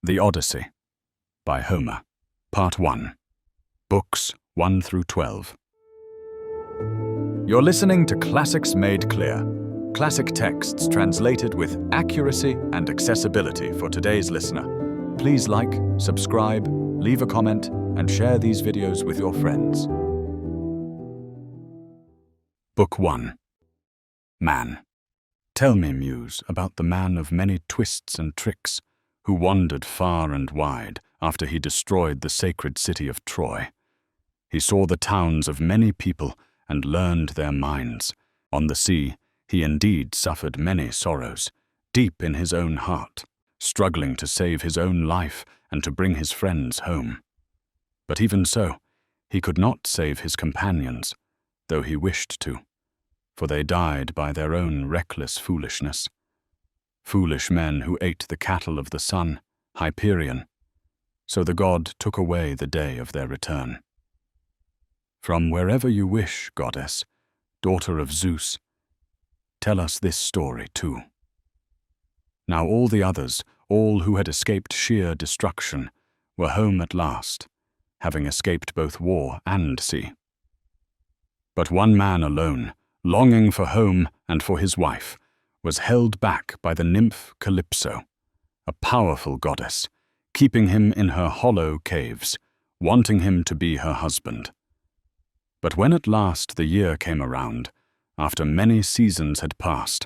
The Odyssey by Homer, Part 1, Books 1 through 12. You're listening to Classics Made Clear, classic texts translated with accuracy and accessibility for today's listener. Please like, subscribe, leave a comment, and share these videos with your friends. Book 1. Man. Tell me, Muse, about the man of many twists and tricks, who wandered far and wide after he destroyed the sacred city of Troy. He saw the towns of many people and learned their minds. On the sea, he indeed suffered many sorrows, deep in his own heart, struggling to save his own life and to bring his friends home. But even so, he could not save his companions, though he wished to, for they died by their own reckless foolishness. Foolish men who ate the cattle of the sun, Hyperion. So the god took away the day of their return. From wherever you wish, goddess, daughter of Zeus, tell us this story too. Now all the others, all who had escaped sheer destruction, were home at last, having escaped both war and sea. But one man alone, longing for home and for his wife, was held back by the nymph Calypso, a powerful goddess, keeping him in her hollow caves, wanting him to be her husband. But when at last the year came around, after many seasons had passed,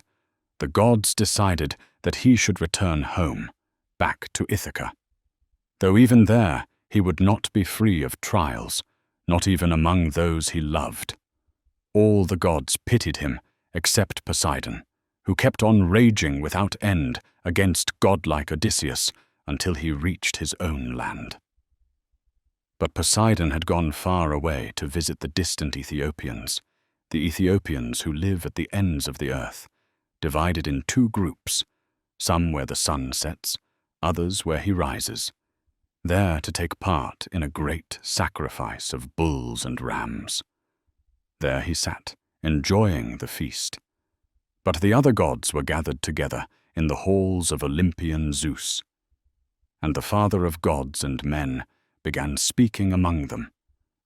the gods decided that he should return home, back to Ithaca. Though even there he would not be free of trials, not even among those he loved. All the gods pitied him, except Poseidon, who kept on raging without end against godlike Odysseus until he reached his own land. But Poseidon had gone far away to visit the distant Ethiopians, the Ethiopians who live at the ends of the earth, divided in two groups, some where the sun sets, others where he rises, there to take part in a great sacrifice of bulls and rams. There he sat, enjoying the feast. But the other gods were gathered together in the halls of Olympian Zeus. And the father of gods and men began speaking among them,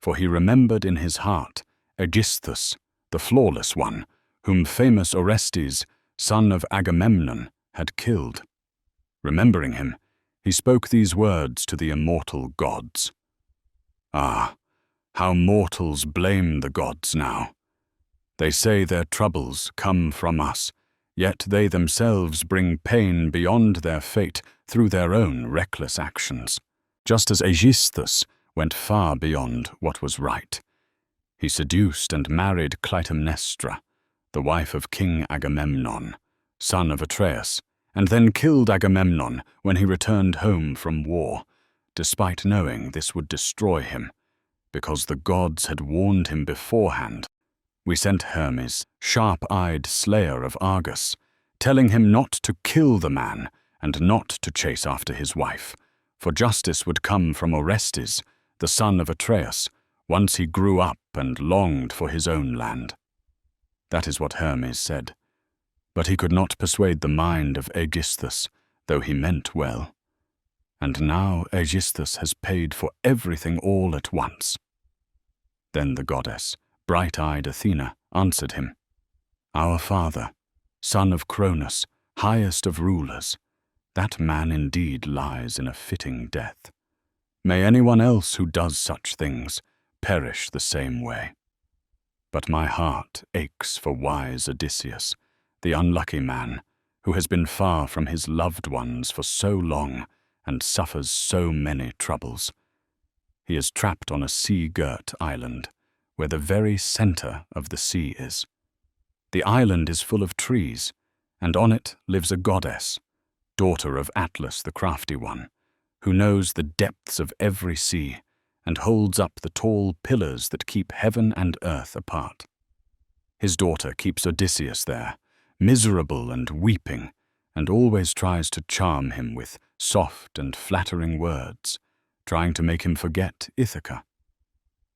for he remembered in his heart Aegisthus, the flawless one, whom famous Orestes, son of Agamemnon, had killed. Remembering him, he spoke these words to the immortal gods. Ah, how mortals blame the gods now! They say their troubles come from us, yet they themselves bring pain beyond their fate through their own reckless actions, just as Aegisthus went far beyond what was right. He seduced and married Clytemnestra, the wife of King Agamemnon, son of Atreus, and then killed Agamemnon when he returned home from war, despite knowing this would destroy him, because the gods had warned him beforehand. We sent Hermes, sharp-eyed slayer of Argus, telling him not to kill the man and not to chase after his wife, for justice would come from Orestes, the son of Atreus, once he grew up and longed for his own land. That is what Hermes said. But he could not persuade the mind of Aegisthus, though he meant well. And now Aegisthus has paid for everything all at once. Then the goddess, bright-eyed Athena, answered him, Our father, son of Cronus, highest of rulers, that man indeed lies in a fitting death. May anyone else who does such things perish the same way. But my heart aches for wise Odysseus, the unlucky man, who has been far from his loved ones for so long and suffers so many troubles. He is trapped on a sea-girt island, where the very center of the sea is. The island is full of trees, and on it lives a goddess, daughter of Atlas the crafty one, who knows the depths of every sea and holds up the tall pillars that keep heaven and earth apart. His daughter keeps Odysseus there, miserable and weeping, and always tries to charm him with soft and flattering words, trying to make him forget Ithaca.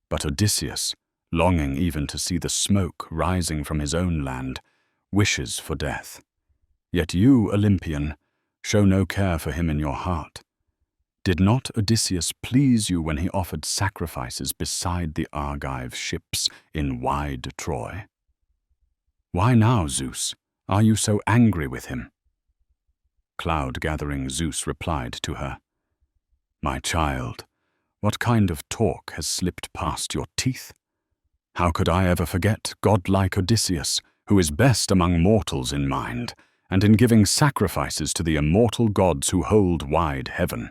But Odysseus, longing even to see the smoke rising from his own land, wishes for death. Yet you, Olympian, show no care for him in your heart. Did not Odysseus please you when he offered sacrifices beside the Argive ships in wide Troy? Why now, Zeus, are you so angry with him?" Cloud-gathering Zeus replied to her, "My child, what kind of talk has slipped past your teeth? How could I ever forget godlike Odysseus, who is best among mortals in mind, and in giving sacrifices to the immortal gods who hold wide heaven?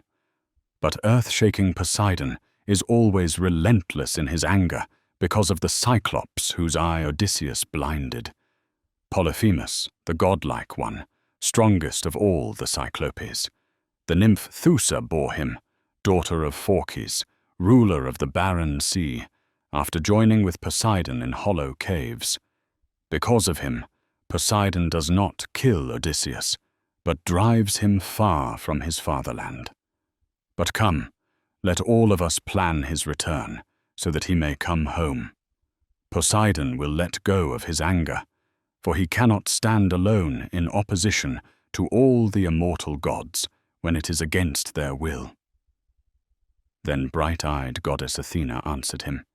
But earth-shaking Poseidon is always relentless in his anger because of the Cyclops whose eye Odysseus blinded. Polyphemus, the godlike one, strongest of all the Cyclopes. The nymph Thoosa bore him, daughter of Phorcys, ruler of the barren sea, after joining with Poseidon in hollow caves. Because of him, Poseidon does not kill Odysseus, but drives him far from his fatherland. But come, let all of us plan his return, so that he may come home. Poseidon will let go of his anger, for he cannot stand alone in opposition to all the immortal gods when it is against their will." Then bright-eyed goddess Athena answered him,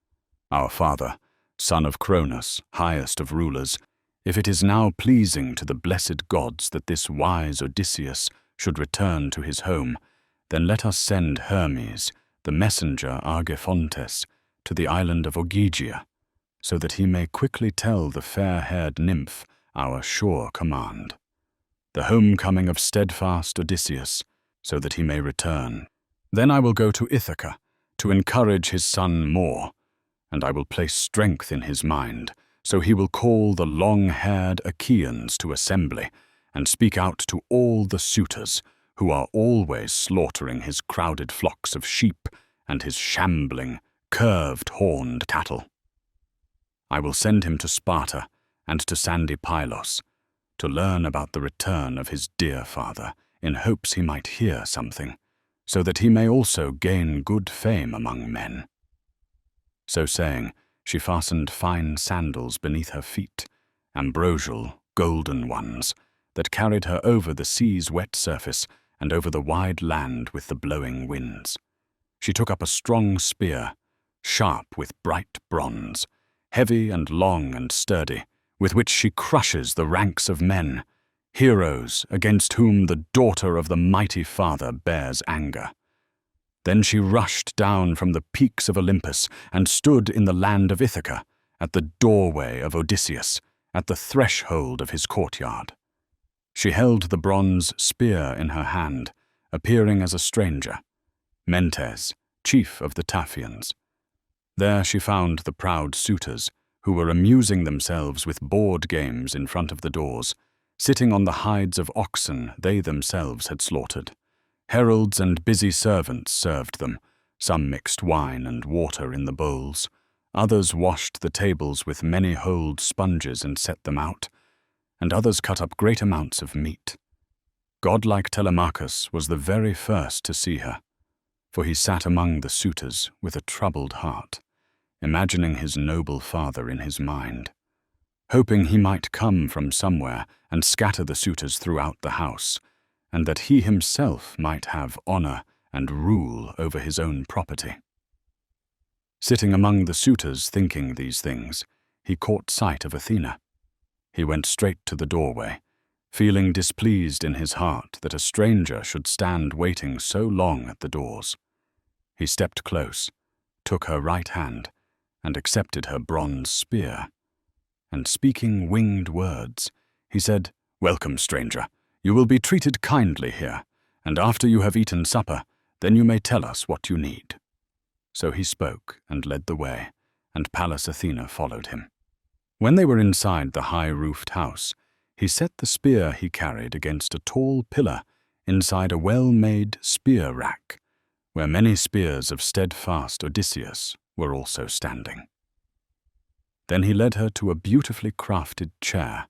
"Our father, son of Cronus, highest of rulers, if it is now pleasing to the blessed gods that this wise Odysseus should return to his home, then let us send Hermes, the messenger Argephontes, to the island of Ogygia, so that he may quickly tell the fair-haired nymph our sure command, the homecoming of steadfast Odysseus, so that he may return. Then I will go to Ithaca to encourage his son more, and I will place strength in his mind, so he will call the long-haired Achaeans to assembly and speak out to all the suitors who are always slaughtering his crowded flocks of sheep and his shambling, curved-horned cattle. I will send him to Sparta and to sandy Pylos to learn about the return of his dear father, in hopes he might hear something, so that he may also gain good fame among men." So saying, she fastened fine sandals beneath her feet, ambrosial, golden ones, that carried her over the sea's wet surface and over the wide land with the blowing winds. She took up a strong spear, sharp with bright bronze, heavy and long and sturdy, with which she crushes the ranks of men, heroes against whom the daughter of the mighty father bears anger. Then she rushed down from the peaks of Olympus and stood in the land of Ithaca, at the doorway of Odysseus, at the threshold of his courtyard. She held the bronze spear in her hand, appearing as a stranger, Mentes, chief of the Taphians. There she found the proud suitors, who were amusing themselves with board games in front of the doors, sitting on the hides of oxen they themselves had slaughtered. Heralds and busy servants served them. Some mixed wine and water in the bowls. Others washed the tables with many-holed sponges and set them out, and others cut up great amounts of meat. Godlike Telemachus was the very first to see her, for he sat among the suitors with a troubled heart, imagining his noble father in his mind, hoping he might come from somewhere and scatter the suitors throughout the house, and that he himself might have honor and rule over his own property. Sitting among the suitors thinking these things, he caught sight of Athena. He went straight to the doorway, feeling displeased in his heart that a stranger should stand waiting so long at the doors. He stepped close, took her right hand, and accepted her bronze spear. And speaking winged words, he said, "Welcome, stranger. You will be treated kindly here, and after you have eaten supper, then you may tell us what you need." So he spoke and led the way, and Pallas Athena followed him. When they were inside the high-roofed house, he set the spear he carried against a tall pillar inside a well-made spear rack, where many spears of steadfast Odysseus were also standing. Then he led her to a beautifully crafted chair,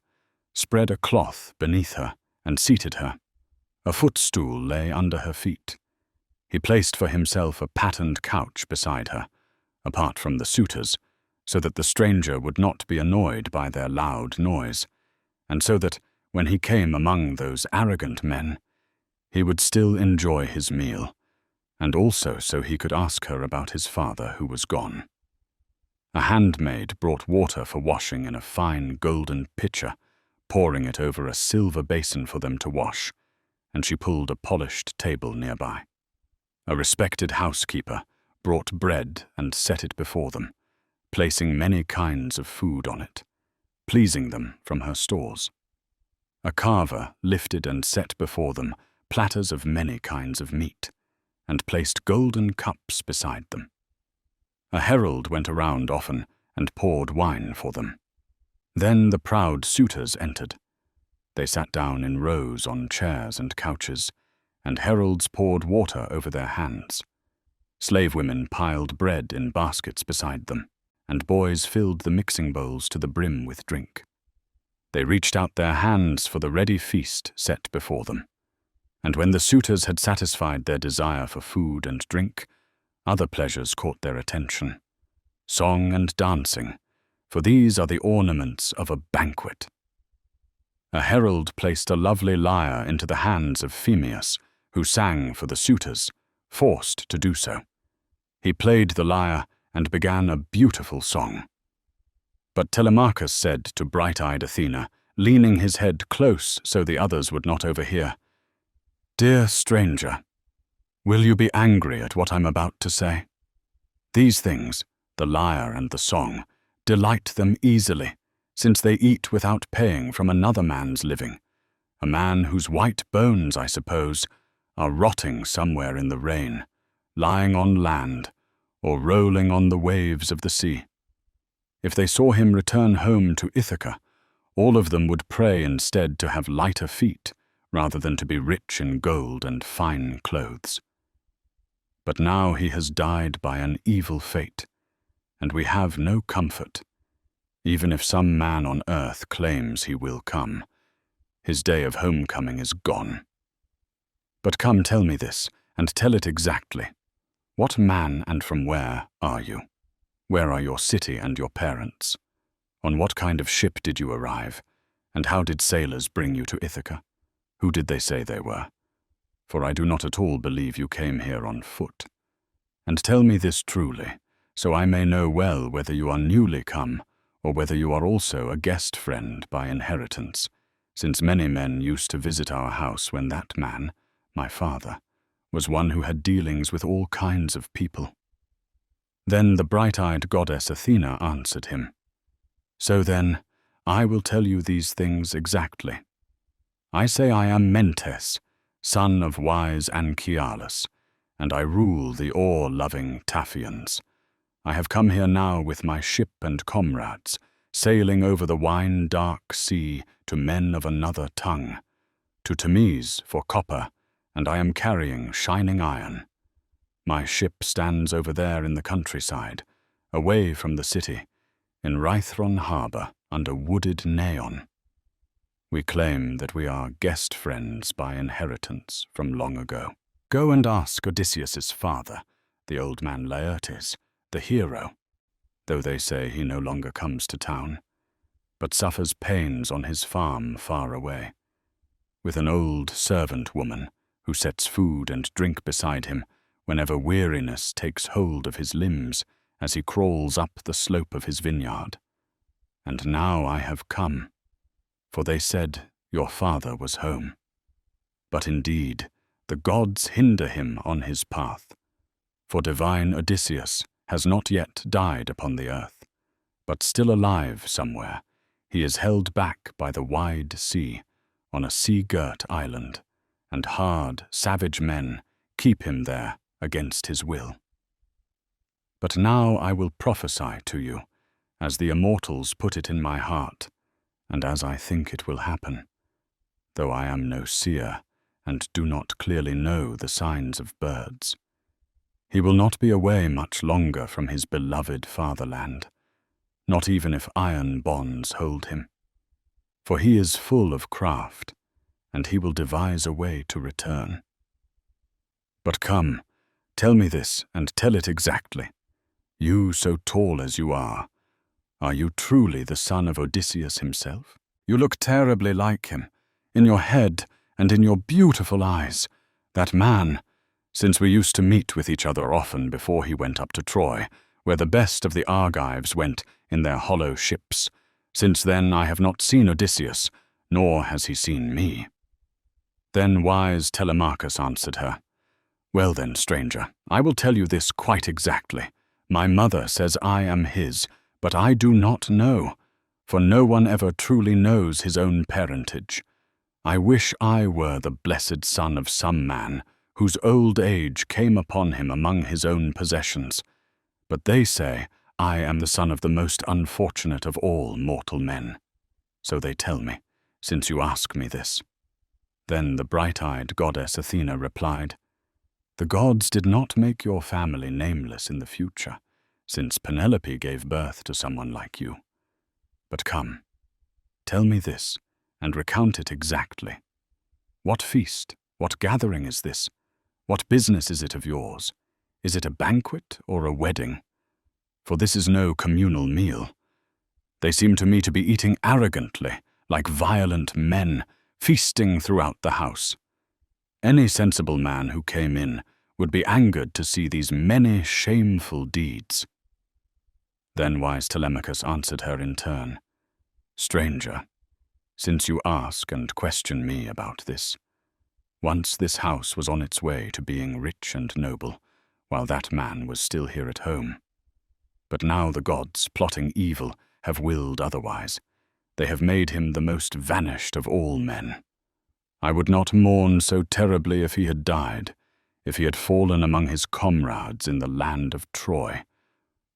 spread a cloth beneath her, and seated her. A footstool lay under her feet. He placed for himself a patterned couch beside her, apart from the suitors, so that the stranger would not be annoyed by their loud noise, and so that, when he came among those arrogant men, he would still enjoy his meal, and also so he could ask her about his father who was gone. A handmaid brought water for washing in a fine golden pitcher, pouring it over a silver basin for them to wash, and she pulled a polished table nearby. A respected housekeeper brought bread and set it before them, placing many kinds of food on it, pleasing them from her stores. A carver lifted and set before them platters of many kinds of meat, and placed golden cups beside them. A herald went around often and poured wine for them. Then the proud suitors entered. They sat down in rows on chairs and couches, and heralds poured water over their hands. Slave women piled bread in baskets beside them, and boys filled the mixing bowls to the brim with drink. They reached out their hands for the ready feast set before them. And when the suitors had satisfied their desire for food and drink, other pleasures caught their attention. Song and dancing, for these are the ornaments of a banquet. A herald placed a lovely lyre into the hands of Phemius, who sang for the suitors, forced to do so. He played the lyre and began a beautiful song. But Telemachus said to bright-eyed Athena, leaning his head close so the others would not overhear, "Dear stranger, will you be angry at what I'm about to say? These things, the lyre and the song, delight them easily, since they eat without paying from another man's living, a man whose white bones, I suppose, are rotting somewhere in the rain, lying on land, or rolling on the waves of the sea. If they saw him return home to Ithaca, all of them would pray instead to have lighter feet, rather than to be rich in gold and fine clothes. But now he has died by an evil fate, and we have no comfort, even if some man on earth claims he will come. His day of homecoming is gone. But come, tell me this, and tell it exactly. What man and from where are you? Where are your city and your parents? On what kind of ship did you arrive, and how did sailors bring you to Ithaca? Who did they say they were? For I do not at all believe you came here on foot. And tell me this truly, so I may know well whether you are newly come, or whether you are also a guest friend by inheritance, since many men used to visit our house when that man, my father, was one who had dealings with all kinds of people." Then the bright-eyed goddess Athena answered him, "So then, I will tell you these things exactly. I say I am Mentes, son of wise Anchialus, and I rule the oar-loving Taphians. I have come here now with my ship and comrades, sailing over the wine-dark sea to men of another tongue, to Thames for copper, and I am carrying shining iron. My ship stands over there in the countryside, away from the city, in Rhythron harbour under wooded Neon. We claim that we are guest friends by inheritance from long ago. Go and ask Odysseus's father, the old man Laertes, the hero, though they say he no longer comes to town, but suffers pains on his farm far away, with an old servant woman who sets food and drink beside him whenever weariness takes hold of his limbs as he crawls up the slope of his vineyard. And now I have come, for they said your father was home. But indeed, the gods hinder him on his path, for divine Odysseus has not yet died upon the earth, but still alive somewhere, he is held back by the wide sea on a sea-girt island, and hard, savage men keep him there against his will. But now I will prophesy to you, as the immortals put it in my heart, and as I think it will happen, though I am no seer and do not clearly know the signs of birds. He will not be away much longer from his beloved fatherland, not even if iron bonds hold him. For he is full of craft, and he will devise a way to return. But come, tell me this, and tell it exactly. You so tall as you are you truly the son of Odysseus himself? You look terribly like him, in your head and in your beautiful eyes. That man, since we used to meet with each other often before he went up to Troy, where the best of the Argives went in their hollow ships. Since then I have not seen Odysseus, nor has he seen me." Then wise Telemachus answered her, "Well then, stranger, I will tell you this quite exactly. My mother says I am his, but I do not know, for no one ever truly knows his own parentage. I wish I were the blessed son of some man, whose old age came upon him among his own possessions. But they say I am the son of the most unfortunate of all mortal men. So they tell me, since you ask me this." Then the bright-eyed goddess Athena replied, "The gods did not make your family nameless in the future, since Penelope gave birth to someone like you. But come, tell me this, and recount it exactly. What feast, what gathering is this? What business is it of yours? Is it a banquet or a wedding? For this is no communal meal. They seem to me to be eating arrogantly, like violent men, feasting throughout the house. Any sensible man who came in would be angered to see these many shameful deeds." Then wise Telemachus answered her in turn, "Stranger, since you ask and question me about this, once this house was on its way to being rich and noble, while that man was still here at home. But now the gods, plotting evil, have willed otherwise. They have made him the most vanished of all men. I would not mourn so terribly if he had died, if he had fallen among his comrades in the land of Troy,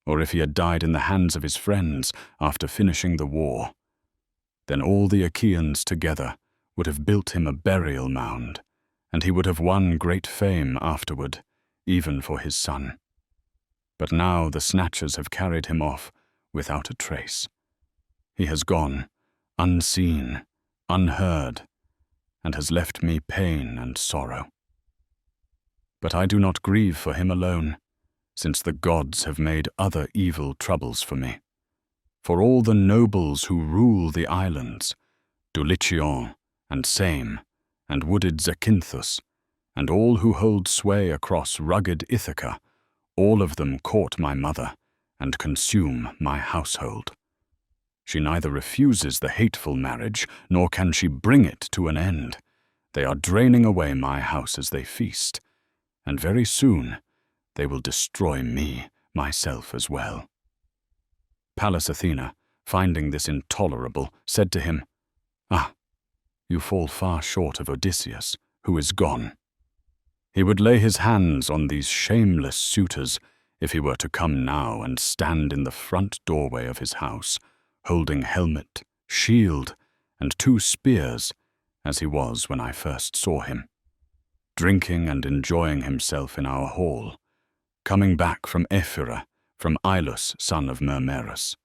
or if he had died in the hands of his friends after finishing the war. Then all the Achaeans together would have built him a burial mound, and he would have won great fame afterward, even for his son. But now the snatchers have carried him off without a trace. He has gone, unseen, unheard, and has left me pain and sorrow. But I do not grieve for him alone, since the gods have made other evil troubles for me. For all the nobles who rule the islands, Dulichion and Same, and wooded Zacynthus, and all who hold sway across rugged Ithaca, all of them court my mother and consume my household. She neither refuses the hateful marriage, nor can she bring it to an end. They are draining away my house as they feast, and very soon they will destroy me, myself as well." Pallas Athena, finding this intolerable, said to him, "Ah, you fall far short of Odysseus, who is gone. He would lay his hands on these shameless suitors if he were to come now and stand in the front doorway of his house, holding helmet, shield, and 2 spears, as he was when I first saw him, drinking and enjoying himself in our hall, coming back from Ephyra, from Ilus, son of Mermerus.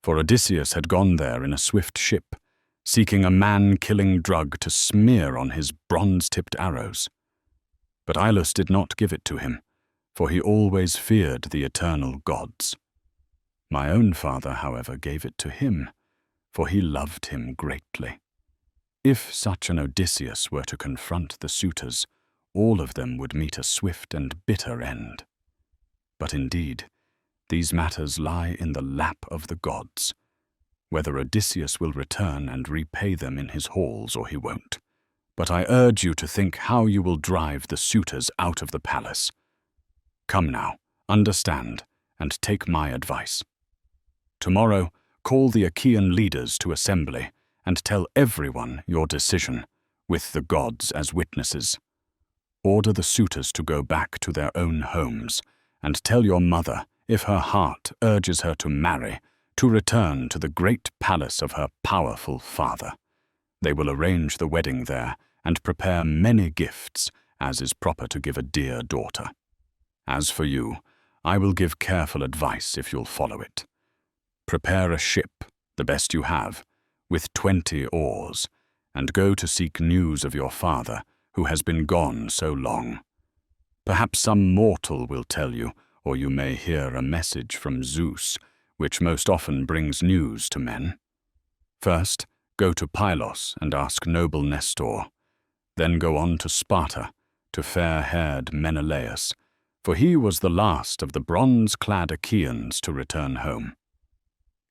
For Odysseus had gone there in a swift ship, seeking a man-killing drug to smear on his bronze-tipped arrows. But Ilus did not give it to him, for he always feared the eternal gods. My own father, however, gave it to him, for he loved him greatly. If such an Odysseus were to confront the suitors, all of them would meet a swift and bitter end. But indeed, these matters lie in the lap of the gods, whether Odysseus will return and repay them in his halls or he won't. But I urge you to think how you will drive the suitors out of the palace. Come now, understand, and take my advice. Tomorrow, call the Achaean leaders to assembly, and tell everyone your decision, with the gods as witnesses. Order the suitors to go back to their own homes, and tell your mother, if her heart urges her to marry, to return to the great palace of her powerful father. They will arrange the wedding there, and prepare many gifts, as is proper to give a dear daughter. As for you, I will give careful advice if you'll follow it. Prepare a ship, the best you have, with 20 oars, and go to seek news of your father, who has been gone so long. Perhaps some mortal will tell you, or you may hear a message from Zeus, which most often brings news to men. First, go to Pylos and ask noble Nestor. Then go on to Sparta, to fair-haired Menelaus, for he was the last of the bronze-clad Achaeans to return home.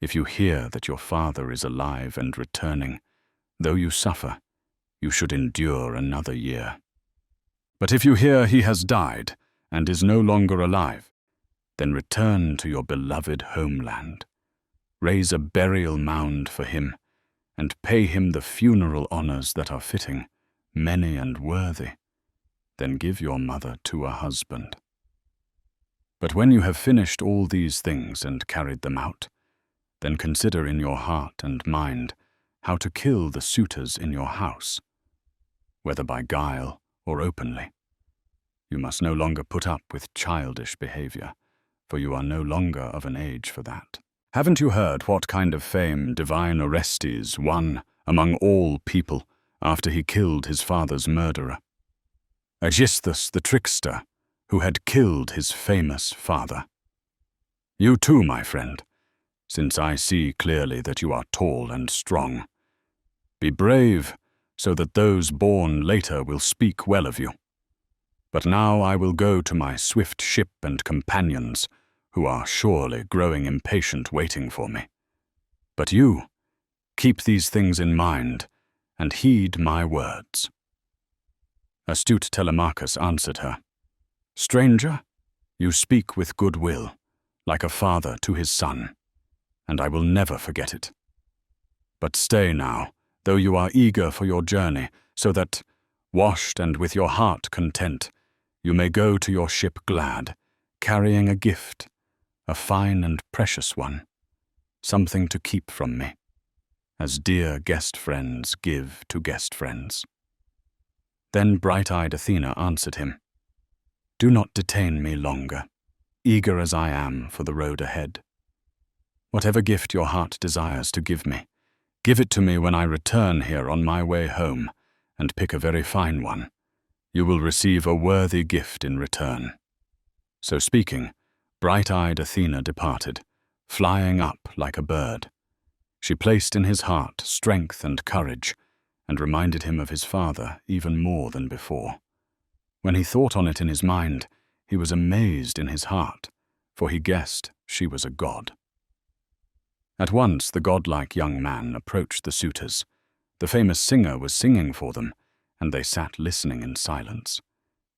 If you hear that your father is alive and returning, though you suffer, you should endure another year. But if you hear he has died and is no longer alive, then return to your beloved homeland. Raise a burial mound for him, and pay him the funeral honors that are fitting, many and worthy. Then give your mother to a husband. But when you have finished all these things and carried them out, then consider in your heart and mind how to kill the suitors in your house, whether by guile or openly. You must no longer put up with childish behavior, for you are no longer of an age for that. Haven't you heard what kind of fame divine Orestes won among all people after he killed his father's murderer? Aegisthus the trickster, who had killed his famous father. You too, my friend, since I see clearly that you are tall and strong. Be brave, so that those born later will speak well of you. But now I will go to my swift ship and companions, who are surely growing impatient waiting for me. But you, keep these things in mind, and heed my words." Astute Telemachus answered her, "Stranger, you speak with good will, like a father to his son, and I will never forget it. But stay now, though you are eager for your journey, so that, washed and with your heart content, you may go to your ship glad, carrying a gift, a fine and precious one, something to keep from me, as dear guest friends give to guest friends." Then bright-eyed Athena answered him, "Do not detain me longer, eager as I am for the road ahead. Whatever gift your heart desires to give me, give it to me when I return here on my way home, and pick a very fine one. You will receive a worthy gift in return." So speaking, bright-eyed Athena departed, flying up like a bird. She placed in his heart strength and courage, and reminded him of his father even more than before. When he thought on it in his mind, he was amazed in his heart, for he guessed she was a god. At once the godlike young man approached the suitors. The famous singer was singing for them, and they sat listening in silence.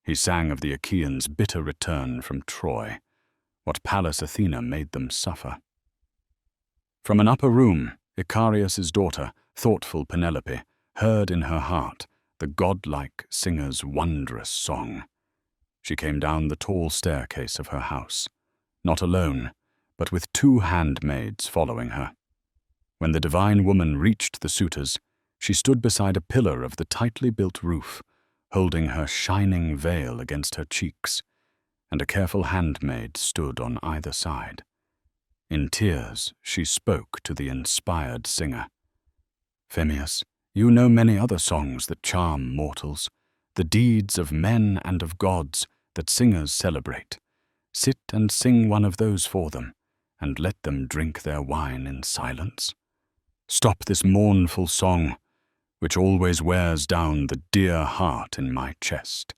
He sang of the Achaeans' bitter return from Troy, what Pallas Athena made them suffer. From an upper room, Icarius's daughter, thoughtful Penelope, heard in her heart the godlike singer's wondrous song. She came down the tall staircase of her house, not alone, but with 2 handmaids following her. When the divine woman reached the suitors, she stood beside a pillar of the tightly built roof, holding her shining veil against her cheeks, and a careful handmaid stood on either side. In tears, she spoke to the inspired singer. "Phemius, you know many other songs that charm mortals, the deeds of men and of gods that singers celebrate. Sit and sing one of those for them, and let them drink their wine in silence. Stop this mournful song, which always wears down the dear heart in my chest,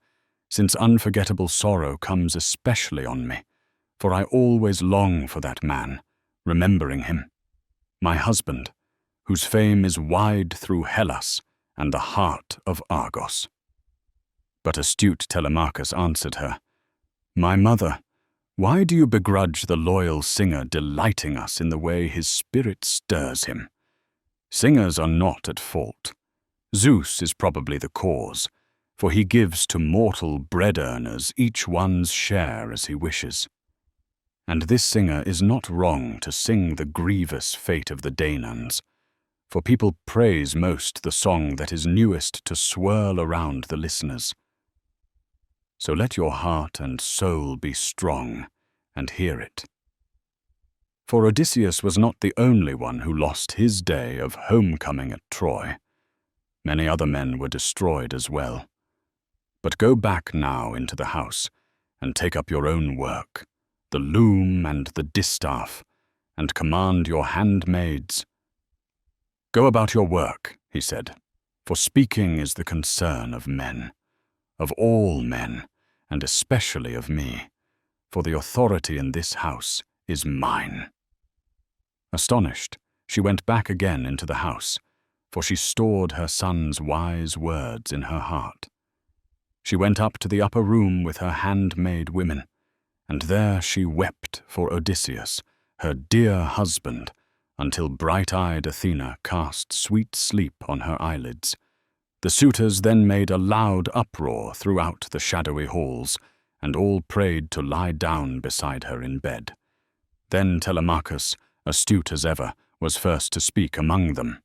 since unforgettable sorrow comes especially on me, for I always long for that man, remembering him, my husband, whose fame is wide through Hellas and the heart of Argos." But astute Telemachus answered her, "My mother, why do you begrudge the loyal singer delighting us in the way his spirit stirs him? Singers are not at fault. Zeus is probably the cause, for he gives to mortal bread-earners each one's share as he wishes. And this singer is not wrong to sing the grievous fate of the Danaans, for people praise most the song that is newest to swirl around the listeners. So let your heart and soul be strong, and hear it. For Odysseus was not the only one who lost his day of homecoming at Troy. Many other men were destroyed as well. But go back now into the house, and take up your own work, the loom and the distaff, and command your handmaids. Go about your work, he said, for speaking is the concern of men. of all men, and especially of me, for the authority in this house is mine." Astonished, she went back again into the house, for she stored her son's wise words in her heart. She went up to the upper room with her handmaid women, and there she wept for Odysseus, her dear husband, until bright-eyed Athena cast sweet sleep on her eyelids. The suitors then made a loud uproar throughout the shadowy halls, and all prayed to lie down beside her in bed. Then Telemachus, astute as ever, was first to speak among them.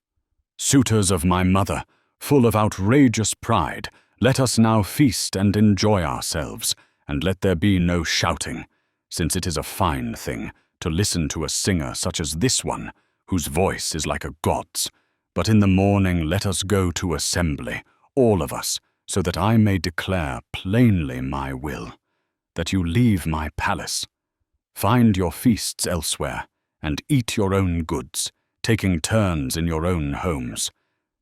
"Suitors of my mother, full of outrageous pride, let us now feast and enjoy ourselves, and let there be no shouting, since it is a fine thing to listen to a singer such as this one, whose voice is like a god's. But in the morning let us go to assembly, all of us, so that I may declare plainly my will, that you leave my palace. Find your feasts elsewhere, and eat your own goods, taking turns in your own homes.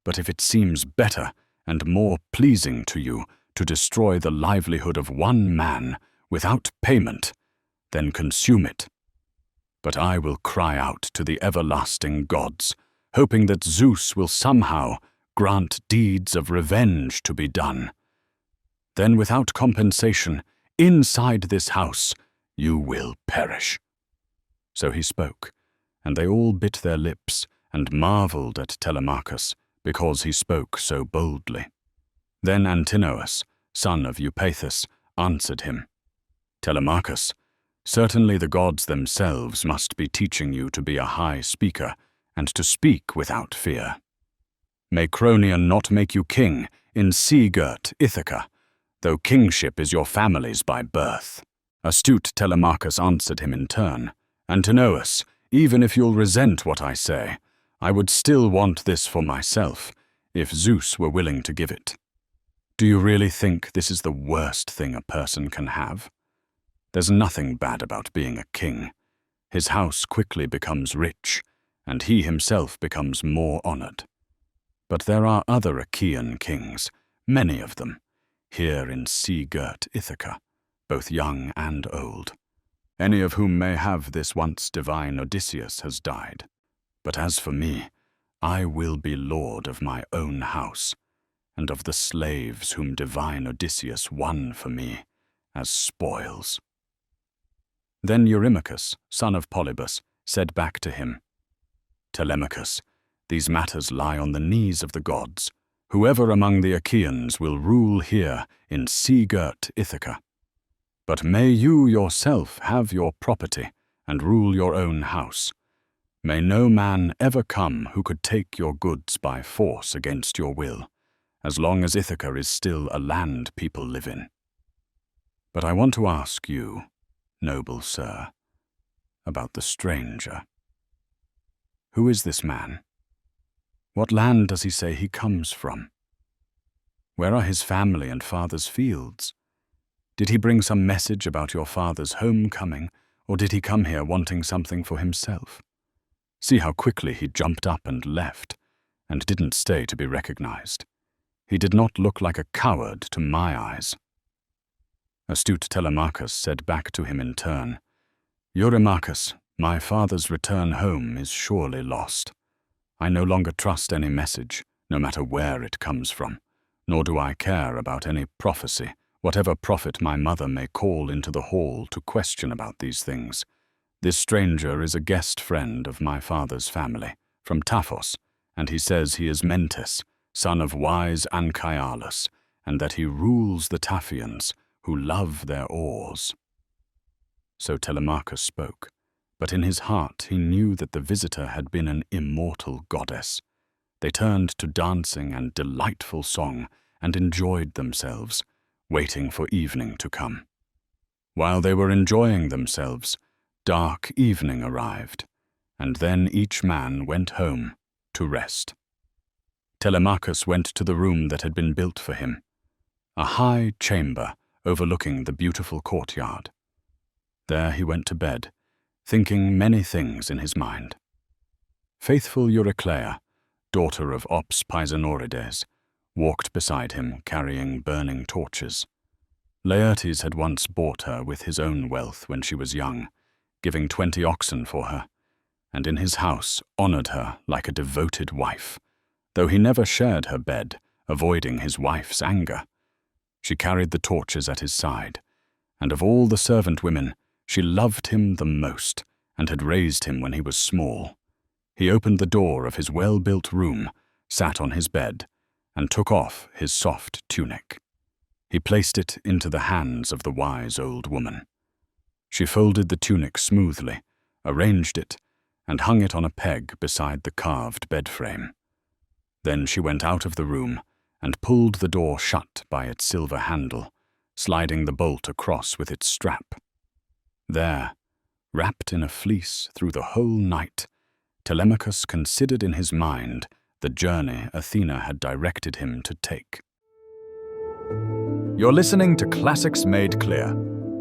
But if it seems better and more pleasing to you to destroy the livelihood of one man without payment, then consume it. But I will cry out to the everlasting gods, hoping that Zeus will somehow grant deeds of revenge to be done. Then without compensation, inside this house, you will perish." So he spoke, and they all bit their lips and marveled at Telemachus, because he spoke so boldly. Then Antinous, son of Eupathus, answered him, "Telemachus, certainly the gods themselves must be teaching you to be a high speaker, and to speak without fear. May Cronion not make you king in sea-girt Ithaca, though kingship is your family's by birth." Astute Telemachus answered him in turn, "Antinous, even if you'll resent what I say, I would still want this for myself, if Zeus were willing to give it. Do you really think this is the worst thing a person can have? There's nothing bad about being a king. His house quickly becomes rich, and he himself becomes more honored. But there are other Achaean kings, many of them, here in sea-girt Ithaca, both young and old, any of whom may have this once divine Odysseus has died. But as for me, I will be lord of my own house, and of the slaves whom divine Odysseus won for me as spoils." Then Eurymachus, son of Polybus, said back to him, "Telemachus, these matters lie on the knees of the gods. Whoever among the Achaeans will rule here in sea-girt Ithaca. But may you yourself have your property and rule your own house. May no man ever come who could take your goods by force against your will, as long as Ithaca is still a land people live in. But I want to ask you, noble sir, about the stranger. Who is this man? What land does he say he comes from? Where are his family and father's fields? Did he bring some message about your father's homecoming, or did he come here wanting something for himself? See how quickly he jumped up and left, and didn't stay to be recognized. He did not look like a coward to my eyes." Astute Telemachus said back to him in turn, "Eurymachus, my father's return home is surely lost. I no longer trust any message, no matter where it comes from, nor do I care about any prophecy, whatever prophet my mother may call into the hall to question about these things. This stranger is a guest friend of my father's family, from Taphos, and he says he is Mentes, son of wise Anchialus, and that he rules the Taphians, who love their oars." So Telemachus spoke, but in his heart he knew that the visitor had been an immortal goddess. They turned to dancing and delightful song, and enjoyed themselves, waiting for evening to come. While they were enjoying themselves, dark evening arrived, and then each man went home to rest. Telemachus went to the room that had been built for him, a high chamber overlooking the beautiful courtyard. There he went to bed, thinking many things in his mind. Faithful Eurycleia, daughter of Ops Peisenorides, walked beside him carrying burning torches. Laertes had once bought her with his own wealth when she was young, giving 20 oxen for her, and in his house honored her like a devoted wife, though he never shared her bed, avoiding his wife's anger. She carried the torches at his side, and of all the servant women, she loved him the most and had raised him when he was small. He opened the door of his well-built room, sat on his bed, and took off his soft tunic. He placed it into the hands of the wise old woman. She folded the tunic smoothly, arranged it, and hung it on a peg beside the carved bed frame. Then she went out of the room and pulled the door shut by its silver handle, sliding the bolt across with its strap. There, wrapped in a fleece through the whole night, Telemachus considered in his mind the journey Athena had directed him to take. You're listening to Classics Made Clear,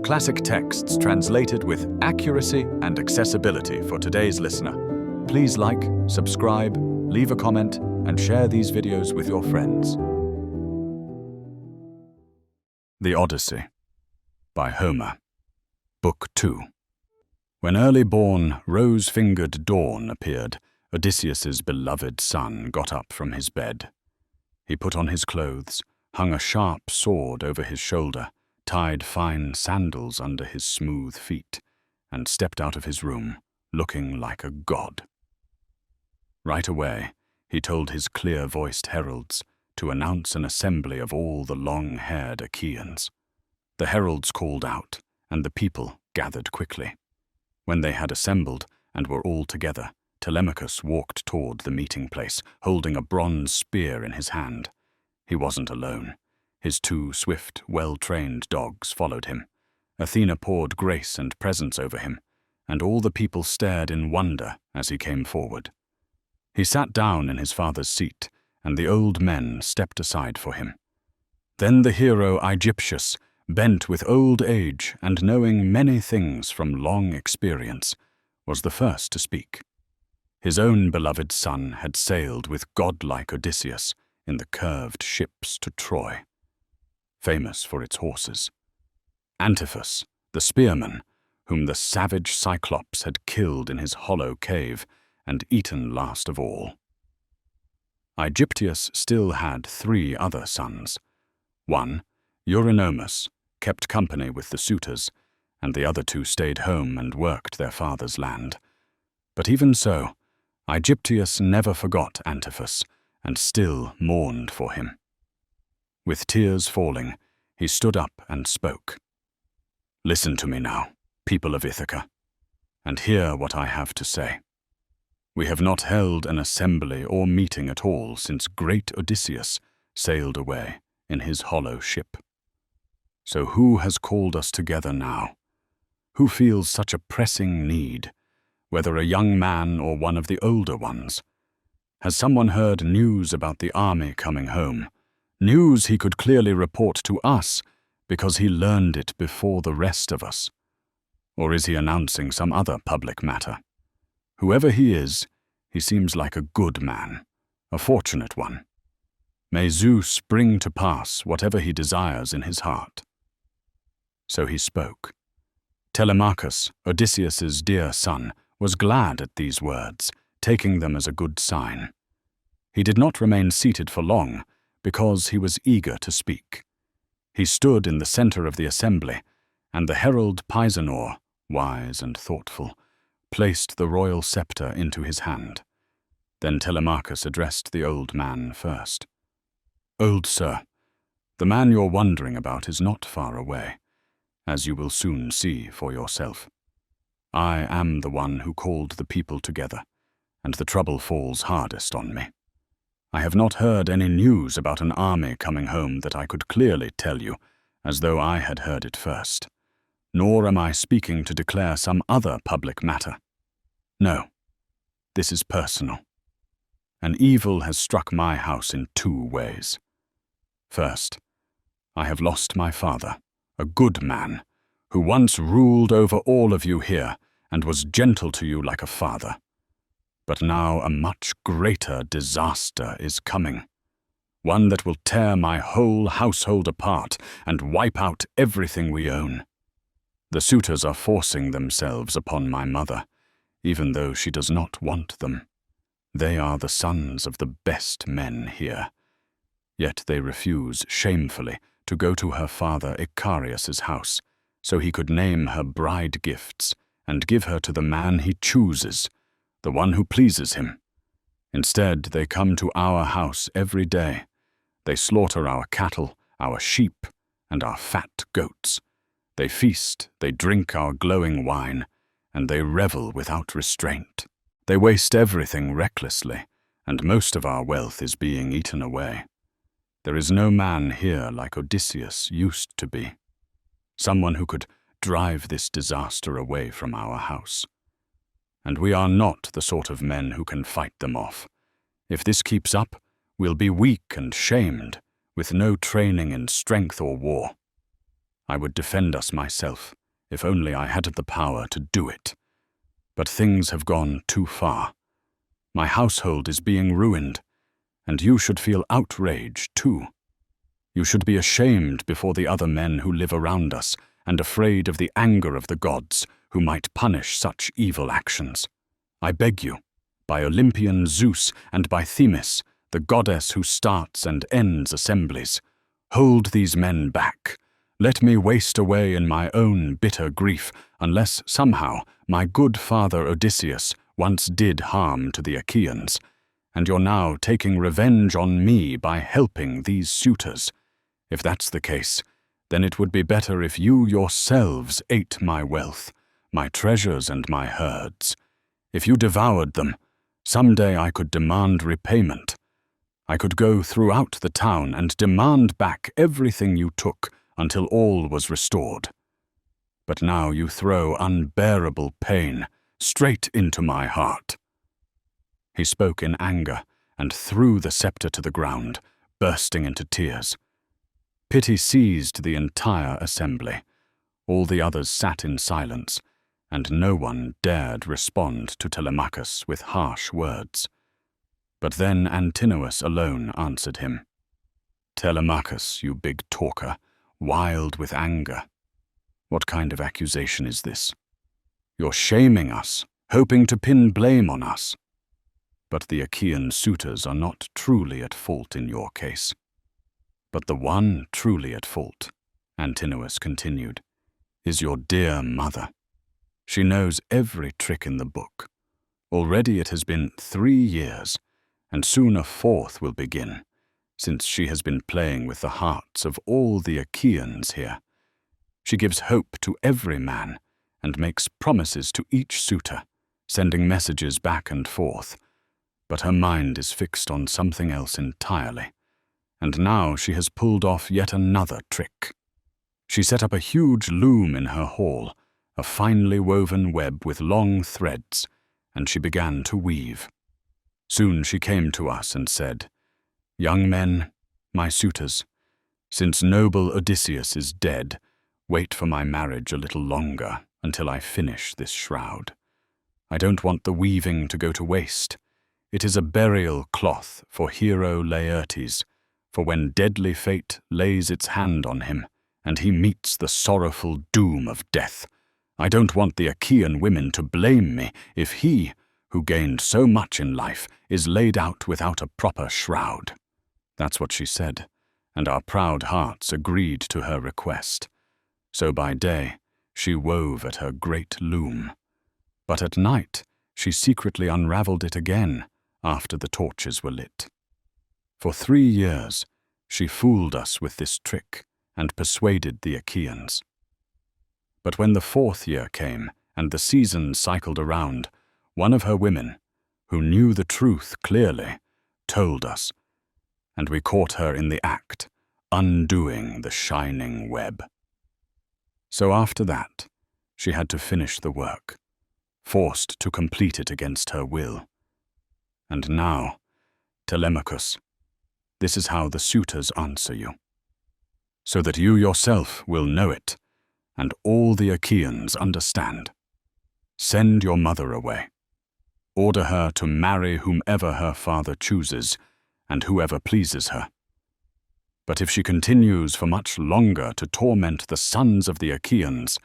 classic texts translated with accuracy and accessibility for today's listener. Please like, subscribe, leave a comment, and share these videos with your friends. The Odyssey by Homer, Book 2. When early-born, rose-fingered dawn appeared, Odysseus's beloved son got up from his bed. He put on his clothes, hung a sharp sword over his shoulder, tied fine sandals under his smooth feet, and stepped out of his room, looking like a god. Right away, he told his clear-voiced heralds to announce an assembly of all the long-haired Achaeans. The heralds called out, and the people gathered quickly. When they had assembled and were all together, Telemachus walked toward the meeting place, holding a bronze spear in his hand. He wasn't alone. His 2 swift, well-trained dogs followed him. Athena poured grace and presents over him, and all the people stared in wonder as he came forward. He sat down in his father's seat, and the old men stepped aside for him. Then the hero Aegyptius, bent with old age and knowing many things from long experience, was the first to speak. His own beloved son had sailed with godlike Odysseus in the curved ships to Troy, famous for its horses. Antiphus, the spearman, whom the savage Cyclops had killed in his hollow cave and eaten last of all. Aegyptius still had 3 other sons. One, Eurynomus, kept company with the suitors, and the other 2 stayed home and worked their father's land. But even so, Aegyptius never forgot Antiphus, and still mourned for him. With tears falling, he stood up and spoke. "Listen to me now, people of Ithaca, and hear what I have to say. We have not held an assembly or meeting at all since great Odysseus sailed away in his hollow ship. So who has called us together now? Who feels such a pressing need, whether a young man or one of the older ones? Has someone heard news about the army coming home? News he could clearly report to us because he learned it before the rest of us. Or is he announcing some other public matter? Whoever he is, he seems like a good man, a fortunate one. May Zeus bring to pass whatever he desires in his heart." So he spoke. Telemachus, Odysseus's dear son, was glad at these words, taking them as a good sign. He did not remain seated for long, because he was eager to speak. He stood in the center of the assembly, and the herald Pisanor, wise and thoughtful, placed the royal scepter into his hand. Then Telemachus addressed the old man first. "Old sir, the man you're wondering about is not far away, as you will soon see for yourself. I am the one who called the people together, and the trouble falls hardest on me. I have not heard any news about an army coming home that I could clearly tell you, as though I had heard it first. Nor am I speaking to declare some other public matter. No, this is personal. An evil has struck my house in 2 ways. First, I have lost my father, a good man, who once ruled over all of you here and was gentle to you like a father. But now a much greater disaster is coming. one that will tear my whole household apart and wipe out everything we own. The suitors are forcing themselves upon my mother, even though she does not want them. They are the sons of the best men here. Yet they refuse shamefully to go to her father Icarius's house, so he could name her bride gifts and give her to the man he chooses, the one who pleases him. Instead, they come to our house every day. They slaughter our cattle, our sheep, and our fat goats. They feast, they drink our glowing wine, and they revel without restraint. They waste everything recklessly, and most of our wealth is being eaten away. There is no man here like Odysseus used to be, someone who could drive this disaster away from our house. And we are not the sort of men who can fight them off. If this keeps up, we'll be weak and shamed, with no training in strength or war. I would defend us myself, if only I had the power to do it. But things have gone too far. My household is being ruined, and you should feel outrage too. You should be ashamed before the other men who live around us, and afraid of the anger of the gods, who might punish such evil actions. I beg you, by Olympian Zeus and by Themis, the goddess who starts and ends assemblies, hold these men back. Let me waste away in my own bitter grief, unless somehow my good father Odysseus once did harm to the Achaeans, and you're now taking revenge on me by helping these suitors. If that's the case, then it would be better if you yourselves ate my wealth, my treasures and my herds. If you devoured them, someday I could demand repayment. I could go throughout the town and demand back everything you took until all was restored. But now you throw unbearable pain straight into my heart." He spoke in anger and threw the scepter to the ground, bursting into tears. Pity seized the entire assembly. All the others sat in silence, and no one dared respond to Telemachus with harsh words. But then Antinous alone answered him. "Telemachus, you big talker, wild with anger. What kind of accusation is this? You're shaming us, hoping to pin blame on us. But the Achaean suitors are not truly at fault in your case. But the one truly at fault," Antinous continued, "is your dear mother. She knows every trick in the book. Already it has been 3 years, and soon a 4th will begin, since she has been playing with the hearts of all the Achaeans here. She gives hope to every man, and makes promises to each suitor, sending messages back and forth. But her mind is fixed on something else entirely, and now she has pulled off yet another trick. She set up a huge loom in her hall, a finely woven web with long threads, and she began to weave. Soon she came to us and said, 'Young men, my suitors, since noble Odysseus is dead, wait for my marriage a little longer until I finish this shroud. I don't want the weaving to go to waste. It is a burial cloth for hero Laertes, for when deadly fate lays its hand on him, and he meets the sorrowful doom of death. I don't want the Achaean women to blame me if he, who gained so much in life, is laid out without a proper shroud.' That's what she said, and our proud hearts agreed to her request. So by day she wove at her great loom, but at night she secretly unraveled it again after the torches were lit. For 3 years she fooled us with this trick and persuaded the Achaeans. But when the 4th year came and the season cycled around, one of her women, who knew the truth clearly, told us, and we caught her in the act, undoing the shining web. So after that, she had to finish the work, forced to complete it against her will. And now, Telemachus, this is how the suitors answer you, so that you yourself will know it, and all the Achaeans understand. Send your mother away. Order her to marry whomever her father chooses, and whoever pleases her. But if she continues for much longer to torment the sons of the Achaeans,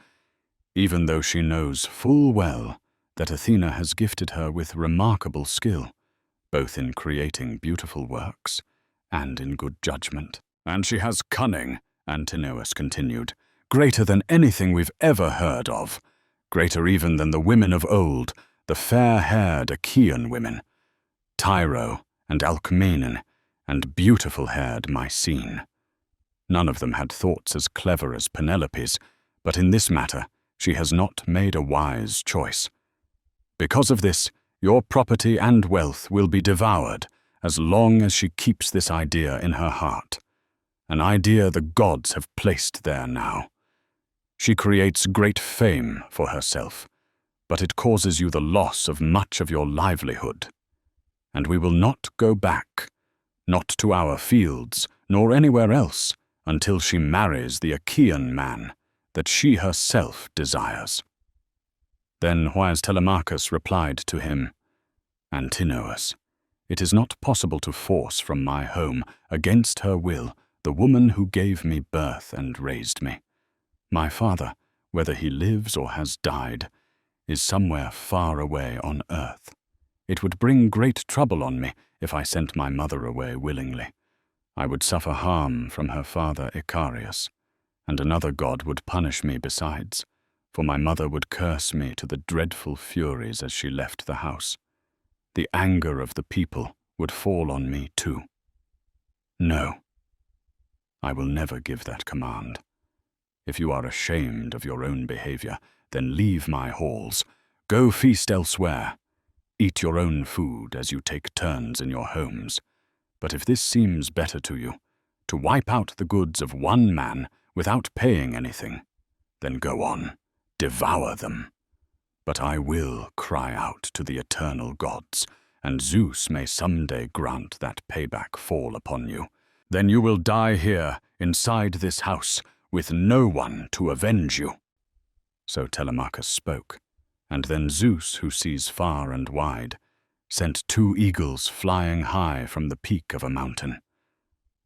even though she knows full well that Athena has gifted her with remarkable skill, both in creating beautiful works and in good judgment. And she has cunning, Antinous continued, greater than anything we've ever heard of, greater even than the women of old, the fair-haired Achaean women, Tyro and Alcmenon, and beautiful-haired Mycene. None of them had thoughts as clever as Penelope's, but in this matter she has not made a wise choice. Because of this, your property and wealth will be devoured as long as she keeps this idea in her heart, an idea the gods have placed there now. She creates great fame for herself, but it causes you the loss of much of your livelihood. And we will not go back, not to our fields, nor anywhere else, until she marries the Achaean man that she herself desires." Then wise Telemachus replied to him, "Antinous, it is not possible to force from my home, against her will, the woman who gave me birth and raised me. My father, whether he lives or has died, is somewhere far away on earth. It would bring great trouble on me if I sent my mother away willingly. I would suffer harm from her father Icarius, and another god would punish me besides, for my mother would curse me to the dreadful furies as she left the house. The anger of the people would fall on me too. No, I will never give that command. If you are ashamed of your own behavior, then leave my halls. Go feast elsewhere. Eat your own food as you take turns in your homes. But if this seems better to you, to wipe out the goods of one man without paying anything, then go on, devour them. But I will cry out to the eternal gods, and Zeus may someday grant that payback fall upon you. Then you will die here, inside this house, with no one to avenge you." So Telemachus spoke, and then Zeus, who sees far and wide, sent 2 eagles flying high from the peak of a mountain.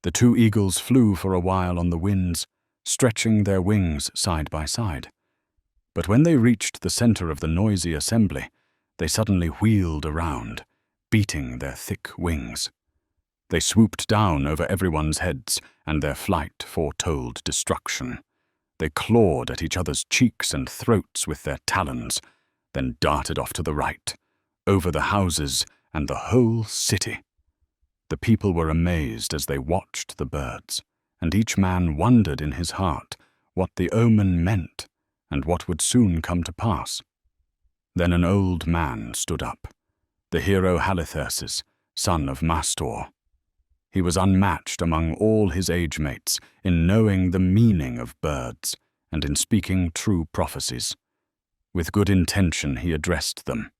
The 2 eagles flew for a while on the winds, stretching their wings side by side. But when they reached the center of the noisy assembly, they suddenly wheeled around, beating their thick wings. They swooped down over everyone's heads, and their flight foretold destruction. They clawed at each other's cheeks and throats with their talons, then darted off to the right, over the houses and the whole city. The people were amazed as they watched the birds, and each man wondered in his heart what the omen meant and what would soon come to pass. Then an old man stood up, the hero Halitherses, son of Mastor. He was unmatched among all his age-mates in knowing the meaning of birds and in speaking true prophecies. With good intention he addressed them.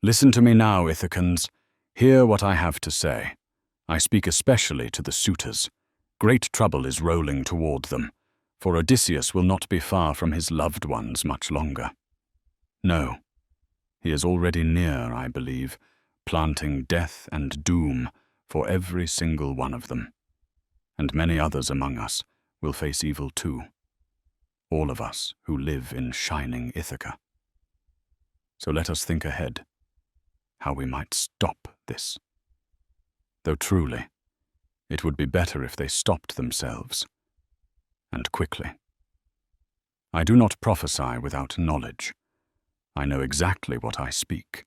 "Listen to me now, Ithacans. Hear what I have to say. I speak especially to the suitors. Great trouble is rolling toward them, for Odysseus will not be far from his loved ones much longer. No, he is already near, I believe, planting death and doom for every single one of them. And many others among us will face evil too. All of us who live in shining Ithaca. So let us think ahead, how we might stop this. Though truly, it would be better if they stopped themselves, and quickly. I do not prophesy without knowledge. I know exactly what I speak.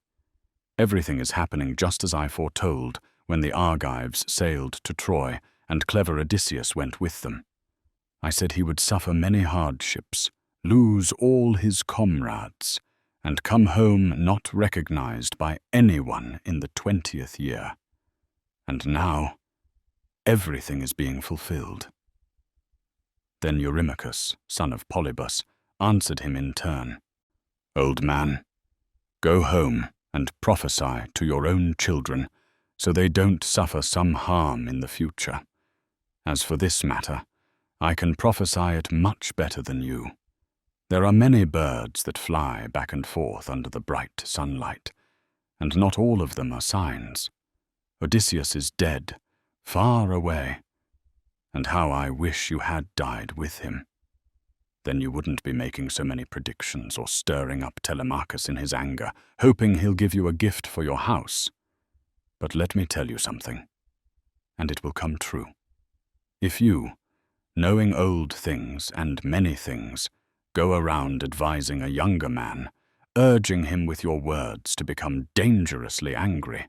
Everything is happening just as I foretold when the Argives sailed to Troy and clever Odysseus went with them. I said he would suffer many hardships, lose all his comrades, and come home not recognized by anyone in the 20th year. And now, everything is being fulfilled." Then Eurymachus, son of Polybus, answered him in turn, "Old man, go home and prophesy to your own children, so they don't suffer some harm in the future. As for this matter, I can prophesy it much better than you. There are many birds that fly back and forth under the bright sunlight, and not all of them are signs. Odysseus is dead, far away, and how I wish you had died with him. Then you wouldn't be making so many predictions or stirring up Telemachus in his anger, hoping he'll give you a gift for your house. But let me tell you something, and it will come true. If you, knowing old things and many things, go around advising a younger man, urging him with your words to become dangerously angry,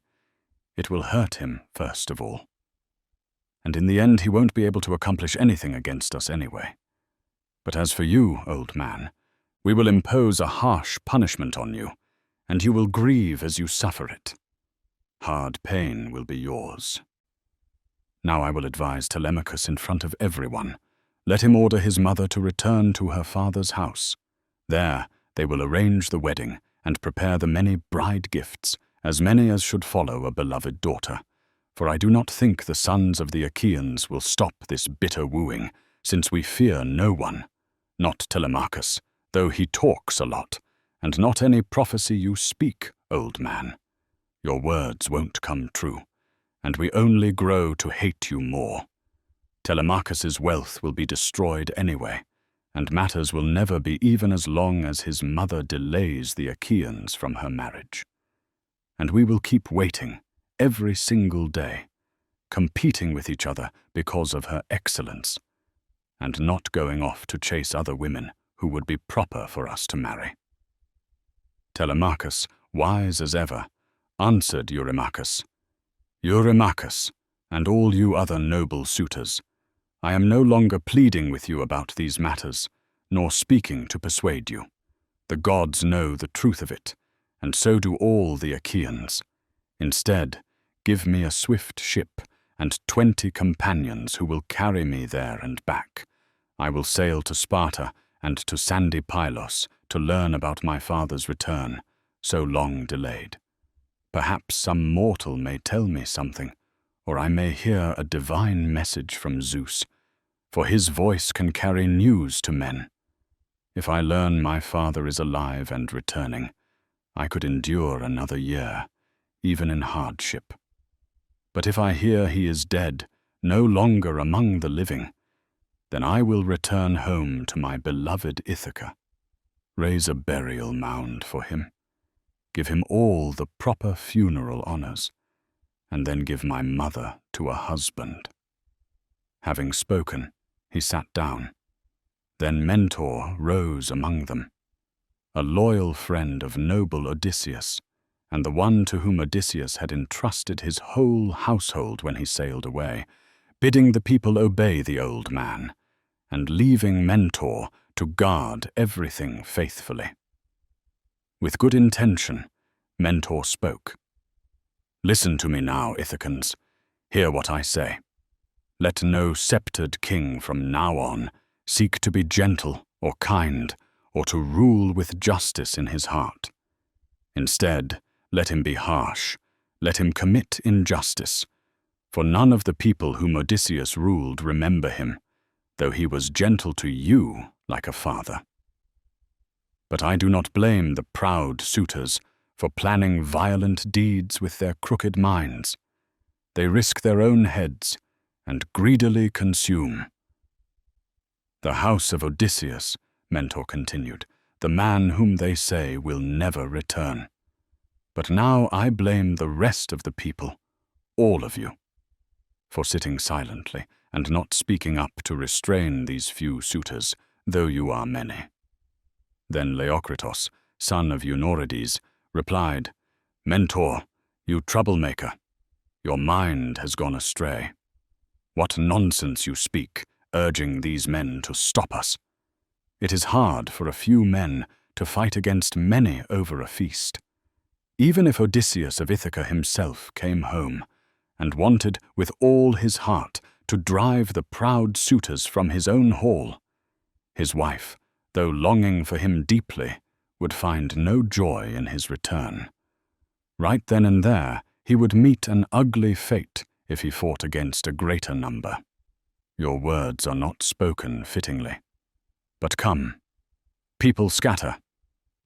it will hurt him first of all. And in the end he won't be able to accomplish anything against us anyway. But as for you, old man, we will impose a harsh punishment on you, and you will grieve as you suffer it. Hard pain will be yours. Now I will advise Telemachus in front of everyone. Let him order his mother to return to her father's house. There they will arrange the wedding and prepare the many bride gifts, as many as should follow a beloved daughter. For I do not think the sons of the Achaeans will stop this bitter wooing, since we fear no one. Not Telemachus, though he talks a lot, and not any prophecy you speak, old man. Your words won't come true, and we only grow to hate you more. Telemachus's wealth will be destroyed anyway, and matters will never be even as long as his mother delays the Achaeans from her marriage. And we will keep waiting, every single day, competing with each other because of her excellence, and not going off to chase other women who would be proper for us to marry. Telemachus, wise as ever, answered Eurymachus, Eurymachus, and all you other noble suitors, I am no longer pleading with you about these matters, nor speaking to persuade you. The gods know the truth of it, and so do all the Achaeans. Instead, give me a swift ship and 20 companions who will carry me there and back. I will sail to Sparta and to sandy Pylos to learn about my father's return, so long delayed. Perhaps some mortal may tell me something, or I may hear a divine message from Zeus, for his voice can carry news to men. If I learn my father is alive and returning, I could endure another year, even in hardship. But if I hear he is dead, no longer among the living, then I will return home to my beloved Ithaca, raise a burial mound for him, give him all the proper funeral honors, and then give my mother to a husband. Having spoken, he sat down. Then Mentor rose among them, a loyal friend of noble Odysseus, and the one to whom Odysseus had entrusted his whole household when he sailed away, bidding the people obey the old man, and leaving Mentor to guard everything faithfully. With good intention, Mentor spoke. Listen to me now, Ithacans. Hear what I say. Let no sceptered king from now on seek to be gentle or kind, or to rule with justice in his heart. Instead, let him be harsh, let him commit injustice, for none of the people whom Odysseus ruled remember him, though he was gentle to you like a father. But I do not blame the proud suitors for planning violent deeds with their crooked minds. They risk their own heads and greedily consume. The house of Odysseus, Mentor continued, the man whom they say will never return. But now I blame the rest of the people, all of you, for sitting silently and not speaking up to restrain these few suitors, though you are many. Then Leocritos, son of Eunorides, replied, Mentor, you troublemaker, your mind has gone astray. What nonsense you speak, urging these men to stop us. It is hard for a few men to fight against many over a feast. Even if Odysseus of Ithaca himself came home, and wanted with all his heart to drive the proud suitors from his own hall, his wife, though longing for him deeply, would find no joy in his return. Right then and there, he would meet an ugly fate if he fought against a greater number. Your words are not spoken fittingly. But come, people scatter,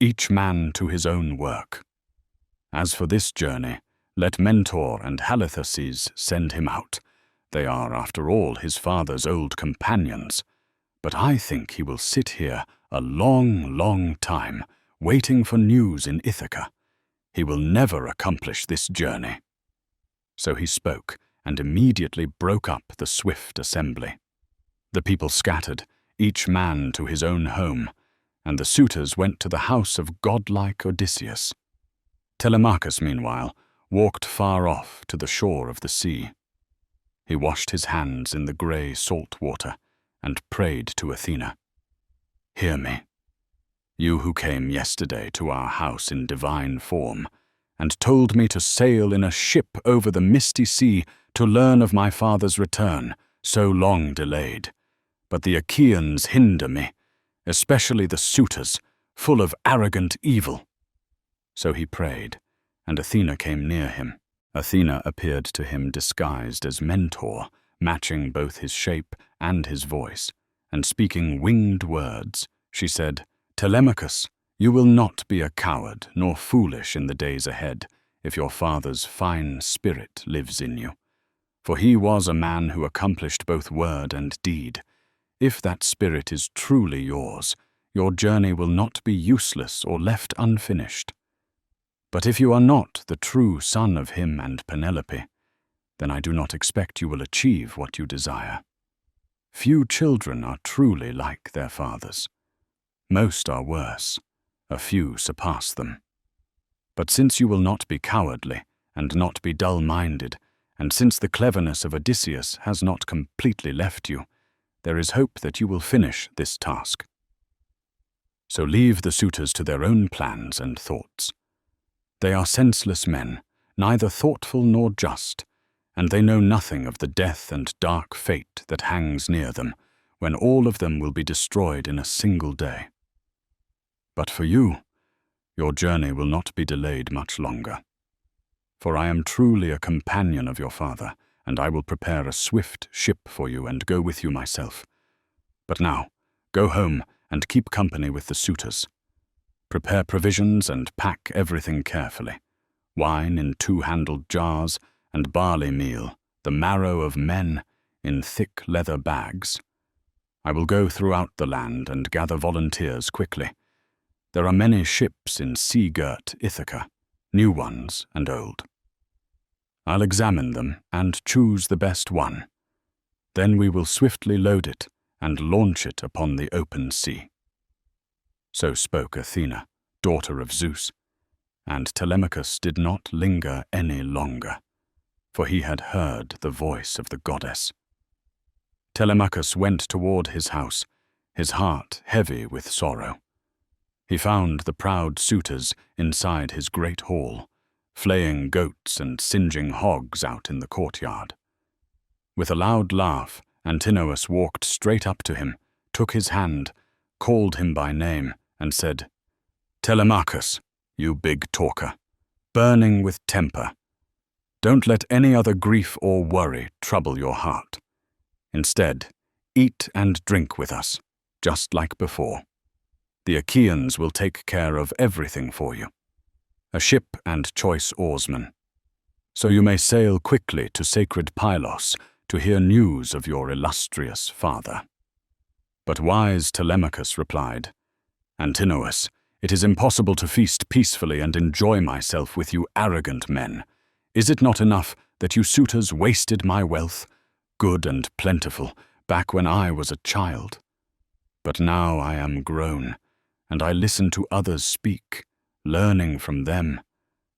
each man to his own work. As for this journey, let Mentor and Halitherses send him out, They are, after all, his father's old companions. But I think he will sit here a long, long time, waiting for news in Ithaca. He will never accomplish this journey." So he spoke, and immediately broke up the swift assembly. The people scattered, each man to his own home, and the suitors went to the house of godlike Odysseus. Telemachus, meanwhile, walked far off to the shore of the sea. He washed his hands in the grey salt water and prayed to Athena. "Hear me, you who came yesterday to our house in divine form, and told me to sail in a ship over the misty sea to learn of my father's return, so long delayed. But the Achaeans hinder me, especially the suitors, full of arrogant evil." So he prayed, and Athena came near him. Athena appeared to him disguised as Mentor, matching both his shape and his voice, and speaking winged words. She said, "Telemachus, you will not be a coward nor foolish in the days ahead, if your father's fine spirit lives in you. For he was a man who accomplished both word and deed. If that spirit is truly yours, your journey will not be useless or left unfinished. But if you are not the true son of him and Penelope, then I do not expect you will achieve what you desire. Few children are truly like their fathers. Most are worse. A few surpass them. But since you will not be cowardly and not be dull-minded, and since the cleverness of Odysseus has not completely left you, there is hope that you will finish this task. So leave the suitors to their own plans and thoughts. They are senseless men, neither thoughtful nor just, and they know nothing of the death and dark fate that hangs near them, when all of them will be destroyed in a single day. But for you, your journey will not be delayed much longer. For I am truly a companion of your father, and I will prepare a swift ship for you and go with you myself. But now, go home and keep company with the suitors. Prepare provisions and pack everything carefully. Wine in 2-handled jars, and barley meal, the marrow of men, in thick leather bags. I will go throughout the land and gather volunteers quickly. There are many ships in sea-girt Ithaca, new ones and old. I'll examine them and choose the best one. Then we will swiftly load it and launch it upon the open sea." So spoke Athena, daughter of Zeus, and Telemachus did not linger any longer, for he had heard the voice of the goddess. Telemachus went toward his house, his heart heavy with sorrow. He found the proud suitors inside his great hall, flaying goats and singeing hogs out in the courtyard. With a loud laugh, Antinous walked straight up to him, took his hand, called him by name, and said, "Telemachus, you big talker, burning with temper, don't let any other grief or worry trouble your heart. Instead, eat and drink with us, just like before. The Achaeans will take care of everything for you, a ship and choice oarsmen. So you may sail quickly to sacred Pylos to hear news of your illustrious father." But wise Telemachus replied, "Antinous, it is impossible to feast peacefully and enjoy myself with you arrogant men. Is it not enough that you suitors wasted my wealth, good and plentiful, back when I was a child? But now I am grown, and I listen to others speak, learning from them,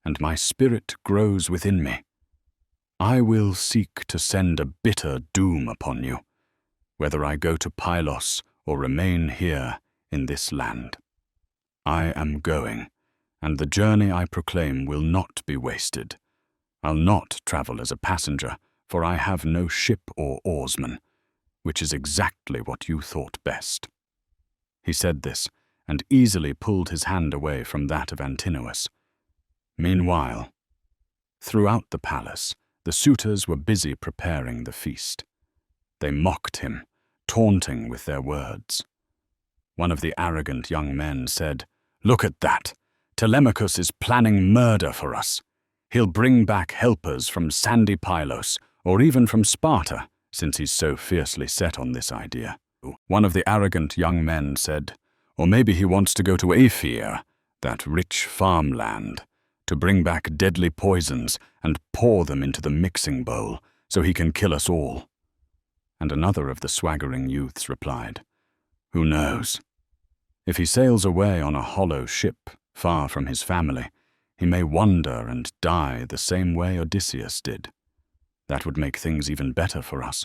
and my spirit grows within me. I will seek to send a bitter doom upon you, whether I go to Pylos or remain here in this land. I am going, and the journey I proclaim will not be wasted. I'll not travel as a passenger, for I have no ship or oarsman, which is exactly what you thought best." He said this, and easily pulled his hand away from that of Antinous. Meanwhile, throughout the palace, the suitors were busy preparing the feast. They mocked him, taunting with their words. One of the arrogant young men said, "Look at that! Telemachus is planning murder for us. He'll bring back helpers from sandy Pylos, or even from Sparta, since he's so fiercely set on this idea. One of the arrogant young men said, or maybe he wants to go to Aphia, that rich farmland, to bring back deadly poisons and pour them into the mixing bowl so he can kill us all. And another of the swaggering youths replied, who knows? If he sails away on a hollow ship, far from his family, he may wander and die the same way Odysseus did. That would make things even better for us,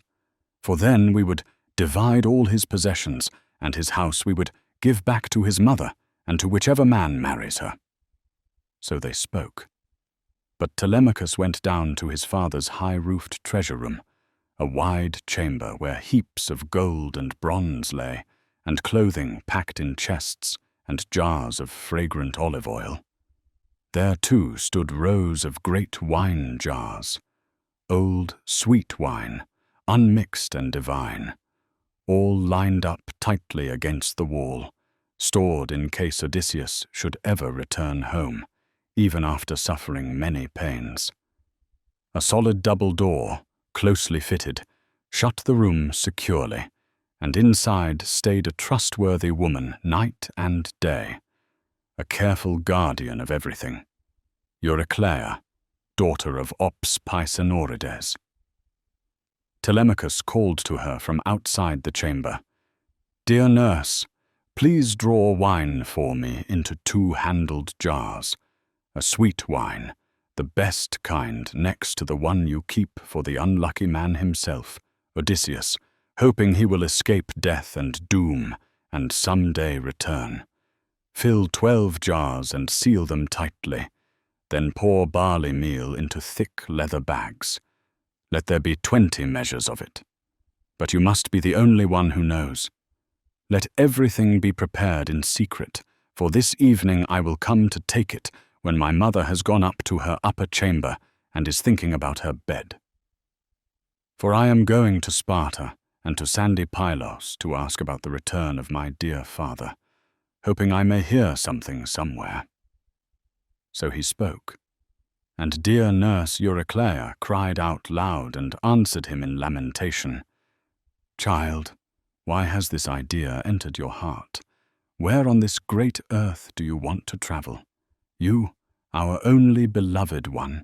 for then we would divide all his possessions, and his house we would give back to his mother and to whichever man marries her. So they spoke. But Telemachus went down to his father's high-roofed treasure room, a wide chamber where heaps of gold and bronze lay, and clothing packed in chests, and jars of fragrant olive oil. There too stood rows of great wine jars, old sweet wine, unmixed and divine, all lined up tightly against the wall, stored in case Odysseus should ever return home, even after suffering many pains. A solid double door, closely fitted, shut the room securely, and inside stayed a trustworthy woman night and day, a careful guardian of everything, Eurycleia, daughter of Ops Peisenorides. Telemachus called to her from outside the chamber, "Dear nurse, please draw wine for me into 2-handled jars, a sweet wine, the best kind next to the one you keep for the unlucky man himself, Odysseus, hoping he will escape death and doom and some day return. Fill 12 jars and seal them tightly, then pour barley meal into thick leather bags. Let there be 20 measures of it. But you must be the only one who knows. Let everything be prepared in secret, for this evening I will come to take it when my mother has gone up to her upper chamber and is thinking about her bed. For I am going to Sparta and to sandy Pylos to ask about the return of my dear father, hoping I may hear something somewhere." So he spoke, and dear nurse Eurycleia cried out loud and answered him in lamentation, "Child, why has this idea entered your heart? Where on this great earth do you want to travel? You, our only beloved one.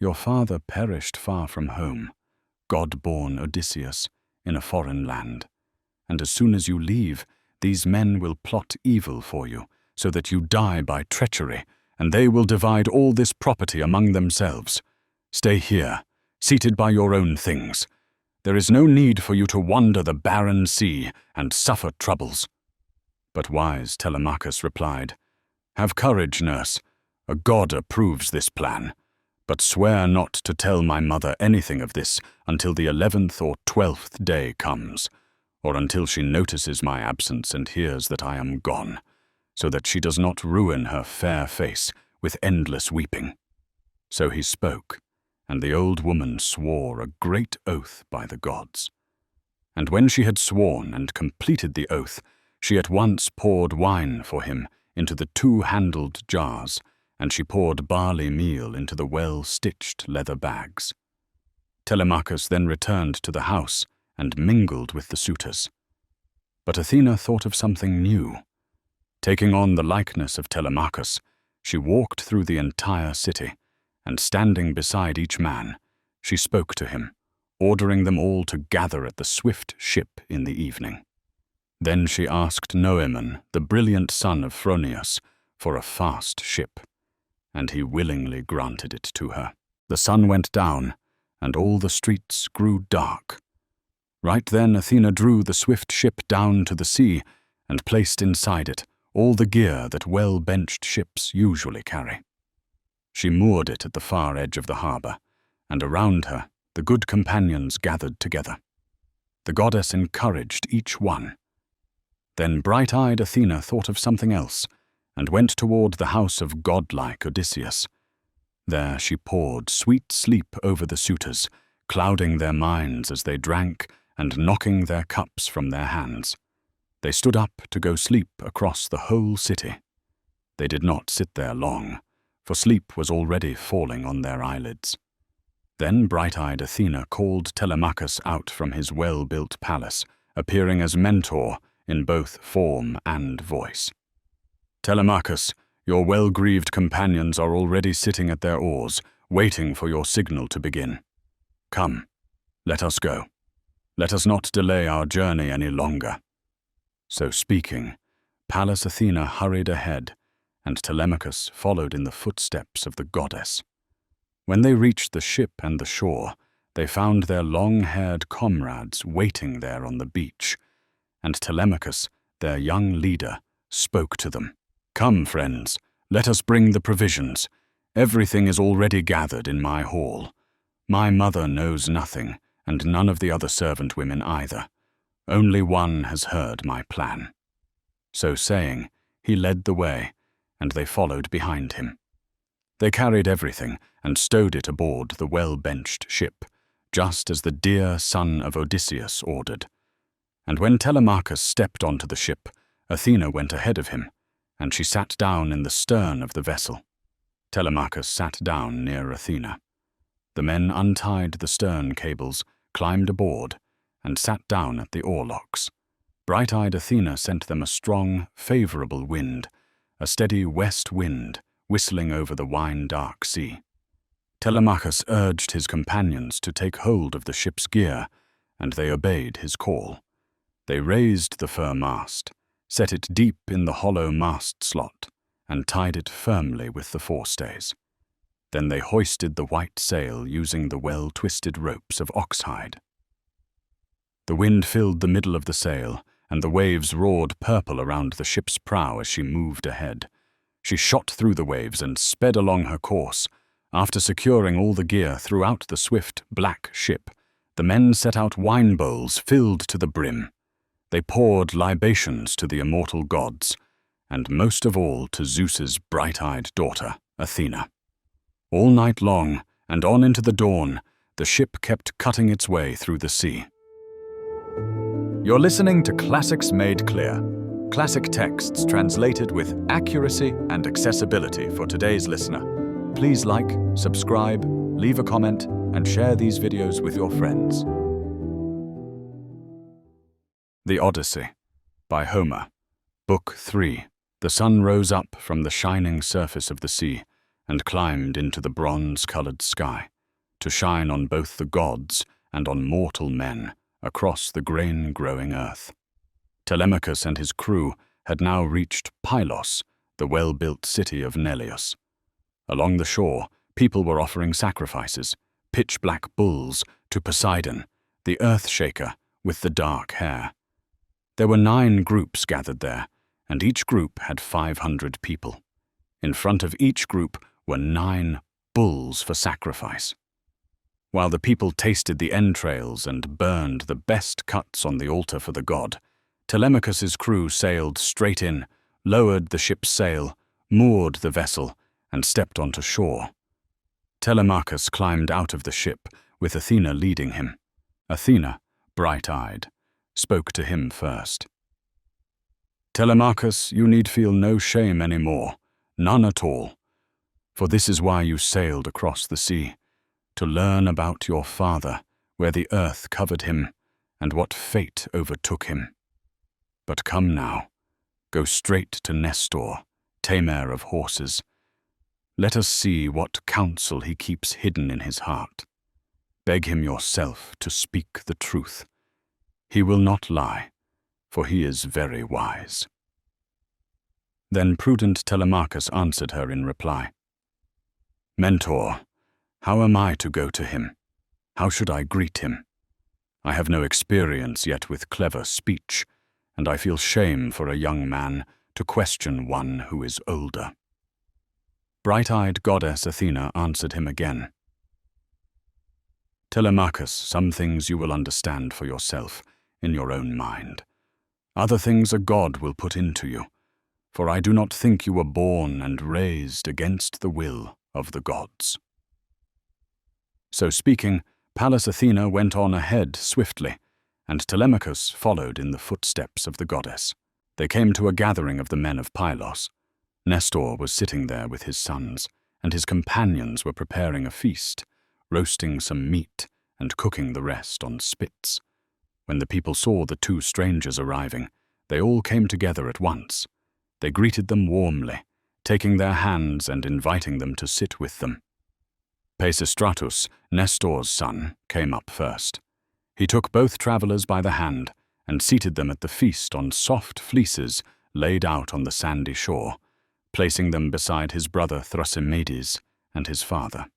Your father perished far from home, God-born Odysseus, in a foreign land. And as soon as you leave, these men will plot evil for you, so that you die by treachery, and they will divide all this property among themselves. Stay here, seated by your own things. There is no need for you to wander the barren sea and suffer troubles." But wise Telemachus replied, "Have courage, nurse. A god approves this plan. But swear not to tell my mother anything of this until the 11th or 12th day comes, or until she notices my absence and hears that I am gone, so that she does not ruin her fair face with endless weeping." So he spoke, and the old woman swore a great oath by the gods. And when she had sworn and completed the oath, she at once poured wine for him into the 2-handled jars, and she poured barley meal into the well-stitched leather bags. Telemachus then returned to the house and mingled with the suitors. But Athena thought of something new. Taking on the likeness of Telemachus, she walked through the entire city, and standing beside each man, she spoke to him, ordering them all to gather at the swift ship in the evening. Then she asked Noemon, the brilliant son of Phronius, for a fast ship, and he willingly granted it to her. The sun went down, and all the streets grew dark. Right then Athena drew the swift ship down to the sea, and placed inside it all the gear that well-benched ships usually carry. She moored it at the far edge of the harbour, and around her the good companions gathered together. The goddess encouraged each one. Then bright-eyed Athena thought of something else, and went toward the house of godlike Odysseus. There she poured sweet sleep over the suitors, clouding their minds as they drank and knocking their cups from their hands. They stood up to go sleep across the whole city. They did not sit there long, for sleep was already falling on their eyelids. Then bright-eyed Athena called Telemachus out from his well-built palace, appearing as mentor in both form and voice. "Telemachus, your well-greaved companions are already sitting at their oars, waiting for your signal to begin. Come, let us go. Let us not delay our journey any longer." So speaking, Pallas Athena hurried ahead, and Telemachus followed in the footsteps of the goddess. When they reached the ship and the shore, they found their long-haired comrades waiting there on the beach, and Telemachus, their young leader, spoke to them. "Come, friends, let us bring the provisions. Everything is already gathered in my hall. My mother knows nothing, and none of the other servant women either. Only one has heard my plan." So saying, he led the way, and they followed behind him. They carried everything and stowed it aboard the well-benched ship, just as the dear son of Odysseus ordered. And when Telemachus stepped onto the ship, Athena went ahead of him, and she sat down in the stern of the vessel. Telemachus sat down near Athena. The men untied the stern cables, climbed aboard, and sat down at the oarlocks. Bright-eyed Athena sent them a strong, favorable wind, a steady west wind, whistling over the wine-dark sea. Telemachus urged his companions to take hold of the ship's gear, and they obeyed his call. They raised the fir mast, set it deep in the hollow mast slot, and tied it firmly with the forestays. Then they hoisted the white sail using the well-twisted ropes of oxhide. The wind filled the middle of the sail, and the waves roared purple around the ship's prow as she moved ahead. She shot through the waves and sped along her course. After securing all the gear throughout the swift, black ship, the men set out wine bowls filled to the brim. They poured libations to the immortal gods, and most of all to Zeus's bright-eyed daughter, Athena. All night long, and on into the dawn, the ship kept cutting its way through the sea. You're listening to Classics Made Clear, classic texts translated with accuracy and accessibility for today's listener. Please like, subscribe, leave a comment, and share these videos with your friends. The Odyssey, by Homer. Book 3. The sun rose up from the shining surface of the sea and climbed into the bronze-colored sky, to shine on both the gods and on mortal men across the grain-growing earth. Telemachus and his crew had now reached Pylos, the well-built city of Neleus. Along the shore, people were offering sacrifices, pitch-black bulls, to Poseidon, the earth-shaker with the dark hair. There were 9 groups gathered there, and each group had 500 people. In front of each group were 9 bulls for sacrifice. While the people tasted the entrails and burned the best cuts on the altar for the god, Telemachus's crew sailed straight in, lowered the ship's sail, moored the vessel, and stepped onto shore. Telemachus climbed out of the ship, with Athena leading him. Athena, bright-eyed, spoke to him first. "Telemachus, you need feel no shame any more, none at all. For this is why you sailed across the sea, to learn about your father, where the earth covered him, and what fate overtook him. But come now, go straight to Nestor, tamer of horses. Let us see what counsel he keeps hidden in his heart. Beg him yourself to speak the truth. He will not lie, for he is very wise." Then prudent Telemachus answered her in reply. "Mentor, how am I to go to him? How should I greet him? I have no experience yet with clever speech, and I feel shame for a young man to question one who is older." Bright-eyed goddess Athena answered him again. "Telemachus, some things you will understand for yourself, in your own mind. Other things a god will put into you, for I do not think you were born and raised against the will of the gods." So speaking, Pallas Athena went on ahead swiftly, and Telemachus followed in the footsteps of the goddess. They came to a gathering of the men of Pylos. Nestor was sitting there with his sons, and his companions were preparing a feast, roasting some meat and cooking the rest on spits. When the people saw the two strangers arriving, they all came together at once. They greeted them warmly, taking their hands and inviting them to sit with them. Pisistratus, Nestor's son, came up first. He took both travelers by the hand and seated them at the feast on soft fleeces laid out on the sandy shore, placing them beside his brother Thrasymedes and his father.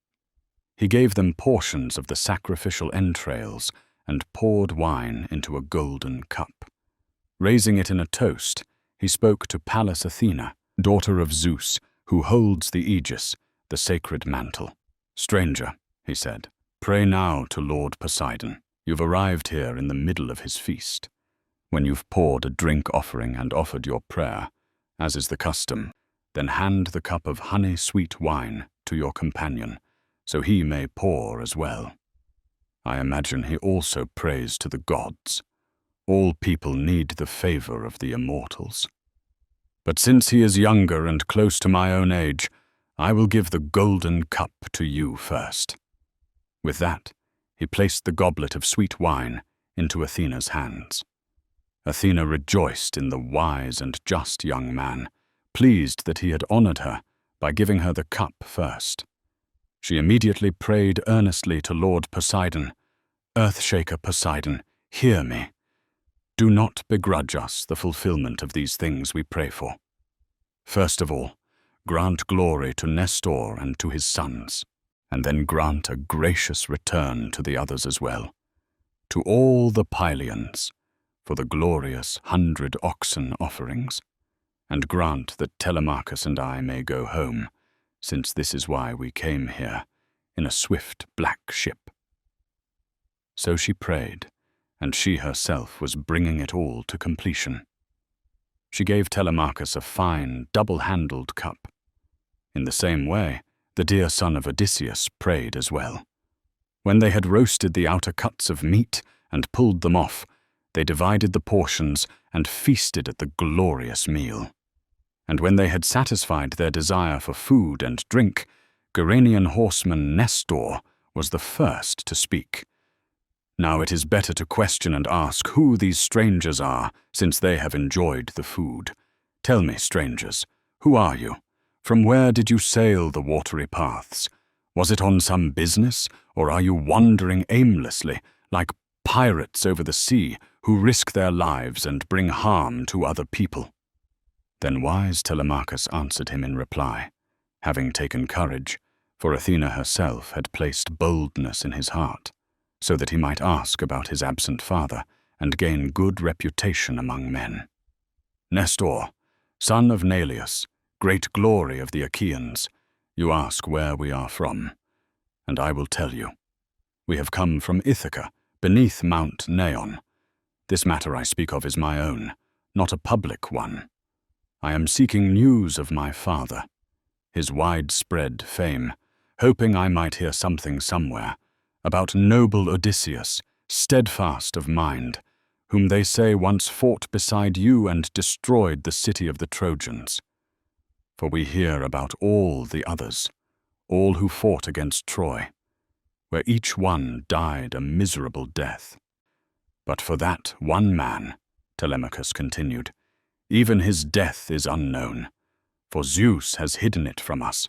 He gave them portions of the sacrificial entrails and poured wine into a golden cup. Raising it in a toast, he spoke to Pallas Athena, daughter of Zeus, who holds the aegis, the sacred mantle. "Stranger," he said, "pray now to Lord Poseidon. You've arrived here in the middle of his feast. When you've poured a drink offering and offered your prayer, as is the custom, then hand the cup of honey-sweet wine to your companion, so he may pour as well. I imagine he also prays to the gods. All people need the favor of the immortals. But since he is younger and close to my own age, I will give the golden cup to you first." With that, he placed the goblet of sweet wine into Athena's hands. Athena rejoiced in the wise and just young man, pleased that he had honored her by giving her the cup first. She immediately prayed earnestly to Lord Poseidon, "Earthshaker Poseidon, hear me. Do not begrudge us the fulfillment of these things we pray for. First of all, grant glory to Nestor and to his sons, and then grant a gracious return to the others as well, to all the Pylians, for the glorious 100 oxen offerings, and grant that Telemachus and I may go home, since this is why we came here, in a swift black ship." So she prayed, and she herself was bringing it all to completion. She gave Telemachus a fine, double-handled cup. In the same way, the dear son of Odysseus prayed as well. When they had roasted the outer cuts of meat and pulled them off, they divided the portions and feasted at the glorious meal. And when they had satisfied their desire for food and drink, Gerenian horseman Nestor was the first to speak. Now it is better to question and ask who these strangers are, since they have enjoyed the food. Tell me, strangers, who are you? From where did you sail the watery paths? Was it on some business, or are you wandering aimlessly, like pirates over the sea, who risk their lives and bring harm to other people?" Then wise Telemachus answered him in reply, having taken courage, for Athena herself had placed boldness in his heart, so that he might ask about his absent father and gain good reputation among men. "Nestor, son of Neleus, great glory of the Achaeans, you ask where we are from, and I will tell you. We have come from Ithaca, beneath Mount Neon. This matter I speak of is my own, not a public one. I am seeking news of my father, his widespread fame, hoping I might hear something somewhere about noble Odysseus, steadfast of mind, whom they say once fought beside you and destroyed the city of the Trojans. For we hear about all the others, all who fought against Troy, where each one died a miserable death. But for that one man," Telemachus continued, "even his death is unknown, for Zeus has hidden it from us.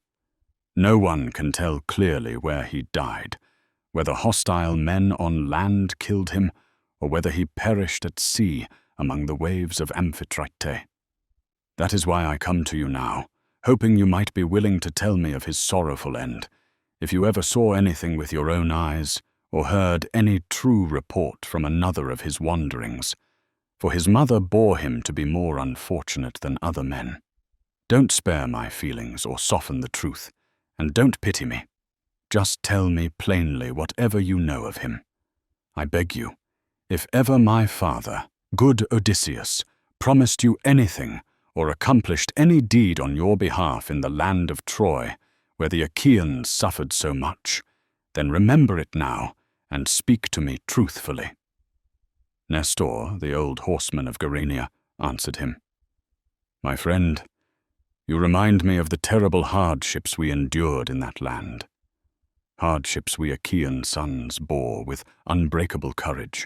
No one can tell clearly where he died, whether hostile men on land killed him, or whether he perished at sea among the waves of Amphitrite. That is why I come to you now, hoping you might be willing to tell me of his sorrowful end, if you ever saw anything with your own eyes, or heard any true report from another of his wanderings, for his mother bore him to be more unfortunate than other men. Don't spare my feelings or soften the truth, and don't pity me. Just tell me plainly whatever you know of him. I beg you, if ever my father, good Odysseus, promised you anything or accomplished any deed on your behalf in the land of Troy, where the Achaeans suffered so much, then remember it now and speak to me truthfully." Nestor, the old horseman of Gerenia, answered him, "My friend, you remind me of the terrible hardships we endured in that land. hardships we Achaean sons bore with unbreakable courage.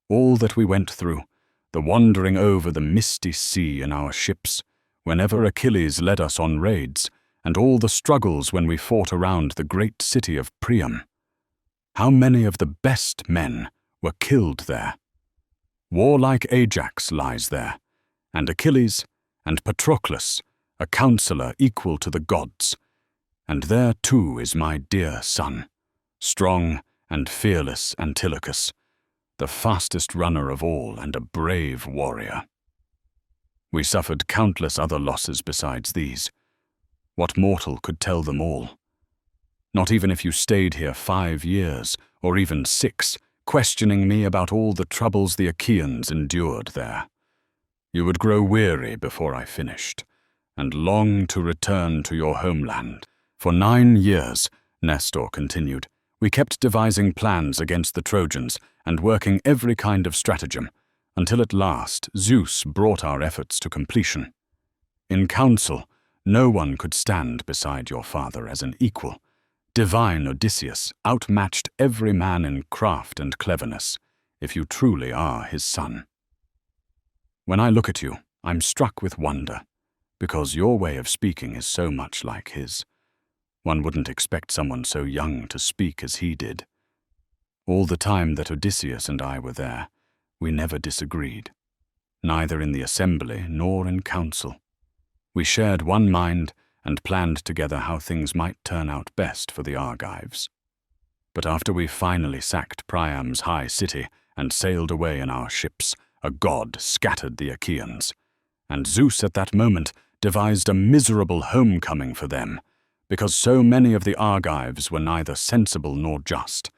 All that we went through, the wandering over the misty sea in our ships, whenever Achilles led us on raids, and all the struggles when we fought around the great city of Priam. How many of the best men were killed there? Warlike Ajax lies there, and Achilles, and Patroclus, a counselor equal to the gods. And there too is my dear son, strong and fearless Antilochus, the fastest runner of all and a brave warrior. We suffered countless other losses besides these. What mortal could tell them all? Not even if you stayed here 5 years, or even 6, questioning me about all the troubles the Achaeans endured there. You would grow weary before I finished, and long to return to your homeland. For 9 years, Nestor continued, we kept devising plans against the Trojans and working every kind of stratagem, until at last Zeus brought our efforts to completion. In council, no one could stand beside your father as an equal. Divine Odysseus outmatched every man in craft and cleverness, if you truly are his son. When I look at you, I'm struck with wonder, because your way of speaking is so much like his. One wouldn't expect someone so young to speak as he did. All the time that Odysseus and I were there, we never disagreed, neither in the assembly nor in council. We shared one mind and planned together how things might turn out best for the Argives. But after we finally sacked Priam's high city and sailed away in our ships, a god scattered the Achaeans, and Zeus at that moment devised a miserable homecoming for them, because so many of the Argives were neither sensible nor just.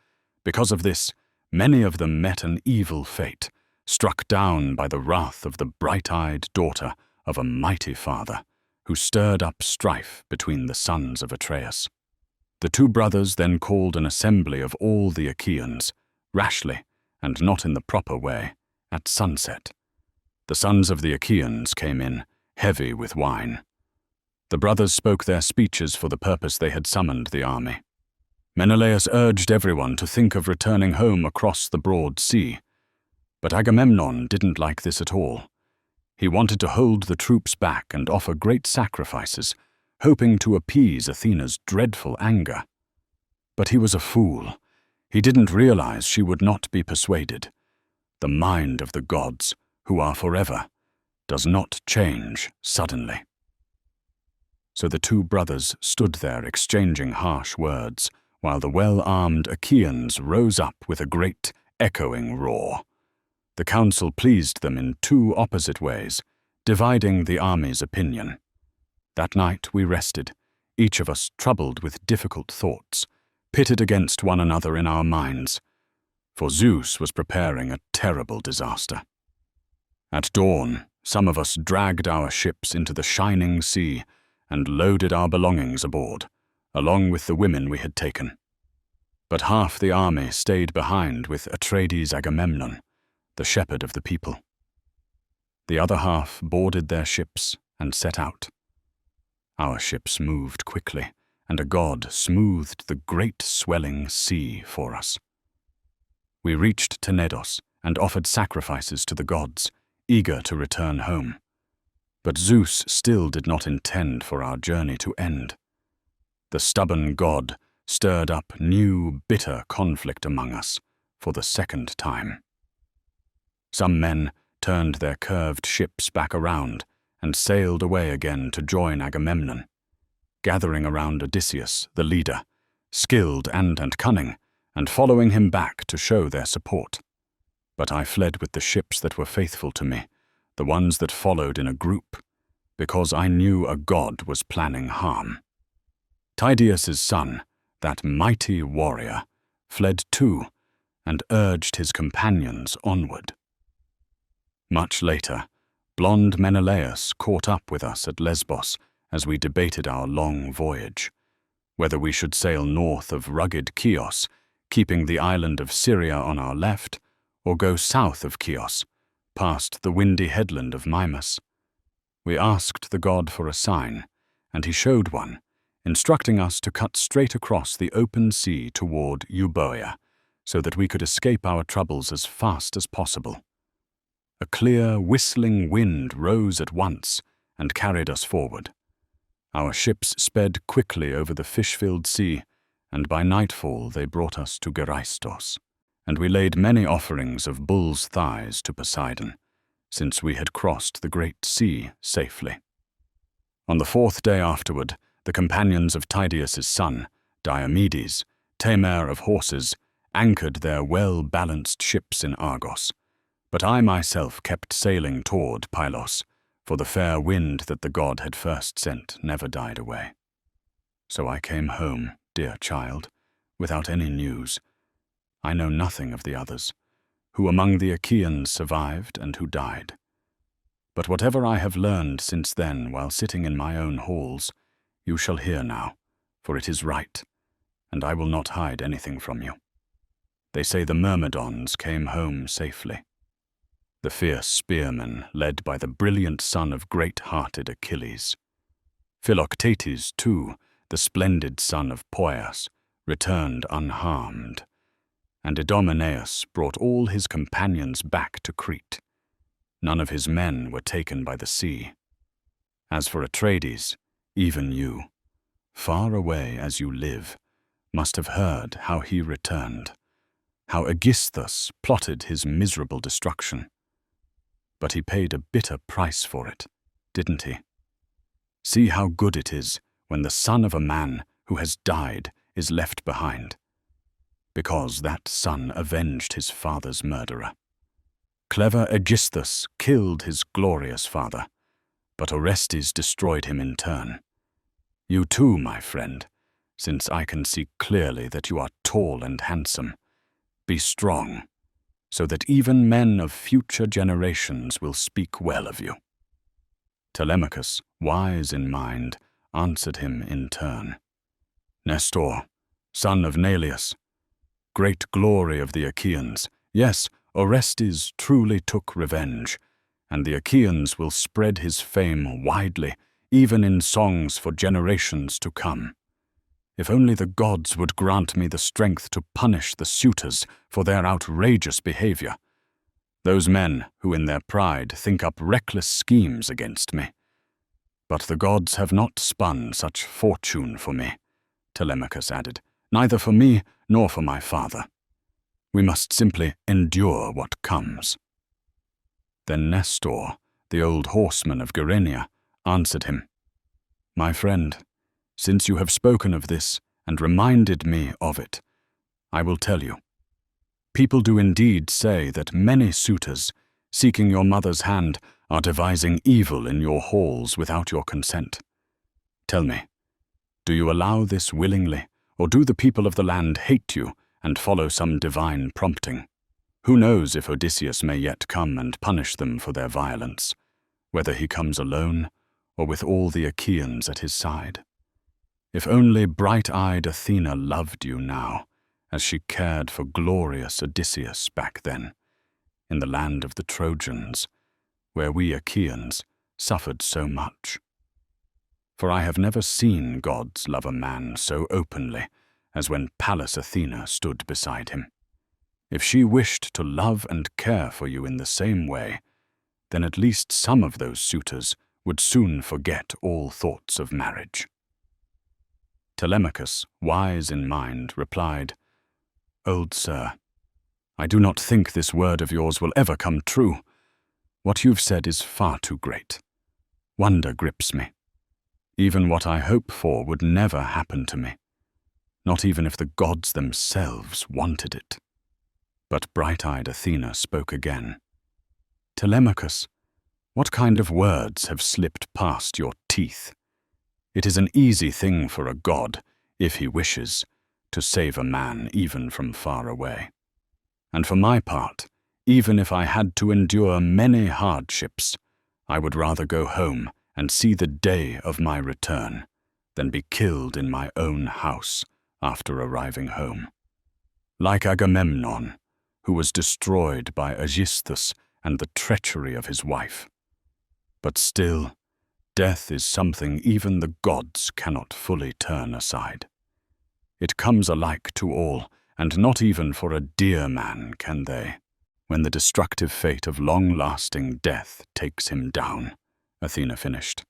Because of this, many of them met an evil fate, struck down by the wrath of the bright-eyed daughter of a mighty father, who stirred up strife between the sons of Atreus. The 2 brothers then called an assembly of all the Achaeans, rashly, and not in the proper way, at sunset. The sons of the Achaeans came in, heavy with wine. The brothers spoke their speeches for the purpose they had summoned the army. Menelaus urged everyone to think of returning home across the broad sea, but Agamemnon didn't like this at all. He wanted to hold the troops back and offer great sacrifices, hoping to appease Athena's dreadful anger. But he was a fool. He didn't realize she would not be persuaded. The mind of the gods, who are forever, does not change suddenly. So the 2 brothers stood there exchanging harsh words, while the well-armed Achaeans rose up with a great, echoing roar. The council pleased them in 2 opposite ways, dividing the army's opinion. That night we rested, each of us troubled with difficult thoughts, pitted against one another in our minds, for Zeus was preparing a terrible disaster. At dawn, some of us dragged our ships into the shining sea and loaded our belongings aboard, along with the women we had taken. But half the army stayed behind with Atreides Agamemnon, the shepherd of the people. The other half boarded their ships and set out. Our ships moved quickly, and a god smoothed the great swelling sea for us. We reached Tenedos and offered sacrifices to the gods, eager to return home. But Zeus still did not intend for our journey to end. The stubborn god stirred up new, bitter conflict among us for the 2nd time. Some men turned their curved ships back around and sailed away again to join Agamemnon, gathering around Odysseus, the leader, skilled and cunning, and following him back to show their support. But I fled with the ships that were faithful to me, the ones that followed in a group, because I knew a god was planning harm. Tydeus's son, that mighty warrior, fled too, and urged his companions onward. Much later, blonde Menelaus caught up with us at Lesbos as we debated our long voyage, whether we should sail north of rugged Chios, keeping the island of Syria on our left, or go south of Chios, past the windy headland of Mimas. We asked the god for a sign, and he showed one, instructing us to cut straight across the open sea toward Euboea, so that we could escape our troubles as fast as possible. A clear, whistling wind rose at once and carried us forward. Our ships sped quickly over the fish-filled sea, and by nightfall they brought us to Geristos, and we laid many offerings of bull's thighs to Poseidon, since we had crossed the great sea safely. On the 4th day afterward, the companions of Tydeus' son, Diomedes, tamer of horses, anchored their well-balanced ships in Argos, but I myself kept sailing toward Pylos, for the fair wind that the god had first sent never died away. So I came home, dear child, without any news. I know nothing of the others, who among the Achaeans survived and who died. But whatever I have learned since then while sitting in my own halls, you shall hear now, for it is right, and I will not hide anything from you. They say the Myrmidons came home safely. The fierce spearmen led by the brilliant son of great-hearted Achilles. Philoctetes, too, the splendid son of Poeas, returned unharmed, and Idomeneus brought all his companions back to Crete. None of his men were taken by the sea. As for Atreides, even you, far away as you live, must have heard how he returned, how Aegisthus plotted his miserable destruction. But he paid a bitter price for it, didn't he? See how good it is when the son of a man who has died is left behind, because that son avenged his father's murderer. Clever Aegisthus killed his glorious father, but Orestes destroyed him in turn. You too, my friend, since I can see clearly that you are tall and handsome, be strong, so that even men of future generations will speak well of you. Telemachus, wise in mind, answered him in turn. Nestor, son of Neleus, great glory of the Achaeans, yes, Orestes truly took revenge, and the Achaeans will spread his fame widely, even in songs for generations to come. If only the gods would grant me the strength to punish the suitors for their outrageous behavior, those men who in their pride think up reckless schemes against me. But the gods have not spun such fortune for me, Telemachus added, neither for me nor for my father. We must simply endure what comes. Then Nestor, the old horseman of Gerenia, answered him, My friend, since you have spoken of this and reminded me of it, I will tell you. People do indeed say that many suitors, seeking your mother's hand, are devising evil in your halls without your consent. Tell me, do you allow this willingly, or do the people of the land hate you and follow some divine prompting? Who knows if Odysseus may yet come and punish them for their violence, whether he comes alone or with all the Achaeans at his side? If only bright-eyed Athena loved you now, as she cared for glorious Odysseus back then, in the land of the Trojans, where we Achaeans suffered so much. For I have never seen gods love a man so openly as when Pallas Athena stood beside him. If she wished to love and care for you in the same way, then at least some of those suitors would soon forget all thoughts of marriage. Telemachus, wise in mind, replied, Old sir, I do not think this word of yours will ever come true. What you've said is far too great. Wonder grips me. Even what I hope for would never happen to me, not even if the gods themselves wanted it. But bright-eyed Athena spoke again. Telemachus, what kind of words have slipped past your teeth? It is an easy thing for a god, if he wishes, to save a man even from far away. And for my part, even if I had to endure many hardships, I would rather go home and see the day of my return than be killed in my own house after arriving home. Like Agamemnon, who was destroyed by Aegisthus and the treachery of his wife. But still, death is something even the gods cannot fully turn aside. It comes alike to all, and not even for a dear man can they. When the destructive fate of long-lasting death takes him down, Athena finished.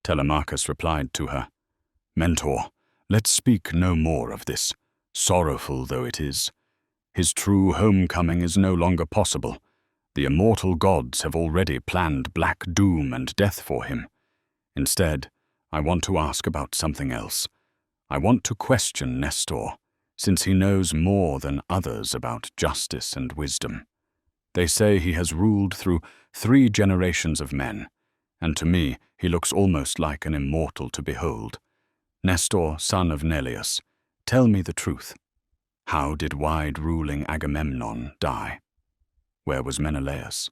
Telemachus replied to her, Mentor, let's speak no more of this, sorrowful though it is. His true homecoming is no longer possible. The immortal gods have already planned black doom and death for him. Instead, I want to ask about something else. I want to question Nestor, since he knows more than others about justice and wisdom. They say he has ruled through 3 generations of men, and to me he looks almost like an immortal to behold. Nestor, son of Neleus, tell me the truth. How did wide-ruling Agamemnon die? Where was Menelaus?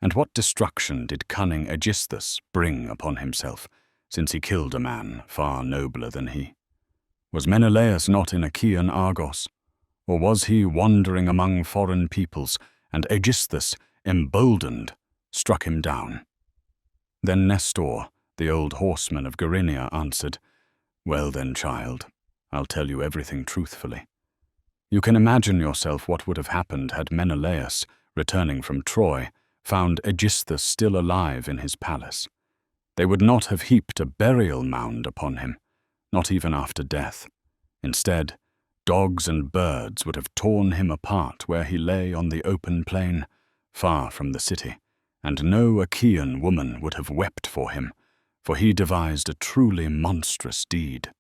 And what destruction did cunning Aegisthus bring upon himself, since he killed a man far nobler than he? Was Menelaus not in Achaean Argos? Or was he wandering among foreign peoples, and Aegisthus, emboldened, struck him down? Then Nestor, the old horseman of Gerinia, answered, Well then, child, I'll tell you everything truthfully. You can imagine yourself what would have happened had Menelaus, returning from Troy, found Aegisthus still alive in his palace. They would not have heaped a burial mound upon him, not even after death. Instead, dogs and birds would have torn him apart where he lay on the open plain, far from the city, and no Achaean woman would have wept for him, for he devised a truly monstrous deed.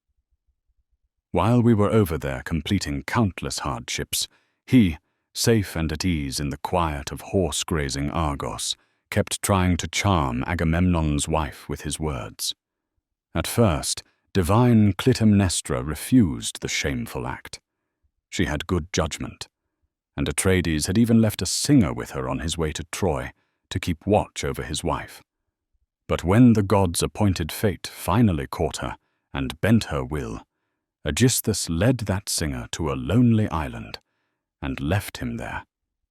While we were over there completing countless hardships, he, safe and at ease in the quiet of horse-grazing Argos, kept trying to charm Agamemnon's wife with his words. At first, divine Clytemnestra refused the shameful act. She had good judgment, and Atreides had even left a singer with her on his way to Troy to keep watch over his wife. But when the gods' appointed fate finally caught her and bent her will, Aegisthus led that singer to a lonely island and left him there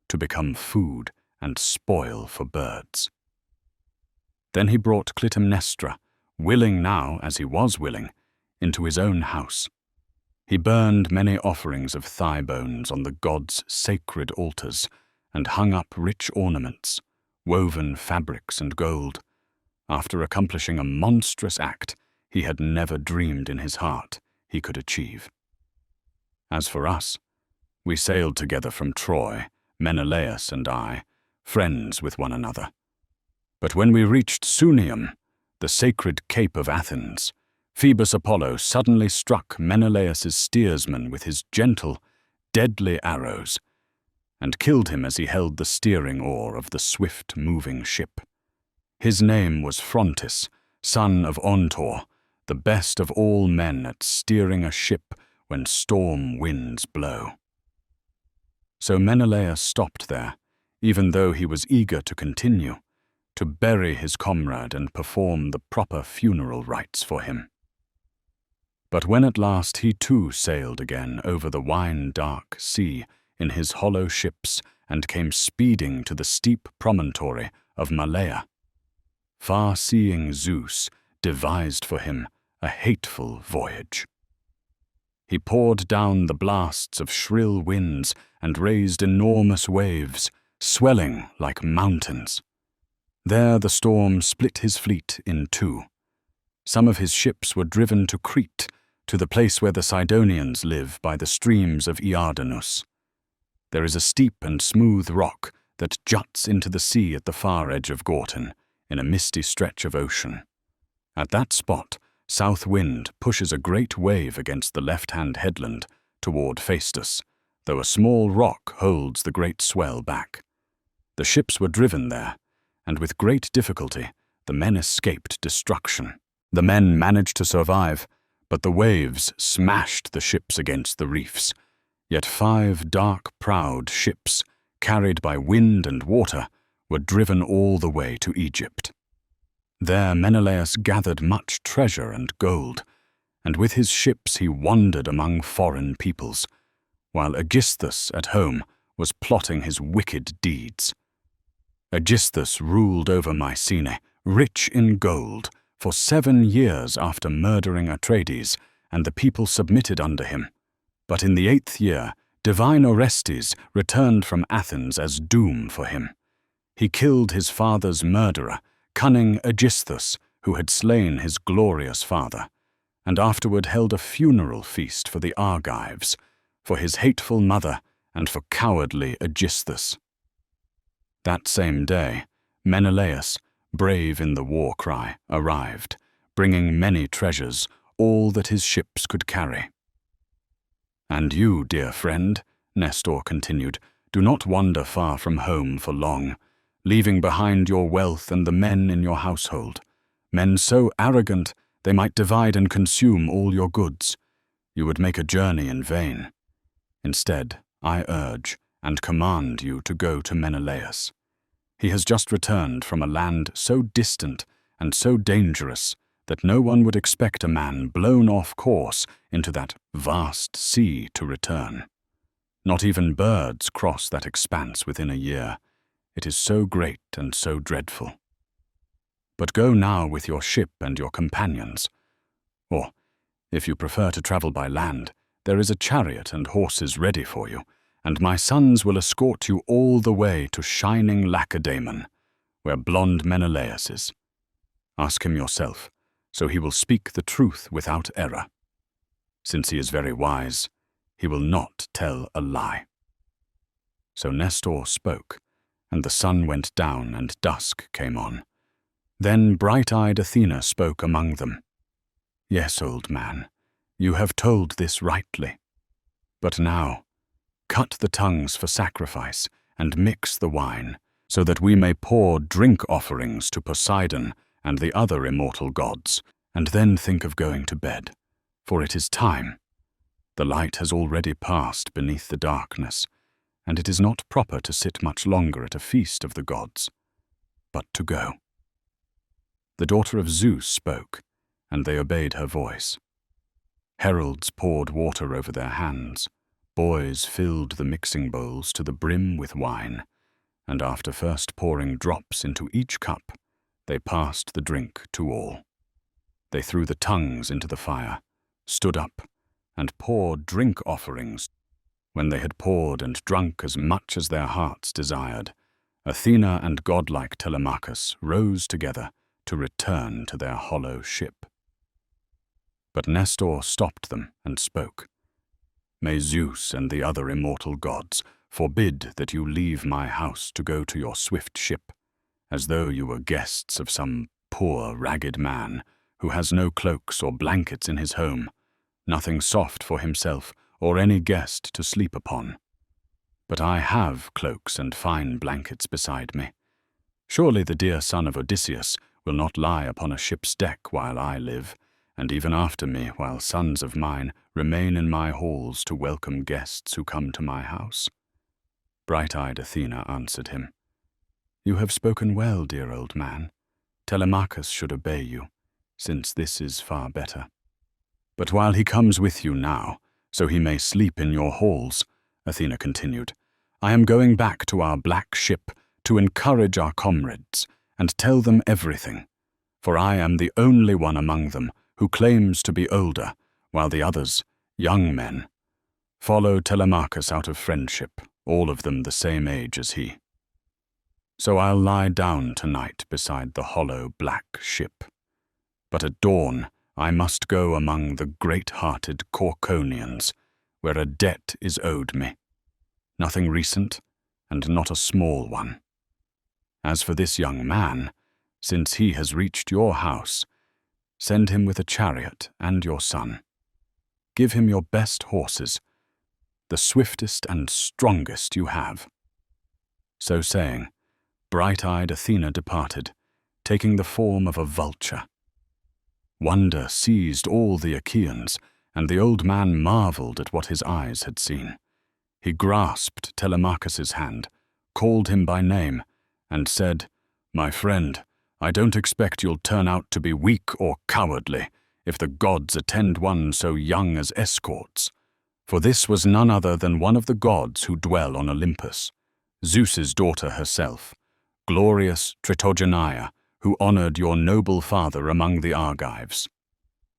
to become food and spoil for birds. Then he brought Clytemnestra, willing now as he was willing, into his own house. He burned many offerings of thigh bones on the gods' sacred altars and hung up rich ornaments, woven fabrics and gold, after accomplishing a monstrous act he had never dreamed in his heart he could achieve. As for us, we sailed together from Troy, Menelaus and I, friends with one another. But when we reached Sunium, the sacred cape of Athens, Phoebus Apollo suddenly struck Menelaus's steersman with his gentle, deadly arrows, and killed him as he held the steering oar of the swift-moving ship. His name was Phrontis, son of Ontor, the best of all men at steering a ship when storm winds blow. So Menelaus stopped there, even though he was eager to continue, to bury his comrade and perform the proper funeral rites for him. But when at last he too sailed again over the wine-dark sea in his hollow ships and came speeding to the steep promontory of Malea, far-seeing Zeus devised for him a hateful voyage. He poured down the blasts of shrill winds and raised enormous waves, swelling like mountains. There the storm split his fleet in two. Some of his ships were driven to Crete, to the place where the Sidonians live by the streams of Iardanus. There is a steep and smooth rock that juts into the sea at the far edge of Gorton, in a misty stretch of ocean. At that spot, south wind pushes a great wave against the left-hand headland toward Phaestus, though a small rock holds the great swell back. The ships were driven there, and with great difficulty the men escaped destruction. The men managed to survive, but the waves smashed the ships against the reefs. Yet 5 dark-prowed ships, carried by wind and water, were driven all the way to Egypt. There Menelaus gathered much treasure and gold, and with his ships he wandered among foreign peoples, while Aegisthus at home was plotting his wicked deeds. Aegisthus ruled over Mycenae, rich in gold, for 7 years after murdering Atreides, and the people submitted under him. But in the 8th year, divine Orestes returned from Athens as doom for him. He killed his father's murderer, cunning Aegisthus, who had slain his glorious father, and afterward held a funeral feast for the Argives, for his hateful mother, and for cowardly Aegisthus. That same day, Menelaus, brave in the war cry, arrived, bringing many treasures, all that his ships could carry. "And you, dear friend," Nestor continued, "do not wander far from home for long, leaving behind your wealth and the men in your household, men so arrogant they might divide and consume all your goods. You would make a journey in vain. Instead, I urge and command you to go to Menelaus. He has just returned from a land so distant and so dangerous that no one would expect a man blown off course into that vast sea to return. Not even birds cross that expanse within a year. It is so great and so dreadful. But go now with your ship and your companions. Or, if you prefer to travel by land, there is a chariot and horses ready for you, and my sons will escort you all the way to shining Lacedaemon, where blonde Menelaus is. Ask him yourself, so he will speak the truth without error. Since he is very wise, he will not tell a lie." So Nestor spoke, and the sun went down and dusk came on. Then bright-eyed Athena spoke among them. "Yes, old man, you have told this rightly. But now, cut the tongues for sacrifice and mix the wine, so that we may pour drink offerings to Poseidon and the other immortal gods, and then think of going to bed, for it is time. The light has already passed beneath the darkness, and it is not proper to sit much longer at a feast of the gods, but to go." The daughter of Zeus spoke, and they obeyed her voice. Heralds poured water over their hands, boys filled the mixing bowls to the brim with wine, and after first pouring drops into each cup, they passed the drink to all. They threw the tongues into the fire, stood up, and poured drink offerings. When they had poured and drunk as much as their hearts desired, Athena and godlike Telemachus rose together to return to their hollow ship. But Nestor stopped them and spoke. "May Zeus and the other immortal gods forbid that you leave my house to go to your swift ship, as though you were guests of some poor, ragged man who has no cloaks or blankets in his home, nothing soft for himself or any guest to sleep upon. But I have cloaks and fine blankets beside me. Surely the dear son of Odysseus will not lie upon a ship's deck while I live, and even after me while sons of mine remain in my halls to welcome guests who come to my house." Bright-eyed Athena answered him, "You have spoken well, dear old man. Telemachus should obey you, since this is far better. But while he comes with you now, so he may sleep in your halls," Athena continued, "I am going back to our black ship to encourage our comrades and tell them everything, for I am the only one among them who claims to be older, while the others, young men, follow Telemachus out of friendship, all of them the same age as he. So I'll lie down tonight beside the hollow black ship. But at dawn I must go among the great-hearted Corconians, where a debt is owed me, nothing recent and not a small one. As for this young man, since he has reached your house, send him with a chariot and your son. Give him your best horses, the swiftest and strongest you have." So saying, bright-eyed Athena departed, taking the form of a vulture. Wonder seized all the Achaeans, and the old man marveled at what his eyes had seen. He grasped Telemachus's hand, called him by name, and said, "My friend, I don't expect you'll turn out to be weak or cowardly if the gods attend one so young as escorts. For this was none other than one of the gods who dwell on Olympus, Zeus's daughter herself, glorious Tritogenia, who honored your noble father among the Argives.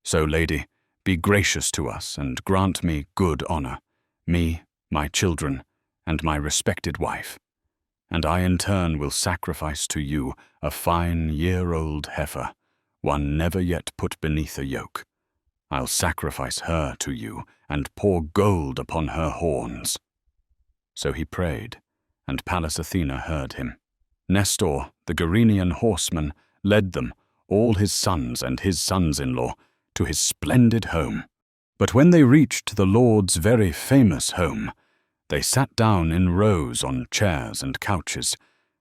So, lady, be gracious to us and grant me good honor, me, my children, and my respected wife. And I in turn will sacrifice to you a fine year-old heifer, one never yet put beneath a yoke. I'll sacrifice her to you and pour gold upon her horns." So he prayed, and Pallas Athena heard him. Nestor, the Gerenian horseman, led them, all his sons and his sons-in-law, to his splendid home. But when they reached the lord's very famous home, they sat down in rows on chairs and couches,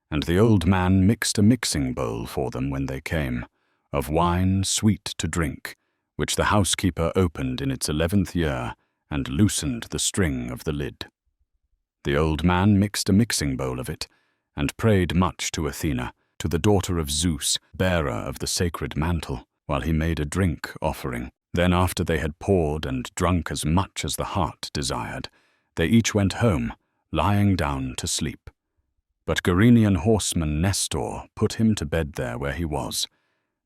and the old man mixed a mixing bowl for them when they came, of wine sweet to drink, which the housekeeper opened in its 11th year and loosened the string of the lid. The old man mixed a mixing bowl of it, and prayed much to Athena, to the daughter of Zeus, bearer of the sacred mantle, while he made a drink offering. Then after they had poured and drunk as much as the heart desired, they each went home, lying down to sleep. But Gerenian horseman Nestor put him to bed there where he was,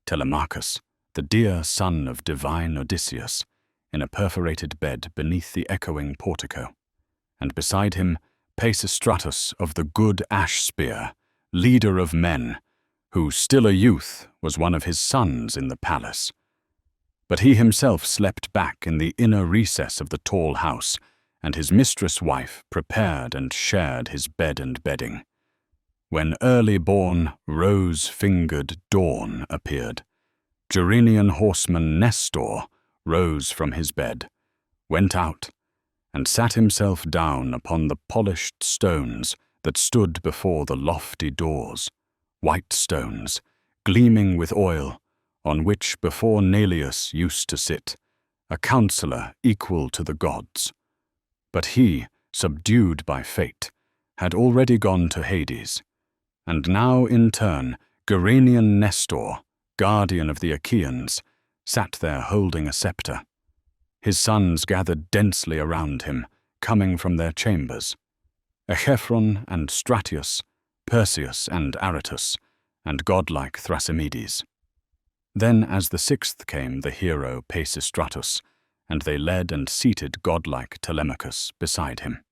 Telemachus, the dear son of divine Odysseus, in a perforated bed beneath the echoing portico, and beside him Peisistratus of the good ash-spear, leader of men, who, still a youth, was one of his sons in the palace. But he himself slept back in the inner recess of the tall house, and his mistress-wife prepared and shared his bed and bedding. When early-born, rose-fingered dawn appeared, Gerenian horseman Nestor rose from his bed, went out, and sat himself down upon the polished stones that stood before the lofty doors, white stones, gleaming with oil, on which before Neleus used to sit, a counsellor equal to the gods. But he, subdued by fate, had already gone to Hades, and now in turn Gerenian Nestor, guardian of the Achaeans, sat there holding a scepter. His sons gathered densely around him, coming from their chambers, Echephron and Stratius, Perseus and Aratus, and godlike Thrasymedes. Then as the 6th came the hero Peisistratus, and they led and seated godlike Telemachus beside him.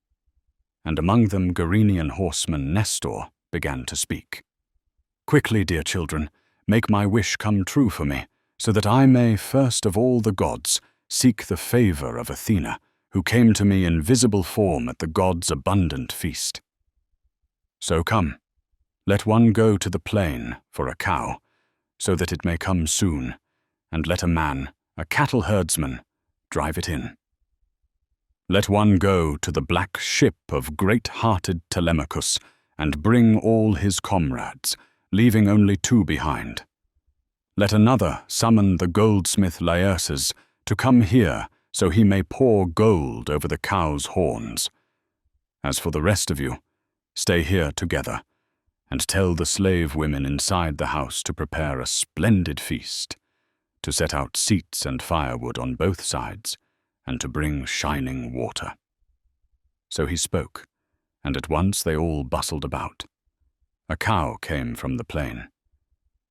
And among them Gerenian horseman Nestor began to speak. "Quickly, dear children, make my wish come true for me, so that I may, first of all the gods, seek the favor of Athena, who came to me in visible form at the gods' abundant feast. So come, let one go to the plain for a cow, so that it may come soon, and let a man, a cattle herdsman, drive it in. Let one go to the black ship of great-hearted Telemachus, and bring all his comrades, leaving only 2 behind. Let another summon the goldsmith Laerces to come here, so he may pour gold over the cow's horns. As for the rest of you, stay here together, and tell the slave women inside the house to prepare a splendid feast, to set out seats and firewood on both sides, and to bring shining water." So he spoke, and at once they all bustled about. A cow came from the plain.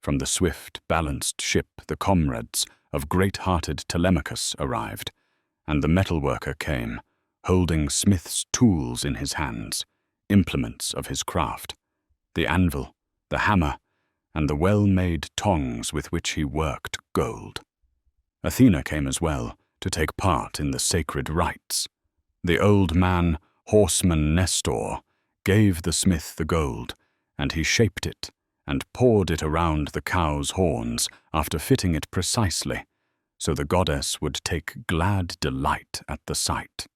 From the swift, balanced ship the comrades of great-hearted Telemachus arrived, and the metalworker came, holding smith's tools in his hands, implements of his craft, the anvil, the hammer, and the well-made tongs with which he worked gold. Athena came as well, to take part in the sacred rites. The old man, horseman Nestor, gave the smith the gold, and he shaped it, and poured it around the cow's horns after fitting it precisely, so the goddess would take glad delight at the sight.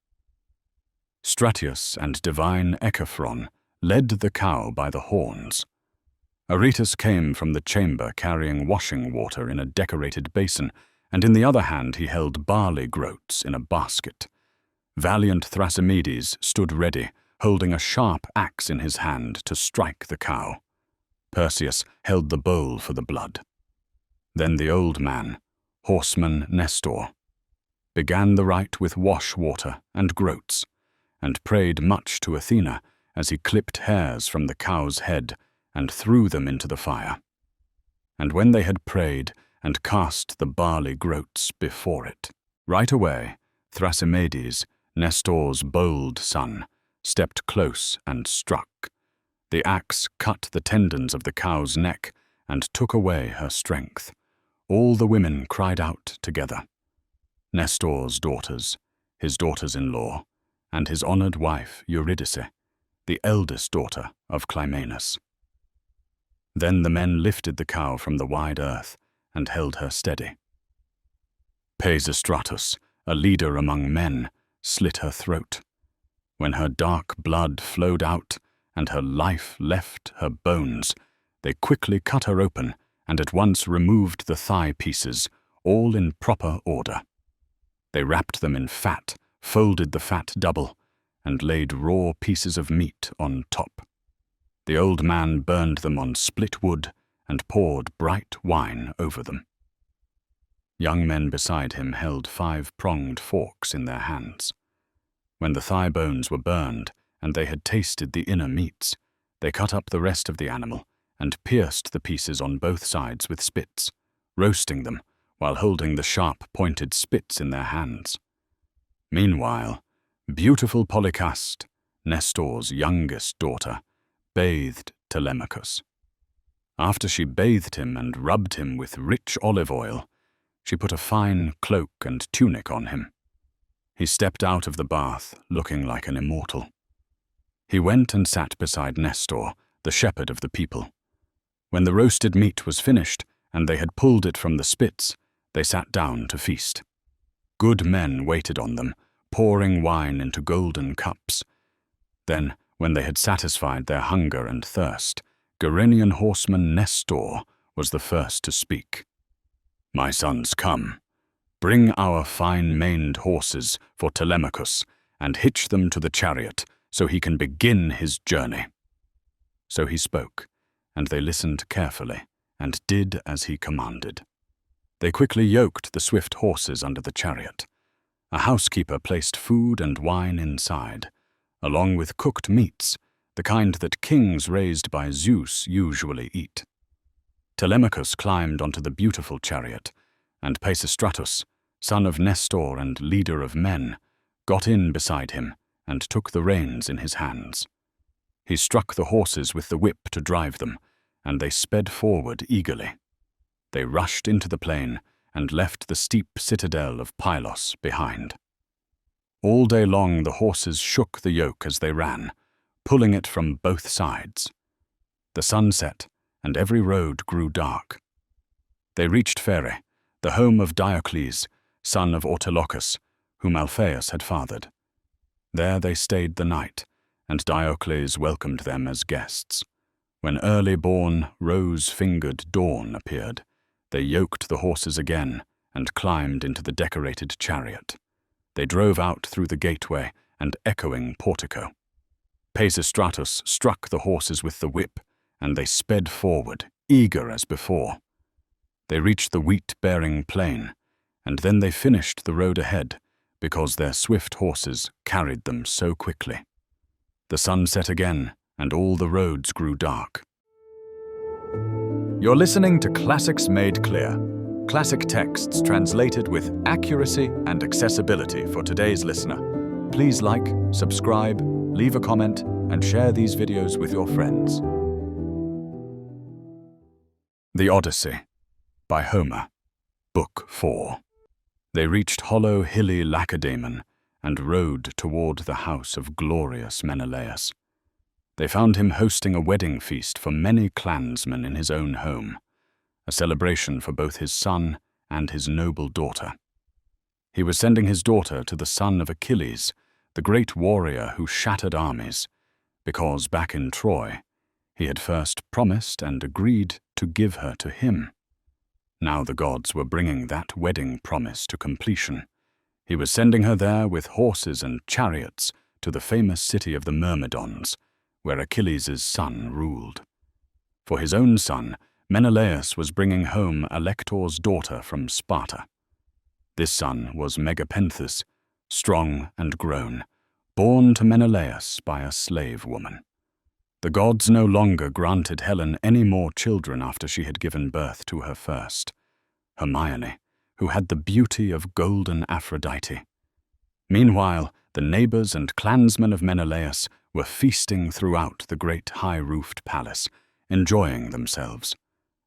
Stratius and divine Echephron led the cow by the horns. Aretus came from the chamber carrying washing water in a decorated basin, and in the other hand he held barley groats in a basket. Valiant Thrasymedes stood ready, holding a sharp axe in his hand to strike the cow. Perseus held the bowl for the blood. Then the old man, horseman Nestor, began the rite with wash water and groats, and prayed much to Athena as he clipped hairs from the cow's head and threw them into the fire. and when they had prayed and cast the barley groats before it, right away Thrasymedes, Nestor's bold son, stepped close and struck. The axe cut the tendons of the cow's neck and took away her strength. All the women cried out together. Nestor's daughters, his daughters-in-law, and his honored wife Eurydice, the eldest daughter of Clymenus. Then the men lifted the cow from the wide earth and held her steady. Pisistratus, a leader among men, slit her throat. When her dark blood flowed out and her life left her bones, they quickly cut her open and at once removed the thigh pieces, all in proper order. They wrapped them in fat, folded the fat double, and laid raw pieces of meat on top. The old man burned them on split wood and poured bright wine over them. Young men beside him held 5-pronged forks in their hands. When the thigh bones were burned and they had tasted the inner meats, they cut up the rest of the animal and pierced the pieces on both sides with spits, roasting them while holding the sharp-pointed spits in their hands. Meanwhile, beautiful Polycaste, Nestor's youngest daughter, bathed Telemachus. After she bathed him and rubbed him with rich olive oil, she put a fine cloak and tunic on him. He stepped out of the bath looking like an immortal. He went and sat beside Nestor, the shepherd of the people. When the roasted meat was finished and they had pulled it from the spits, they sat down to feast. Good men waited on them, pouring wine into golden cups. Then, when they had satisfied their hunger and thirst, Gerenian horseman Nestor was the first to speak. "My sons, come. Bring our fine-maned horses for Telemachus and hitch them to the chariot so he can begin his journey." So he spoke, and they listened carefully and did as he commanded. They quickly yoked the swift horses under the chariot. A housekeeper placed food and wine inside, along with cooked meats, the kind that kings raised by Zeus usually eat. Telemachus climbed onto the beautiful chariot, and Pisistratus, son of Nestor and leader of men, got in beside him and took the reins in his hands. He struck the horses with the whip to drive them, and they sped forward eagerly. They rushed into the plain and left the steep citadel of Pylos behind. All day long the horses shook the yoke as they ran, pulling it from both sides. The sun set, and every road grew dark. They reached Phere, the home of Diocles, son of Ortilochus, whom Alphaeus had fathered. There they stayed the night, and Diocles welcomed them as guests. When early-born, rose-fingered dawn appeared, they yoked the horses again and climbed into the decorated chariot. They drove out through the gateway and echoing portico. Pisistratus struck the horses with the whip, and they sped forward, eager as before. They reached the wheat-bearing plain, and then they finished the road ahead, because their swift horses carried them so quickly. The sun set again, and all the roads grew dark. You're listening to Classics Made Clear, classic texts translated with accuracy and accessibility for today's listener. Please like, subscribe, leave a comment, and share these videos with your friends. The Odyssey, by Homer, Book 4. They reached hollow, hilly Lacedaemon and rode toward the house of glorious Menelaus. They found him hosting a wedding feast for many clansmen in his own home, a celebration for both his son and his noble daughter. He was sending his daughter to the son of Achilles, the great warrior who shattered armies, because back in Troy, he had first promised and agreed to give her to him. Now the gods were bringing that wedding promise to completion. He was sending her there with horses and chariots to the famous city of the Myrmidons, where Achilles' son ruled. For his own son, Menelaus was bringing home Alector's daughter from Sparta. This son was Megapenthus, strong and grown, born to Menelaus by a slave woman. The gods no longer granted Helen any more children after she had given birth to her first, Hermione, who had the beauty of golden Aphrodite. Meanwhile, the neighbors and clansmen of Menelaus were feasting throughout the great high-roofed palace, enjoying themselves.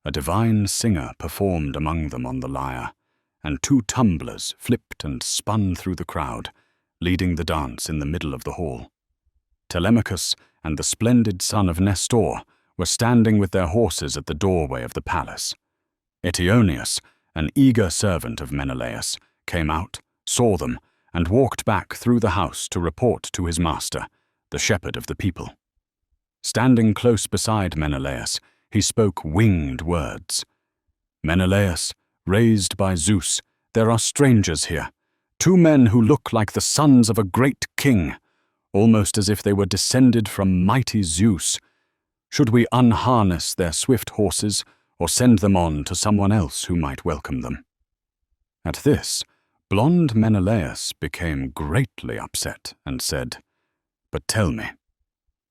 A divine singer performed among them on the lyre, and 2 tumblers flipped and spun through the crowd, leading the dance in the middle of the hall. Telemachus and the splendid son of Nestor were standing with their horses at the doorway of the palace. Eteoneus, an eager servant of Menelaus, came out, saw them, and walked back through the house to report to his master, the shepherd of the people. Standing close beside Menelaus, he spoke winged words. "Menelaus, raised by Zeus, there are strangers here, 2 men who look like the sons of a great king, almost as if they were descended from mighty Zeus. Should we unharness their swift horses, or send them on to someone else who might welcome them?" At this, blonde Menelaus became greatly upset and said, "But tell me,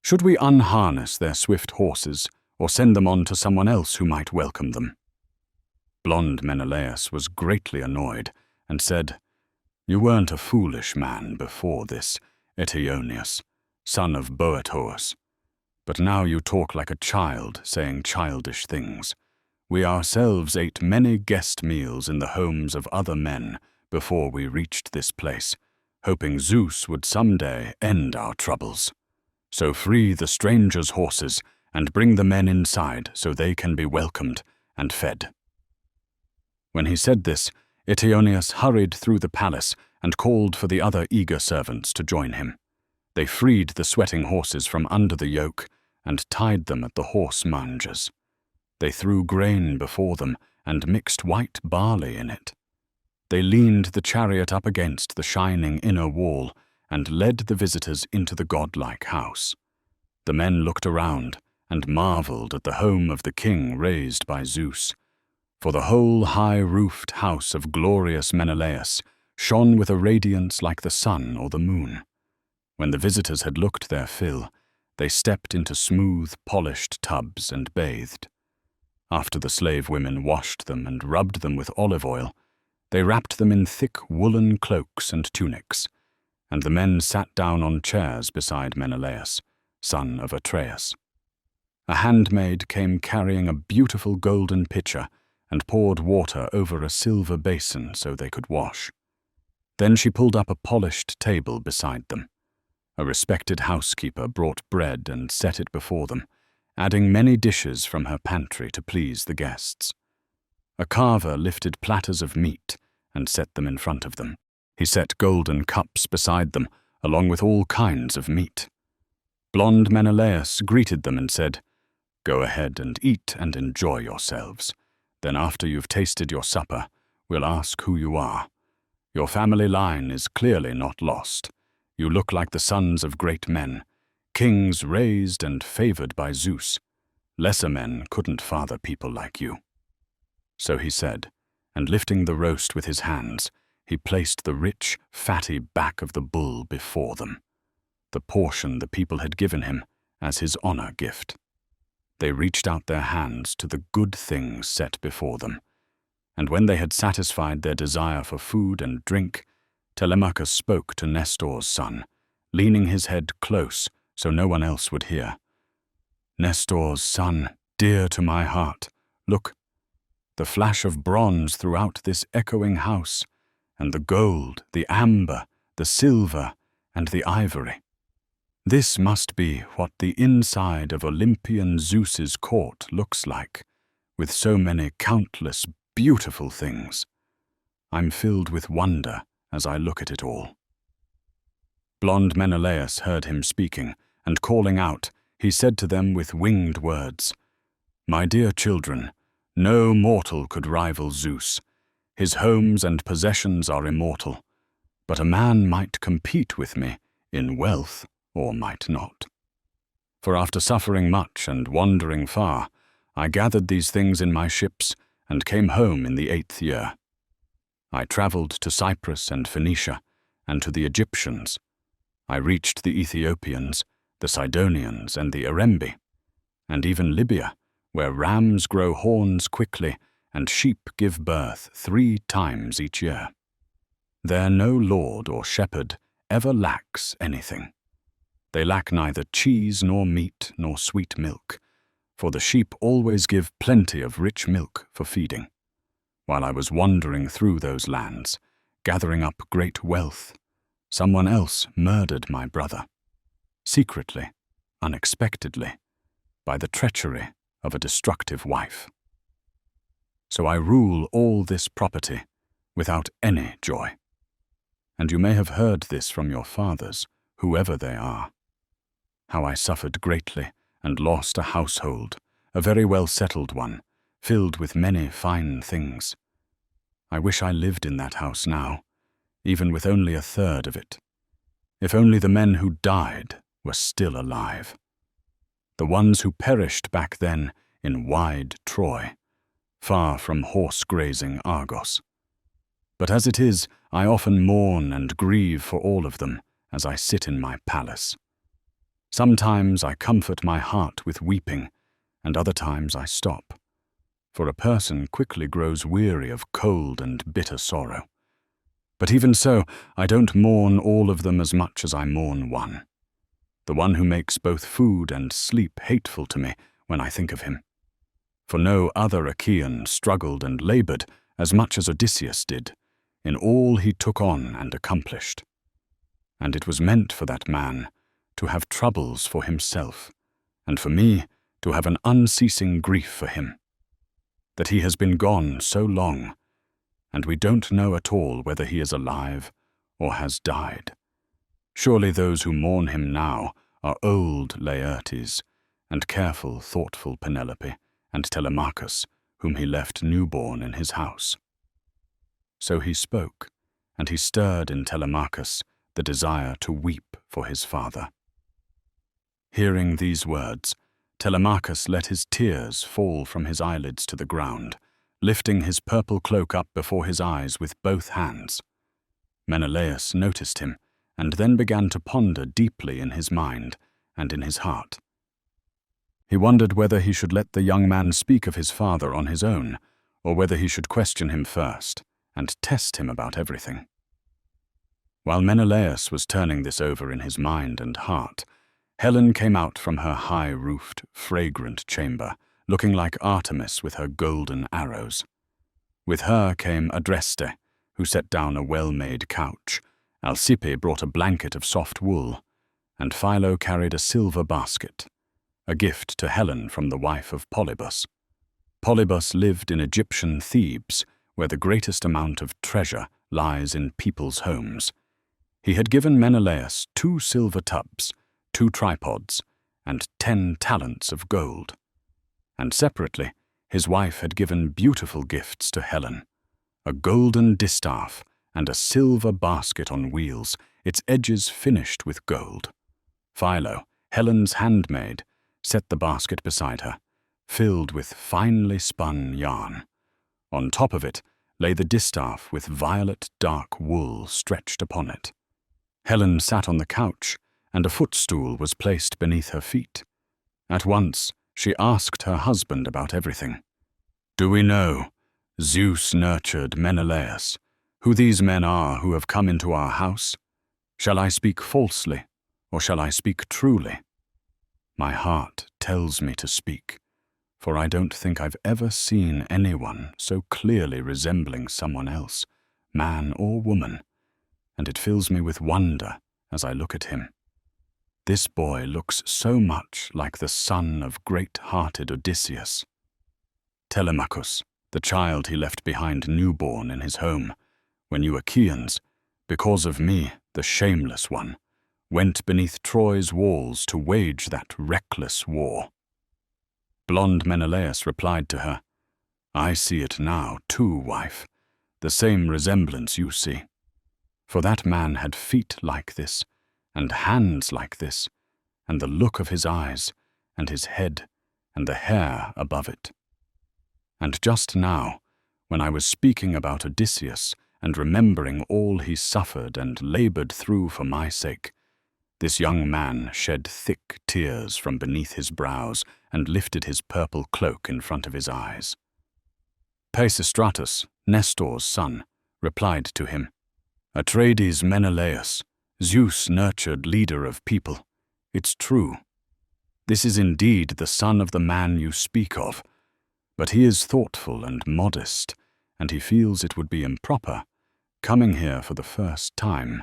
should we unharness their swift horses, or send them on to someone else who might welcome them?" Blonde Menelaus was greatly annoyed and said, "You weren't a foolish man before this, Eteoneus, son of Boethous, but now you talk like a child saying childish things. We ourselves ate many guest meals in the homes of other men before we reached this place, hoping Zeus would someday end our troubles. So free the strangers' horses and bring the men inside so they can be welcomed and fed." When he said this, Eteoneus hurried through the palace and called for the other eager servants to join him. They freed the sweating horses from under the yoke and tied them at the horse mangers. They threw grain before them and mixed white barley in it. They leaned the chariot up against the shining inner wall and led the visitors into the godlike house. The men looked around and marveled at the home of the king raised by Zeus, for the whole high-roofed house of glorious Menelaus shone with a radiance like the sun or the moon. When the visitors had looked their fill, they stepped into smooth, polished tubs and bathed. After the slave women washed them and rubbed them with olive oil, they wrapped them in thick woolen cloaks and tunics, and the men sat down on chairs beside Menelaus, son of Atreus. A handmaid came carrying a beautiful golden pitcher and poured water over a silver basin so they could wash. Then she pulled up a polished table beside them. A respected housekeeper brought bread and set it before them, adding many dishes from her pantry to please the guests. A carver lifted platters of meat and set them in front of them. He set golden cups beside them, along with all kinds of meat. Blonde Menelaus greeted them and said, "Go ahead and eat and enjoy yourselves. Then after you've tasted your supper, we'll ask who you are. Your family line is clearly not lost. You look like the sons of great men, kings raised and favored by Zeus. Lesser men couldn't father people like you." So he said, and lifting the roast with his hands, he placed the rich, fatty back of the bull before them, the portion the people had given him as his honor gift. They reached out their hands to the good things set before them, and when they had satisfied their desire for food and drink, Telemachus spoke to Nestor's son, leaning his head close so no one else would hear. "Nestor's son, dear to my heart, look, the flash of bronze throughout this echoing house, and the gold, the amber, the silver, and the ivory. This must be what the inside of Olympian Zeus's court looks like, with so many countless beautiful things. I'm filled with wonder as I look at it all." Blonde Menelaus heard him speaking, and calling out, he said to them with winged words, "My dear children, no mortal could rival Zeus. His homes and possessions are immortal, but a man might compete with me in wealth or might not. For after suffering much and wandering far, I gathered these things in my ships and came home in the 8th year. I traveled to Cyprus and Phoenicia, and to the Egyptians. I reached the Ethiopians, the Sidonians and the Erembi, and even Libya, where rams grow horns quickly and sheep give birth 3 times each year. There no lord or shepherd ever lacks anything. They lack neither cheese nor meat nor sweet milk, for the sheep always give plenty of rich milk for feeding. While I was wandering through those lands, gathering up great wealth, someone else murdered my brother, secretly, unexpectedly, by the treachery of a destructive wife. So I rule all this property without any joy. And you may have heard this from your fathers, whoever they are. How I suffered greatly and lost a household, a very well-settled one, filled with many fine things. I wish I lived in that house now, even with only 1/3 of it. If only the men who died were still alive. The ones who perished back then in wide Troy, far from horse-grazing Argos. But as it is, I often mourn and grieve for all of them as I sit in my palace. Sometimes I comfort my heart with weeping, and other times I stop, for a person quickly grows weary of cold and bitter sorrow. But even so, I don't mourn all of them as much as I mourn one, the one who makes both food and sleep hateful to me when I think of him. For no other Achaean struggled and labored as much as Odysseus did, in all he took on and accomplished. And it was meant for that man to have troubles for himself, and for me to have an unceasing grief for him, that he has been gone so long, and we don't know at all whether he is alive or has died. Surely those who mourn him now are old Laertes, and careful, thoughtful Penelope, and Telemachus, whom he left newborn in his house. So he spoke, and he stirred in Telemachus the desire to weep for his father. Hearing these words, Telemachus let his tears fall from his eyelids to the ground, lifting his purple cloak up before his eyes with both hands. Menelaus noticed him, and then began to ponder deeply in his mind and in his heart. He wondered whether he should let the young man speak of his father on his own, or whether he should question him first and test him about everything. While Menelaus was turning this over in his mind and heart, Helen came out from her high-roofed, fragrant chamber, looking like Artemis with her golden arrows. With her came Adreste, who set down a well-made couch. Alcippe brought a blanket of soft wool, and Philo carried a silver basket, a gift to Helen from the wife of Polybus. Polybus lived in Egyptian Thebes, where the greatest amount of treasure lies in people's homes. He had given Menelaus 2 silver tubs, 2 tripods, and 10 talents of gold. And separately, his wife had given beautiful gifts to Helen, a golden distaff and a silver basket on wheels, its edges finished with gold. Philo, Helen's handmaid, set the basket beside her, filled with finely spun yarn. On top of it lay the distaff with violet dark wool stretched upon it. Helen sat on the couch, and a footstool was placed beneath her feet. At once she asked her husband about everything. "Do we know, Zeus-nurtured Menelaus, who these men are who have come into our house? Shall I speak falsely, or shall I speak truly?" My heart tells me to speak, for I don't think I've ever seen anyone so clearly resembling someone else, man or woman, and it fills me with wonder as I look at him. This boy looks so much like the son of great-hearted Odysseus. Telemachus, the child he left behind newborn in his home, when you Achaeans, because of me, the shameless one, went beneath Troy's walls to wage that reckless war. Blonde Menelaus replied to her, "I see it now, too, wife, the same resemblance you see. For that man had feet like this, and hands like this, and the look of his eyes, and his head, and the hair above it. And just now, when I was speaking about Odysseus, and remembering all he suffered and labored through for my sake, This young man shed thick tears from beneath his brows and lifted his purple cloak in front of his eyes. Pisistratus, Nestor's son, replied to him, "Atreides Menelaus, Zeus-nurtured leader of people, it's true. This is indeed the son of the man you speak of, but he is thoughtful and modest, and he feels it would be improper, coming here for the first time,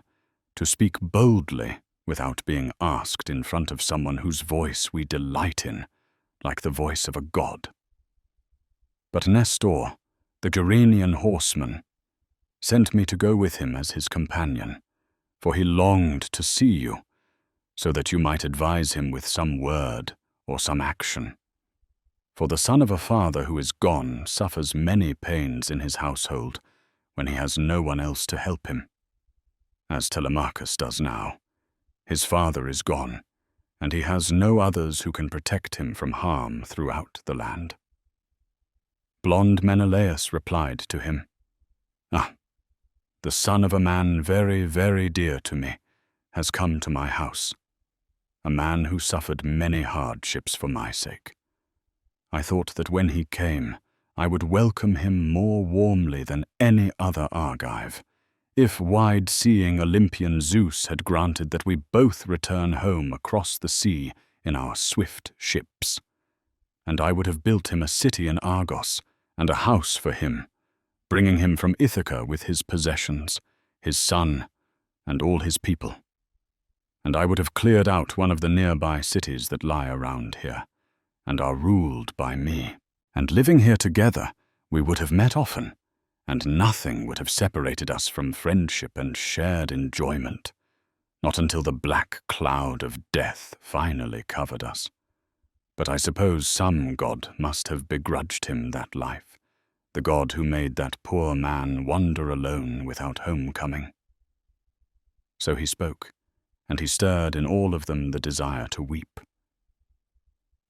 to speak boldly without being asked in front of someone whose voice we delight in, like the voice of a god." But Nestor, the Gerenian horseman, sent me to go with him as his companion, for he longed to see you, so that you might advise him with some word or some action. For the son of a father who is gone suffers many pains in his household when he has no one else to help him, as Telemachus does now. His father is gone, and he has no others who can protect him from harm throughout the land. Blond Menelaus replied to him, "Ah, the son of a man very, very dear to me has come to my house, a man who suffered many hardships for my sake. I thought that when he came, I would welcome him more warmly than any other Argive, if wide-seeing Olympian Zeus had granted that we both return home across the sea in our swift ships. And I would have built him a city in Argos and a house for him, bringing him from Ithaca with his possessions, his son, and all his people. And I would have cleared out one of the nearby cities that lie around here, and are ruled by me. And living here together, we would have met often, and nothing would have separated us from friendship and shared enjoyment, not until the black cloud of death finally covered us. But I suppose some god must have begrudged him that life, the god who made that poor man wander alone without homecoming." So he spoke, and he stirred in all of them the desire to weep.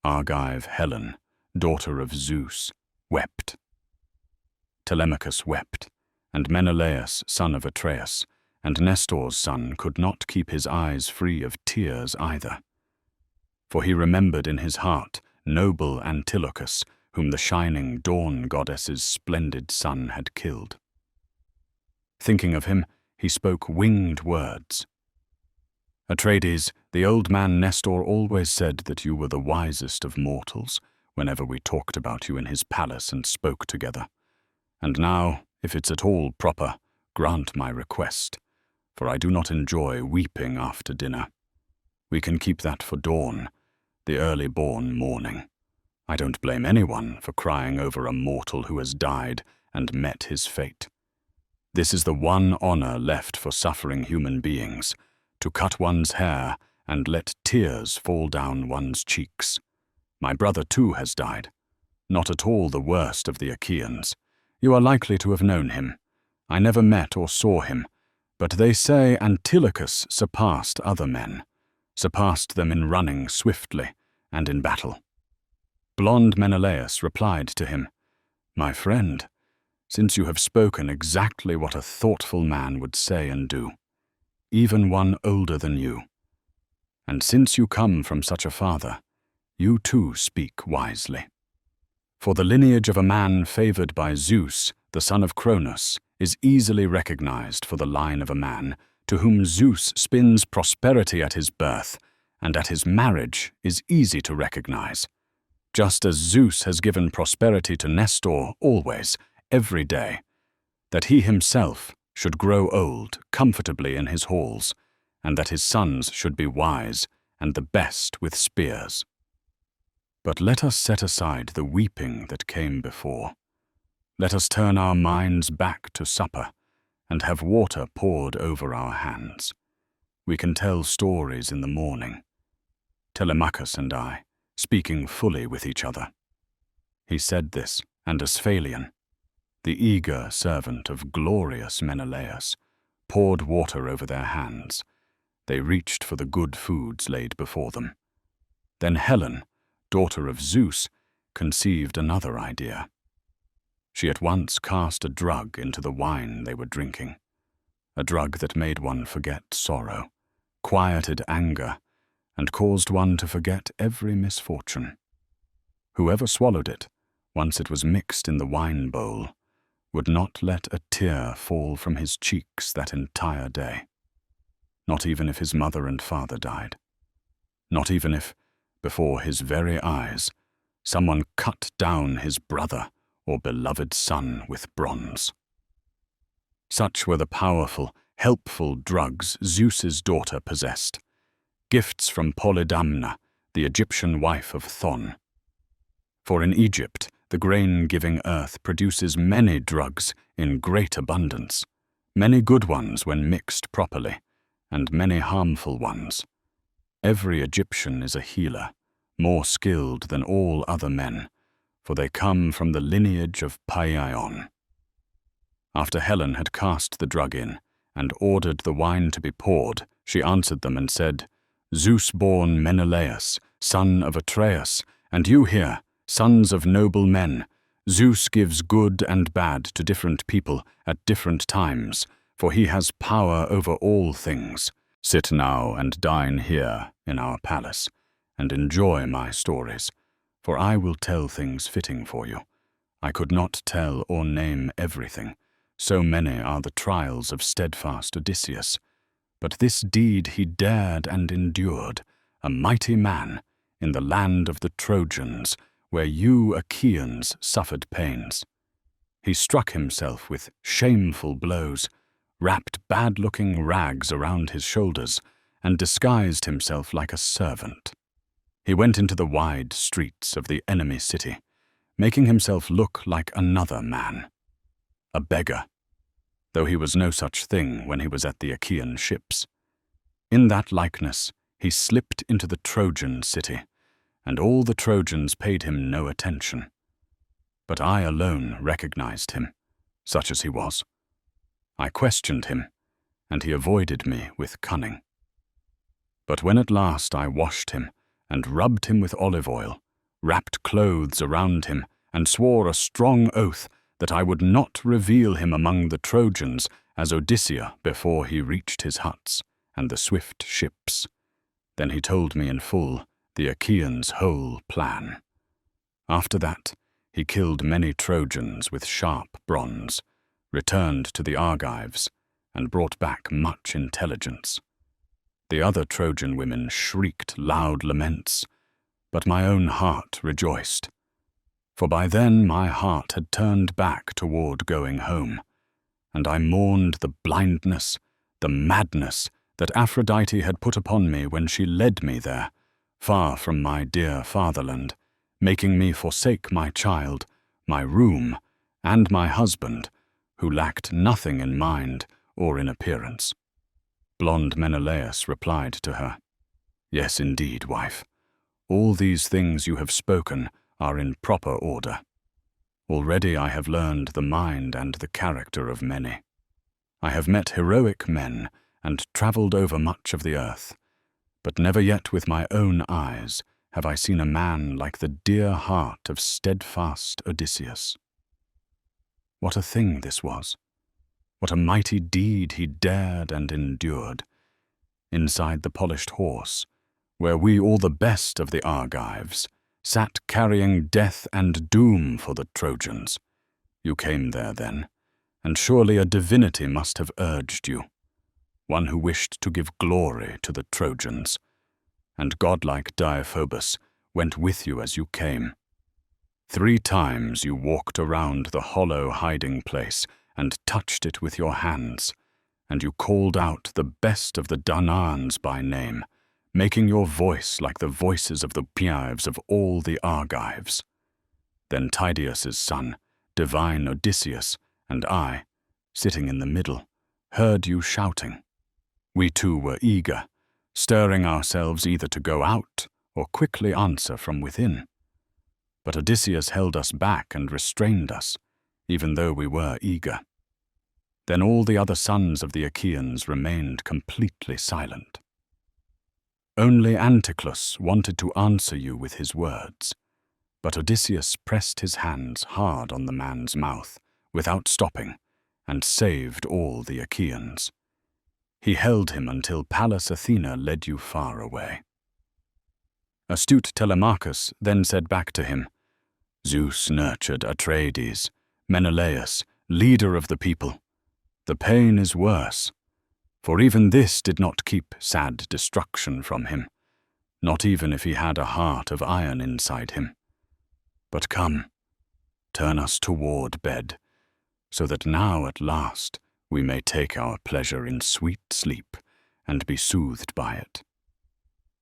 Argive Helen, daughter of Zeus, wept. Telemachus wept, and Menelaus, son of Atreus, and Nestor's son could not keep his eyes free of tears either. For he remembered in his heart noble Antilochus, whom the shining dawn goddess's splendid son had killed. Thinking of him, he spoke winged words. "Atreides, the old man Nestor always said that you were the wisest of mortals, whenever we talked about you in his palace and spoke together. And now, if it's at all proper, grant my request, for I do not enjoy weeping after dinner. We can keep that for dawn, the early-born morning. I don't blame anyone for crying over a mortal who has died and met his fate. This is the one honor left for suffering human beings, to cut one's hair and let tears fall down one's cheeks. My brother too has died, not at all the worst of the Achaeans. You are likely to have known him. I never met or saw him, but they say Antilochus surpassed other men, surpassed them in running swiftly and in battle." Blond Menelaus replied to him, "My friend, since you have spoken exactly what a thoughtful man would say and do, even one older than you, and since you come from such a father, you too speak wisely. For the lineage of a man favored by Zeus, the son of Cronus, is easily recognized for the line of a man to whom Zeus spins prosperity at his birth, and at his marriage is easy to recognize, just as Zeus has given prosperity to Nestor always, every day, that he himself should grow old comfortably in his halls, and that his sons should be wise and the best with spears. But let us set aside the weeping that came before. Let us turn our minds back to supper, and have water poured over our hands. We can tell stories in the morning. Telemachus and I, speaking fully with each other." He said this, and Asphalion, the eager servant of glorious Menelaus, poured water over their hands. They reached for the good foods laid before them. Then Helen, daughter of Zeus, conceived another idea. She at once cast a drug into the wine they were drinking, a drug that made one forget sorrow, quieted anger, and caused one to forget every misfortune. Whoever swallowed it, once it was mixed in the wine bowl, would not let a tear fall from his cheeks that entire day. Not even if his mother and father died. Not even if, before his very eyes, someone cut down his brother or beloved son with bronze. Such were the powerful, helpful drugs Zeus's daughter possessed, gifts from Polydamna, the Egyptian wife of Thon. For in Egypt, the grain-giving earth produces many drugs in great abundance, many good ones when mixed properly, and many harmful ones. Every Egyptian is a healer, more skilled than all other men, for they come from the lineage of Paion. After Helen had cast the drug in, and ordered the wine to be poured, she answered them and said, "Zeus-born Menelaus, son of Atreus, and you here, sons of noble men, Zeus gives good and bad to different people at different times, for he has power over all things. Sit now and dine here in our palace, and enjoy my stories, for I will tell things fitting for you. I could not tell or name everything, so many are the trials of steadfast Odysseus. But this deed he dared and endured, a mighty man, in the land of the Trojans, where you Achaeans suffered pains. He struck himself with shameful blows, wrapped bad-looking rags around his shoulders, and disguised himself like a servant. He went into the wide streets of the enemy city, making himself look like another man, a beggar, though he was no such thing when he was at the Achaean ships. In that likeness he slipped into the Trojan city, and all the Trojans paid him no attention. But I alone recognized him, such as he was. I questioned him, and he avoided me with cunning. But when at last I washed him, and rubbed him with olive oil, wrapped clothes around him, and swore a strong oath that I would not reveal him among the Trojans as Odysseus before he reached his huts and the swift ships, then he told me in full the Achaeans' whole plan. After that, he killed many Trojans with sharp bronze, returned to the Argives, and brought back much intelligence. The other Trojan women shrieked loud laments, but my own heart rejoiced. For by then my heart had turned back toward going home, and I mourned the blindness, the madness that Aphrodite had put upon me when she led me there, far from my dear fatherland, making me forsake my child, my room, and my husband, who lacked nothing in mind or in appearance. Blonde Menelaus replied to her, "Yes, indeed, wife. All these things you have spoken are in proper order. Already I have learned the mind and the character of many. I have met heroic men and travelled over much of the earth, but never yet with my own eyes have I seen a man like the dear heart of steadfast Odysseus." What a thing this was! What a mighty deed he dared and endured. Inside the polished horse, where we all the best of the Argives sat carrying death and doom for the Trojans. You came there then, and surely a divinity must have urged you, one who wished to give glory to the Trojans, and godlike Deiphobus went with you as you came. 3 times you walked around the hollow hiding place and touched it with your hands, and you called out the best of the Danaans by name, making your voice like the voices of the Piaves of all the Argives. Then Tydeus's son, divine Odysseus, and I, sitting in the middle, heard you shouting. We too were eager, stirring ourselves either to go out or quickly answer from within. But Odysseus held us back and restrained us, even though we were eager. Then all the other sons of the Achaeans remained completely silent. Only Anticlus wanted to answer you with his words, but Odysseus pressed his hands hard on the man's mouth, without stopping, and saved all the Achaeans. He held him until Pallas Athena led you far away." Astute Telemachus then said back to him, "Zeus nurtured Atreides, Menelaus, leader of the people. The pain is worse, for even this did not keep sad destruction from him, not even if he had a heart of iron inside him. But come, turn us toward bed, so that now at last we may take our pleasure in sweet sleep and be soothed by it."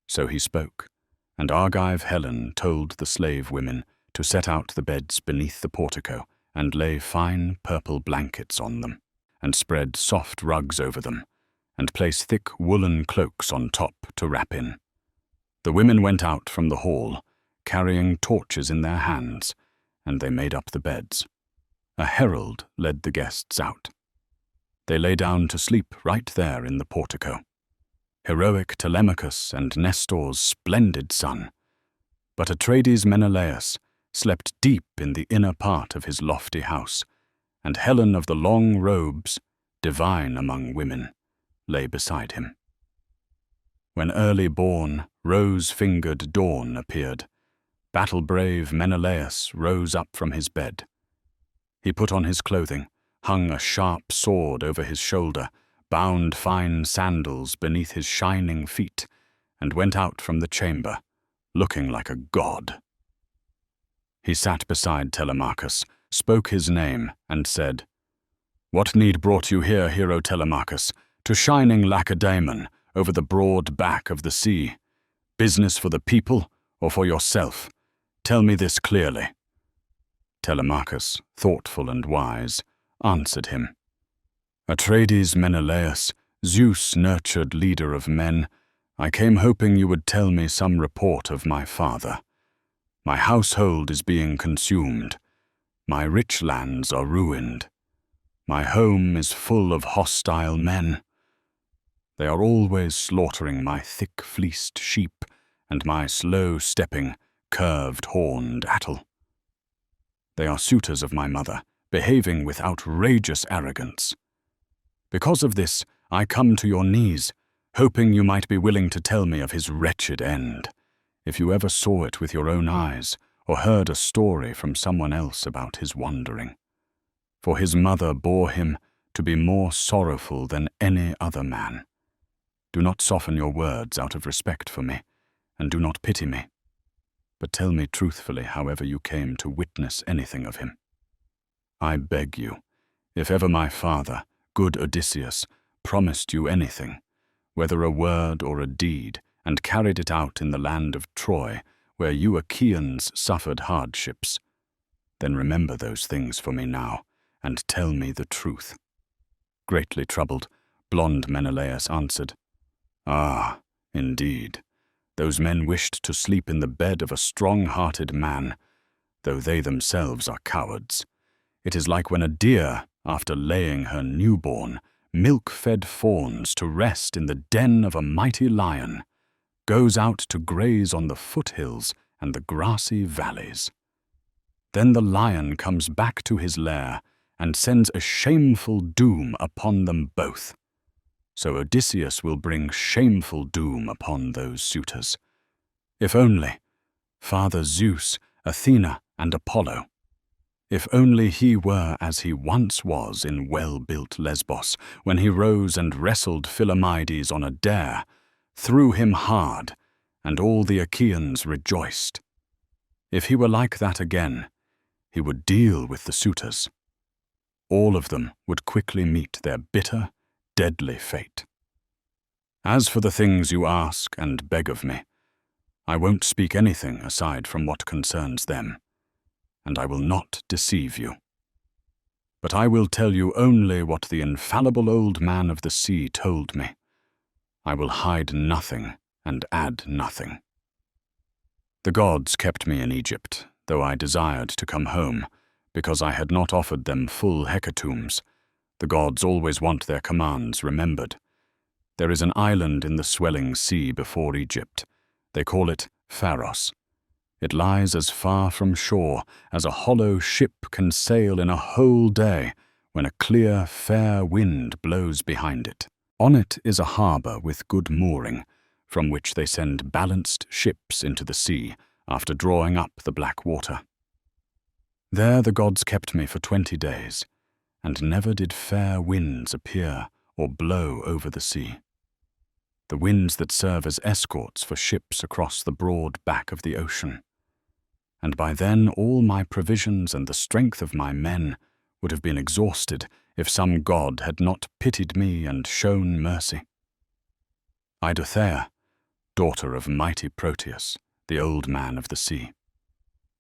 So he spoke, and Argive Helen told the slave women to set out the beds beneath the portico and lay fine purple blankets on them, and spread soft rugs over them, and place thick woolen cloaks on top to wrap in. The women went out from the hall, carrying torches in their hands, and they made up the beds. A herald led the guests out. They lay down to sleep right there in the portico. Heroic Telemachus and Nestor's splendid son, but Atreides Menelaus slept deep in the inner part of his lofty house, and Helen of the long robes, divine among women, lay beside him. When early-born, rose-fingered dawn appeared, battle-brave Menelaus rose up from his bed. He put on his clothing, hung a sharp sword over his shoulder, bound fine sandals beneath his shining feet, and went out from the chamber, looking like a god. He sat beside Telemachus, spoke his name, and said, "What need brought you here, hero Telemachus, to shining Lacedaemon over the broad back of the sea? Business for the people or for yourself? Tell me this clearly." Telemachus, thoughtful and wise, answered him, "Atreides Menelaus, Zeus-nurtured leader of men, I came hoping you would tell me some report of my father. My household is being consumed. My rich lands are ruined. My home is full of hostile men. They are always slaughtering my thick-fleeced sheep and my slow-stepping, curved-horned cattle. They are suitors of my mother, behaving with outrageous arrogance. Because of this, I come to your knees, hoping you might be willing to tell me of his wretched end, if you ever saw it with your own eyes or heard a story from someone else about his wandering. For his mother bore him to be more sorrowful than any other man. Do not soften your words out of respect for me, and do not pity me, but tell me truthfully however you came to witness anything of him. I beg you, if ever my father, good Odysseus, promised you anything, whether a word or a deed, and carried it out in the land of Troy, where you Achaeans suffered hardships, then remember those things for me now, and tell me the truth." Greatly troubled, blonde Menelaus answered, "Ah, indeed, those men wished to sleep in the bed of a strong-hearted man, though they themselves are cowards. It is like when a deer, after laying her newborn, milk-fed fawns to rest in the den of a mighty lion, goes out to graze on the foothills and the grassy valleys. Then the lion comes back to his lair and sends a shameful doom upon them both. So Odysseus will bring shameful doom upon those suitors. If only, Father Zeus, Athena, and Apollo, if only he were as he once was in well-built Lesbos, when he rose and wrestled Philomaides on a dare, threw him hard, and all the Achaeans rejoiced. If he were like that again, he would deal with the suitors. All of them would quickly meet their bitter, deadly fate. As for the things you ask and beg of me, I won't speak anything aside from what concerns them, and I will not deceive you. But I will tell you only what the infallible old man of the sea told me. I will hide nothing and add nothing. The gods kept me in Egypt, though I desired to come home, because I had not offered them full hecatombs. The gods always want their commands remembered. There is an island in the swelling sea before Egypt. They call it Pharos. It lies as far from shore as a hollow ship can sail in a whole day when a clear, fair wind blows behind it. On it is a harbour with good mooring, from which they send balanced ships into the sea after drawing up the black water. There the gods kept me for 20 days, and never did fair winds appear or blow over the sea. The winds that serve as escorts for ships across the broad back of the ocean. And by then all my provisions and the strength of my men would have been exhausted if some god had not pitied me and shown mercy. Ithaca, daughter of mighty Proteus, the old man of the sea,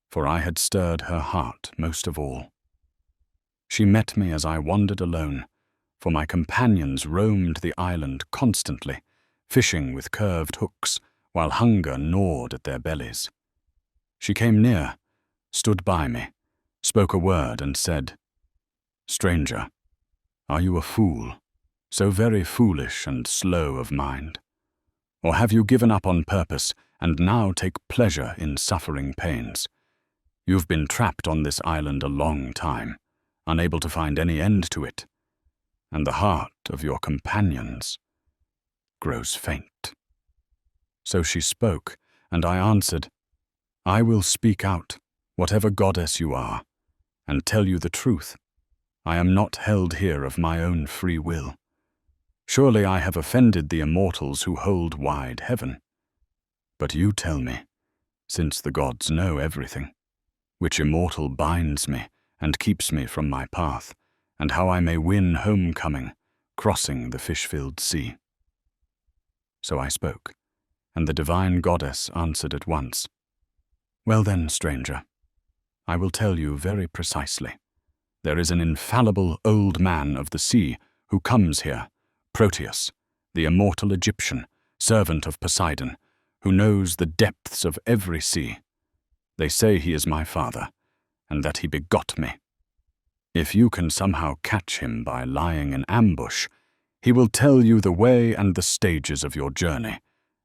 for I had stirred her heart most of all. She met me as I wandered alone, for my companions roamed the island constantly, fishing with curved hooks, while hunger gnawed at their bellies. She came near, stood by me, spoke a word and said, "Stranger, are you a fool, so very foolish and slow of mind? Or have you given up on purpose and now take pleasure in suffering pains? You've been trapped on this island a long time, unable to find any end to it, and the heart of your companions grows faint." So she spoke, and I answered, "I will speak out, whatever goddess you are, and tell you the truth. I am not held here of my own free will. Surely I have offended the immortals who hold wide heaven. But you tell me, since the gods know everything, which immortal binds me and keeps me from my path, and how I may win homecoming, crossing the fish-filled sea." So I spoke, and the divine goddess answered at once, "Well then, stranger, I will tell you very precisely. There is an infallible old man of the sea who comes here, Proteus, the immortal Egyptian, servant of Poseidon, who knows the depths of every sea. They say he is my father, and that he begot me. If you can somehow catch him by lying in ambush, he will tell you the way and the stages of your journey,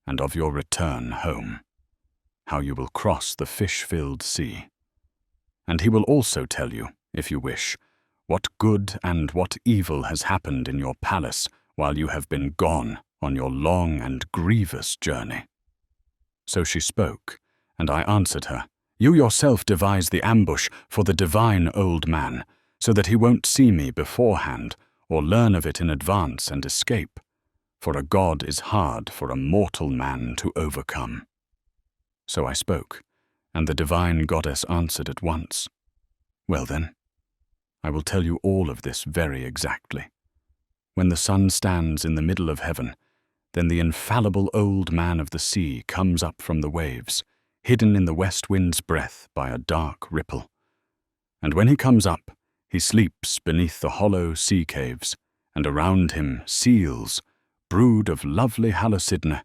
and of your return home, how you will cross the fish-filled sea. And he will also tell you, if you wish, what good and what evil has happened in your palace while you have been gone on your long and grievous journey." So she spoke, and I answered her, "You yourself devise the ambush for the divine old man, so that he won't see me beforehand, or learn of it in advance and escape. For a god is hard for a mortal man to overcome." So I spoke, and the divine goddess answered at once, "Well then, I will tell you all of this very exactly. When the sun stands in the middle of heaven, then the infallible old man of the sea comes up from the waves, hidden in the west wind's breath by a dark ripple. And when he comes up, he sleeps beneath the hollow sea caves, and around him seals, brood of lovely Halcyone,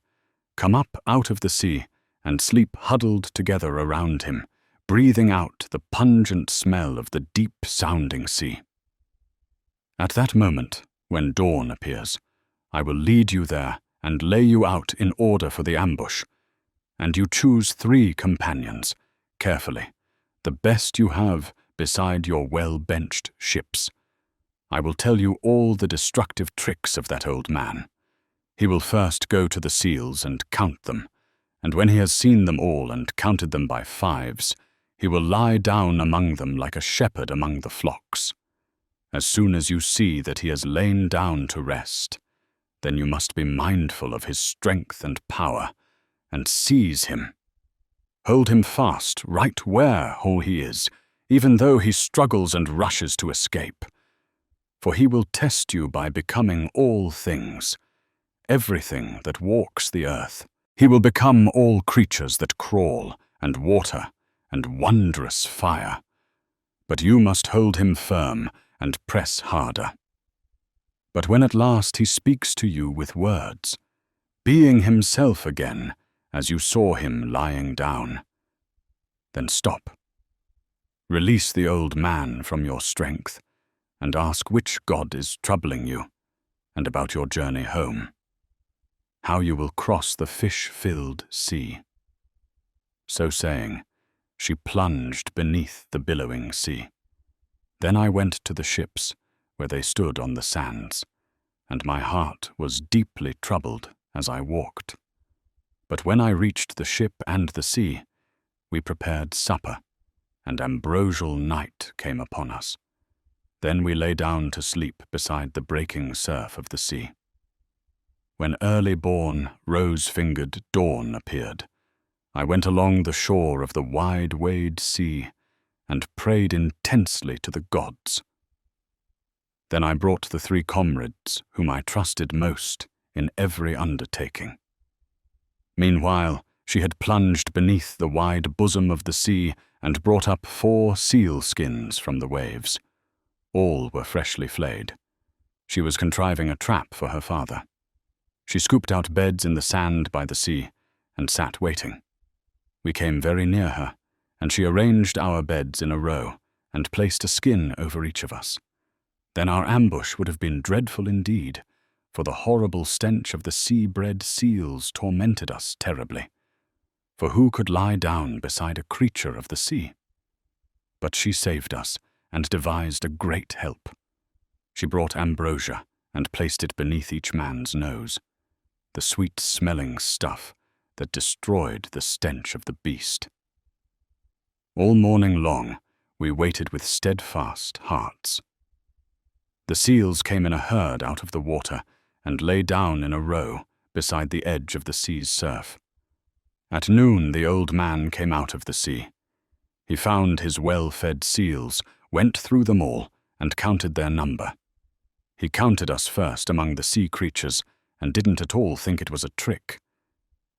come up out of the sea and sleep huddled together around him, breathing out the pungent smell of the deep-sounding sea. At that moment, when dawn appears, I will lead you there and lay you out in order for the ambush, and you choose 3 companions, carefully, the best you have beside your well-benched ships. I will tell you all the destructive tricks of that old man. He will first go to the seals and count them, and when he has seen them all and counted them by 5s, he will lie down among them like a shepherd among the flocks. As soon as you see that he has lain down to rest, then you must be mindful of his strength and power, and seize him. Hold him fast right where he is, even though he struggles and rushes to escape. For he will test you by becoming all things, everything that walks the earth. He will become all creatures that crawl, and water, and wondrous fire. But you must hold him firm and press harder. But when at last he speaks to you with words, being himself again, as you saw him lying down, then stop. Release the old man from your strength, and ask which god is troubling you, and about your journey home, how you will cross the fish-filled sea." So saying, she plunged beneath the billowing sea. Then I went to the ships, where they stood on the sands, and my heart was deeply troubled as I walked. But when I reached the ship and the sea, we prepared supper, and ambrosial night came upon us. Then we lay down to sleep beside the breaking surf of the sea. When early-born, rose-fingered dawn appeared, I went along the shore of the wide-waved sea and prayed intensely to the gods. Then I brought the 3 comrades whom I trusted most in every undertaking. Meanwhile, she had plunged beneath the wide bosom of the sea and brought up 4 seal skins from the waves. All were freshly flayed. She was contriving a trap for her father. She scooped out beds in the sand by the sea and sat waiting. We came very near her, and she arranged our beds in a row and placed a skin over each of us. Then our ambush would have been dreadful indeed, for the horrible stench of the sea-bred seals tormented us terribly. For who could lie down beside a creature of the sea? But she saved us and devised a great help. She brought ambrosia and placed it beneath each man's nose, the sweet-smelling stuff that destroyed the stench of the beast. All morning long we waited with steadfast hearts. The seals came in a herd out of the water and lay down in a row beside the edge of the sea's surf. At noon the old man came out of the sea. He found his well-fed seals, went through them all, and counted their number. He counted us first among the sea creatures, and didn't at all think it was a trick.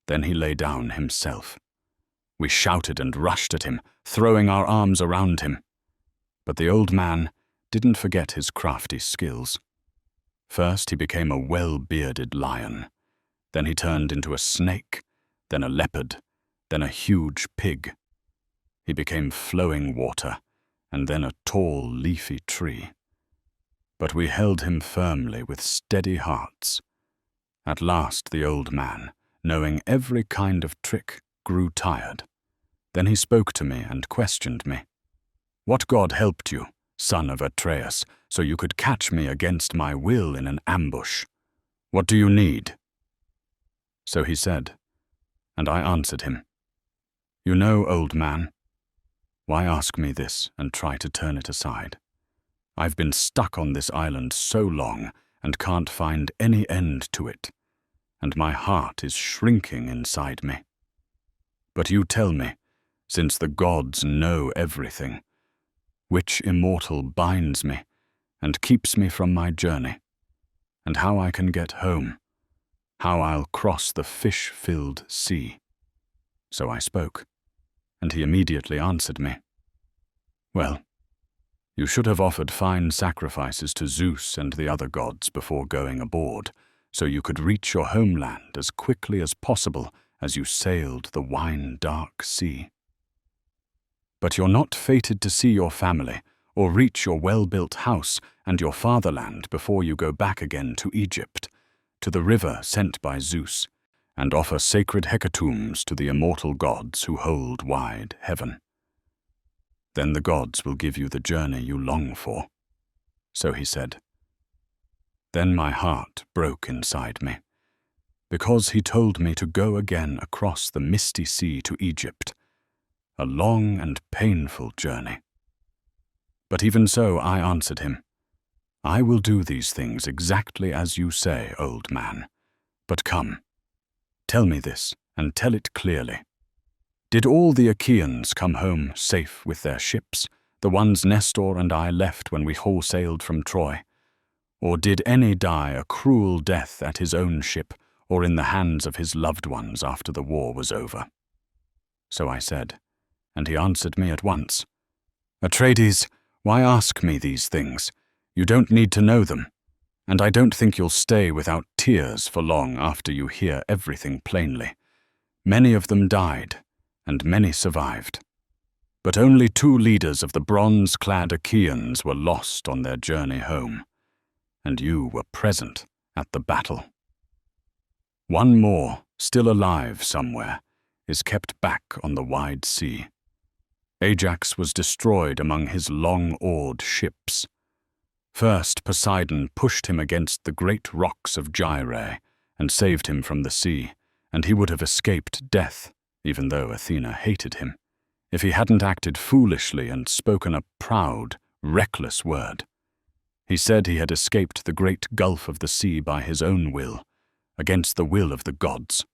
Then he lay down himself. We shouted and rushed at him, throwing our arms around him. But the old man didn't forget his crafty skills. First he became a well-bearded lion. Then he turned into a snake, then a leopard, then a huge pig. He became flowing water, and then a tall, leafy tree. But we held him firmly with steady hearts. At last the old man, knowing every kind of trick, grew tired. Then he spoke to me and questioned me. "What god helped you, son of Atreus, so you could catch me against my will in an ambush? What do you need?" So he said, and I answered him, "You know, old man, why ask me this and try to turn it aside? I've been stuck on this island so long and can't find any end to it, and my heart is shrinking inside me. But you tell me, since the gods know everything, which immortal binds me and keeps me from my journey, and how I can get home, how I'll cross the fish-filled sea." So I spoke, and he immediately answered me, "Well, you should have offered fine sacrifices to Zeus and the other gods before going aboard, so you could reach your homeland as quickly as possible as you sailed the wine-dark sea. But you're not fated to see your family or reach your well-built house and your fatherland before you go back again to Egypt, to the river sent by Zeus, and offer sacred hecatombs to the immortal gods who hold wide heaven. Then the gods will give you the journey you long for." So he said. Then my heart broke inside me, because he told me to go again across the misty sea to Egypt, a long and painful journey. But even so I answered him, "I will do these things exactly as you say, old man. But come, tell me this, and tell it clearly. Did all the Achaeans come home safe with their ships, the ones Nestor and I left when we wholesailed from Troy? Or did any die a cruel death at his own ship or in the hands of his loved ones after the war was over?" So I said, and he answered me at once, "Atreides, why ask me these things? You don't need to know them, and I don't think you'll stay without tears for long after you hear everything plainly. Many of them died, and many survived. But only 2 leaders of the bronze-clad Achaeans were lost on their journey home, and you were present at the battle. One more, still alive somewhere, is kept back on the wide sea. Ajax was destroyed among his long-oared ships. First Poseidon pushed him against the great rocks of Gyrae and saved him from the sea, and he would have escaped death, even though Athena hated him, if he hadn't acted foolishly and spoken a proud, reckless word. He said he had escaped the great gulf of the sea by his own will, against the will of the gods.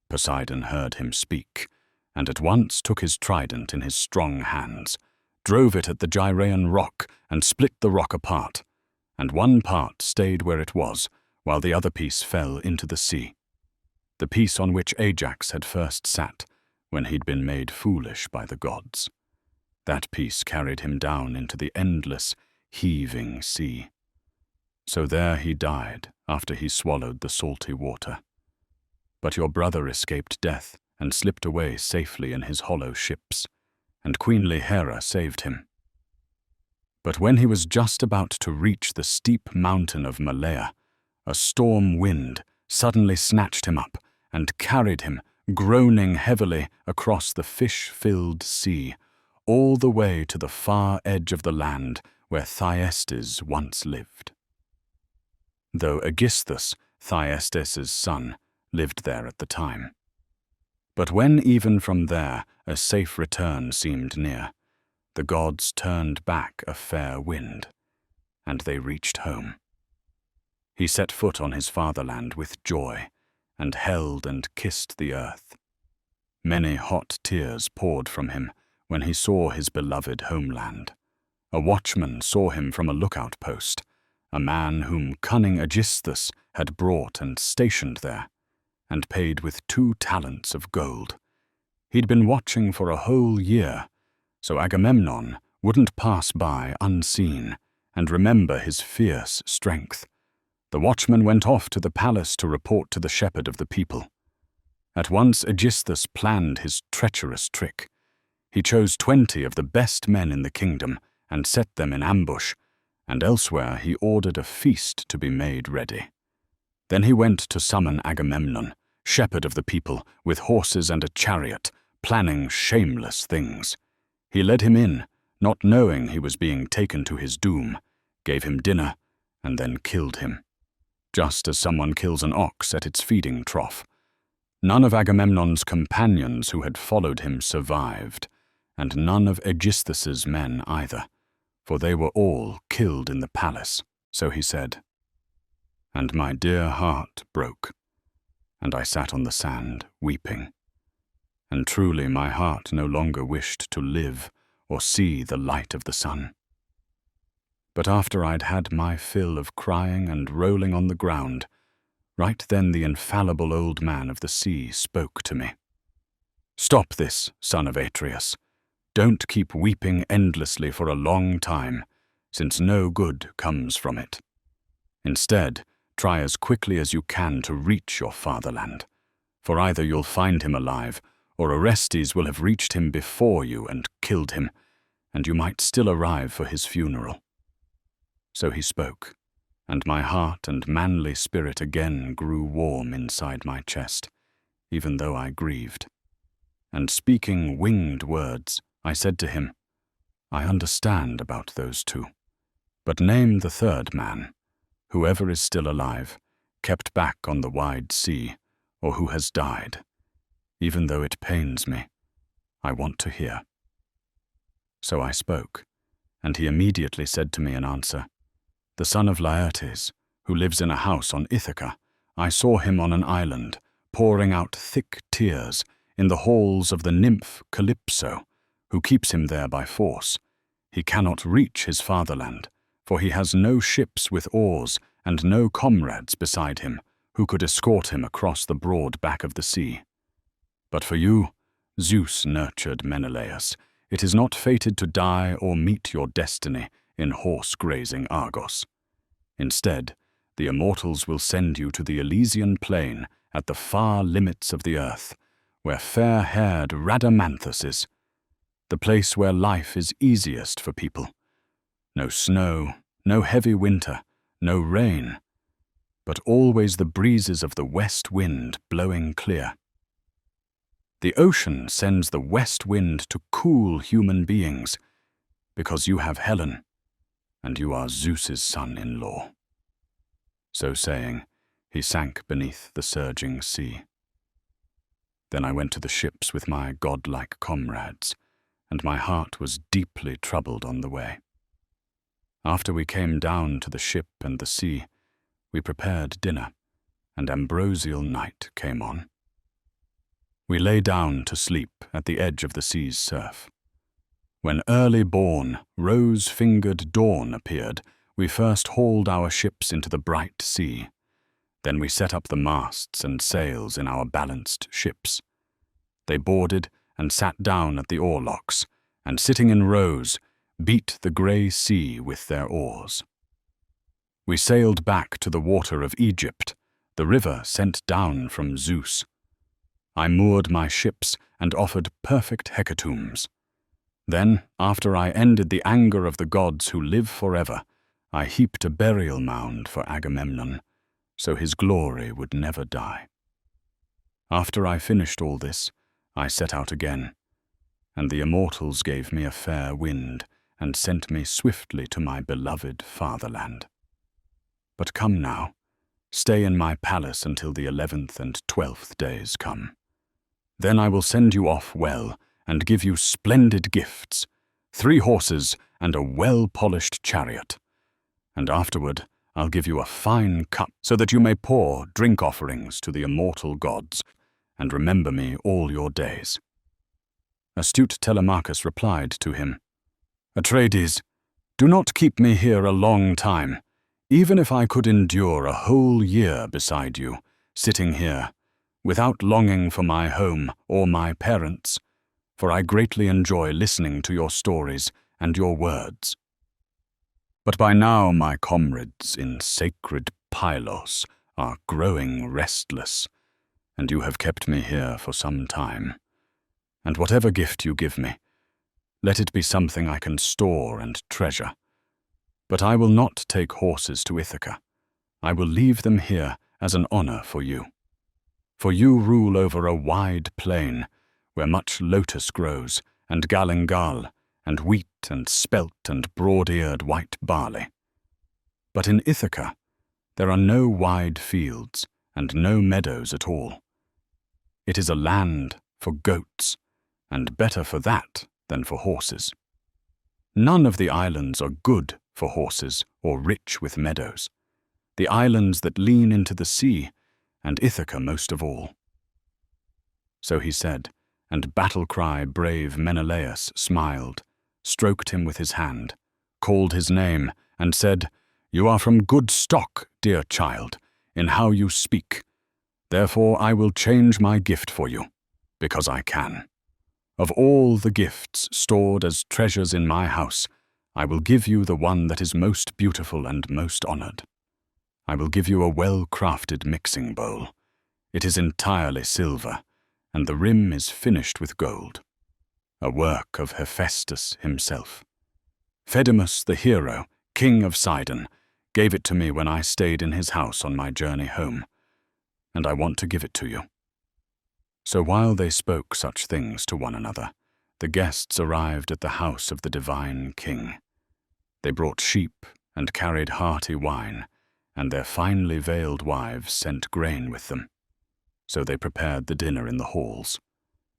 Poseidon heard him speak, and at once took his trident in his strong hands, drove it at the Gyraean rock, and split the rock apart, and one part stayed where it was, while the other piece fell into the sea, the piece on which Ajax had first sat, when he'd been made foolish by the gods. That piece carried him down into the endless, heaving sea. So there he died after he swallowed the salty water. But your brother escaped death and slipped away safely in his hollow ships, and queenly Hera saved him. But when he was just about to reach the steep mountain of Malea, a storm wind suddenly snatched him up and carried him, groaning heavily, across the fish-filled sea, all the way to the far edge of the land where Thyestes once lived. Though Aegisthus, Thyestes' son, lived there at the time. But when even from there a safe return seemed near, the gods turned back a fair wind, and they reached home. He set foot on his fatherland with joy, and held and kissed the earth. Many hot tears poured from him when he saw his beloved homeland. A watchman saw him from a lookout post, a man whom cunning Aegisthus had brought and stationed there, and paid with 2 talents of gold. He'd been watching for a whole year, so Agamemnon wouldn't pass by unseen and remember his fierce strength. The watchman went off to the palace to report to the shepherd of the people. At once Aegisthus planned his treacherous trick. He chose 20 of the best men in the kingdom and set them in ambush, and elsewhere he ordered a feast to be made ready. Then he went to summon Agamemnon, shepherd of the people, with horses and a chariot, planning shameless things. He led him in, not knowing he was being taken to his doom, gave him dinner, and then killed him, just as someone kills an ox at its feeding trough. None of Agamemnon's companions who had followed him survived, and none of Aegisthus's men either, for they were all killed in the palace, so he said. And my dear heart broke, and I sat on the sand, weeping. And truly my heart no longer wished to live or see the light of the sun. But after I'd had my fill of crying and rolling on the ground, right then the infallible old man of the sea spoke to me. "Stop this, son of Atreus. Don't keep weeping endlessly for a long time, since no good comes from it. Instead, try as quickly as you can to reach your fatherland, for either you'll find him alive, or Orestes will have reached him before you and killed him, and you might still arrive for his funeral." So he spoke, and my heart and manly spirit again grew warm inside my chest, even though I grieved. And speaking winged words, I said to him, "I understand about those 2, but name the 3rd man, whoever is still alive, kept back on the wide sea, or who has died. Even though it pains me, I want to hear." So I spoke, and he immediately said to me in answer, "The son of Laertes, who lives in a house on Ithaca, I saw him on an island, pouring out thick tears in the halls of the nymph Calypso, who keeps him there by force. He cannot reach his fatherland, for he has no ships with oars and no comrades beside him who could escort him across the broad back of the sea. But for you, Zeus-nurtured Menelaus, it is not fated to die or meet your destiny in horse-grazing Argos. Instead, the immortals will send you to the Elysian plain at the far limits of the earth, where fair-haired Rhadamanthus is, the place where life is easiest for people. No snow, no heavy winter, no rain, but always the breezes of the west wind blowing clear. The ocean sends the west wind to cool human beings, because you have Helen. and you are Zeus's son-in-law." So saying, he sank beneath the surging sea. Then I went to the ships with my godlike comrades, and my heart was deeply troubled on the way. After we came down to the ship and the sea, we prepared dinner, and ambrosial night came on. We lay down to sleep at the edge of the sea's surf. When early-born, rose-fingered dawn appeared, we first hauled our ships into the bright sea. Then we set up the masts and sails in our balanced ships. They boarded and sat down at the oarlocks, and sitting in rows, beat the grey sea with their oars. We sailed back to the water of Egypt, the river sent down from Zeus. I moored my ships and offered perfect hecatombs. Then, after I ended the anger of the gods who live forever, I heaped a burial mound for Agamemnon, so his glory would never die. After I finished all this, I set out again, and the immortals gave me a fair wind and sent me swiftly to my beloved fatherland. But come now, stay in my palace until the 11th and 12th days come. Then I will send you off well and give you splendid gifts, 3 horses and a well-polished chariot. And afterward I'll give you a fine cup so that you may pour drink offerings to the immortal gods and remember me all your days." Astute Telemachus replied to him, "Atreides, do not keep me here a long time, even if I could endure a whole year beside you, sitting here, without longing for my home or my parents, for I greatly enjoy listening to your stories and your words. But by now my comrades in sacred Pylos are growing restless, and you have kept me here for some time. And whatever gift you give me, let it be something I can store and treasure. But I will not take horses to Ithaca. I will leave them here as an honor for you. For you rule over a wide plain, where much lotus grows, and galangal, and wheat and spelt and broad-eared white barley. But in Ithaca there are no wide fields and no meadows at all. It is a land for goats, and better for that than for horses. None of the islands are good for horses or rich with meadows. The islands that lean into the sea, and Ithaca most of all." So he said, and battle-cry brave Menelaus smiled, stroked him with his hand, called his name, and said, "You are from good stock, dear child, in how you speak. Therefore I will change my gift for you, because I can. Of all the gifts stored as treasures in my house, I will give you the one that is most beautiful and most honored. I will give you a well-crafted mixing bowl. It is entirely silver, and the rim is finished with gold, a work of Hephaestus himself. Phaedimus the hero, king of Sidon, gave it to me when I stayed in his house on my journey home, and I want to give it to you." So while they spoke such things to one another, the guests arrived at the house of the divine king. They brought sheep and carried hearty wine, and their finely veiled wives sent grain with them. So they prepared the dinner in the halls.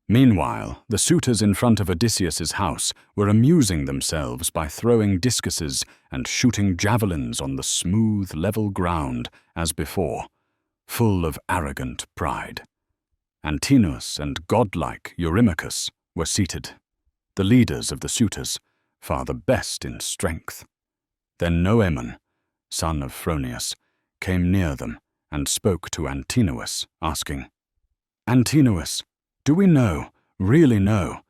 Meanwhile, the suitors in front of Odysseus's house were amusing themselves by throwing discuses and shooting javelins on the smooth, level ground as before, full of arrogant pride. Antinous and godlike Eurymachus were seated, the leaders of the suitors, far the best in strength. Then Noemon, son of Phronius, came near them and spoke to Antinous, asking, "Antinous, do we know, really know,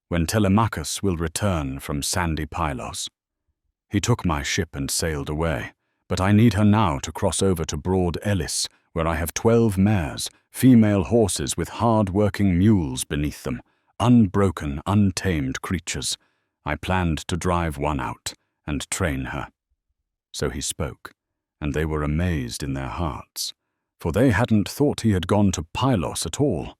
when Telemachus will return from sandy Pylos? He took my ship and sailed away, but I need her now to cross over to broad Elis, where I have 12 mares, female horses with hard-working mules beneath them, unbroken, untamed creatures. I planned to drive one out and train her." So he spoke, and they were amazed in their hearts, for they hadn't thought he had gone to Pylos at all.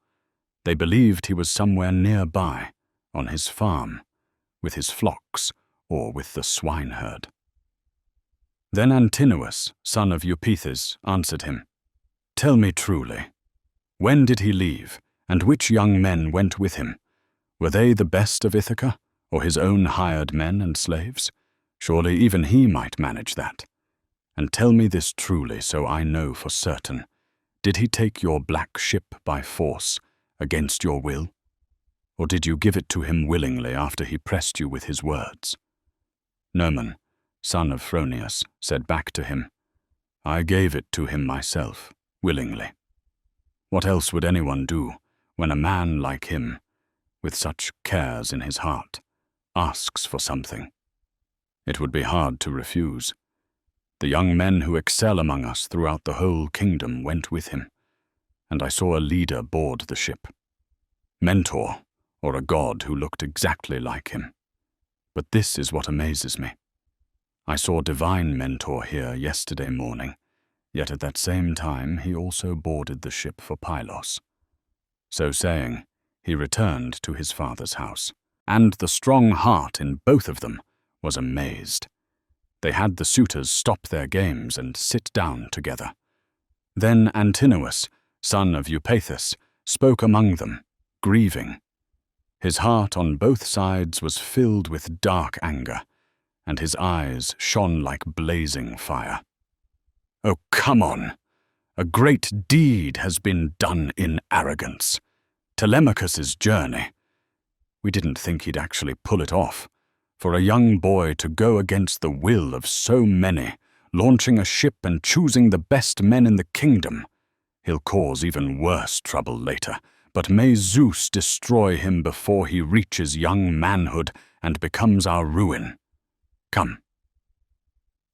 They believed he was somewhere nearby, on his farm, with his flocks or with the swineherd. Then Antinous, son of Eupeithes, answered him, "Tell me truly, when did he leave, and which young men went with him? Were they the best of Ithaca, or his own hired men and slaves? Surely even he might manage that. And tell me this truly, so I know for certain. Did he take your black ship by force, against your will? Or did you give it to him willingly after he pressed you with his words?" Noman, son of Phronius, said back to him, "I gave it to him myself, willingly. What else would anyone do when a man like him, with such cares in his heart, asks for something? It would be hard to refuse. The young men who excel among us throughout the whole kingdom went with him, and I saw a leader board the ship. Mentor, or a god who looked exactly like him. But this is what amazes me. I saw divine Mentor here yesterday morning, yet at that same time he also boarded the ship for Pylos." So saying, he returned to his father's house, and the strong heart in both of them was amazed. They had the suitors stop their games and sit down together. Then Antinous, son of Eupeithes, spoke among them, grieving. His heart on both sides was filled with dark anger, and his eyes shone like blazing fire. "Oh, come on! A great deed has been done in arrogance. Telemachus's journey. We didn't think he'd actually pull it off. For a young boy to go against the will of so many, launching a ship and choosing the best men in the kingdom. He'll cause even worse trouble later, but may Zeus destroy him before he reaches young manhood and becomes our ruin. Come.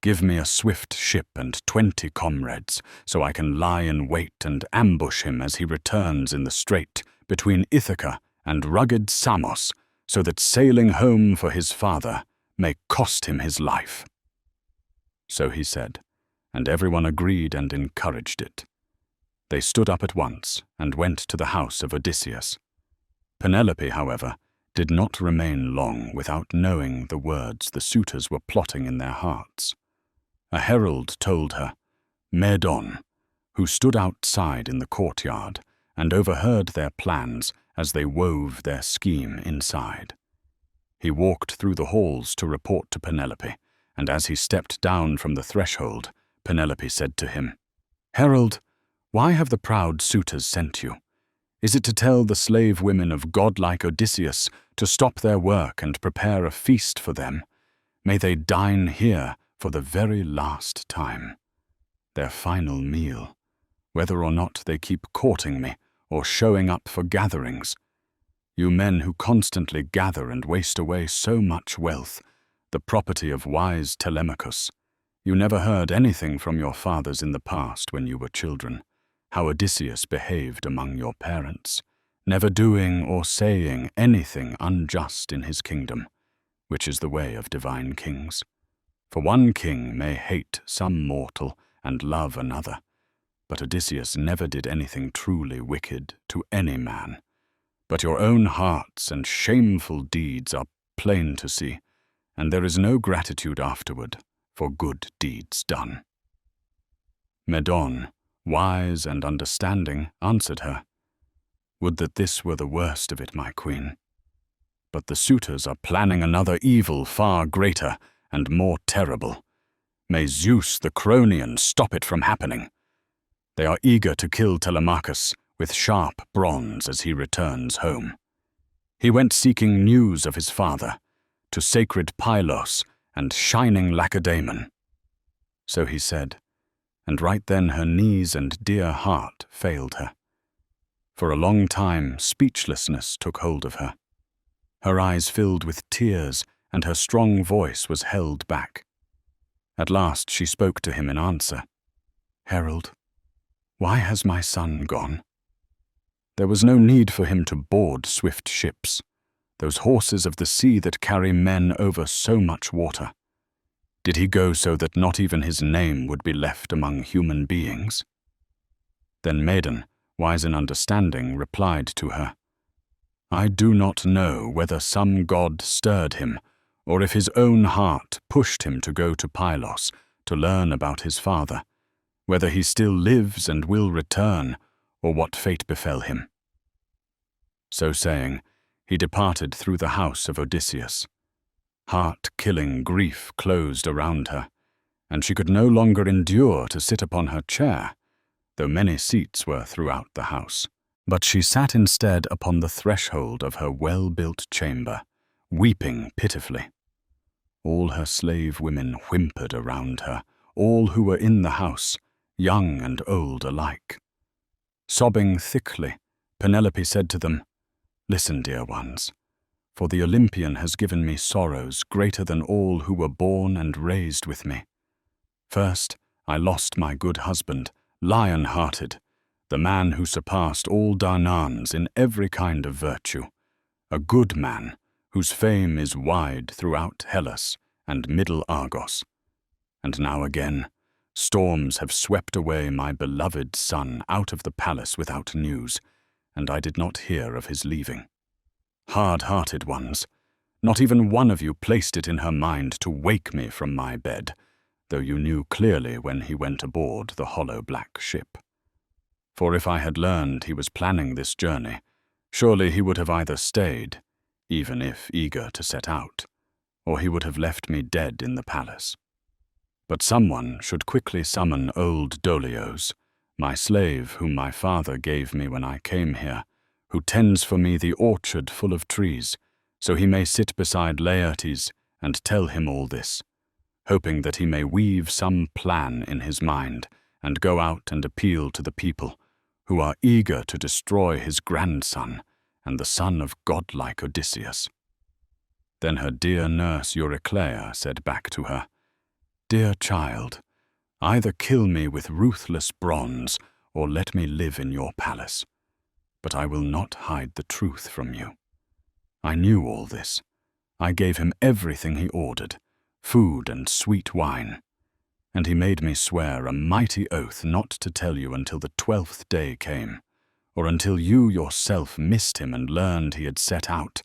Give me a swift ship and 20 comrades, so I can lie in wait and ambush him as he returns in the strait between Ithaca and rugged Samos, so that sailing home for his father may cost him his life." So he said, and everyone agreed and encouraged it. They stood up at once and went to the house of Odysseus. Penelope, however, did not remain long without knowing the words the suitors were plotting in their hearts. A herald told her, Medon, who stood outside in the courtyard and overheard their plans as they wove their scheme inside. He walked through the halls to report to Penelope, and as he stepped down from the threshold, Penelope said to him, "Herald, why have the proud suitors sent you? Is it to tell the slave women of godlike Odysseus to stop their work and prepare a feast for them? May they dine here for the very last time. Their final meal, whether or not they keep courting me or showing up for gatherings. You men who constantly gather and waste away so much wealth, the property of wise Telemachus. You never heard anything from your fathers in the past when you were children, how Odysseus behaved among your parents, never doing or saying anything unjust in his kingdom, which is the way of divine kings. For one king may hate some mortal and love another, but Odysseus never did anything truly wicked to any man. But your own hearts and shameful deeds are plain to see, and there is no gratitude afterward for good deeds done." Medon, wise and understanding, answered her, "Would that this were the worst of it, my queen. But the suitors are planning another evil far greater and more terrible. May Zeus the Cronian stop it from happening. They are eager to kill Telemachus with sharp bronze as he returns home. He went seeking news of his father, to sacred Pylos and shining Lacedaemon." So he said, and right then her knees and dear heart failed her. For a long time speechlessness took hold of her. Her eyes filled with tears, and her strong voice was held back. At last she spoke to him in answer, "Herald, why has my son gone?" There was no need for him to board swift ships, those horses of the sea that carry men over so much water. Did he go so that not even his name would be left among human beings? Then Medon, wise in understanding, replied to her, "I do not know whether some god stirred him, or if his own heart pushed him to go to Pylos, to learn about his father, whether he still lives and will return, or what fate befell him." So saying, he departed through the house of Odysseus. Heart-killing grief closed around her, and she could no longer endure to sit upon her chair, though many seats were throughout the house. But she sat instead upon the threshold of her well-built chamber, weeping pitifully. All her slave women whimpered around her, all who were in the house, young and old alike. Sobbing thickly, Penelope said to them, "Listen, dear ones, for the Olympian has given me sorrows greater than all who were born and raised with me. First, I lost my good husband, lion-hearted, the man who surpassed all Danaans in every kind of virtue, a good man whose fame is wide throughout Hellas and Middle Argos. And now again, storms have swept away my beloved son out of the palace without news, and I did not hear of his leaving. Hard-hearted ones, not even one of you placed it in her mind to wake me from my bed, though you knew clearly when he went aboard the hollow black ship. For if I had learned he was planning this journey, surely he would have either stayed, even if eager to set out, or he would have left me dead in the palace. But someone should quickly summon old Dolios, my slave whom my father gave me when I came here, who tends for me the orchard full of trees, so he may sit beside Laertes and tell him all this, hoping that he may weave some plan in his mind and go out and appeal to the people, who are eager to destroy his grandson and the son of godlike Odysseus." Then her dear nurse Eurycleia said back to her, "Dear child, either kill me with ruthless bronze or let me live in your palace. But I will not hide the truth from you. I knew all this. I gave him everything he ordered, food and sweet wine. And he made me swear a mighty oath not to tell you until the 12th day came, or until you yourself missed him and learned he had set out,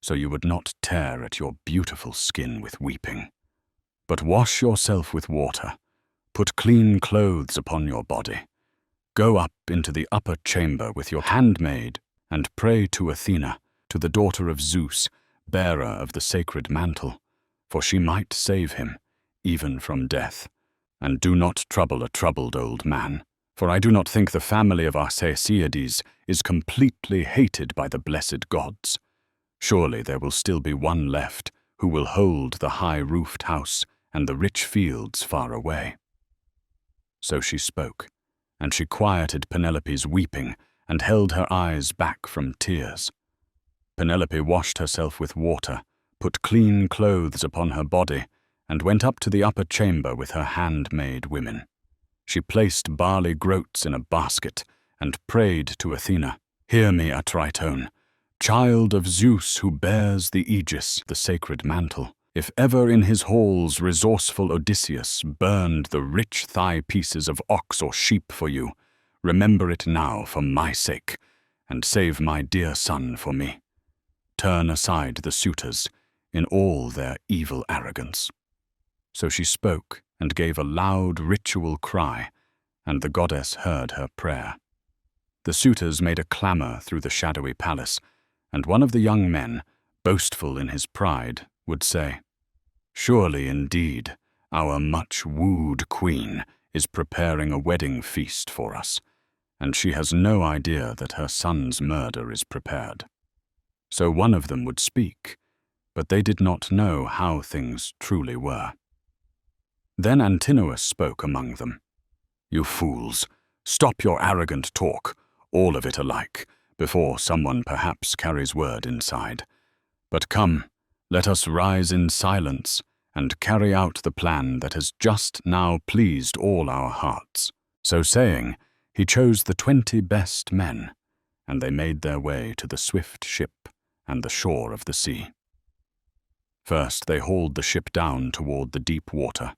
so you would not tear at your beautiful skin with weeping. But wash yourself with water, put clean clothes upon your body, go up into the upper chamber with your handmaid, and pray to Athena, to the daughter of Zeus, bearer of the sacred mantle, for she might save him, even from death. And do not trouble a troubled old man, for I do not think the family of Arsacides is completely hated by the blessed gods. Surely there will still be one left who will hold the high-roofed house and the rich fields far away." So she spoke, and she quieted Penelope's weeping and held her eyes back from tears. Penelope washed herself with water, put clean clothes upon her body, and went up to the upper chamber with her handmaid women. She placed barley groats in a basket and prayed to Athena, "Hear me, Atritone, child of Zeus who bears the aegis, the sacred mantle. If ever in his halls resourceful Odysseus burned the rich thigh pieces of ox or sheep for you, remember it now for my sake, and save my dear son for me. Turn aside the suitors in all their evil arrogance." So she spoke and gave a loud ritual cry, and the goddess heard her prayer. The suitors made a clamor through the shadowy palace, and one of the young men, boastful in his pride, would say, "Surely indeed, our much-wooed queen is preparing a wedding feast for us, and she has no idea that her son's murder is prepared." So one of them would speak, but they did not know how things truly were. Then Antinous spoke among them. "You fools, stop your arrogant talk, all of it alike, before someone perhaps carries word inside. But come, let us rise in silence and carry out the plan that has just now pleased all our hearts." So saying, he chose the 20 best men, and they made their way to the swift ship and the shore of the sea. First they hauled the ship down toward the deep water,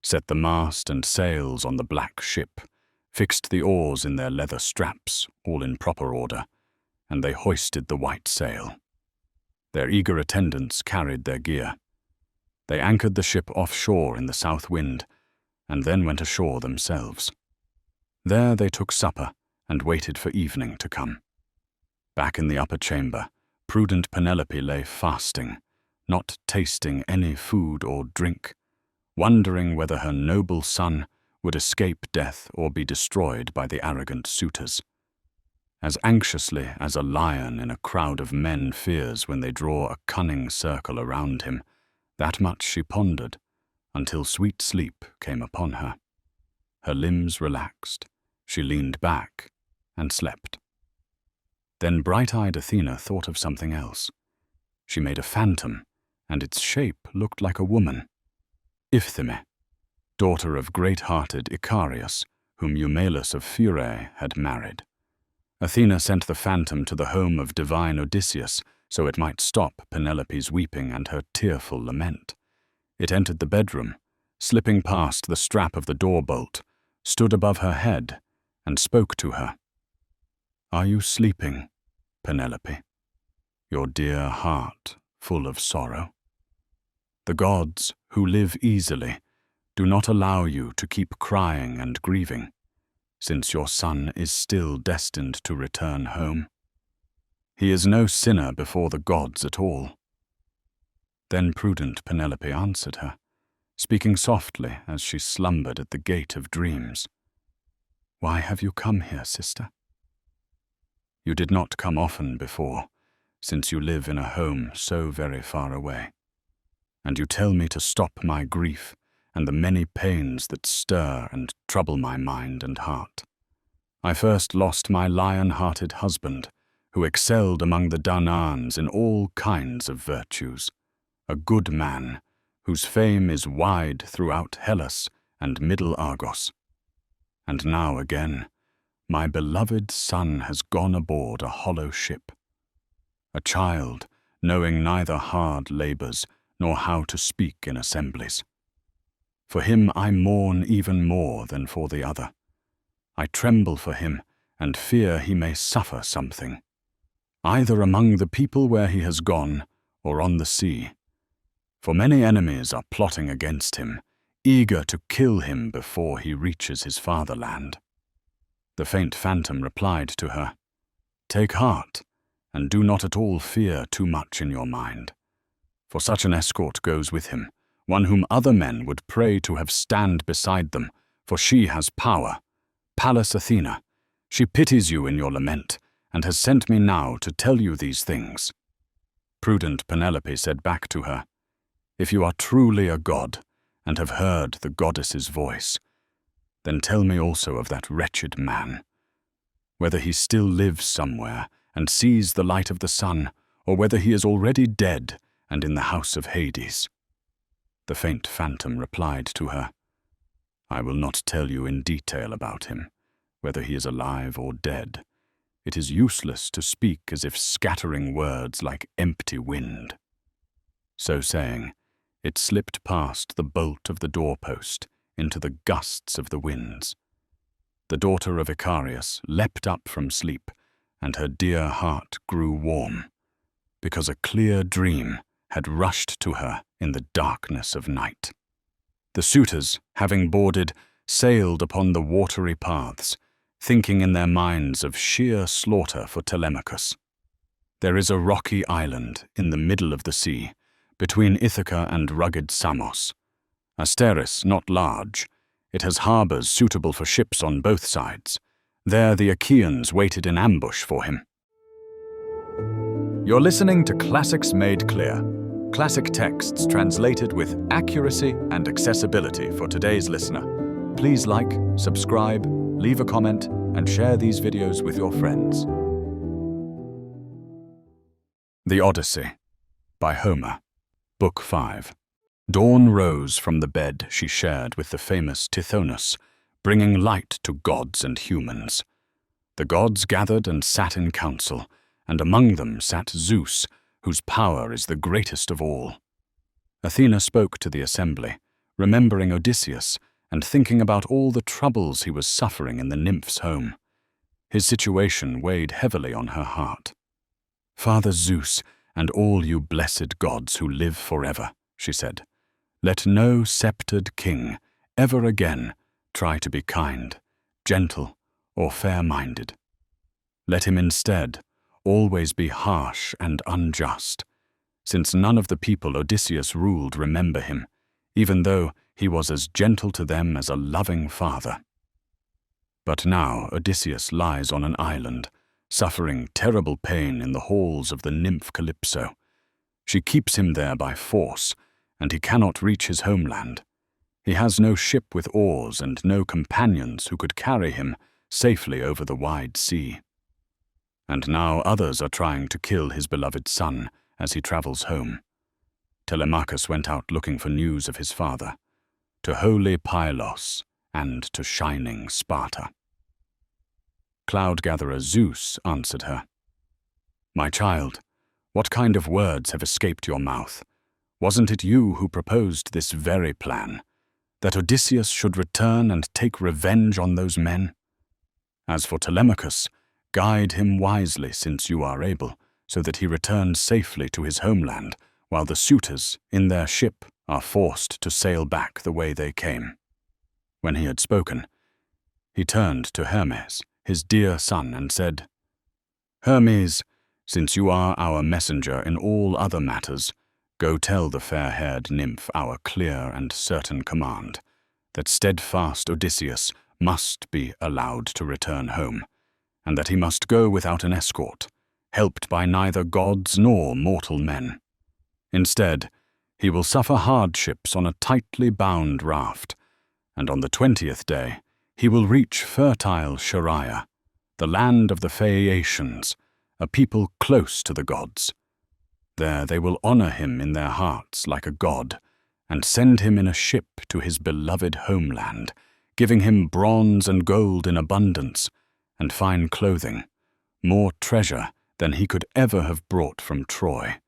set the mast and sails on the black ship, fixed the oars in their leather straps, all in proper order, and they hoisted the white sail. Their eager attendants carried their gear. They anchored the ship offshore in the south wind, and then went ashore themselves. There they took supper and waited for evening to come. Back in the upper chamber, prudent Penelope lay fasting, not tasting any food or drink, wondering whether her noble son would escape death or be destroyed by the arrogant suitors. As anxiously as a lion in a crowd of men fears when they draw a cunning circle around him, that much she pondered, until sweet sleep came upon her. Her limbs relaxed, she leaned back and slept. Then bright-eyed Athena thought of something else. She made a phantom, and its shape looked like a woman. Iphthime, daughter of great-hearted Icarius, whom Eumelus of Pherae had married. Athena sent the phantom to the home of divine Odysseus so it might stop Penelope's weeping and her tearful lament. It entered the bedroom, slipping past the strap of the door bolt, stood above her head, and spoke to her. "Are you sleeping, Penelope, your dear heart full of sorrow? The gods, who live easily, do not allow you to keep crying and grieving, since your son is still destined to return home. He is no sinner before the gods at all." Then prudent Penelope answered her, speaking softly as she slumbered at the gate of dreams. "Why have you come here, sister? You did not come often before, since you live in a home so very far away. And you tell me to stop my grief and the many pains that stir and trouble my mind and heart. I first lost my lion-hearted husband, who excelled among the Danaans in all kinds of virtues, a good man, whose fame is wide throughout Hellas and Middle Argos. And now again, my beloved son has gone aboard a hollow ship. A child, knowing neither hard labors nor how to speak in assemblies. For him I mourn even more than for the other. I tremble for him and fear he may suffer something, either among the people where he has gone or on the sea. For many enemies are plotting against him, eager to kill him before he reaches his fatherland." The faint phantom replied to her, "Take heart, and do not at all fear too much in your mind. For such an escort goes with him, one whom other men would pray to have stand beside them, for she has power. Pallas Athena, she pities you in your lament, and has sent me now to tell you these things." Prudent Penelope said back to her, "If you are truly a god, and have heard the goddess's voice, then tell me also of that wretched man, whether he still lives somewhere and sees the light of the sun, or whether he is already dead and in the house of Hades." The faint phantom replied to her, "I will not tell you in detail about him, whether he is alive or dead. It is useless to speak as if scattering words like empty wind." So saying, it slipped past the bolt of the doorpost into the gusts of the winds. The daughter of Icarius leapt up from sleep, and her dear heart grew warm, because a clear dream had rushed to her in the darkness of night. The suitors, having boarded, sailed upon the watery paths, thinking in their minds of sheer slaughter for Telemachus. There is a rocky island in the middle of the sea, between Ithaca and rugged Samos. Asteris, not large, it has harbours suitable for ships on both sides. There the Achaeans waited in ambush for him. You're listening to Classics Made Clear, classic texts translated with accuracy and accessibility for today's listener. Please like, subscribe, leave a comment, and share these videos with your friends. The Odyssey, by Homer, Book 5. Dawn rose from the bed she shared with the famous Tithonus, bringing light to gods and humans. The gods gathered and sat in council, and among them sat Zeus, whose power is the greatest of all. Athena spoke to the assembly, remembering Odysseus and thinking about all the troubles he was suffering in the nymph's home. His situation weighed heavily on her heart. "Father Zeus, and all you blessed gods who live forever," she said, "let no sceptred king ever again try to be kind, gentle, or fair-minded. Let him instead always be harsh and unjust, since none of the people Odysseus ruled remember him, even though he was as gentle to them as a loving father. But now Odysseus lies on an island, suffering terrible pain in the halls of the nymph Calypso. She keeps him there by force, and he cannot reach his homeland. He has no ship with oars and no companions who could carry him safely over the wide sea. And now others are trying to kill his beloved son as he travels home. Telemachus went out looking for news of his father, to holy Pylos and to shining Sparta. Cloud-gatherer Zeus answered her, "My child, what kind of words have escaped your mouth? Wasn't it you who proposed this very plan, that Odysseus should return and take revenge on those men? As for Telemachus, guide him wisely since you are able, so that he returns safely to his homeland, while the suitors, in their ship, are forced to sail back the way they came." When he had spoken, he turned to Hermes, his dear son, and said, "Hermes, since you are our messenger in all other matters, go tell the fair-haired nymph our clear and certain command, that steadfast Odysseus must be allowed to return home, and that he must go without an escort, helped by neither gods nor mortal men. Instead, he will suffer hardships on a tightly bound raft, and on the 20th day he will reach fertile Scheria, the land of the Phaeacians, a people close to the gods. There they will honor him in their hearts like a god, and send him in a ship to his beloved homeland, giving him bronze and gold in abundance, and fine clothing, more treasure than he could ever have brought from Troy,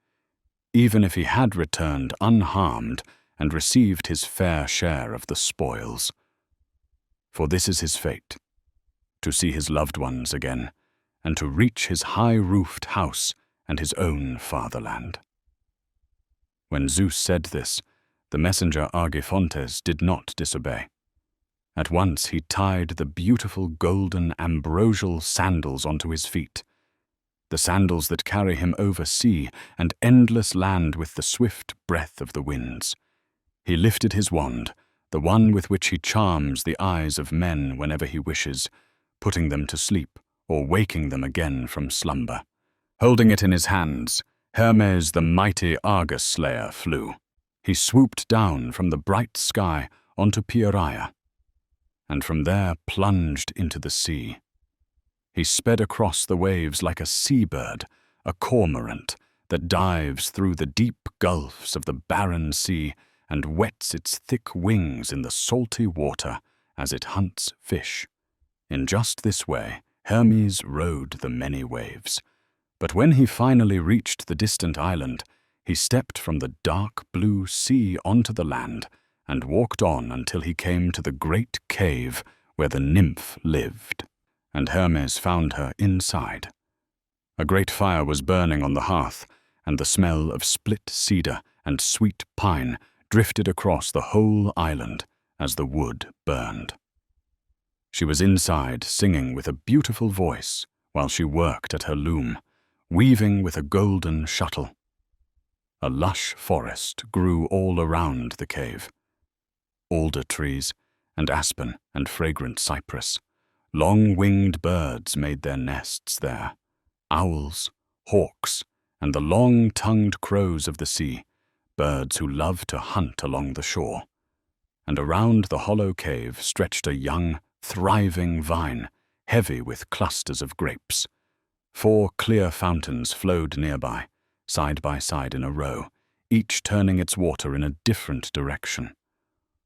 even if he had returned unharmed and received his fair share of the spoils. For this is his fate, to see his loved ones again, and to reach his high-roofed house and his own fatherland." When Zeus said this, the messenger Argifontes did not disobey. At once he tied the beautiful golden ambrosial sandals onto his feet, the sandals that carry him over sea and endless land with the swift breath of the winds. He lifted his wand, the one with which he charms the eyes of men whenever he wishes, putting them to sleep or waking them again from slumber. Holding it in his hands, Hermes the mighty Argus-slayer flew. He swooped down from the bright sky onto Pieria, and from there plunged into the sea. He sped across the waves like a seabird, a cormorant, that dives through the deep gulfs of the barren sea and wets its thick wings in the salty water as it hunts fish. In just this way, Hermes rode the many waves. But when he finally reached the distant island, he stepped from the dark blue sea onto the land and walked on until he came to the great cave where the nymph lived. And Hermes found her inside. A great fire was burning on the hearth, and the smell of split cedar and sweet pine drifted across the whole island as the wood burned. She was inside singing with a beautiful voice while she worked at her loom, weaving with a golden shuttle. A lush forest grew all around the cave. Alder trees and aspen and fragrant cypress. Long-winged birds made their nests there. Owls, hawks, and the long-tongued crows of the sea, birds who love to hunt along the shore. And around the hollow cave stretched a young, thriving vine, heavy with clusters of grapes. 4 clear fountains flowed nearby, side by side in a row, each turning its water in a different direction.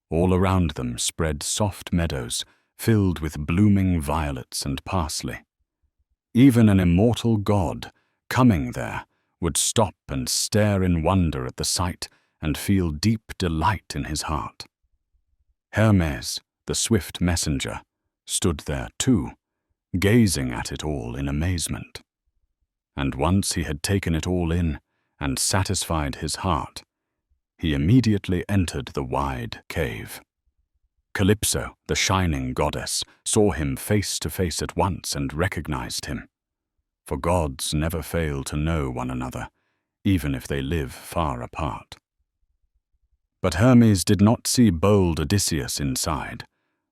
All around them spread soft meadows, filled with blooming violets and parsley. Even an immortal god, coming there, would stop and stare in wonder at the sight and feel deep delight in his heart. Hermes, the swift messenger, stood there too, gazing at it all in amazement. And once he had taken it all in and satisfied his heart, he immediately entered the wide cave. Calypso, the shining goddess, saw him face to face at once and recognized him. For gods never fail to know one another, even if they live far apart. But Hermes did not see bold Odysseus inside,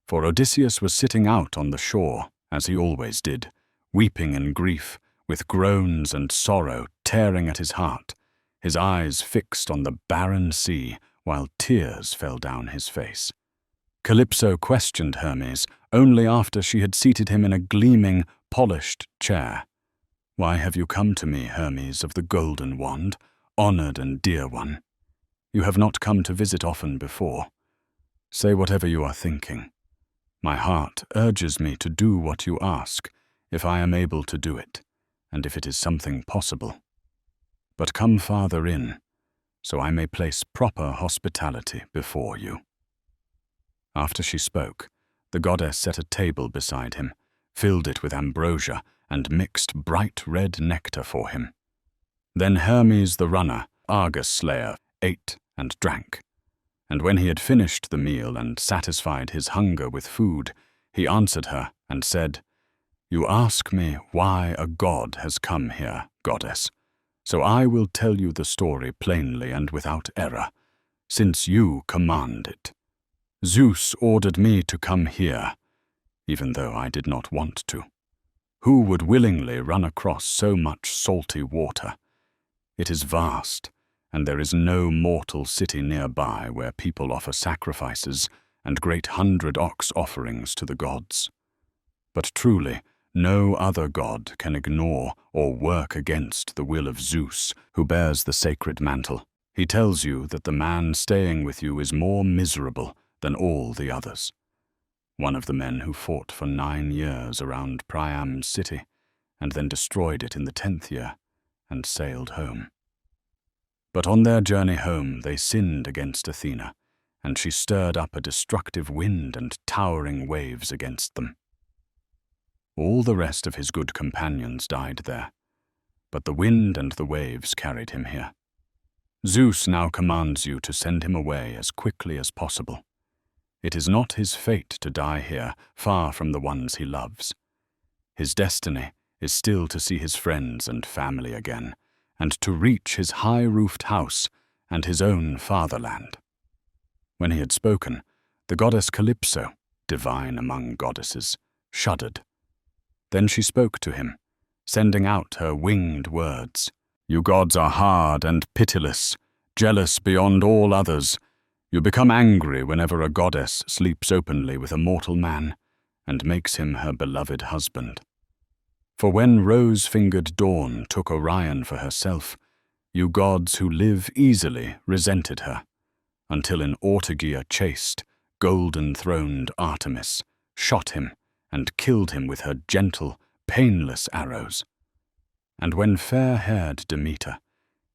for Odysseus was sitting out on the shore, as he always did, weeping in grief, with groans and sorrow tearing at his heart, his eyes fixed on the barren sea, while tears fell down his face. Calypso questioned Hermes only after she had seated him in a gleaming, polished chair. "Why have you come to me, Hermes of the golden wand, honored and dear one? You have not come to visit often before. Say whatever you are thinking. My heart urges me to do what you ask, if I am able to do it, and if it is something possible. But come farther in, so I may place proper hospitality before you." After she spoke, the goddess set a table beside him, filled it with ambrosia, and mixed bright red nectar for him. Then Hermes the runner, Argus slayer, ate and drank. And when he had finished the meal and satisfied his hunger with food, he answered her and said, "You ask me why a god has come here, goddess, so I will tell you the story plainly and without error, since you command it. Zeus ordered me to come here, even though I did not want to. Who would willingly run across so much salty water? It is vast, and there is no mortal city nearby where people offer sacrifices and great 100-ox offerings to the gods. But truly, no other god can ignore or work against the will of Zeus, who bears the sacred mantle. He tells you that the man staying with you is more miserable than all the others. One of the men who fought for 9 years around Priam's city, and then destroyed it in the 10th year, and sailed home. But on their journey home they sinned against Athena, and she stirred up a destructive wind and towering waves against them. All the rest of his good companions died there, but the wind and the waves carried him here. Zeus now commands you to send him away as quickly as possible. It is not his fate to die here, far from the ones he loves. His destiny is still to see his friends and family again, and to reach his high-roofed house and his own fatherland." When he had spoken, the goddess Calypso, divine among goddesses, shuddered. Then she spoke to him, sending out her winged words. "You gods are hard and pitiless, jealous beyond all others. You become angry whenever a goddess sleeps openly with a mortal man and makes him her beloved husband. For when rose-fingered Dawn took Orion for herself, you gods who live easily resented her, until in Ortygia chaste, golden-throned Artemis shot him and killed him with her gentle, painless arrows. And when fair-haired Demeter,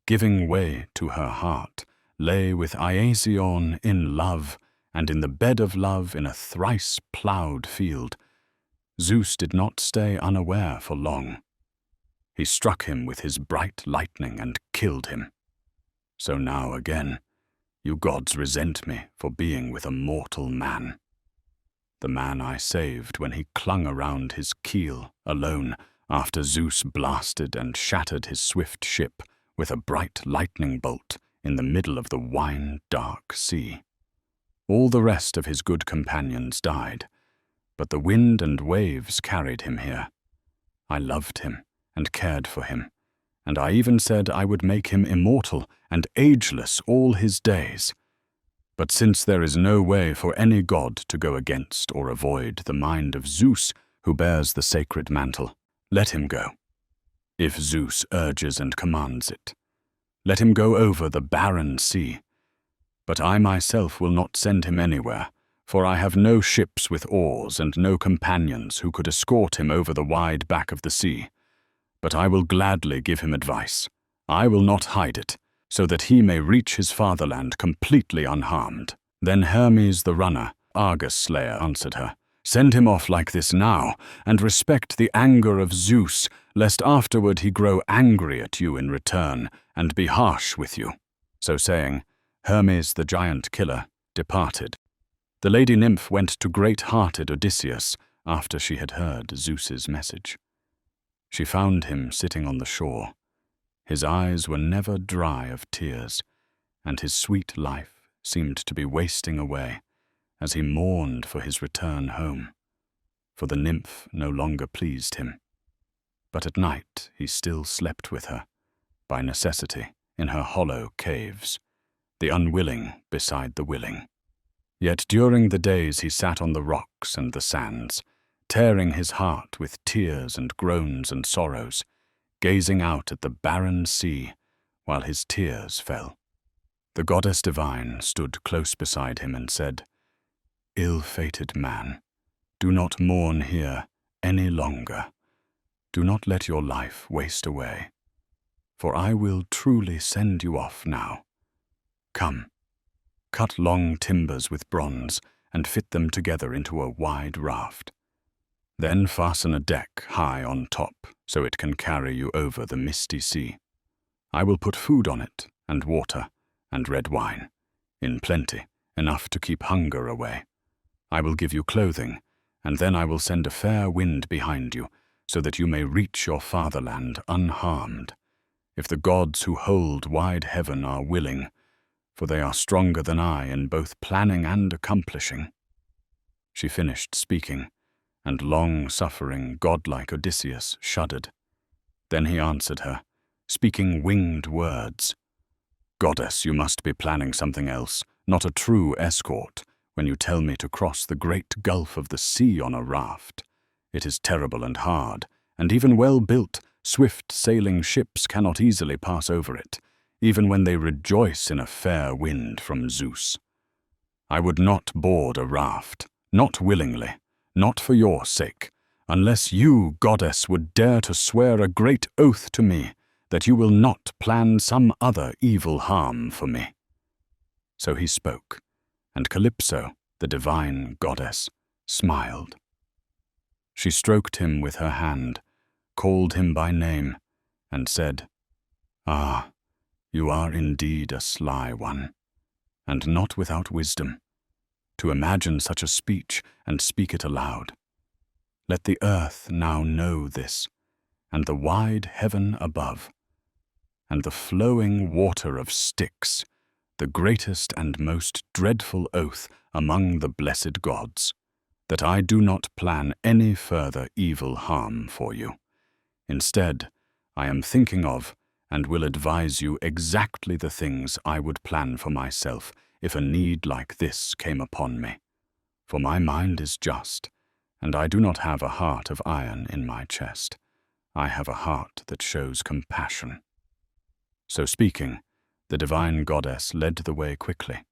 giving way to her heart, lay with Iasion in love, and in the bed of love in a thrice-ploughed field, Zeus did not stay unaware for long. He struck him with his bright lightning and killed him. So now again, you gods resent me for being with a mortal man. The man I saved when he clung around his keel alone after Zeus blasted and shattered his swift ship with a bright lightning bolt in the middle of the wine-dark sea. All the rest of his good companions died, but the wind and waves carried him here. I loved him and cared for him, and I even said I would make him immortal and ageless all his days. But since there is no way for any god to go against or avoid the mind of Zeus, who bears the sacred mantle, let him go, if Zeus urges and commands it. Let him go over the barren sea. But I myself will not send him anywhere, for I have no ships with oars and no companions who could escort him over the wide back of the sea. But I will gladly give him advice. I will not hide it, so that he may reach his fatherland completely unharmed." Then Hermes the runner, Argus slayer, answered her, "Send him off like this now, and respect the anger of Zeus, lest afterward he grow angry at you in return, and be harsh with you." So saying, Hermes the giant killer departed. The lady nymph went to great-hearted Odysseus after she had heard Zeus's message. She found him sitting on the shore. His eyes were never dry of tears, and his sweet life seemed to be wasting away as he mourned for his return home. For the nymph no longer pleased him. But at night he still slept with her, by necessity, in her hollow caves, the unwilling beside the willing. Yet during the days he sat on the rocks and the sands, tearing his heart with tears and groans and sorrows, gazing out at the barren sea while his tears fell. The goddess divine stood close beside him and said, "Ill-fated man, do not mourn here any longer. Do not let your life waste away, for I will truly send you off now. Come, cut long timbers with bronze and fit them together into a wide raft. Then fasten a deck high on top so it can carry you over the misty sea. I will put food on it, and water, and red wine, in plenty, enough to keep hunger away. I will give you clothing, and then I will send a fair wind behind you, so that you may reach your fatherland unharmed, if the gods who hold wide heaven are willing, for they are stronger than I in both planning and accomplishing." She finished speaking, and long-suffering, godlike Odysseus shuddered. Then he answered her, speaking winged words. "Goddess, you must be planning something else, not a true escort, when you tell me to cross the great gulf of the sea on a raft. It is terrible and hard, and even well-built, swift-sailing ships cannot easily pass over it, even when they rejoice in a fair wind from Zeus. I would not board a raft, not willingly, not for your sake, unless you, goddess, would dare to swear a great oath to me that you will not plan some other evil harm for me." So he spoke, and Calypso, the divine goddess, smiled. She stroked him with her hand, called him by name, and said, "Ah, you are indeed a sly one, and not without wisdom, to imagine such a speech and speak it aloud. Let the earth now know this, and the wide heaven above, and the flowing water of Styx, the greatest and most dreadful oath among the blessed gods, that I do not plan any further evil harm for you. Instead, I am thinking of and will advise you exactly the things I would plan for myself if a need like this came upon me. For my mind is just, and I do not have a heart of iron in my chest. I have a heart that shows compassion." So speaking, the divine goddess led the way quickly,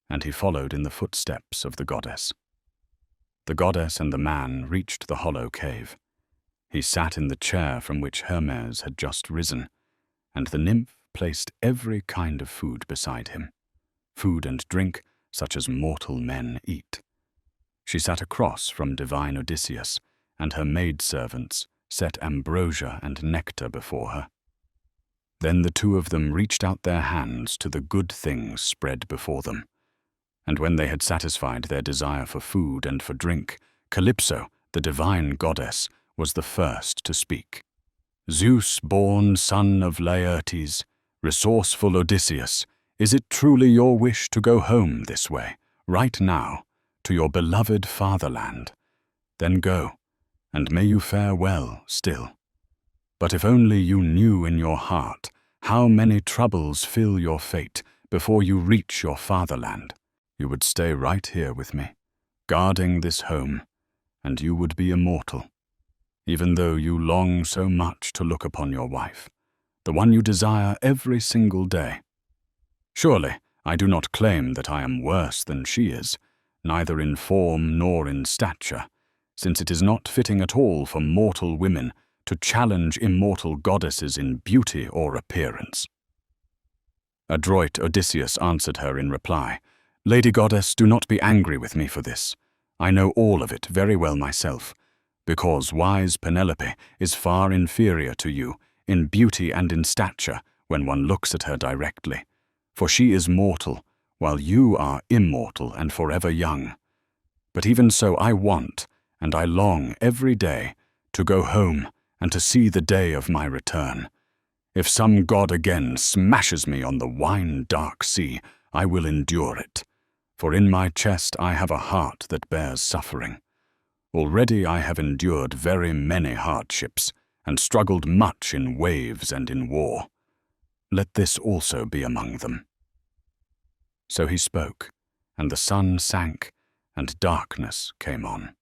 and he followed in the footsteps of the goddess. The goddess and the man reached the hollow cave. He sat in the chair from which Hermes had just risen, and the nymph placed every kind of food beside him, food and drink such as mortal men eat. She sat across from divine Odysseus, and her maidservants set ambrosia and nectar before her. Then the two of them reached out their hands to the good things spread before them. And when they had satisfied their desire for food and for drink, Calypso, the divine goddess, was the first to speak. "Zeus-born son of Laertes, resourceful Odysseus, is it truly your wish to go home this way, right now, to your beloved fatherland? Then go, and may you fare well still. But if only you knew in your heart how many troubles fill your fate before you reach your fatherland, you would stay right here with me, guarding this home, and you would be immortal, even though you long so much to look upon your wife, the one you desire every single day. Surely, I do not claim that I am worse than she is, neither in form nor in stature, since it is not fitting at all for mortal women to challenge immortal goddesses in beauty or appearance." Adroit Odysseus answered her in reply, "Lady goddess, do not be angry with me for this. I know all of it very well myself, because wise Penelope is far inferior to you in beauty and in stature when one looks at her directly, for she is mortal, while you are immortal and forever young, but even so I want, and I long every day, to go home and to see the day of my return. If some god again smashes me on the wine-dark sea, I will endure it, for in my chest I have a heart that bears suffering. Already I have endured very many hardships, and struggled much in waves and in war. Let this also be among them." So he spoke, and the sun sank, and darkness came on.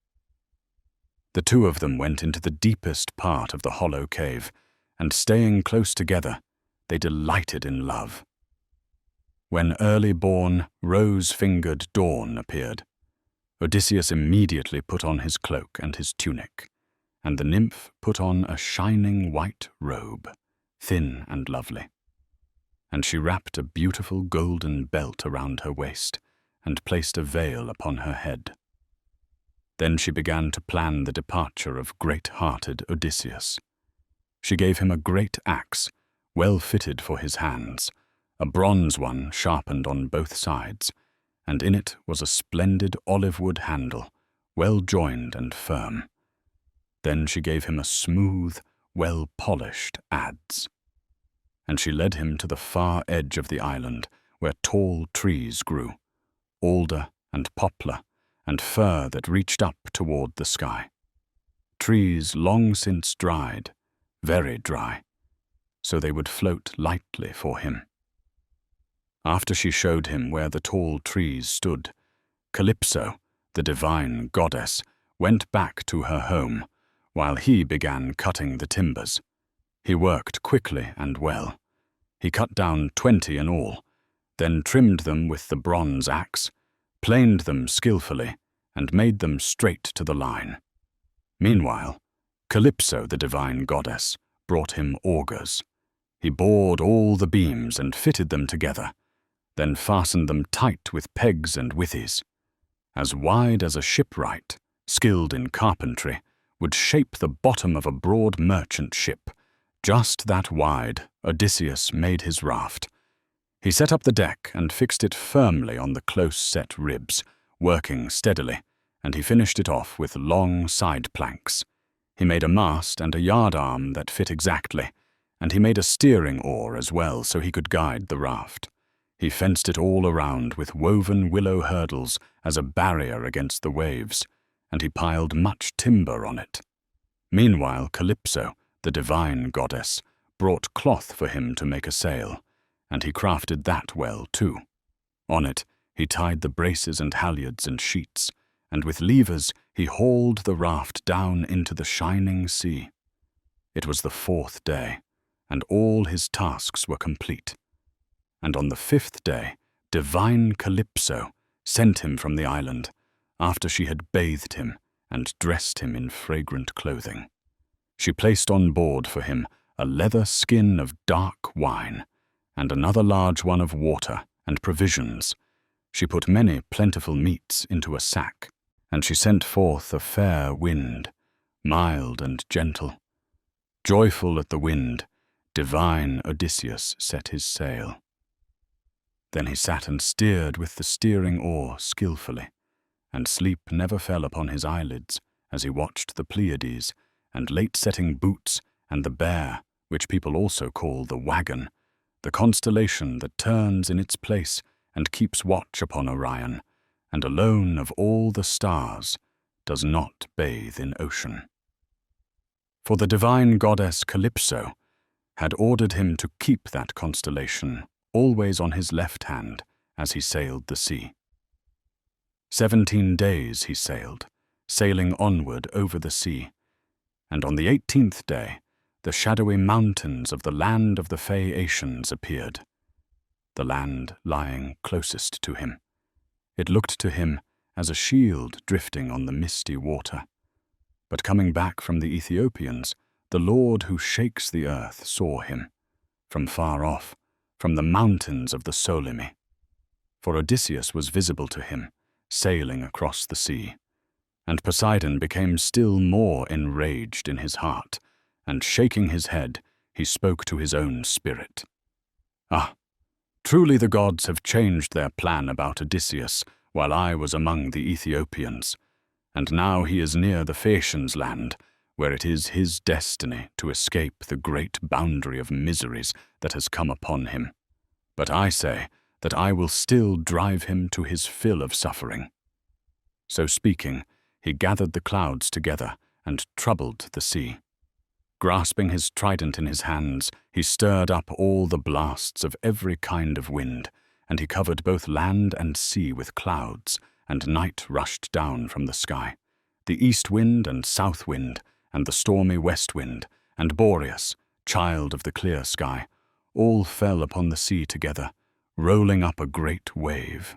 The two of them went into the deepest part of the hollow cave, and staying close together, they delighted in love. When early-born, rose-fingered dawn appeared, Odysseus immediately put on his cloak and his tunic, and the nymph put on a shining white robe, thin and lovely. And she wrapped a beautiful golden belt around her waist, and placed a veil upon her head. Then she began to plan the departure of great-hearted Odysseus. She gave him a great axe, well fitted for his hands, a bronze one sharpened on both sides, and in it was a splendid olive-wood handle, well joined and firm. Then she gave him a smooth, well-polished adze. And she led him to the far edge of the island, where tall trees grew, alder and poplar, and fir that reached up toward the sky. Trees long since dried, very dry, so they would float lightly for him. After she showed him where the tall trees stood, Calypso, the divine goddess, went back to her home, while he began cutting the timbers. He worked quickly and well. He cut down 20 in all, then trimmed them with the bronze axe, planed them skillfully, and made them straight to the line. Meanwhile, Calypso, the divine goddess, brought him augers. He bored all the beams and fitted them together, then fastened them tight with pegs and withes. As wide as a shipwright, skilled in carpentry, would shape the bottom of a broad merchant ship, just that wide, Odysseus made his raft. He set up the deck and fixed it firmly on the close-set ribs, working steadily, and he finished it off with long side planks. He made a mast and a yardarm that fit exactly, and he made a steering oar as well so he could guide the raft. He fenced it all around with woven willow hurdles as a barrier against the waves, and he piled much timber on it. Meanwhile, Calypso, the divine goddess, brought cloth for him to make a sail, and he crafted that well too. On it he tied the braces and halyards and sheets, and with levers he hauled the raft down into the shining sea. It was the 4th day, and all his tasks were complete. And on the 5th day, divine Calypso sent him from the island, after she had bathed him and dressed him in fragrant clothing. She placed on board for him a leather skin of dark wine, and another large one of water and provisions. She put many plentiful meats into a sack, and she sent forth a fair wind, mild and gentle. Joyful at the wind, divine Odysseus set his sail. Then he sat and steered with the steering oar skillfully, and sleep never fell upon his eyelids as he watched the Pleiades and late-setting boots and the bear, which people also call the wagon, the constellation that turns in its place and keeps watch upon Orion, and alone of all the stars does not bathe in ocean. For the divine goddess Calypso had ordered him to keep that constellation always on his left hand as he sailed the sea. 17 days he sailed, sailing onward over the sea, and on the 18th day the shadowy mountains of the land of the Phaeacians appeared, the land lying closest to him. It looked to him as a shield drifting on the misty water. But coming back from the Ethiopians, the Lord who shakes the earth saw him, from far off, from the mountains of the Solymi. For Odysseus was visible to him, sailing across the sea. And Poseidon became still more enraged in his heart, and shaking his head, he spoke to his own spirit. "Ah, truly the gods have changed their plan about Odysseus while I was among the Ethiopians. and now he is near the Phaeacians' land, where it is his destiny to escape the great boundary of miseries that has come upon him. But I say that I will still drive him to his fill of suffering." So speaking, he gathered the clouds together and troubled the sea. Grasping his trident in his hands, he stirred up all the blasts of every kind of wind, and he covered both land and sea with clouds, and night rushed down from the sky. The east wind and south wind, and the stormy west wind, and Boreas, child of the clear sky, all fell upon the sea together, rolling up a great wave.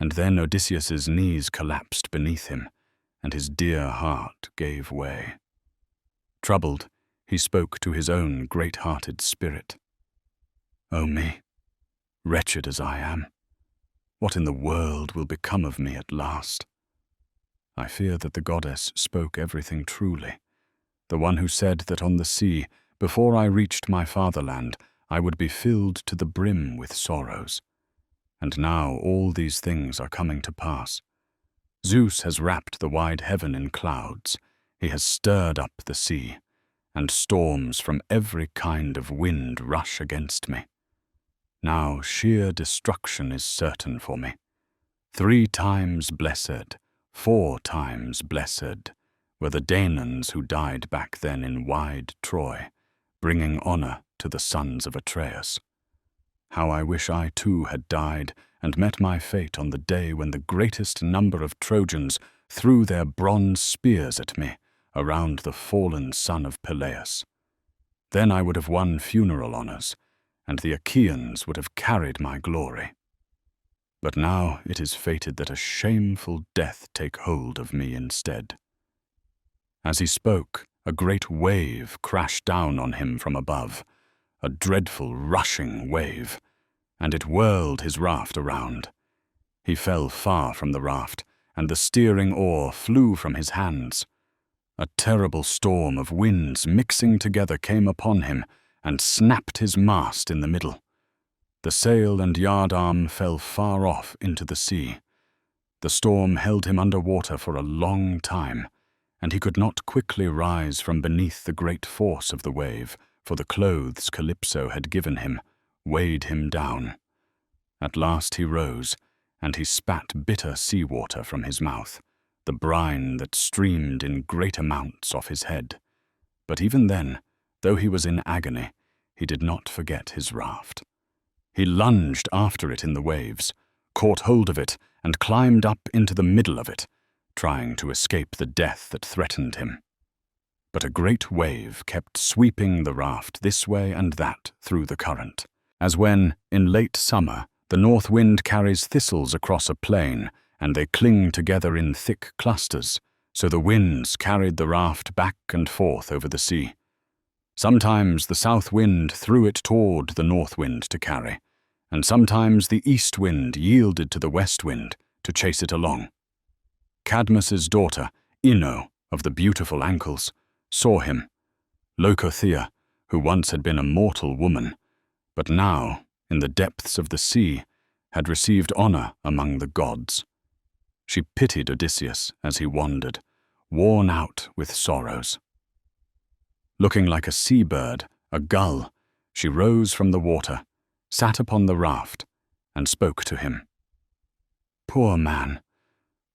And then Odysseus's knees collapsed beneath him, and his dear heart gave way. Troubled, he spoke to his own great-hearted spirit. "O me, wretched as I am, what in the world will become of me at last?" I fear that the goddess spoke everything truly, the one who said that on the sea, before I reached my fatherland, I would be filled to the brim with sorrows. And now all these things are coming to pass. Zeus has wrapped the wide heaven in clouds, he has stirred up the sea, and storms from every kind of wind rush against me. Now sheer destruction is certain for me. 3 times blessed, 4 times blessed, were the Danaans who died back then in wide Troy, bringing honor to the sons of Atreus. How I wish I too had died and met my fate on the day when the greatest number of Trojans threw their bronze spears at me around the fallen son of Perilous. Then I would have won funeral honors, and the Achaeans would have carried my glory. But now it is fated that a shameful death take hold of me instead." As he spoke, a great wave crashed down on him from above, a dreadful rushing wave, and it whirled his raft around. He fell far from the raft, and the steering oar flew from his hands. A terrible storm of winds mixing together came upon him and snapped his mast in the middle. The sail and yardarm fell far off into the sea. The storm held him under water for a long time, and he could not quickly rise from beneath the great force of the wave, for the clothes Calypso had given him weighed him down. At last he rose, and he spat bitter sea-water from his mouth, the brine that streamed in great amounts off his head. But even then, though he was in agony, he did not forget his raft. He lunged after it in the waves, caught hold of it, and climbed up into the middle of it, trying to escape the death that threatened him. But a great wave kept sweeping the raft this way and that through the current, as when, in late summer, the north wind carries thistles across a plain, and they cling together in thick clusters, so the winds carried the raft back and forth over the sea. Sometimes the south wind threw it toward the north wind to carry, and sometimes the east wind yielded to the west wind to chase it along. Cadmus's daughter, Ino, of the beautiful ankles, saw him, Leucothea, who once had been a mortal woman, but now, in the depths of the sea, had received honor among the gods. She pitied Odysseus as he wandered, worn out with sorrows. Looking like a sea-bird, a gull, she rose from the water, sat upon the raft, and spoke to him. "Poor man,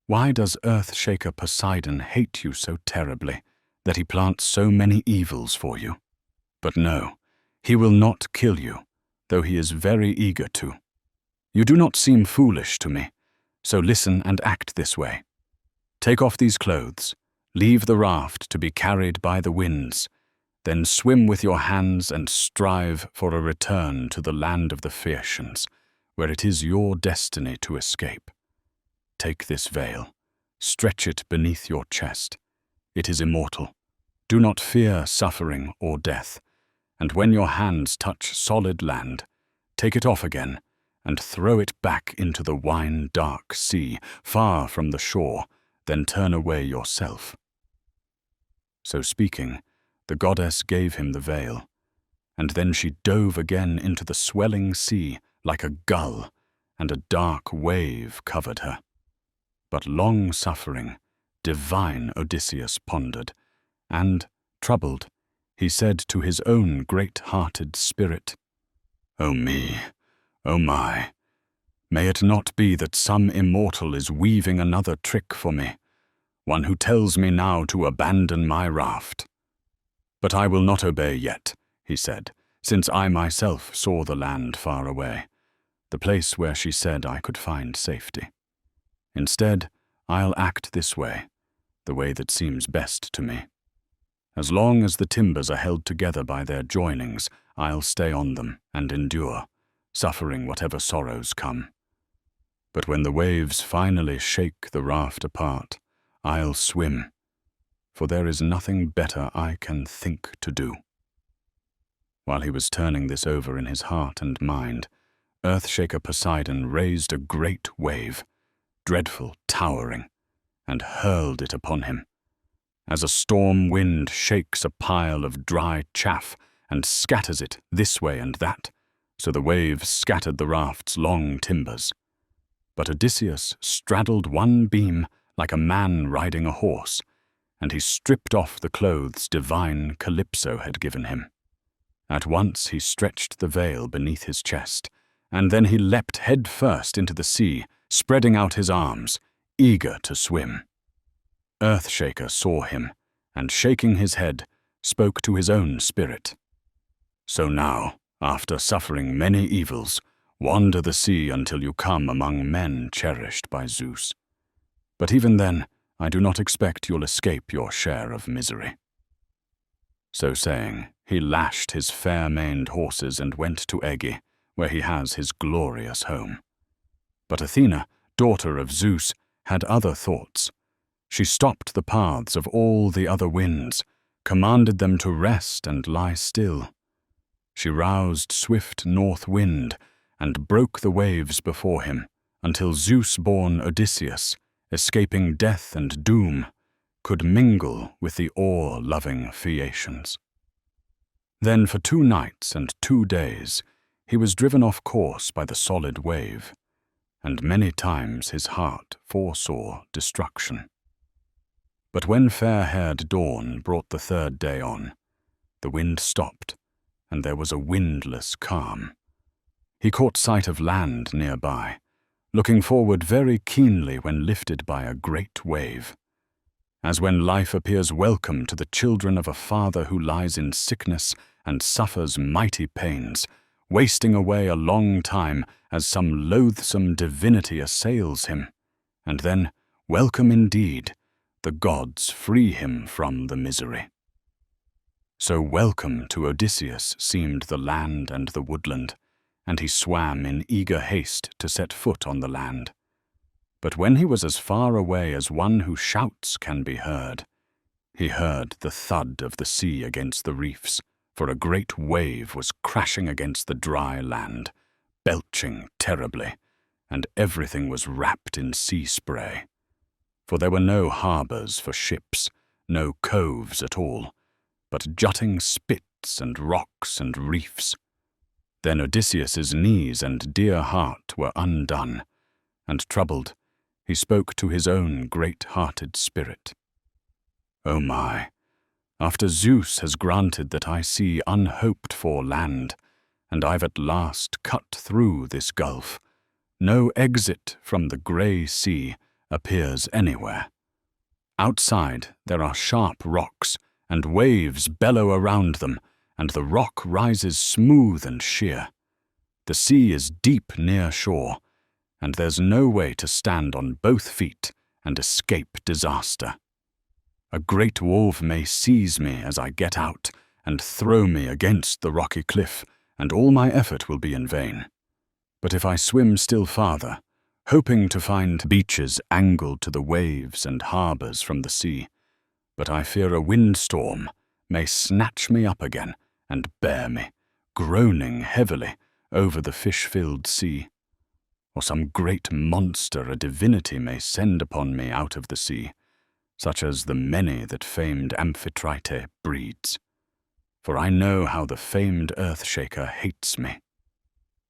why does earth-shaker Poseidon hate you so terribly, that he plants so many evils for you? But no, he will not kill you, though he is very eager to. You do not seem foolish to me, so listen and act this way. Take off these clothes, leave the raft to be carried by the winds, then swim with your hands and strive for a return to the land of the Phaeacians, where it is your destiny to escape. Take this veil, stretch it beneath your chest. It is immortal. Do not fear suffering or death, and when your hands touch solid land, take it off again and throw it back into the wine-dark sea, far from the shore, then turn away yourself." So speaking, the goddess gave him the veil, and then she dove again into the swelling sea like a gull, and a dark wave covered her. But long suffering, divine Odysseus pondered, and, troubled, he said to his own great-hearted spirit, "O me, O my, may it not be that some immortal is weaving another trick for me, one who tells me now to abandon my raft? But I will not obey yet," he said, "since I myself saw the land far away, the place where she said I could find safety. Instead, I'll act this way, the way that seems best to me. As long as the timbers are held together by their joinings, I'll stay on them and endure, suffering whatever sorrows come. But when the waves finally shake the raft apart, I'll swim, for there is nothing better I can think to do." While he was turning this over in his heart and mind, Earthshaker Poseidon raised a great wave, dreadful, towering, and hurled it upon him. As a storm wind shakes a pile of dry chaff and scatters it this way and that, so the waves scattered the raft's long timbers. But Odysseus straddled one beam like a man riding a horse, and he stripped off the clothes divine Calypso had given him. At once he stretched the veil beneath his chest, and then he leapt head first into the sea, spreading out his arms, eager to swim. Earthshaker saw him, and shaking his head, spoke to his own spirit. "So now, after suffering many evils, wander the sea until you come among men cherished by Zeus. But even then, I do not expect you'll escape your share of misery." So saying, he lashed his fair-maned horses and went to Aegae, where he has his glorious home. But Athena, daughter of Zeus, had other thoughts. She stopped the paths of all the other winds, commanded them to rest and lie still. She roused swift north wind and broke the waves before him, until Zeus-born Odysseus, escaping death and doom, could mingle with the oar-loving Phaeacians. Then for 2 nights and 2 days he was driven off course by the solid wave, and many times his heart foresaw destruction. But when fair-haired dawn brought the 3rd day on, the wind stopped, and there was a windless calm. He caught sight of land nearby, looking forward very keenly when lifted by a great wave. As when life appears welcome to the children of a father who lies in sickness and suffers mighty pains, wasting away a long time as some loathsome divinity assails him, and then, welcome indeed, the gods free him from the misery. So welcome to Odysseus seemed the land and the woodland, and he swam in eager haste to set foot on the land. But when he was as far away as one who shouts can be heard, he heard the thud of the sea against the reefs, for a great wave was crashing against the dry land, belching terribly, and everything was wrapped in sea spray. For there were no harbours for ships, no coves at all, but jutting spits and rocks and reefs. Then Odysseus's knees and dear heart were undone, and troubled, he spoke to his own great-hearted spirit. "O my, after Zeus has granted that I see unhoped-for land, and I've at last cut through this gulf, no exit from the grey sea appears anywhere. Outside there are sharp rocks, and waves bellow around them, and the rock rises smooth and sheer. The sea is deep near shore, and there's no way to stand on both feet and escape disaster. A great wolf may seize me as I get out and throw me against the rocky cliff, and all my effort will be in vain. But if I swim still farther, hoping to find beaches angled to the waves and harbours from the sea, but I fear a windstorm may snatch me up again and bear me, groaning heavily, over the fish-filled sea. Or some great monster a divinity may send upon me out of the sea, such as the many that famed Amphitrite breeds. For I know how the famed Earthshaker hates me."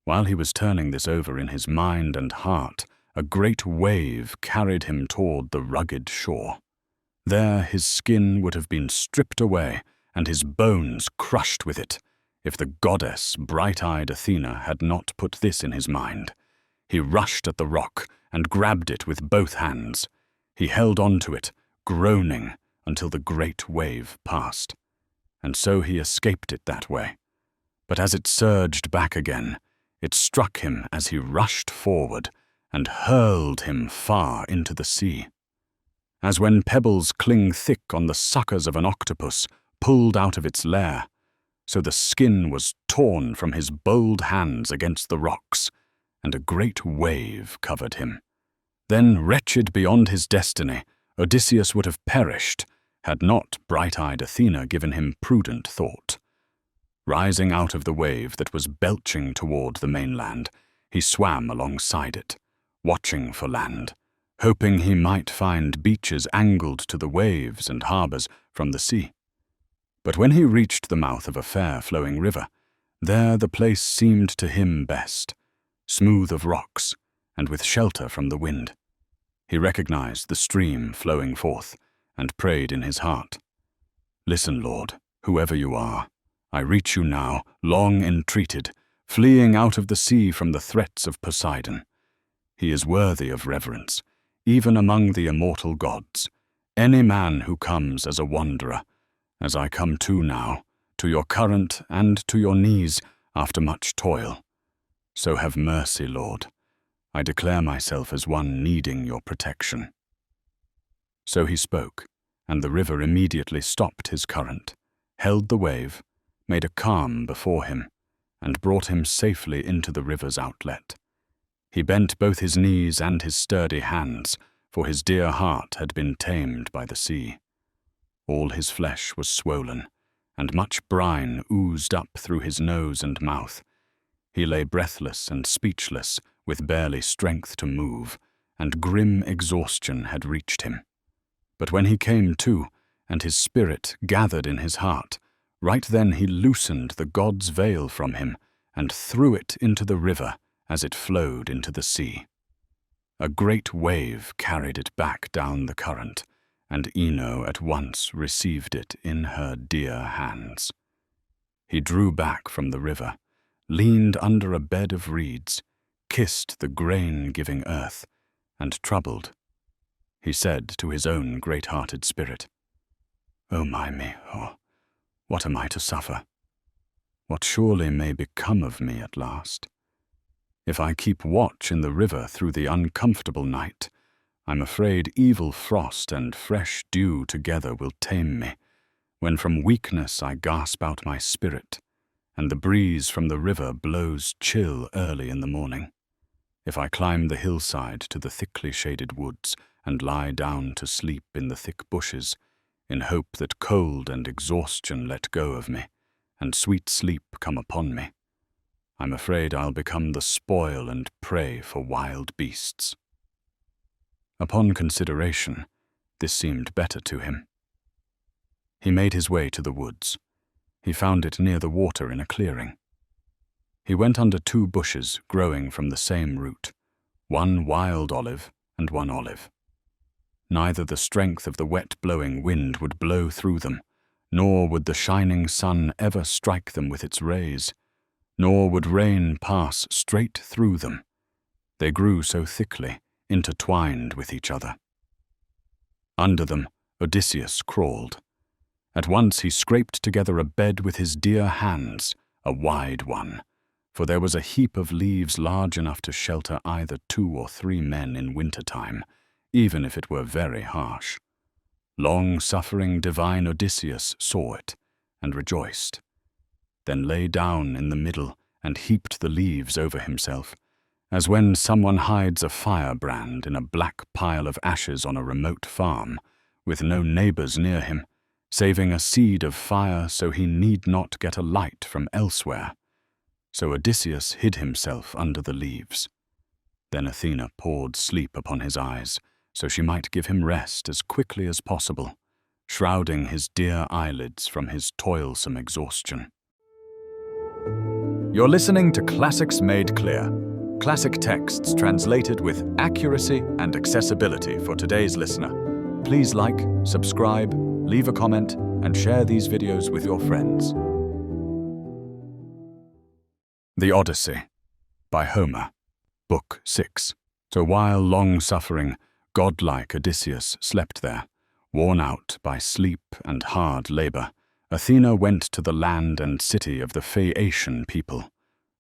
While he was turning this over in his mind and heart, a great wave carried him toward the rugged shore. There his skin would have been stripped away and his bones crushed with it, if the goddess, bright-eyed Athena, had not put this in his mind. He rushed at the rock and grabbed it with both hands. He held on to it, groaning, until the great wave passed. And so he escaped it that way. But as it surged back again, it struck him as he rushed forward and hurled him far into the sea. As when pebbles cling thick on the suckers of an octopus pulled out of its lair, so the skin was torn from his bold hands against the rocks, and a great wave covered him. Then, wretched beyond his destiny, Odysseus would have perished, had not bright-eyed Athena given him prudent thought. Rising out of the wave that was belching toward the mainland, he swam alongside it, watching for land, hoping he might find beaches angled to the waves and harbors from the sea. But when he reached the mouth of a fair flowing river, there the place seemed to him best, smooth of rocks and with shelter from the wind. He recognized the stream flowing forth and prayed in his heart, "Listen, Lord, whoever you are, I reach you now, long entreated, fleeing out of the sea from the threats of Poseidon. He is worthy of reverence, even among the immortal gods. Any man who comes as a wanderer, as I come too now, to your current and to your knees after much toil. So have mercy, Lord. I declare myself as one needing your protection." So he spoke, and the river immediately stopped his current, held the wave, made a calm before him, and brought him safely into the river's outlet. He bent both his knees and his sturdy hands, for his dear heart had been tamed by the sea. All his flesh was swollen, and much brine oozed up through his nose and mouth. He lay breathless and speechless, with barely strength to move, and grim exhaustion had reached him. But when he came to, and his spirit gathered in his heart, right then he loosened the god's veil from him and threw it into the river as it flowed into the sea. A great wave carried it back down the current, and Ino at once received it in her dear hands. He drew back from the river, leaned under a bed of reeds, kissed the grain-giving earth, and troubled, he said to his own great-hearted spirit, "O me, what am I to suffer? What surely may become of me at last? If I keep watch in the river through the uncomfortable night, I'm afraid evil frost and fresh dew together will tame me, when from weakness I gasp out my spirit, and the breeze from the river blows chill early in the morning. If I climb the hillside to the thickly shaded woods and lie down to sleep in the thick bushes, in hope that cold and exhaustion let go of me, and sweet sleep come upon me, I'm afraid I'll become the spoil and prey for wild beasts." Upon consideration, this seemed better to him. He made his way to the woods. He found it near the water in a clearing. He went under 2 bushes growing from the same root, one wild olive and one olive. Neither the strength of the wet-blowing wind would blow through them, nor would the shining sun ever strike them with its rays, nor would rain pass straight through them. They grew so thickly, intertwined with each other. Under them, Odysseus crawled. At once he scraped together a bed with his dear hands, a wide one, for there was a heap of leaves large enough to shelter either 2 or 3 men in winter-time, even if it were very harsh. Long-suffering divine Odysseus saw it, and rejoiced, then lay down in the middle and heaped the leaves over himself, as when someone hides a firebrand in a black pile of ashes on a remote farm, with no neighbors near him, saving a seed of fire so he need not get a light from elsewhere. So Odysseus hid himself under the leaves. Then Athena poured sleep upon his eyes, so she might give him rest as quickly as possible, shrouding his dear eyelids from his toilsome exhaustion. You're listening to Classics Made Clear, classic texts translated with accuracy and accessibility for today's listener. Please like, subscribe, leave a comment, and share these videos with your friends. The Odyssey, by Homer, Book 6. So while long-suffering, godlike Odysseus slept there, worn out by sleep and hard labor, Athena went to the land and city of the Phaeacian people,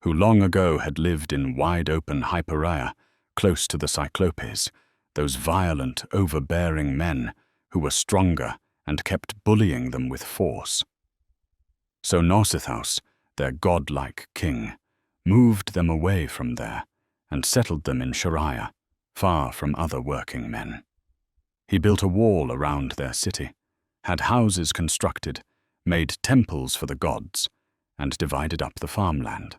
who long ago had lived in wide-open Hypereia, close to the Cyclopes, those violent, overbearing men who were stronger and kept bullying them with force. So Nausithous, their godlike king, moved them away from there and settled them in Scheria, far from other working men. He built a wall around their city, had houses constructed, made temples for the gods, and divided up the farmland.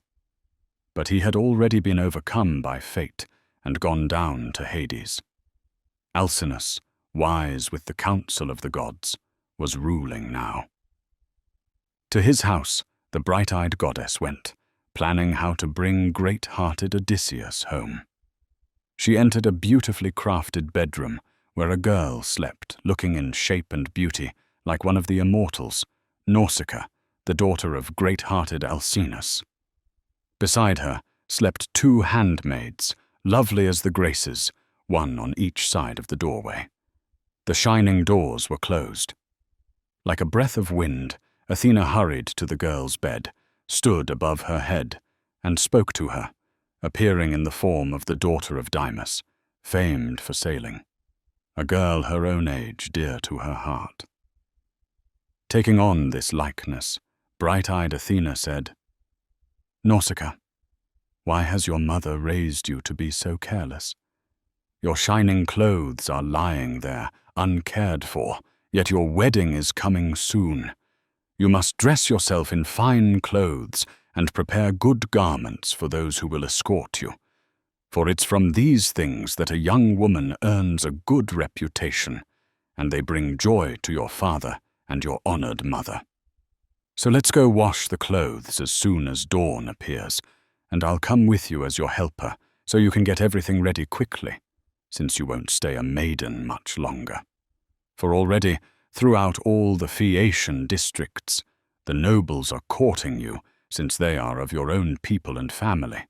But he had already been overcome by fate and gone down to Hades. Alcinous, wise with the counsel of the gods, was ruling now. To his house the bright-eyed goddess went, planning how to bring great-hearted Odysseus home. She entered a beautifully crafted bedroom where a girl slept, looking in shape and beauty like one of the immortals, Nausicaa, the daughter of great-hearted Alcinous. Beside her slept 2 handmaids, lovely as the Graces, one on each side of the doorway. The shining doors were closed. Like a breath of wind, Athena hurried to the girl's bed, stood above her head, and spoke to her, appearing in the form of the daughter of Dymas, famed for sailing, a girl her own age dear to her heart. Taking on this likeness, bright-eyed Athena said, "Nausicaa, why has your mother raised you to be so careless? Your shining clothes are lying there, uncared for, yet your wedding is coming soon. You must dress yourself in fine clothes and prepare good garments for those who will escort you. For it's from these things that a young woman earns a good reputation, and they bring joy to your father and your honored mother. So let's go wash the clothes as soon as dawn appears, and I'll come with you as your helper, so you can get everything ready quickly, since you won't stay a maiden much longer. For already, throughout all the Phaeacian districts, the nobles are courting you, since they are of your own people and family.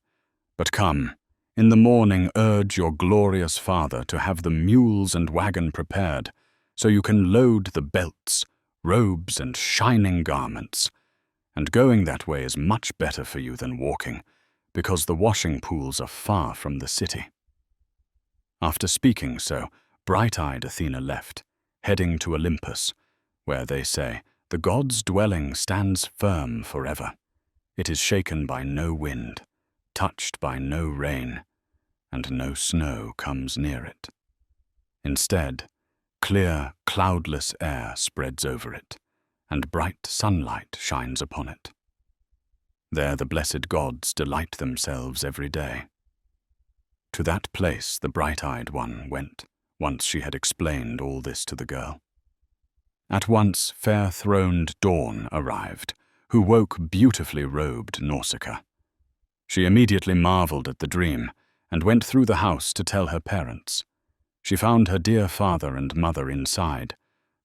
But come, in the morning urge your glorious father to have the mules and wagon prepared, so you can load the belts, robes, and shining garments. And going that way is much better for you than walking, because the washing pools are far from the city." After speaking so, bright-eyed Athena left, heading to Olympus, where, they say, the god's dwelling stands firm forever. It is shaken by no wind, touched by no rain, and no snow comes near it. Instead, clear, cloudless air spreads over it, and bright sunlight shines upon it. There the blessed gods delight themselves every day. To that place the bright-eyed one went, once she had explained all this to the girl. At once fair-throned Dawn arrived, who woke beautifully robed Nausicaa. She immediately marveled at the dream, and went through the house to tell her parents. She found her dear father and mother inside,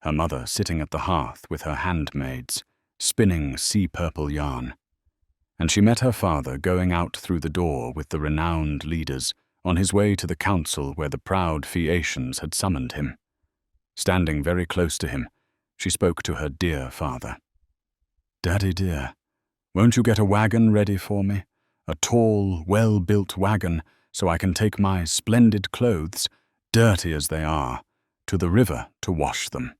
her mother sitting at the hearth with her handmaids, spinning sea-purple yarn. And she met her father going out through the door with the renowned leaders, on his way to the council where the proud Phaeacians had summoned him. Standing very close to him, she spoke to her dear father. "Daddy dear, won't you get a wagon ready for me? A tall, well-built wagon, so I can take my splendid clothes, dirty as they are, to the river to wash them.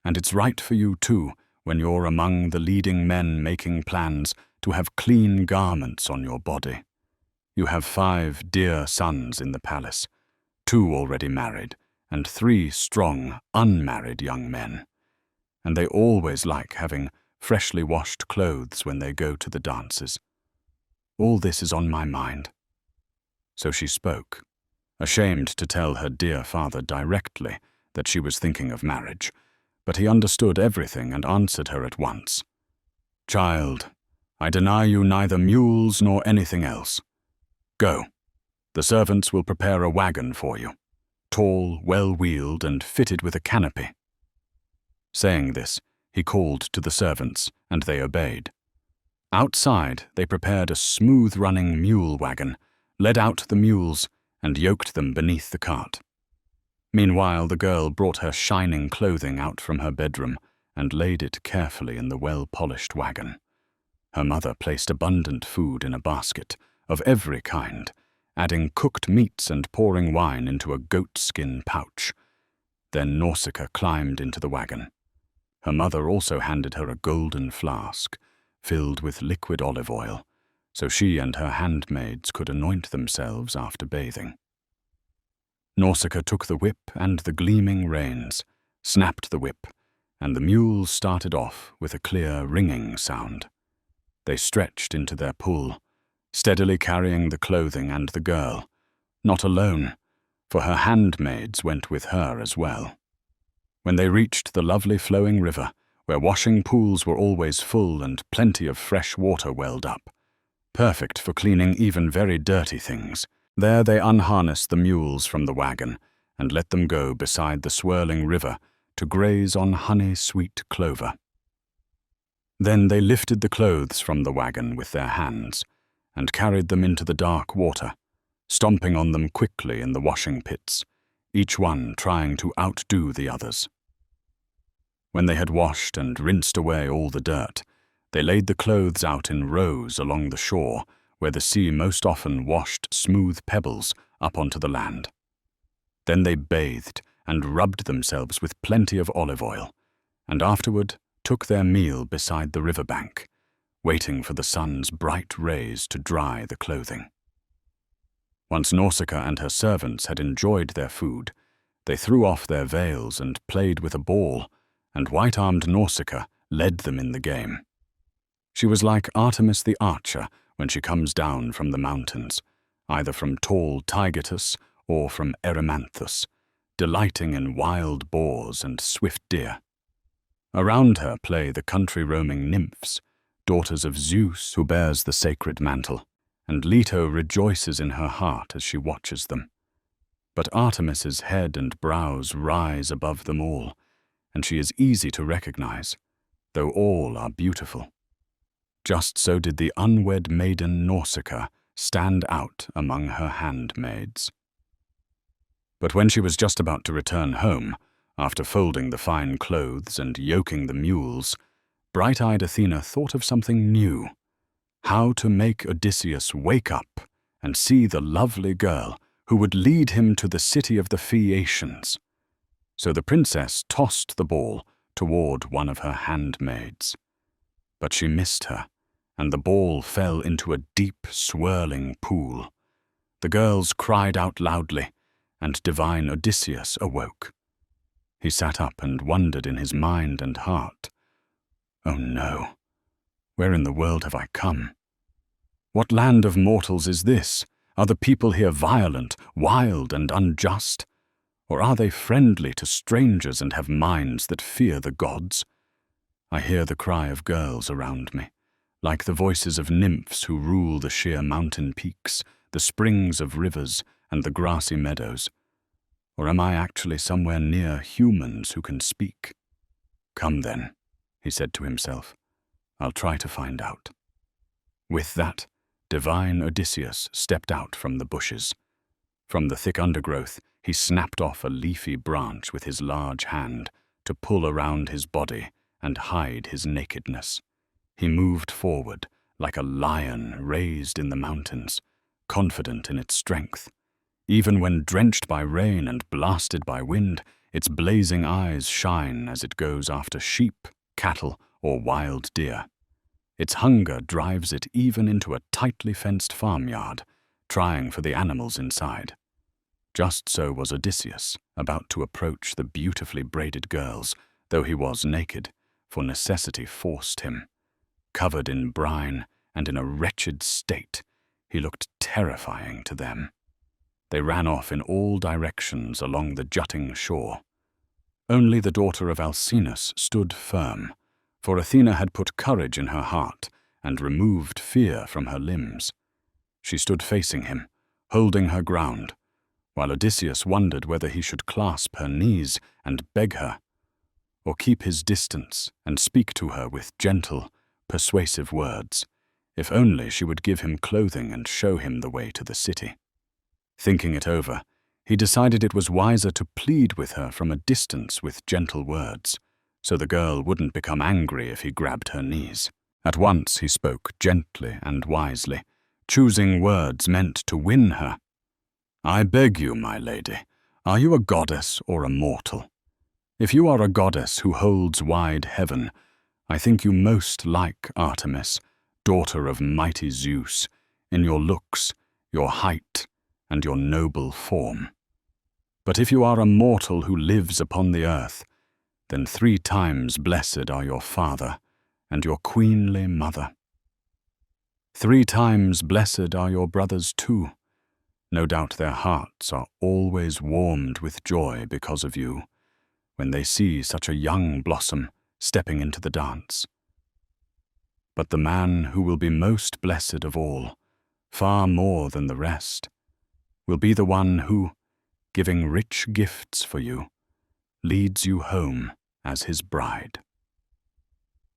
And it's right for you, too, when you're among the leading men making plans, to have clean garments on your body. You have 5 dear sons in the palace, 2 already married, and 3 strong, unmarried young men. And they always like having freshly washed clothes when they go to the dances. All this is on my mind." So she spoke, ashamed to tell her dear father directly that she was thinking of marriage, but he understood everything and answered her at once. "Child, I deny you neither mules nor anything else. Go, the servants will prepare a wagon for you, tall, well-wheeled, and fitted with a canopy. Saying this, he called to the servants, and they obeyed. Outside, they prepared a smooth-running mule wagon, led out the mules, and yoked them beneath the cart. Meanwhile, the girl brought her shining clothing out from her bedroom and laid it carefully in the well-polished wagon. Her mother placed abundant food in a basket, of every kind, adding cooked meats and pouring wine into a goat-skin pouch. Then Nausicaa climbed into the wagon. Her mother also handed her a golden flask, filled with liquid olive oil, so she and her handmaids could anoint themselves after bathing. Nausicaa took the whip and the gleaming reins, snapped the whip, and the mules started off with a clear ringing sound. They stretched into their pull, steadily carrying the clothing and the girl, not alone, for her handmaids went with her as well. When they reached the lovely flowing river, where washing pools were always full and plenty of fresh water welled up, perfect for cleaning even very dirty things, there they unharnessed the mules from the wagon and let them go beside the swirling river to graze on honey-sweet clover. Then they lifted the clothes from the wagon with their hands and carried them into the dark water, stomping on them quickly in the washing pits, each one trying to outdo the others. When they had washed and rinsed away all the dirt, they laid the clothes out in rows along the shore, where the sea most often washed smooth pebbles up onto the land. Then they bathed and rubbed themselves with plenty of olive oil, and afterward took their meal beside the river bank, waiting for the sun's bright rays to dry the clothing. Once Nausicaa and her servants had enjoyed their food, they threw off their veils and played with a ball, and white-armed Nausicaa led them in the game. She was like Artemis the archer when she comes down from the mountains, either from tall Taygetus or from Erymanthus, delighting in wild boars and swift deer. Around her play the country-roaming nymphs, daughters of Zeus who bears the sacred mantle, and Leto rejoices in her heart as she watches them. But Artemis's head and brows rise above them all, and she is easy to recognize, though all are beautiful. Just so did the unwed maiden Nausicaa stand out among her handmaids. But when she was just about to return home, after folding the fine clothes and yoking the mules, bright-eyed Athena thought of something new: how to make Odysseus wake up and see the lovely girl who would lead him to the city of the Phaeacians. So the princess tossed the ball toward one of her handmaids. But she missed her, and the ball fell into a deep, swirling pool. The girls cried out loudly, and divine Odysseus awoke. He sat up and wondered in his mind and heart, "Oh no, where in the world have I come? What land of mortals is this? Are the people here violent, wild, and unjust? Or are they friendly to strangers and have minds that fear the gods? I hear the cry of girls around me, like the voices of nymphs who rule the sheer mountain peaks, the springs of rivers, and the grassy meadows. Or am I actually somewhere near humans who can speak? Come then," he said to himself. "I'll try to find out." With that, divine Odysseus stepped out from the bushes. From the thick undergrowth, he snapped off a leafy branch with his large hand to pull around his body and hide his nakedness. He moved forward like a lion raised in the mountains, confident in its strength. Even when drenched by rain and blasted by wind, its blazing eyes shine as it goes after sheep, cattle, or wild deer. Its hunger drives it even into a tightly fenced farmyard, trying for the animals inside. Just so was Odysseus, about to approach the beautifully braided girls, though he was naked, for necessity forced him. Covered in brine and in a wretched state, he looked terrifying to them. They ran off in all directions along the jutting shore. Only the daughter of Alcinous stood firm, for Athena had put courage in her heart and removed fear from her limbs. She stood facing him, holding her ground, while Odysseus wondered whether he should clasp her knees and beg her, or keep his distance and speak to her with gentle, persuasive words, if only she would give him clothing and show him the way to the city. Thinking it over, he decided it was wiser to plead with her from a distance with gentle words, so the girl wouldn't become angry if he grabbed her knees. At once he spoke gently and wisely, choosing words meant to win her. "I beg you, my lady, are you a goddess or a mortal? If you are a goddess who holds wide heaven, I think you most like Artemis, daughter of mighty Zeus, in your looks, your height, and your noble form. But if you are a mortal who lives upon the earth, then 3 times blessed are your father and your queenly mother. 3 times blessed are your brothers too. No doubt their hearts are always warmed with joy because of you, when they see such a young blossom stepping into the dance. But the man who will be most blessed of all, far more than the rest, will be the one who, giving rich gifts for you, leads you home as his bride.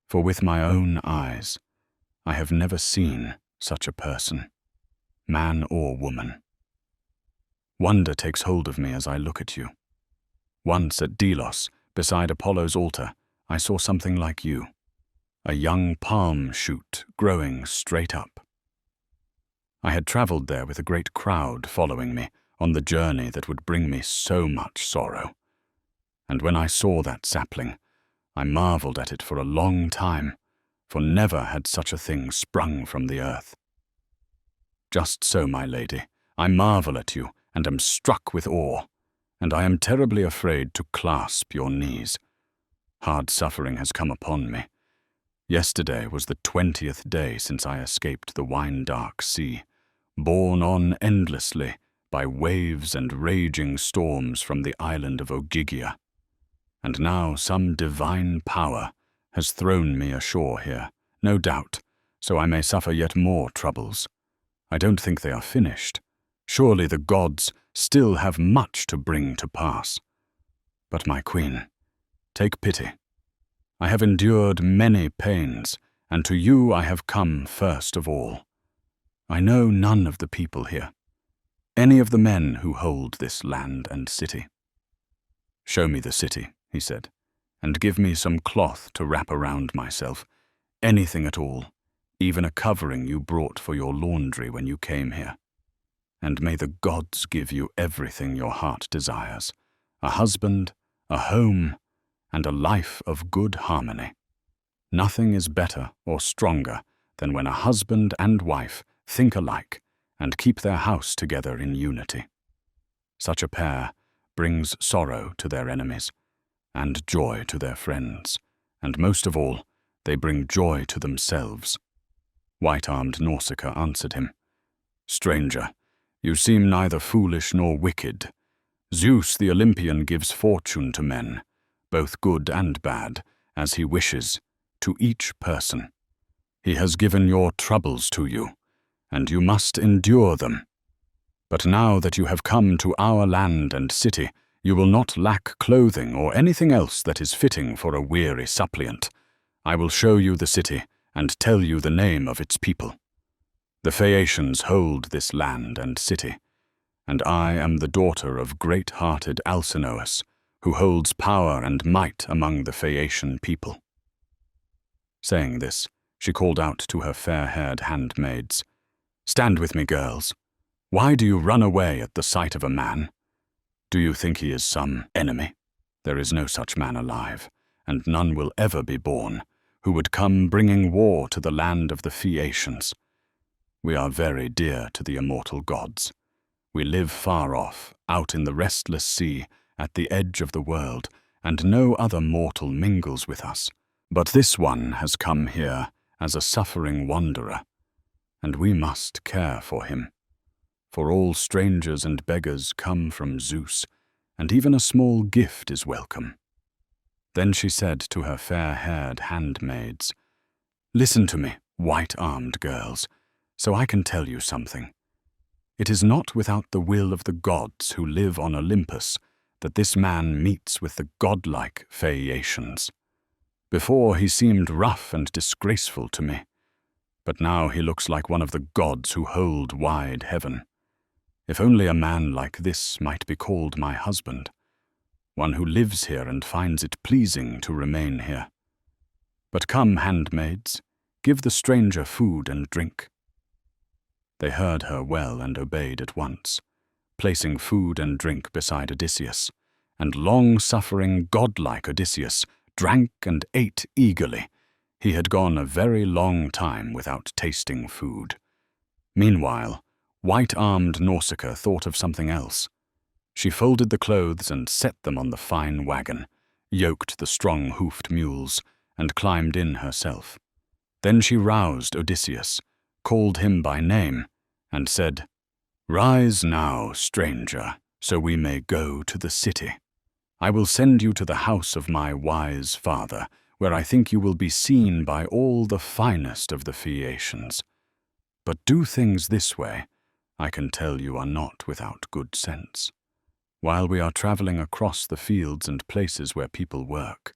For with my own eyes, I have never seen such a person, man or woman. Wonder takes hold of me as I look at you. Once at Delos, beside Apollo's altar, I saw something like you, a young palm shoot growing straight up. I had traveled there with a great crowd following me on the journey that would bring me so much sorrow. And when I saw that sapling, I marveled at it for a long time, for never had such a thing sprung from the earth. Just so, my lady, I marvel at you and am struck with awe, and I am terribly afraid to clasp your knees. Hard suffering has come upon me. Yesterday was the 20th day since I escaped the wine-dark sea, borne on endlessly by waves and raging storms from the island of Ogygia. And now some divine power has thrown me ashore here, no doubt, so I may suffer yet more troubles. I don't think they are finished. Surely the gods still have much to bring to pass. But my queen, take pity. I have endured many pains, and to you I have come first of all. I know none of the people here, any of the men who hold this land and city. Show me the city, he said, and give me some cloth to wrap around myself, anything at all, even a covering you brought for your laundry when you came here. And may the gods give you everything your heart desires, a husband, a home, and a life of good harmony. Nothing is better or stronger than when a husband and wife think alike and keep their house together in unity. Such a pair brings sorrow to their enemies and joy to their friends, and most of all, they bring joy to themselves. White-armed Nausicaa answered him, "Stranger, you seem neither foolish nor wicked. Zeus the Olympian gives fortune to men, both good and bad, as he wishes, to each person. He has given your troubles to you, and you must endure them. But now that you have come to our land and city, you will not lack clothing or anything else that is fitting for a weary suppliant. I will show you the city and tell you the name of its people. The Phaeacians hold this land and city, and I am the daughter of great-hearted Alcinous, who holds power and might among the Phaeacian people." Saying this, she called out to her fair-haired handmaids, "Stand with me, girls. Why do you run away at the sight of a man? Do you think he is some enemy? There is no such man alive, and none will ever be born, who would come bringing war to the land of the Phaeacians. We are very dear to the immortal gods. We live far off, out in the restless sea, at the edge of the world, and no other mortal mingles with us. But this one has come here as a suffering wanderer, and we must care for him. For all strangers and beggars come from Zeus, and even a small gift is welcome." Then she said to her fair-haired handmaids, "Listen to me, white-armed girls, so I can tell you something. It is not without the will of the gods who live on Olympus that this man meets with the godlike Phaeacians. Before he seemed rough and disgraceful to me, but now he looks like one of the gods who hold wide heaven. If only a man like this might be called my husband, one who lives here and finds it pleasing to remain here. But come, handmaids, give the stranger food and drink." They heard her well and obeyed at once, placing food and drink beside Odysseus, and long-suffering, godlike Odysseus drank and ate eagerly. He had gone a very long time without tasting food. Meanwhile, white-armed Nausicaa thought of something else. She folded the clothes and set them on the fine wagon, yoked the strong-hoofed mules, and climbed in herself. Then she roused Odysseus, called him by name, and said, "Rise now, stranger, so we may go to the city. I will send you to the house of my wise father, where I think you will be seen by all the finest of the Phaeacians. But do things this way, I can tell you are not without good sense. While we are traveling across the fields and places where people work,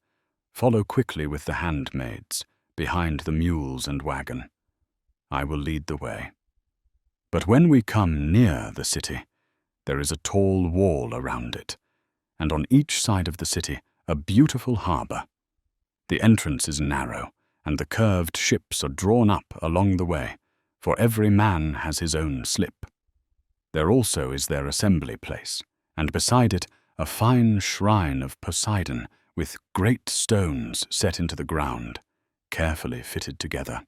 follow quickly with the handmaids, behind the mules and wagon. I will lead the way. But when we come near the city, there is a tall wall around it, and on each side of the city a beautiful harbor. The entrance is narrow, and the curved ships are drawn up along the way, for every man has his own slip. There also is their assembly place, and beside it a fine shrine of Poseidon with great stones set into the ground, carefully fitted together.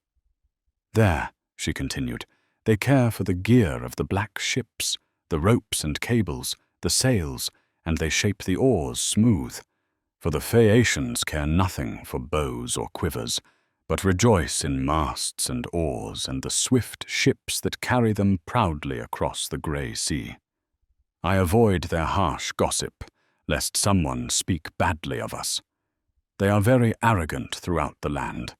There, she continued, they care for the gear of the black ships, the ropes and cables, the sails, and they shape the oars smooth. For the Phaeacians care nothing for bows or quivers, but rejoice in masts and oars and the swift ships that carry them proudly across the grey sea. I avoid their harsh gossip, lest someone speak badly of us. They are very arrogant throughout the land,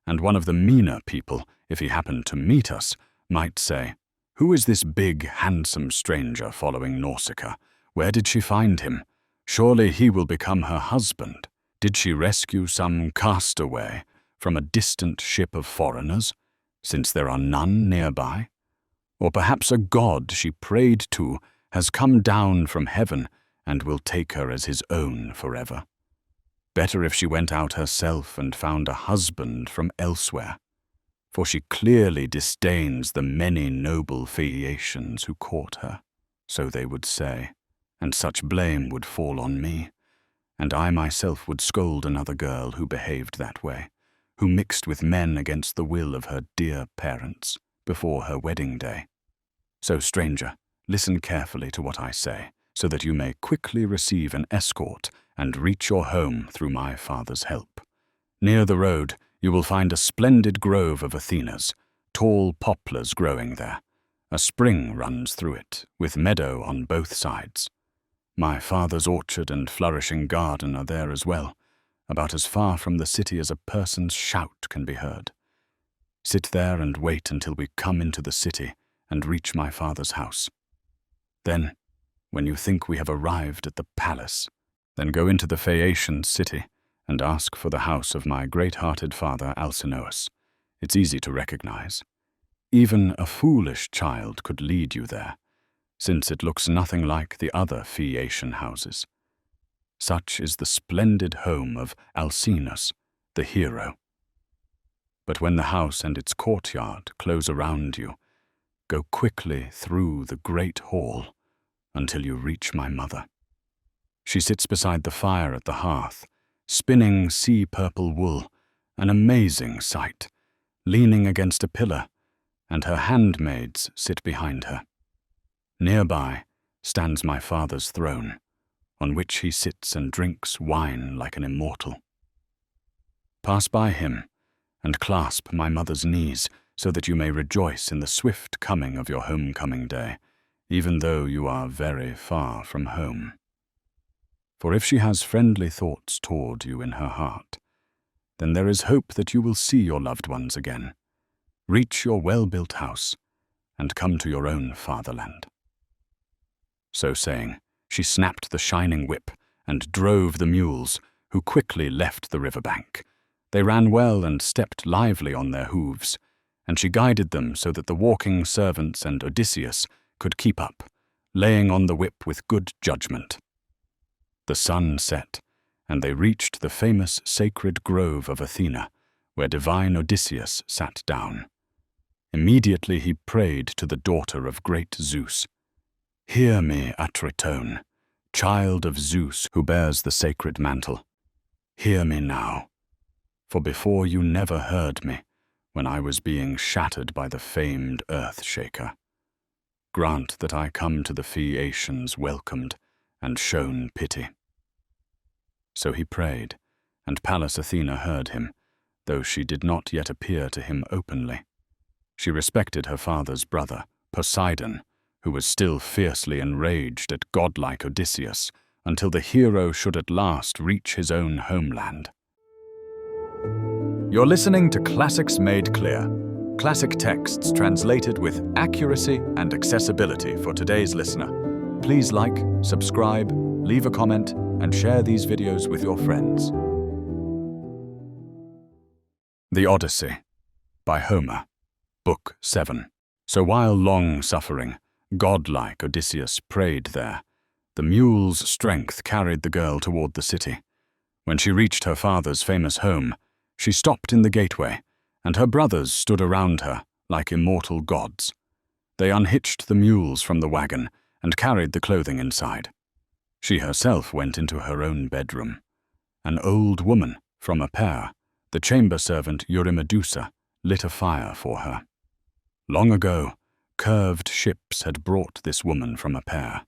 and one of the meaner people, if he happened to meet us, might say, "Who is this big, handsome stranger following Nausicaa? Where did she find him? Surely he will become her husband. Did she rescue some castaway from a distant ship of foreigners, since there are none nearby? Or perhaps a god she prayed to has come down from heaven and will take her as his own forever. Better if she went out herself and found a husband from elsewhere, for she clearly disdains the many noble Phaeacians who court her," so they would say, "and such blame would fall on me, and I myself would scold another girl who behaved that way, who mixed with men against the will of her dear parents before her wedding day. So, stranger, listen carefully to what I say, so that you may quickly receive an escort and reach your home through my father's help. Near the road, you will find a splendid grove of Athena's, tall poplars growing there. A spring runs through it, with meadow on both sides. My father's orchard and flourishing garden are there as well, about as far from the city as a person's shout can be heard. Sit there and wait until we come into the city and reach my father's house. Then, when you think we have arrived at the palace, then go into the Phaeacian city and ask for the house of my great-hearted father Alcinous. It's easy to recognize. Even a foolish child could lead you there, since it looks nothing like the other Phaeacian houses. Such is the splendid home of Alcinous, the hero. But when the house and its courtyard close around you, go quickly through the great hall until you reach my mother. She sits beside the fire at the hearth, spinning sea-purple wool, an amazing sight, leaning against a pillar, and her handmaids sit behind her. Nearby stands my father's throne, on which he sits and drinks wine like an immortal. Pass by him and clasp my mother's knees, so that you may rejoice in the swift coming of your homecoming day, even though you are very far from home. For if she has friendly thoughts toward you in her heart, then there is hope that you will see your loved ones again. Reach your well-built house, and come to your own fatherland." So saying, she snapped the shining whip and drove the mules, who quickly left the riverbank. They ran well and stepped lively on their hooves, and she guided them so that the walking servants and Odysseus could keep up, laying on the whip with good judgment. The sun set, and they reached the famous sacred grove of Athena, where divine Odysseus sat down. Immediately he prayed to the daughter of great Zeus. "Hear me, Atritone, child of Zeus who bears the sacred mantle. Hear me now, for before you never heard me, when I was being shattered by the famed earth-shaker. Grant that I come to the Phaeacians welcomed and shown pity." So he prayed, and Pallas Athena heard him, though she did not yet appear to him openly. She respected her father's brother, Poseidon, who was still fiercely enraged at godlike Odysseus, until the hero should at last reach his own homeland. You're listening to Classics Made Clear, classic texts translated with accuracy and accessibility for today's listener. Please like, subscribe, leave a comment, and share these videos with your friends. The Odyssey, by Homer, Book 7. So while long-suffering, godlike Odysseus prayed there, the mule's strength carried the girl toward the city. When she reached her father's famous home, she stopped in the gateway, and her brothers stood around her like immortal gods. They unhitched the mules from the wagon and carried the clothing inside. She herself went into her own bedroom. An old woman from a pair, the chamber servant Eurymedusa, lit a fire for her. Long ago, curved ships had brought this woman from a pair.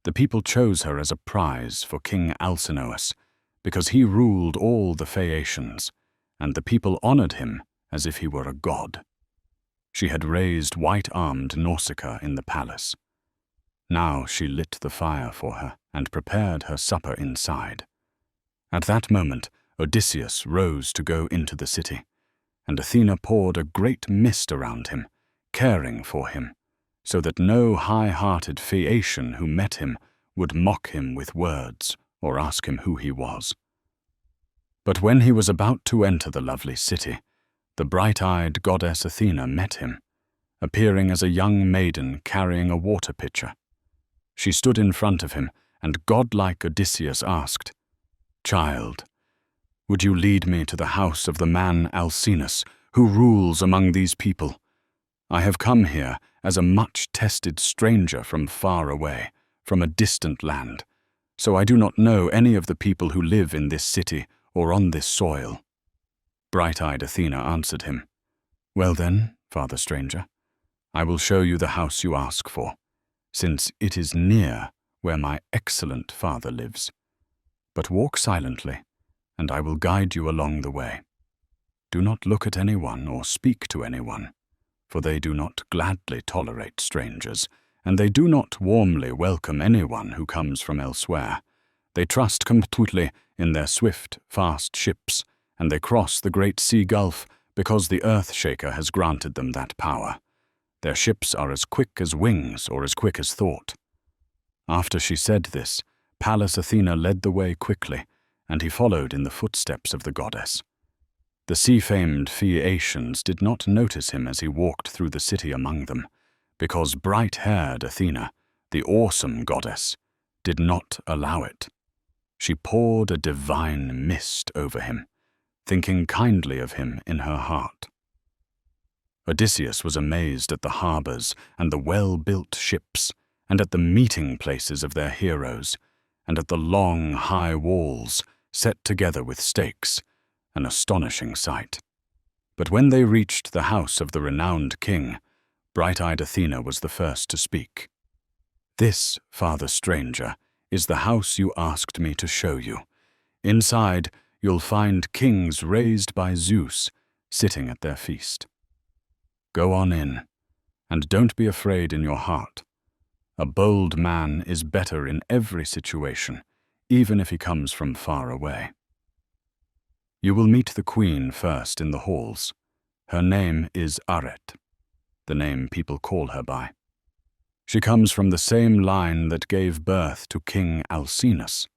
The people chose her as a prize for King Alcinous, because he ruled all the Phaeacians, and the people honored him as if he were a god. She had raised white-armed Nausicaa in the palace. Now she lit the fire for her and prepared her supper inside. At that moment, Odysseus rose to go into the city, and Athena poured a great mist around him, caring for him, so that no high-hearted Phaeacian who met him would mock him with words or ask him who he was. But when he was about to enter the lovely city, the bright-eyed goddess Athena met him, appearing as a young maiden carrying a water pitcher. She stood in front of him, and godlike Odysseus asked, "Child, would you lead me to the house of the man Alcinous, who rules among these people? I have come here as a much-tested stranger from far away, from a distant land, so I do not know any of the people who live in this city or on this soil." Bright-eyed Athena answered him, "Well then, father stranger, I will show you the house you ask for, since it is near where my excellent father lives. But walk silently, and I will guide you along the way. Do not look at anyone or speak to anyone, for they do not gladly tolerate strangers, and they do not warmly welcome anyone who comes from elsewhere. They trust completely in their swift, fast ships, and they cross the great sea gulf because the earth-shaker has granted them that power. Their ships are as quick as wings or as quick as thought." After she said this, Pallas Athena led the way quickly, and he followed in the footsteps of the goddess. The sea-famed Phaeacians did not notice him as he walked through the city among them, because bright-haired Athena, the awesome goddess, did not allow it. She poured a divine mist over him, thinking kindly of him in her heart. Odysseus was amazed at the harbors and the well-built ships, and at the meeting places of their heroes, and at the long, high walls set together with stakes, an astonishing sight. But when they reached the house of the renowned king, bright-eyed Athena was the first to speak. "This, father stranger, is the house you asked me to show you. Inside, you'll find kings raised by Zeus sitting at their feast. Go on in, and don't be afraid in your heart. A bold man is better in every situation, even if he comes from far away. You will meet the queen first in the halls. Her name is Aret. the name people call her by. She comes from the same line that gave birth to King Alcinous.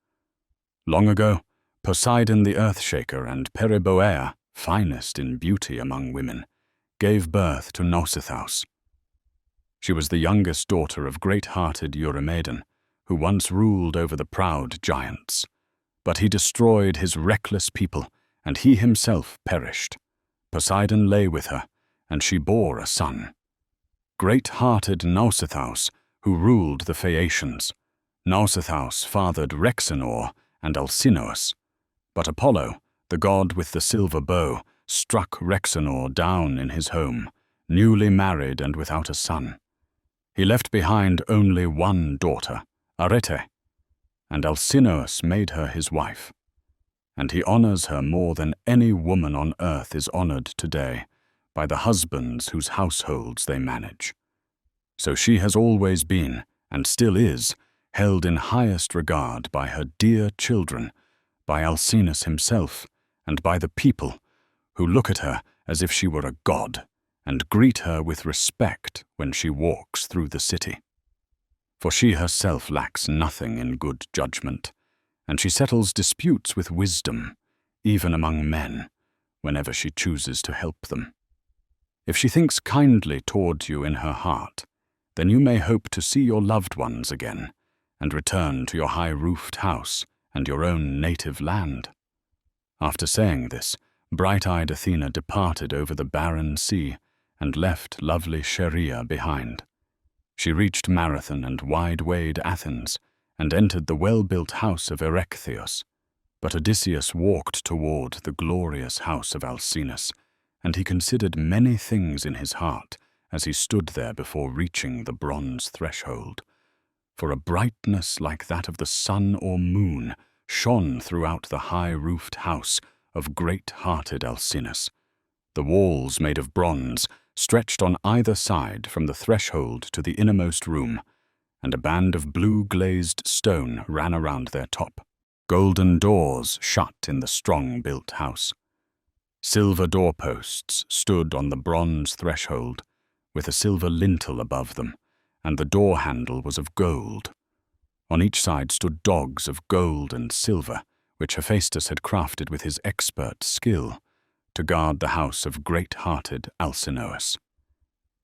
Long ago, Poseidon the Earthshaker and Periboea, finest in beauty among women, gave birth to Nausithous. She was the youngest daughter of great-hearted Eurymedon, who once ruled over the proud giants. But he destroyed his reckless people, and he himself perished. Poseidon lay with her, and she bore a son. Great-hearted Nausithous, who ruled the Phaeacians. Nausithous fathered Rhexenor and Alcinous. But Apollo, the god with the silver bow, struck Rhexenor down in his home, newly married and without a son. He left behind only one daughter, Arete, and Alcinous made her his wife. And he honors her more than any woman on earth is honored today by the husbands whose households they manage. So she has always been, and still is, held in highest regard by her dear children, by Alcinous himself, and by the people, who look at her as if she were a god, and greet her with respect when she walks through the city. For she herself lacks nothing in good judgment, and she settles disputes with wisdom, even among men, whenever she chooses to help them. If she thinks kindly toward you in her heart, then you may hope to see your loved ones again, and return to your high-roofed house and your own native land. After saying this, bright-eyed Athena departed over the barren sea and left lovely Scheria behind. She reached Marathon and wide-wayed Athens, and entered the well-built house of Erechtheus. But Odysseus walked toward the glorious house of Alcinous, and he considered many things in his heart as he stood there before reaching the bronze threshold. For a brightness like that of the sun or moon shone throughout the high-roofed house of great-hearted Alcinous. The walls, made of bronze, stretched on either side from the threshold to the innermost room, and a band of blue-glazed stone ran around their top. Golden doors shut in the strong-built house. Silver doorposts stood on the bronze threshold, with a silver lintel above them, and the door handle was of gold. On each side stood dogs of gold and silver, which Hephaestus had crafted with his expert skill, to guard the house of great-hearted Alcinous.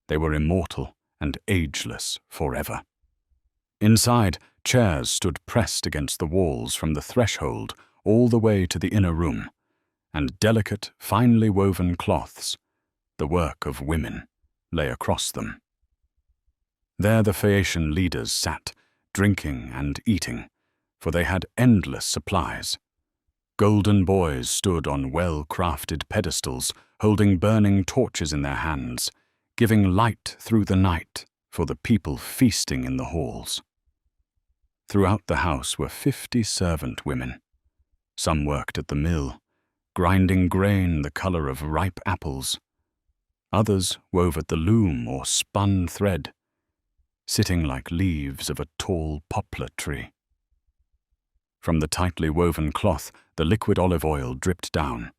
They were immortal and ageless forever. Inside, chairs stood pressed against the walls from the threshold all the way to the inner room, and delicate, finely woven cloths, the work of women, lay across them. There the Phaeacian leaders sat, drinking and eating, for they had endless supplies. Golden boys stood on well-crafted pedestals, holding burning torches in their hands, giving light through the night for the people feasting in the halls. Throughout the house were 50 servant women. Some worked at the mill, grinding grain the color of ripe apples. Others wove at the loom or spun thread, sitting like leaves of a tall poplar tree. From the tightly woven cloth, the liquid olive oil dripped down,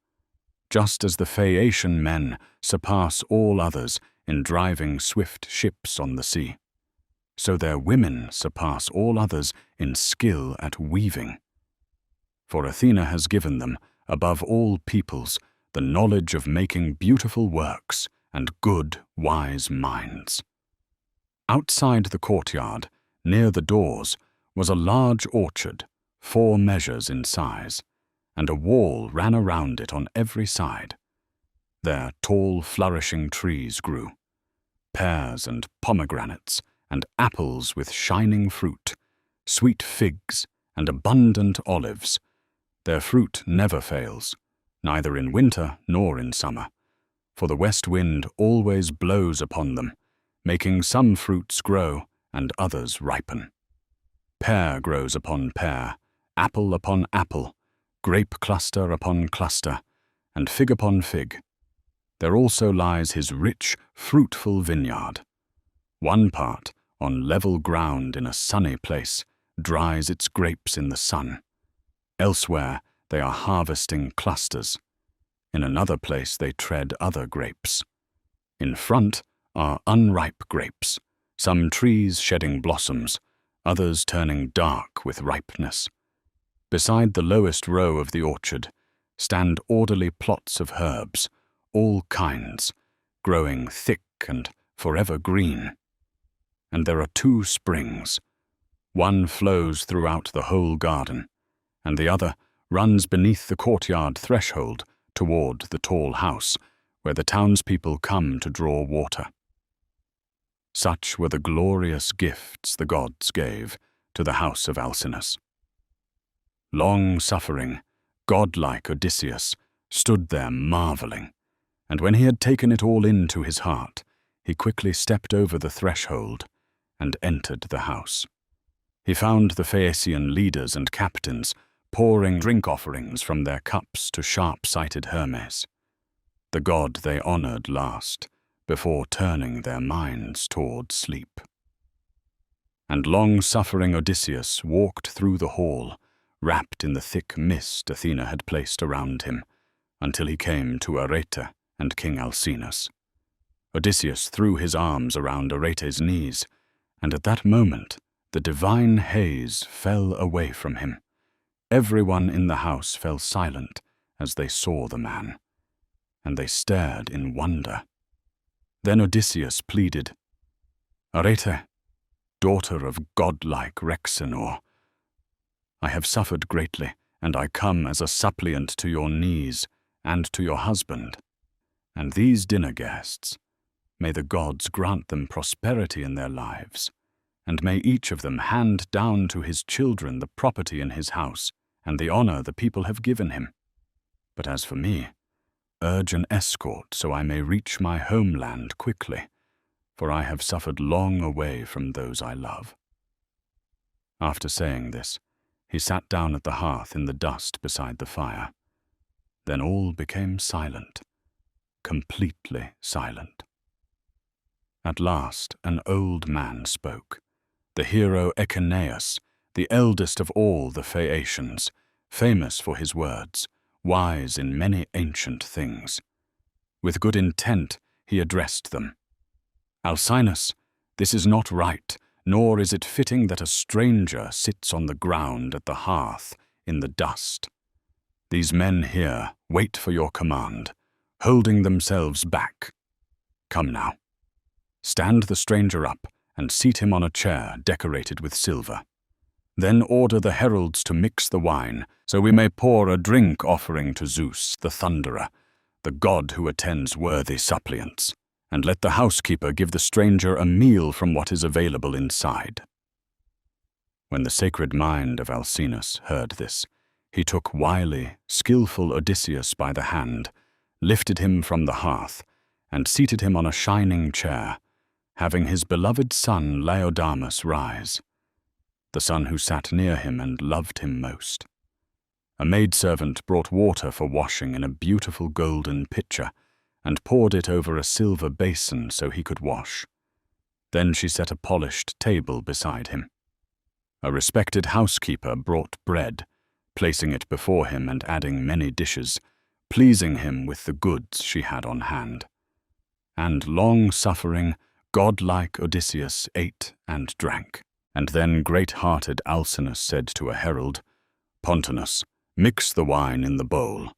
just as the Phaeacian men surpass all others in driving swift ships on the sea. So their women surpass all others in skill at weaving. For Athena has given them, above all peoples, the knowledge of making beautiful works and good, wise minds. Outside the courtyard, near the doors, was a large orchard, 4 measures in size, and a wall ran around it on every side. There tall, flourishing trees grew, pears and pomegranates, and apples with shining fruit, sweet figs, and abundant olives. Their fruit never fails, neither in winter nor in summer, for the west wind always blows upon them, making some fruits grow and others ripen. Pear grows upon pear, apple upon apple, grape cluster upon cluster, and fig upon fig. There also lies his rich, fruitful vineyard. One part, on level ground in a sunny place, dries its grapes in the sun. Elsewhere they are harvesting clusters. In another place they tread other grapes. In front, are unripe grapes, some trees shedding blossoms, others turning dark with ripeness. Beside the lowest row of the orchard stand orderly plots of herbs, all kinds, growing thick and forever green. And there are 2 springs. One flows throughout the whole garden, and the other runs beneath the courtyard threshold toward the tall house, where the townspeople come to draw water. Such were the glorious gifts the gods gave to the house of Alcinous. Long-suffering, godlike Odysseus stood there marveling, and when he had taken it all into his heart, he quickly stepped over the threshold and entered the house. He found the Phaeacian leaders and captains pouring drink offerings from their cups to sharp-sighted Hermes, the god they honored last, before turning their minds toward sleep. And long-suffering Odysseus walked through the hall, wrapped in the thick mist Athena had placed around him, until he came to Arete and King Alcinous. Odysseus threw his arms around Arete's knees, and at that moment the divine haze fell away from him. Everyone in the house fell silent as they saw the man, and they stared in wonder. Then Odysseus pleaded, "Arete, daughter of godlike Rhexenor, I have suffered greatly, and I come as a suppliant to your knees and to your husband. And these dinner guests, may the gods grant them prosperity in their lives, and may each of them hand down to his children the property in his house and the honor the people have given him. But as for me, urge an escort so I may reach my homeland quickly, for I have suffered long away from those I love." After saying this, he sat down at the hearth in the dust beside the fire. Then all became silent, completely silent. At last an old man spoke, the hero Echeneus, the eldest of all the Phaeacians, famous for his words, wise in many ancient things. With good intent he addressed them. "Alcinous, this is not right, nor is it fitting that a stranger sits on the ground at the hearth in the dust. These men here wait for your command, holding themselves back. Come now. Stand the stranger up and seat him on a chair decorated with silver. Then order the heralds to mix the wine, so we may pour a drink offering to Zeus, the Thunderer, the god who attends worthy suppliants, and let the housekeeper give the stranger a meal from what is available inside." When the sacred mind of Alcinous heard this, he took wily, skillful Odysseus by the hand, lifted him from the hearth, and seated him on a shining chair, having his beloved son Laodamas rise, the son who sat near him and loved him most. A maidservant brought water for washing in a beautiful golden pitcher, and poured it over a silver basin so he could wash. Then she set a polished table beside him. A respected housekeeper brought bread, placing it before him and adding many dishes, pleasing him with the goods she had on hand. And long-suffering, godlike Odysseus ate and drank. And then great-hearted Alcinous said to a herald, "Pontonous, mix the wine in the bowl,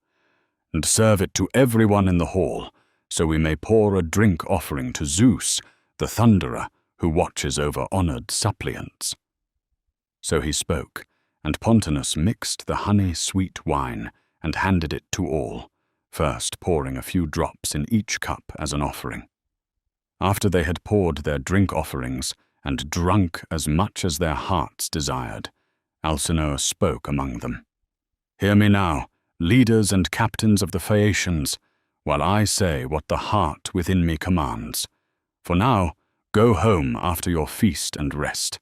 and serve it to everyone in the hall, so we may pour a drink offering to Zeus, the Thunderer, who watches over honored suppliants." So he spoke, and Pontonous mixed the honey-sweet wine and handed it to all, first pouring a few drops in each cup as an offering. After they had poured their drink offerings and drunk as much as their hearts desired, Alcinous spoke among them. "Hear me now, leaders and captains of the Phaeacians, while I say what the heart within me commands. For now, go home after your feast and rest.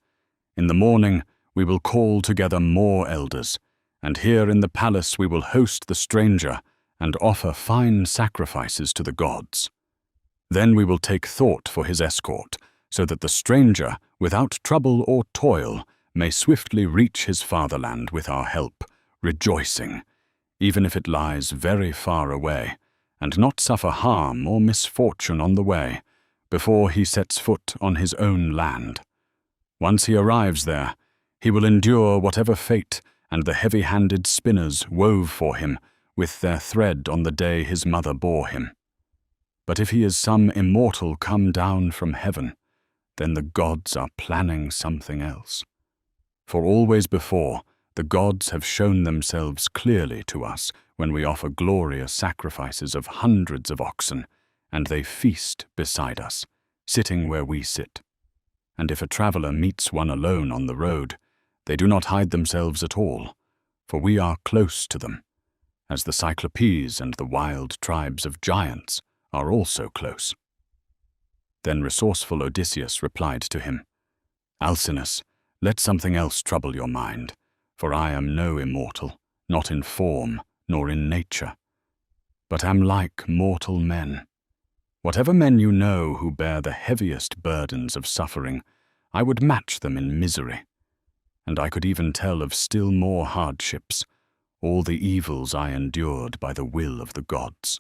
In the morning we will call together more elders, and here in the palace we will host the stranger and offer fine sacrifices to the gods. Then we will take thought for his escort, so that the stranger, without trouble or toil, may swiftly reach his fatherland with our help, rejoicing, even if it lies very far away, and not suffer harm or misfortune on the way, before he sets foot on his own land. Once he arrives there, he will endure whatever fate and the heavy-handed spinners wove for him with their thread on the day his mother bore him. But if he is some immortal come down from heaven, then the gods are planning something else. For always before, the gods have shown themselves clearly to us when we offer glorious sacrifices of hundreds of oxen, and they feast beside us, sitting where we sit. And if a traveler meets one alone on the road, they do not hide themselves at all, for we are close to them, as the Cyclopes and the wild tribes of giants are also close. Then resourceful Odysseus replied to him, "Alcinous, let something else trouble your mind, for I am no immortal, not in form nor in nature, but am like mortal men. Whatever men you know who bear the heaviest burdens of suffering, I would match them in misery. And I could even tell of still more hardships, all the evils I endured by the will of the gods.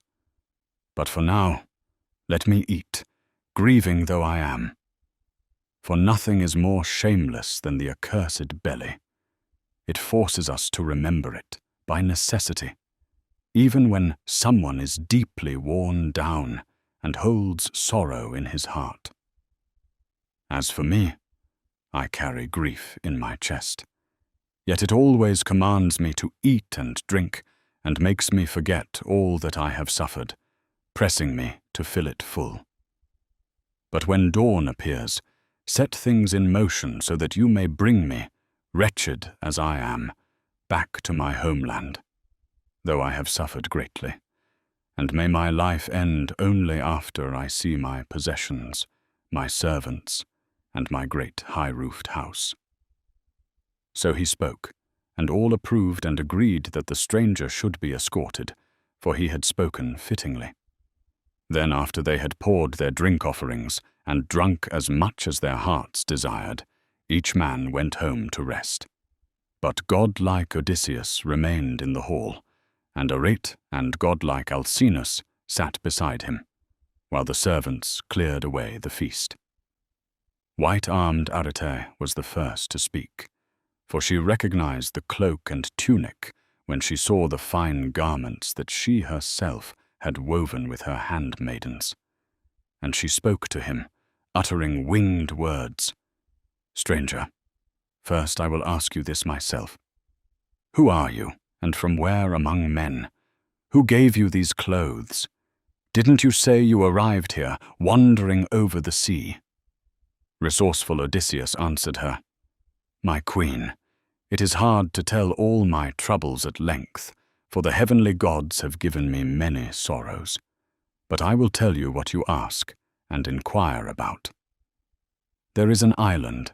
But for now, let me eat, grieving though I am. For nothing is more shameless than the accursed belly. It forces us to remember it, by necessity, even when someone is deeply worn down and holds sorrow in his heart. As for me, I carry grief in my chest, yet it always commands me to eat and drink, and makes me forget all that I have suffered, pressing me to fill it full. But when dawn appears, set things in motion so that you may bring me, wretched as I am, back to my homeland, though I have suffered greatly, and may my life end only after I see my possessions, my servants, and my great high-roofed house." So he spoke, and all approved and agreed that the stranger should be escorted, for he had spoken fittingly. Then after they had poured their drink offerings and drunk as much as their hearts desired, each man went home to rest. But godlike Odysseus remained in the hall, and Arete and godlike Alcinous sat beside him, while the servants cleared away the feast. White-armed Arete was the first to speak, for she recognized the cloak and tunic when she saw the fine garments that she herself had woven with her handmaidens. And she spoke to him, uttering winged words. "Stranger, first I will ask you this myself. Who are you, and from where among men? Who gave you these clothes? Didn't you say you arrived here, wandering over the sea?" Resourceful Odysseus answered her, "My queen, it is hard to tell all my troubles at length, for the heavenly gods have given me many sorrows. But I will tell you what you ask and inquire about. There is an island,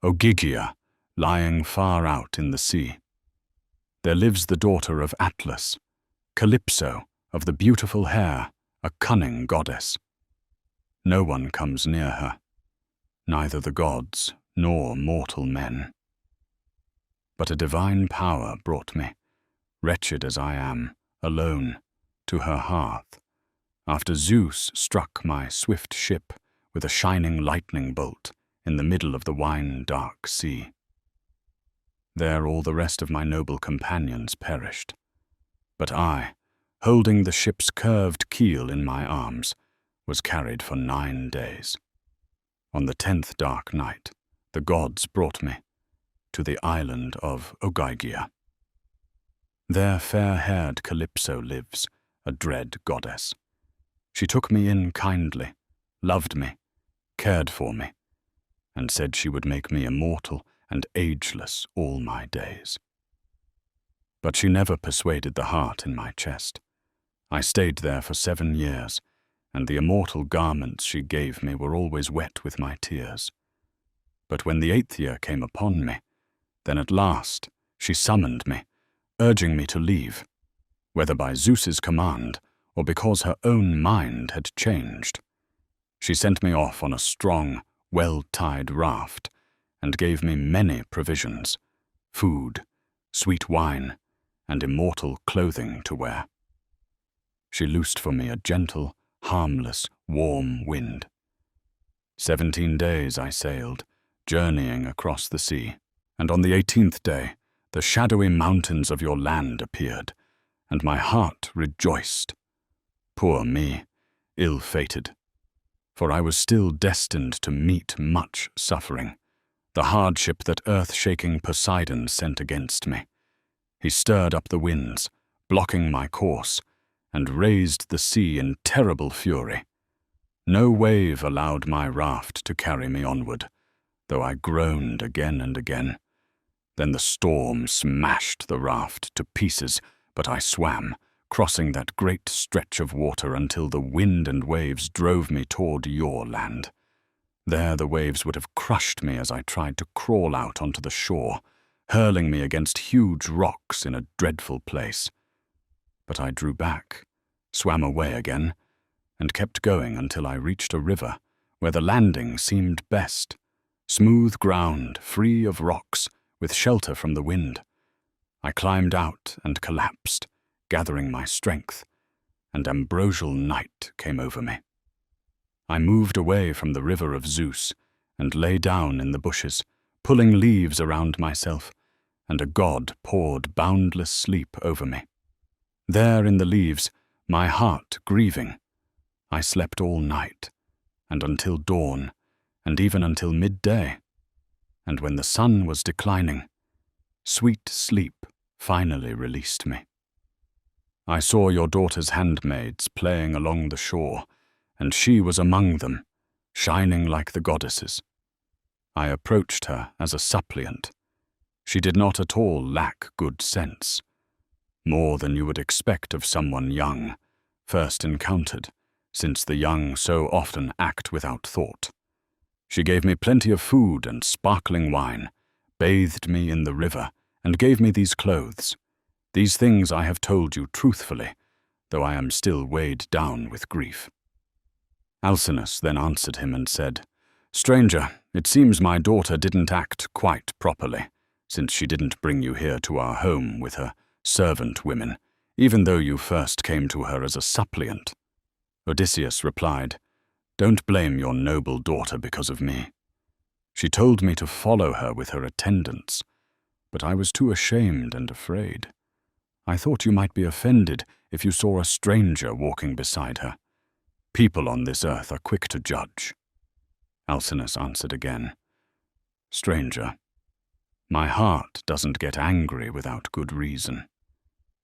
Ogygia, lying far out in the sea. There lives the daughter of Atlas, Calypso, of the beautiful hair, a cunning goddess. No one comes near her, neither the gods nor mortal men. But a divine power brought me, wretched as I am, alone, to her hearth, after Zeus struck my swift ship with a shining lightning bolt in the middle of the wine-dark sea. There all the rest of my noble companions perished, but I, holding the ship's curved keel in my arms, was carried for 9 days. On the 10th dark night, the gods brought me to the island of Ogygia. There fair-haired Calypso lives, a dread goddess. She took me in kindly, loved me, cared for me, and said she would make me immortal and ageless all my days. But she never persuaded the heart in my chest. I stayed there for 7 years, and the immortal garments she gave me were always wet with my tears. But when the 8th year came upon me, then at last she summoned me, urging me to leave, whether by Zeus's command or because her own mind had changed. She sent me off on a strong, well-tied raft, and gave me many provisions, food, sweet wine, and immortal clothing to wear. She loosed for me a gentle, harmless, warm wind, 17 days I sailed, journeying across the sea, and on the 18th day the shadowy mountains of your land appeared, and my heart rejoiced. Poor me, ill-fated, for I was still destined to meet much suffering, the hardship that earth-shaking Poseidon sent against me. He stirred up the winds, blocking my course, and raised the sea in terrible fury. No wave allowed my raft to carry me onward, though I groaned again and again. Then the storm smashed the raft to pieces, but I swam, crossing that great stretch of water until the wind and waves drove me toward your land. There the waves would have crushed me as I tried to crawl out onto the shore, hurling me against huge rocks in a dreadful place. But I drew back, swam away again, and kept going until I reached a river where the landing seemed best. Smooth ground, free of rocks, with shelter from the wind. I climbed out and collapsed, gathering my strength, and ambrosial night came over me. I moved away from the river of Zeus and lay down in the bushes, pulling leaves around myself, and a god poured boundless sleep over me. There in the leaves, my heart grieving, I slept all night, and until dawn, and even until midday, and when the sun was declining, sweet sleep finally released me. I saw your daughter's handmaids playing along the shore, and she was among them, shining like the goddesses. I approached her as a suppliant. She did not at all lack good sense, more than you would expect of someone young, first encountered, since the young so often act without thought. She gave me plenty of food and sparkling wine, bathed me in the river, and gave me these clothes. These things I have told you truthfully, though I am still weighed down with grief. Alcinous then answered him and said, Stranger, it seems my daughter didn't act quite properly, since she didn't bring you here to our home with her servant women, even though you first came to her as a suppliant. Odysseus replied, Don't blame your noble daughter because of me. She told me to follow her with her attendants, but I was too ashamed and afraid. I thought you might be offended if you saw a stranger walking beside her. People on this earth are quick to judge. Alcinous answered again, Stranger, my heart doesn't get angry without good reason.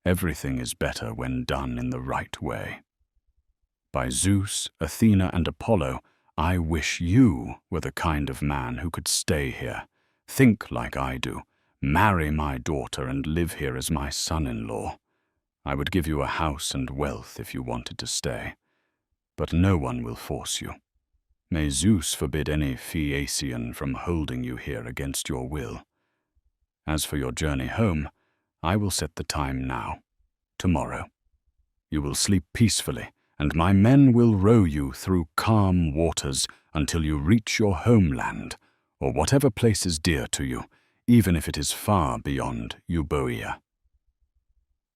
Everything is better when done in the right way. By Zeus, Athena, and Apollo, I wish you were the kind of man who could stay here, think like I do, marry my daughter and live here as my son-in-law. I would give you a house and wealth if you wanted to stay, but no one will force you. May Zeus forbid any Phaeacian from holding you here against your will. As for your journey home, I will set the time now, tomorrow. You will sleep peacefully, and my men will row you through calm waters until you reach your homeland, or whatever place is dear to you, even if it is far beyond Euboea.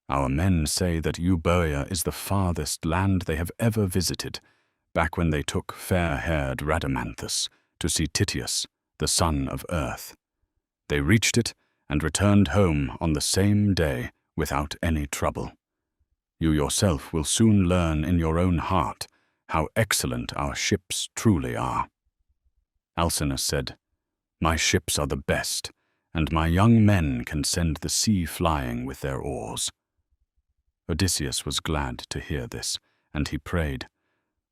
Our men say that Euboea is the farthest land they have ever visited, back when they took fair-haired Rhadamanthus to see Tityus, the son of Earth. They reached it and returned home on the same day without any trouble. You yourself will soon learn in your own heart how excellent our ships truly are. Alcinous said, My ships are the best, and my young men can send the sea flying with their oars. Odysseus was glad to hear this, and he prayed,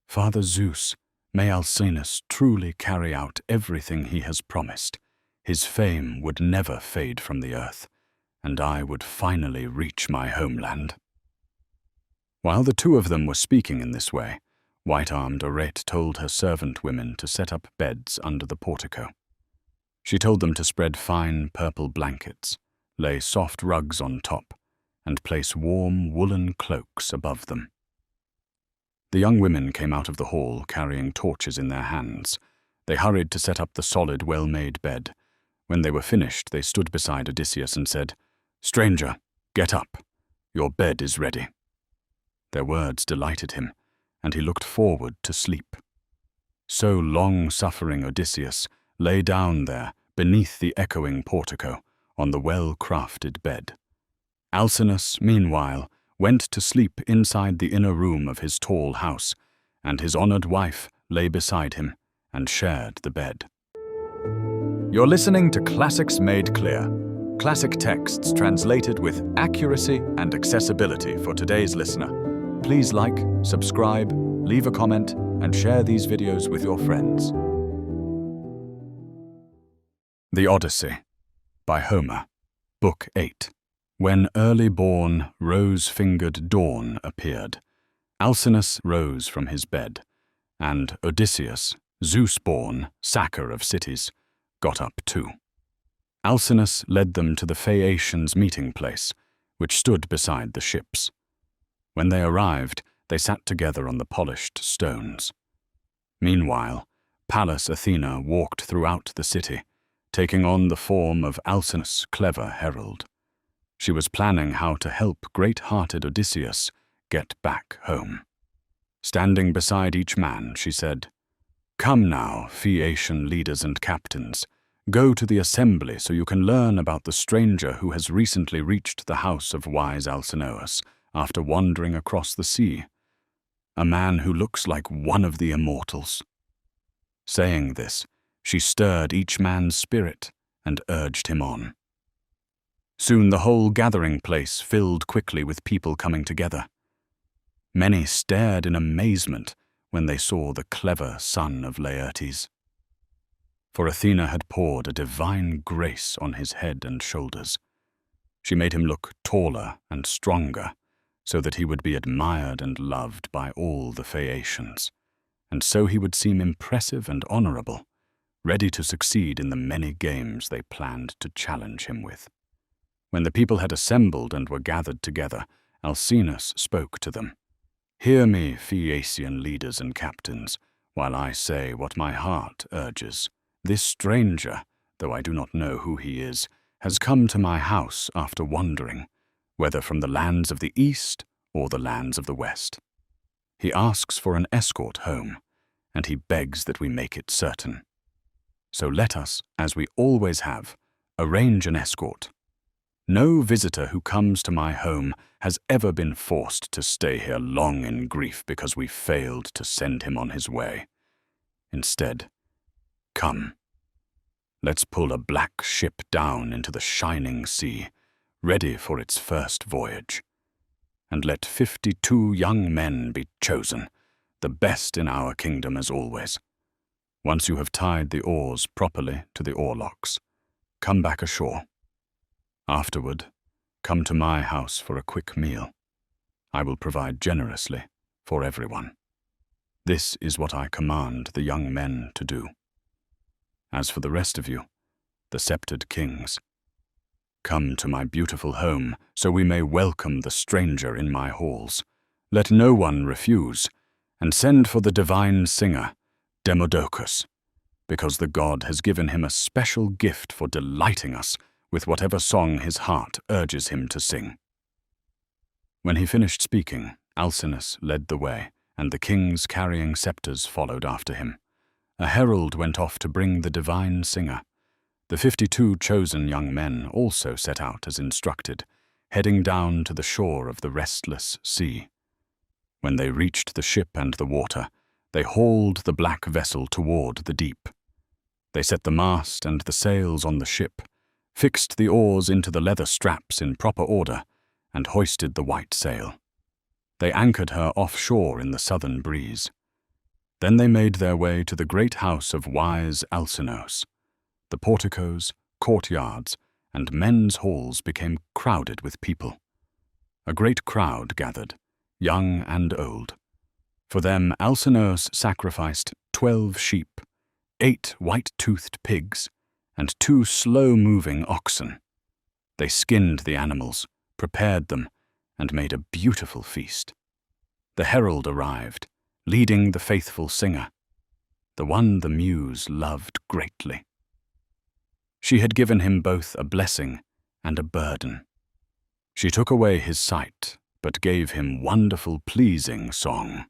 Father Zeus, may Alcinous truly carry out everything he has promised. His fame would never fade from the earth, and I would finally reach my homeland. While the two of them were speaking in this way, white-armed Arete told her servant women to set up beds under the portico. She told them to spread fine purple blankets, lay soft rugs on top, and place warm woolen cloaks above them. The young women came out of the hall carrying torches in their hands. They hurried to set up the solid, well-made bed. When they were finished, they stood beside Odysseus and said, Stranger, get up. Your bed is ready. Their words delighted him, and he looked forward to sleep. So long-suffering Odysseus lay down there beneath the echoing portico on the well-crafted bed. Alcinous, meanwhile, went to sleep inside the inner room of his tall house, and his honored wife lay beside him and shared the bed. You're listening to Classics Made Clear, classic texts translated with accuracy and accessibility for today's listener. Please like, subscribe, leave a comment, and share these videos with your friends. The Odyssey, by Homer, Book 8. When early-born, rose-fingered dawn appeared, Alcinous rose from his bed, and Odysseus, Zeus-born, sacker of cities, got up too. Alcinous led them to the Phaeacians' meeting place, which stood beside the ships. When they arrived, they sat together on the polished stones. Meanwhile, Pallas Athena walked throughout the city, taking on the form of Alcinous' clever herald. She was planning how to help great-hearted Odysseus get back home. Standing beside each man, she said, "Come now, Phaeacian leaders and captains, go to the assembly so you can learn about the stranger who has recently reached the house of wise Alcinous after wandering across the sea. A man who looks like one of the immortals." Saying this, she stirred each man's spirit and urged him on. Soon the whole gathering place filled quickly with people coming together. Many stared in amazement when they saw the clever son of Laertes. For Athena had poured a divine grace on his head and shoulders. She made him look taller and stronger, so that he would be admired and loved by all the Phaeacians, and so he would seem impressive and honorable, ready to succeed in the many games they planned to challenge him with. When the people had assembled and were gathered together, Alcinous spoke to them. "Hear me, Phaeacian leaders and captains, while I say what my heart urges. This stranger, though I do not know who he is, has come to my house after wandering, whether from the lands of the east or the lands of the west. He asks for an escort home, and he begs that we make it certain. So let us, as we always have, arrange an escort. No visitor who comes to my home has ever been forced to stay here long in grief because we failed to send him on his way. Instead, come. Let's pull a black ship down into the shining sea, ready for its first voyage. And let 52 young men be chosen, the best in our kingdom as always. Once you have tied the oars properly to the oarlocks, come back ashore. Afterward, come to my house for a quick meal. I will provide generously for everyone. This is what I command the young men to do. As for the rest of you, the sceptered kings, come to my beautiful home so we may welcome the stranger in my halls. Let no one refuse, and send for the divine singer, Demodocus, because the god has given him a special gift for delighting us with whatever song his heart urges him to sing." When he finished speaking, Alcinous led the way, and the kings carrying scepters followed after him. A herald went off to bring the divine singer. The 52 chosen young men also set out as instructed, heading down to the shore of the restless sea. When they reached the ship and the water, they hauled the black vessel toward the deep. They set the mast and the sails on the ship, fixed the oars into the leather straps in proper order, and hoisted the white sail. They anchored her offshore in the southern breeze. Then they made their way to the great house of wise Alcinous. The porticos, courtyards, and men's halls became crowded with people. A great crowd gathered, young and old. For them Alcinous sacrificed 12 sheep, 8 white-toothed pigs, and 2 slow-moving oxen. They skinned the animals, prepared them, and made a beautiful feast. The herald arrived, leading the faithful singer, the one the muse loved greatly. She had given him both a blessing and a burden. She took away his sight, but gave him wonderful, pleasing song.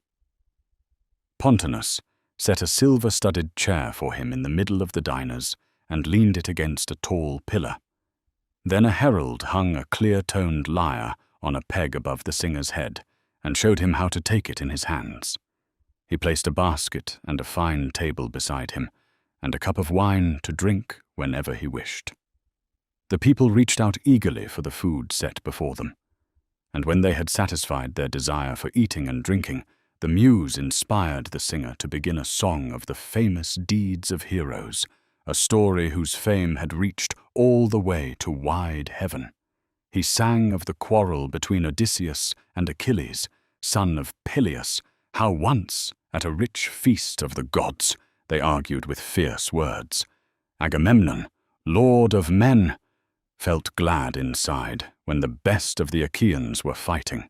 Pontonous, set a silver-studded chair for him in the middle of the diners, and leaned it against a tall pillar. Then a herald hung a clear-toned lyre on a peg above the singer's head, and showed him how to take it in his hands. He placed a basket and a fine table beside him, and a cup of wine to drink whenever he wished. The people reached out eagerly for the food set before them, and when they had satisfied their desire for eating and drinking, the muse inspired the singer to begin a song of the famous deeds of heroes, a story whose fame had reached all the way to wide heaven. He sang of the quarrel between Odysseus and Achilles, son of Peleus, how once, at a rich feast of the gods, they argued with fierce words. Agamemnon, lord of men, felt glad inside when the best of the Achaeans were fighting,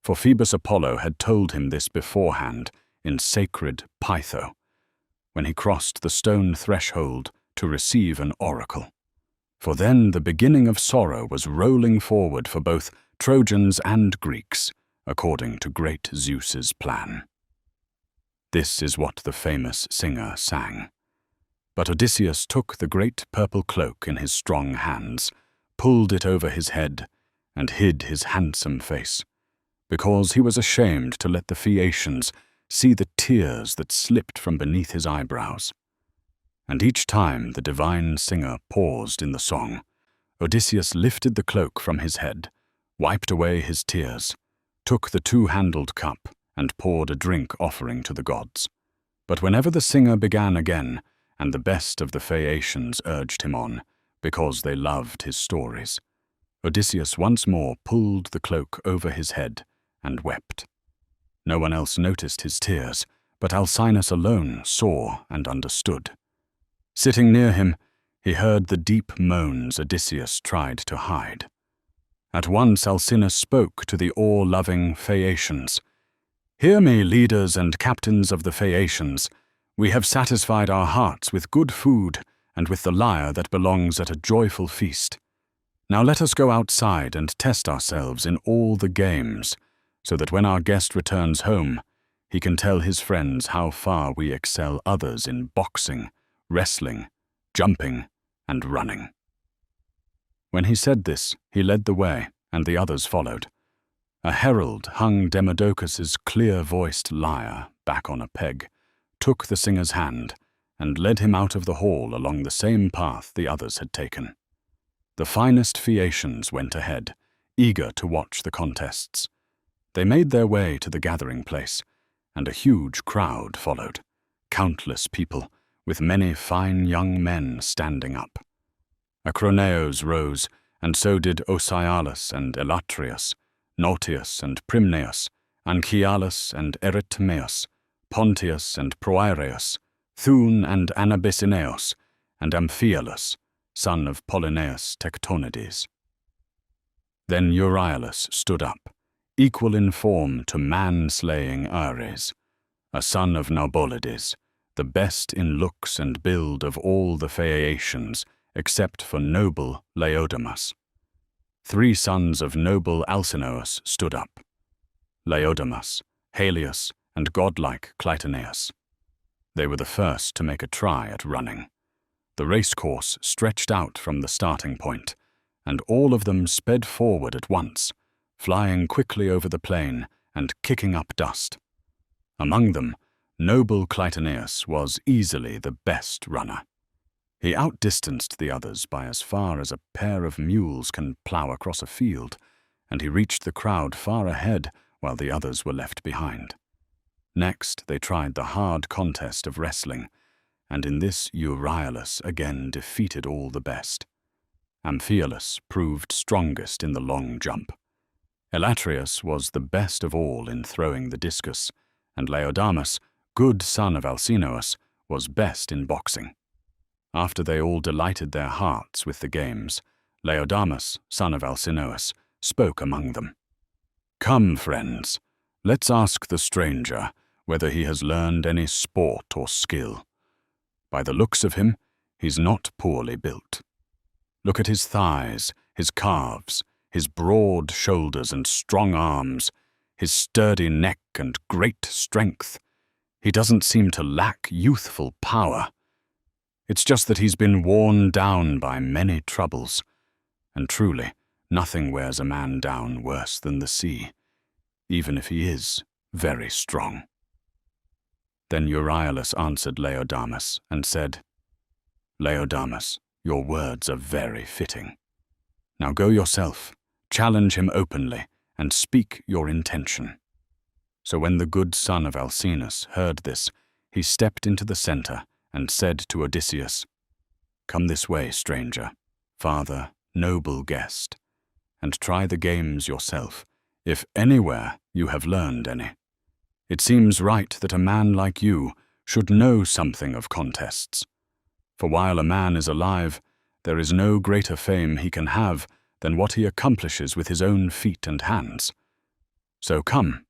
for Phoebus Apollo had told him this beforehand in sacred Pytho, when he crossed the stone threshold to receive an oracle. For then the beginning of sorrow was rolling forward for both Trojans and Greeks, according to great Zeus's plan. This is what the famous singer sang. But Odysseus took the great purple cloak in his strong hands, pulled it over his head, and hid his handsome face, because he was ashamed to let the Phaeacians see the tears that slipped from beneath his eyebrows. And each time the divine singer paused in the song, Odysseus lifted the cloak from his head, wiped away his tears, took the two-handled cup, and poured a drink offering to the gods. But whenever the singer began again, and the best of the Phaeacians urged him on, because they loved his stories, Odysseus once more pulled the cloak over his head and wept. No one else noticed his tears, but Alcinous alone saw and understood. Sitting near him, he heard the deep moans Odysseus tried to hide. At once Alcinous spoke to the awe-loving Phaeacians. "Hear me, leaders and captains of the Phaeacians. We have satisfied our hearts with good food and with the lyre that belongs at a joyful feast. Now let us go outside and test ourselves in all the games, so that when our guest returns home, he can tell his friends how far we excel others in boxing, wrestling, jumping, and running." When he said this, he led the way, and the others followed. A herald hung Demodocus's clear-voiced lyre back on a peg, took the singer's hand, and led him out of the hall along the same path the others had taken. The finest Phaeacians went ahead, eager to watch the contests. They made their way to the gathering place, and a huge crowd followed, countless people, with many fine young men standing up. Acroneos rose, and so did Ocyalus and Elatrius, Nautius and Primneus, Anchialus and Erytmeus, Pontius and Proireus, Thun and Anabysineus, and Amphialus, son of Polyneus Tectonides. Then Euryalus stood up, equal in form to man-slaying Ares, a son of Naubolides, the best in looks and build of all the Phaeacians, except for noble Laodamas. 3 sons of noble Alcinous stood up: Laodamas, Halius, and godlike Clytoneus. They were the first to make a try at running. The racecourse stretched out from the starting point, and all of them sped forward at once, flying quickly over the plain and kicking up dust. Among them, noble Clytoneus was easily the best runner. He outdistanced the others by as far as a pair of mules can plough across a field, and he reached the crowd far ahead while the others were left behind. Next, they tried the hard contest of wrestling, and in this Euryalus again defeated all the best. Amphialus proved strongest in the long jump. Elatrius was the best of all in throwing the discus, and Laodamas, good son of Alcinous, was best in boxing. After they all delighted their hearts with the games, Laodamas, son of Alcinous, spoke among them. "Come, friends, let's ask the stranger whether he has learned any sport or skill. By the looks of him, he's not poorly built. Look at his thighs, his calves, his broad shoulders and strong arms, his sturdy neck and great strength. He doesn't seem to lack youthful power. It's just that he's been worn down by many troubles. And truly, nothing wears a man down worse than the sea, even if he is very strong." Then Euryalus answered Laodamas and said, "Laodamas, your words are very fitting. Now go yourself, challenge him openly, and speak your intention." So when the good son of Alcinous heard this, he stepped into the center and said to Odysseus, "Come this way, stranger, father, noble guest, and try the games yourself, if anywhere you have learned any. It seems right that a man like you should know something of contests. For while a man is alive, there is no greater fame he can have than what he accomplishes with his own feet and hands. So come,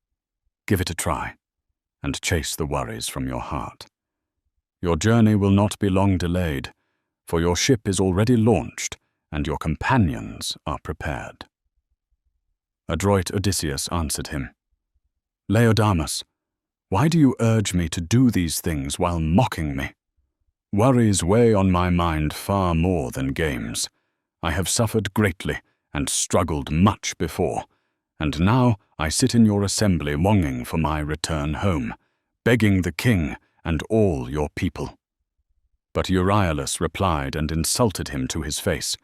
give it a try, and chase the worries from your heart. Your journey will not be long delayed, for your ship is already launched, and your companions are prepared." Adroit Odysseus answered him, "Laodamas, why do you urge me to do these things while mocking me? Worries weigh on my mind far more than games. I have suffered greatly and struggled much before, and now I sit in your assembly longing for my return home, begging the king and all your people." But Euryalus replied and insulted him to his face,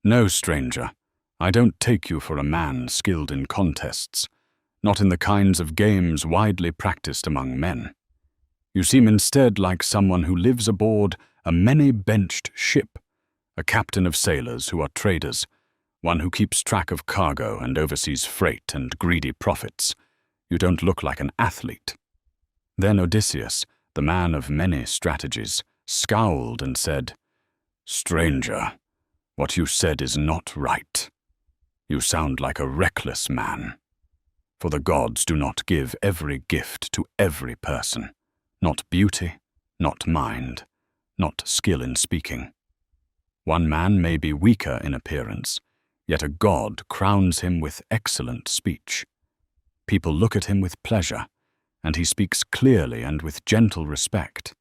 "No, stranger, I don't take you for a man skilled in contests, not in the kinds of games widely practiced among men. You seem instead like someone who lives aboard a many-benched ship, a captain of sailors who are traders, one who keeps track of cargo and oversees freight and greedy profits. You don't look like an athlete." Then Odysseus, the man of many strategies, scowled and said, "Stranger, what you said is not right. You sound like a reckless man. For the gods do not give every gift to every person, not beauty, not mind, not skill in speaking. One man may be weaker in appearance, yet a god crowns him with excellent speech. People look at him with pleasure, and he speaks clearly and with gentle respect,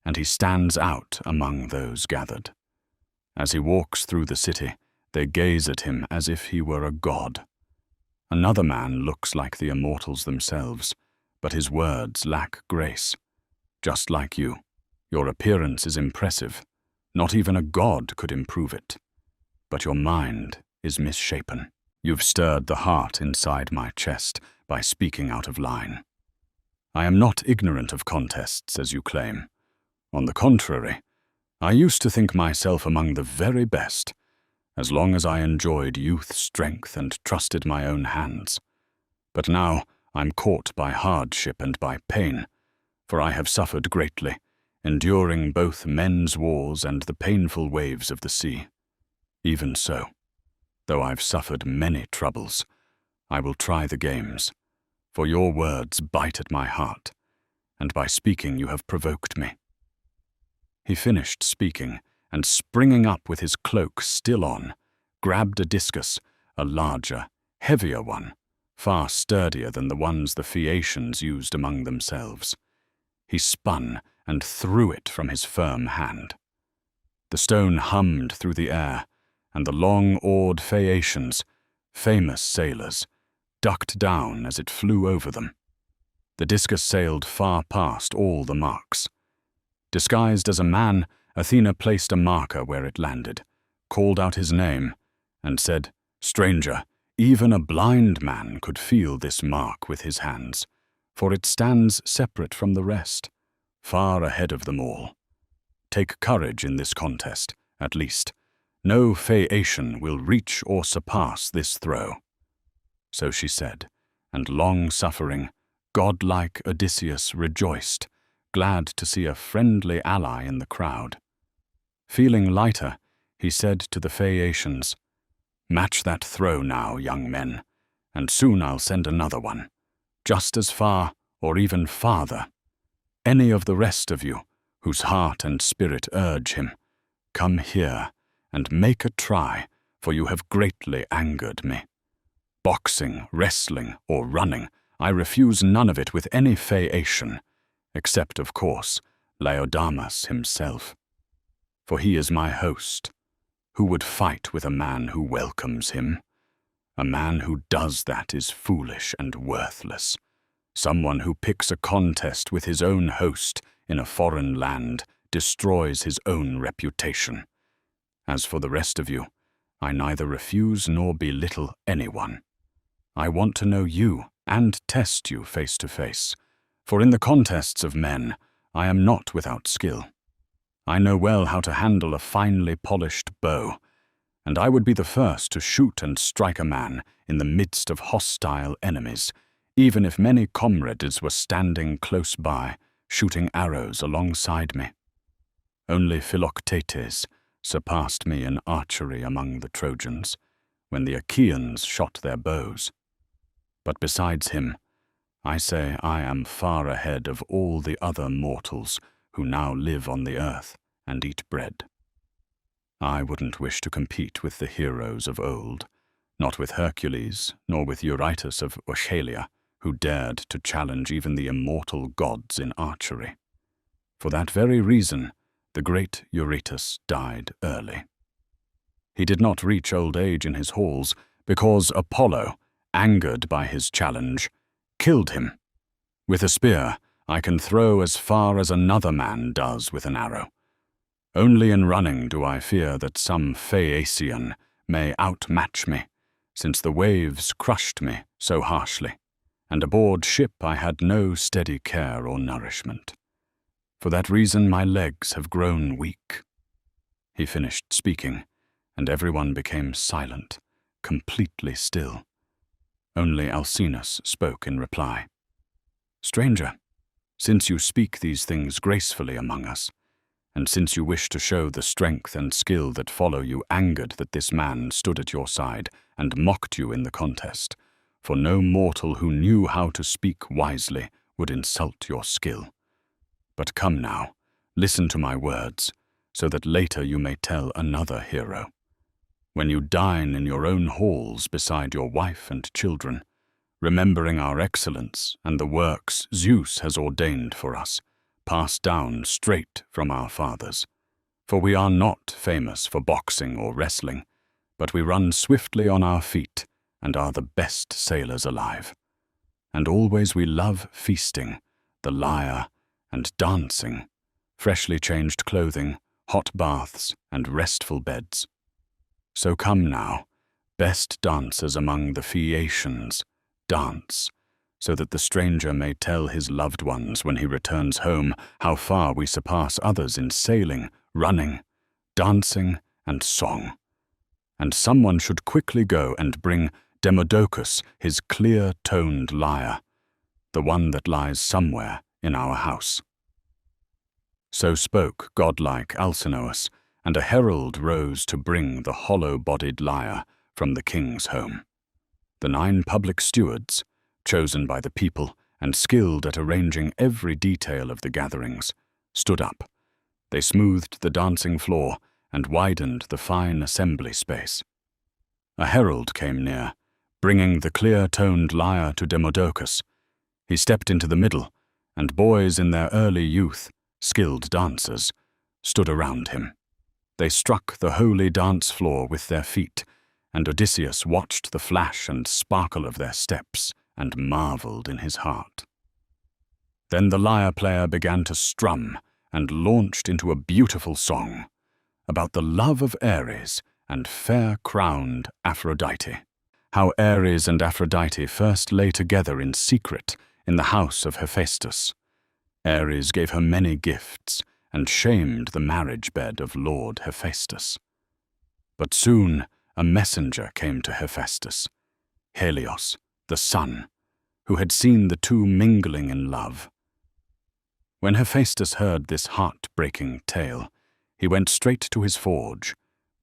and he stands out among those gathered. As he walks through the city, they gaze at him as if he were a god. Another man looks like the immortals themselves, but his words lack grace. Just like you, your appearance is impressive. Not even a god could improve it. But your mind is misshapen. You've stirred the heart inside my chest by speaking out of line. I am not ignorant of contests, as you claim. On the contrary, I used to think myself among the very best, as long as I enjoyed youth's strength and trusted my own hands. But now I'm caught by hardship and by pain, for I have suffered greatly, enduring both men's wars and the painful waves of the sea. Even so, though I've suffered many troubles, I will try the games, for your words bite at my heart, and by speaking you have provoked me." He finished speaking, and springing up with his cloak still on, grabbed a discus, a larger, heavier one, far sturdier than the ones the Phaeacians used among themselves. He spun and threw it from his firm hand. The stone hummed through the air, and the long-oared Phaeacians, famous sailors, ducked down as it flew over them. The discus sailed far past all the marks. Disguised as a man, Athena placed a marker where it landed, called out his name, and said, "Stranger, even a blind man could feel this mark with his hands, for it stands separate from the rest, far ahead of them all. Take courage in this contest, at least. No Phaeacian will reach or surpass this throw." So she said, and long-suffering, godlike Odysseus rejoiced, glad to see a friendly ally in the crowd. Feeling lighter, he said to the Phaeacians, "Match that throw now, young men, and soon I'll send another one, just as far or even farther. Any of the rest of you, whose heart and spirit urge him, come here and make a try, for you have greatly angered me. Boxing, wrestling, or running, I refuse none of it with any Phaeacian, except, of course, Laodamas himself. For he is my host. Who would fight with a man who welcomes him? A man who does that is foolish and worthless. Someone who picks a contest with his own host in a foreign land destroys his own reputation. As for the rest of you, I neither refuse nor belittle anyone. I want to know you and test you face to face, for in the contests of men, I am not without skill. I know well how to handle a finely polished bow, and I would be the first to shoot and strike a man in the midst of hostile enemies, even if many comrades were standing close by, shooting arrows alongside me. Only Philoctetes surpassed me in archery among the Trojans, when the Achaeans shot their bows. But besides him, I say I am far ahead of all the other mortals who now live on the earth and eat bread. I wouldn't wish to compete with the heroes of old, not with Hercules, nor with Eurytus of Oechalia, who dared to challenge even the immortal gods in archery. For that very reason, the great Eurytus died early. He did not reach old age in his halls because Apollo, angered by his challenge, killed him. With a spear, I can throw as far as another man does with an arrow. Only in running do I fear that some Phaeacian may outmatch me, since the waves crushed me so harshly, and aboard ship I had no steady care or nourishment. For that reason my legs have grown weak." He finished speaking, and everyone became silent, completely still. Only Alcinous spoke in reply. "Stranger, since you speak these things gracefully among us, and since you wish to show the strength and skill that follow you, angered that this man stood at your side and mocked you in the contest, for no mortal who knew how to speak wisely would insult your skill. But come now, listen to my words, so that later you may tell another hero. When you dine in your own halls beside your wife and children, remembering our excellence and the works Zeus has ordained for us, passed down straight from our fathers. For we are not famous for boxing or wrestling, but we run swiftly on our feet and are the best sailors alive. And always we love feasting, the lyre, and dancing, freshly changed clothing, hot baths, and restful beds. So come now, best dancers among the Phaeacians, dance, so that the stranger may tell his loved ones when he returns home how far we surpass others in sailing, running, dancing, and song. And someone should quickly go and bring Demodocus his clear-toned lyre, the one that lies somewhere in our house." So spoke godlike Alcinous, and a herald rose to bring the hollow-bodied lyre from the king's home. The 9 public stewards, chosen by the people and skilled at arranging every detail of the gatherings, stood up. They smoothed the dancing floor and widened the fine assembly space. A herald came near, bringing the clear-toned lyre to Demodocus. He stepped into the middle, and boys in their early youth, skilled dancers, stood around him. They struck the holy dance floor with their feet, and Odysseus watched the flash and sparkle of their steps and marveled in his heart. Then the lyre player began to strum and launched into a beautiful song about the love of Ares and fair-crowned Aphrodite. How Ares and Aphrodite first lay together in secret in the house of Hephaestus. Ares gave her many gifts and shamed the marriage bed of Lord Hephaestus. But soon a messenger came to Hephaestus, Helios, the sun, who had seen the two mingling in love. When Hephaestus heard this heart-breaking tale, he went straight to his forge,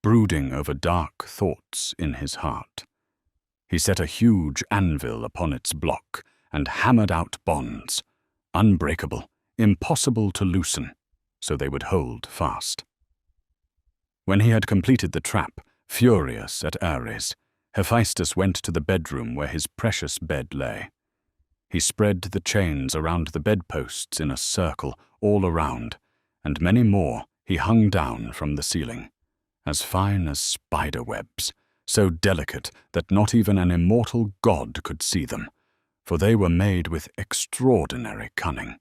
brooding over dark thoughts in his heart. He set a huge anvil upon its block and hammered out bonds, unbreakable, impossible to loosen, so they would hold fast. When he had completed the trap, furious at Ares, Hephaestus went to the bedroom where his precious bed lay. He spread the chains around the bedposts in a circle all around, and many more he hung down from the ceiling, as fine as spider webs, so delicate that not even an immortal god could see them, for they were made with extraordinary cunning.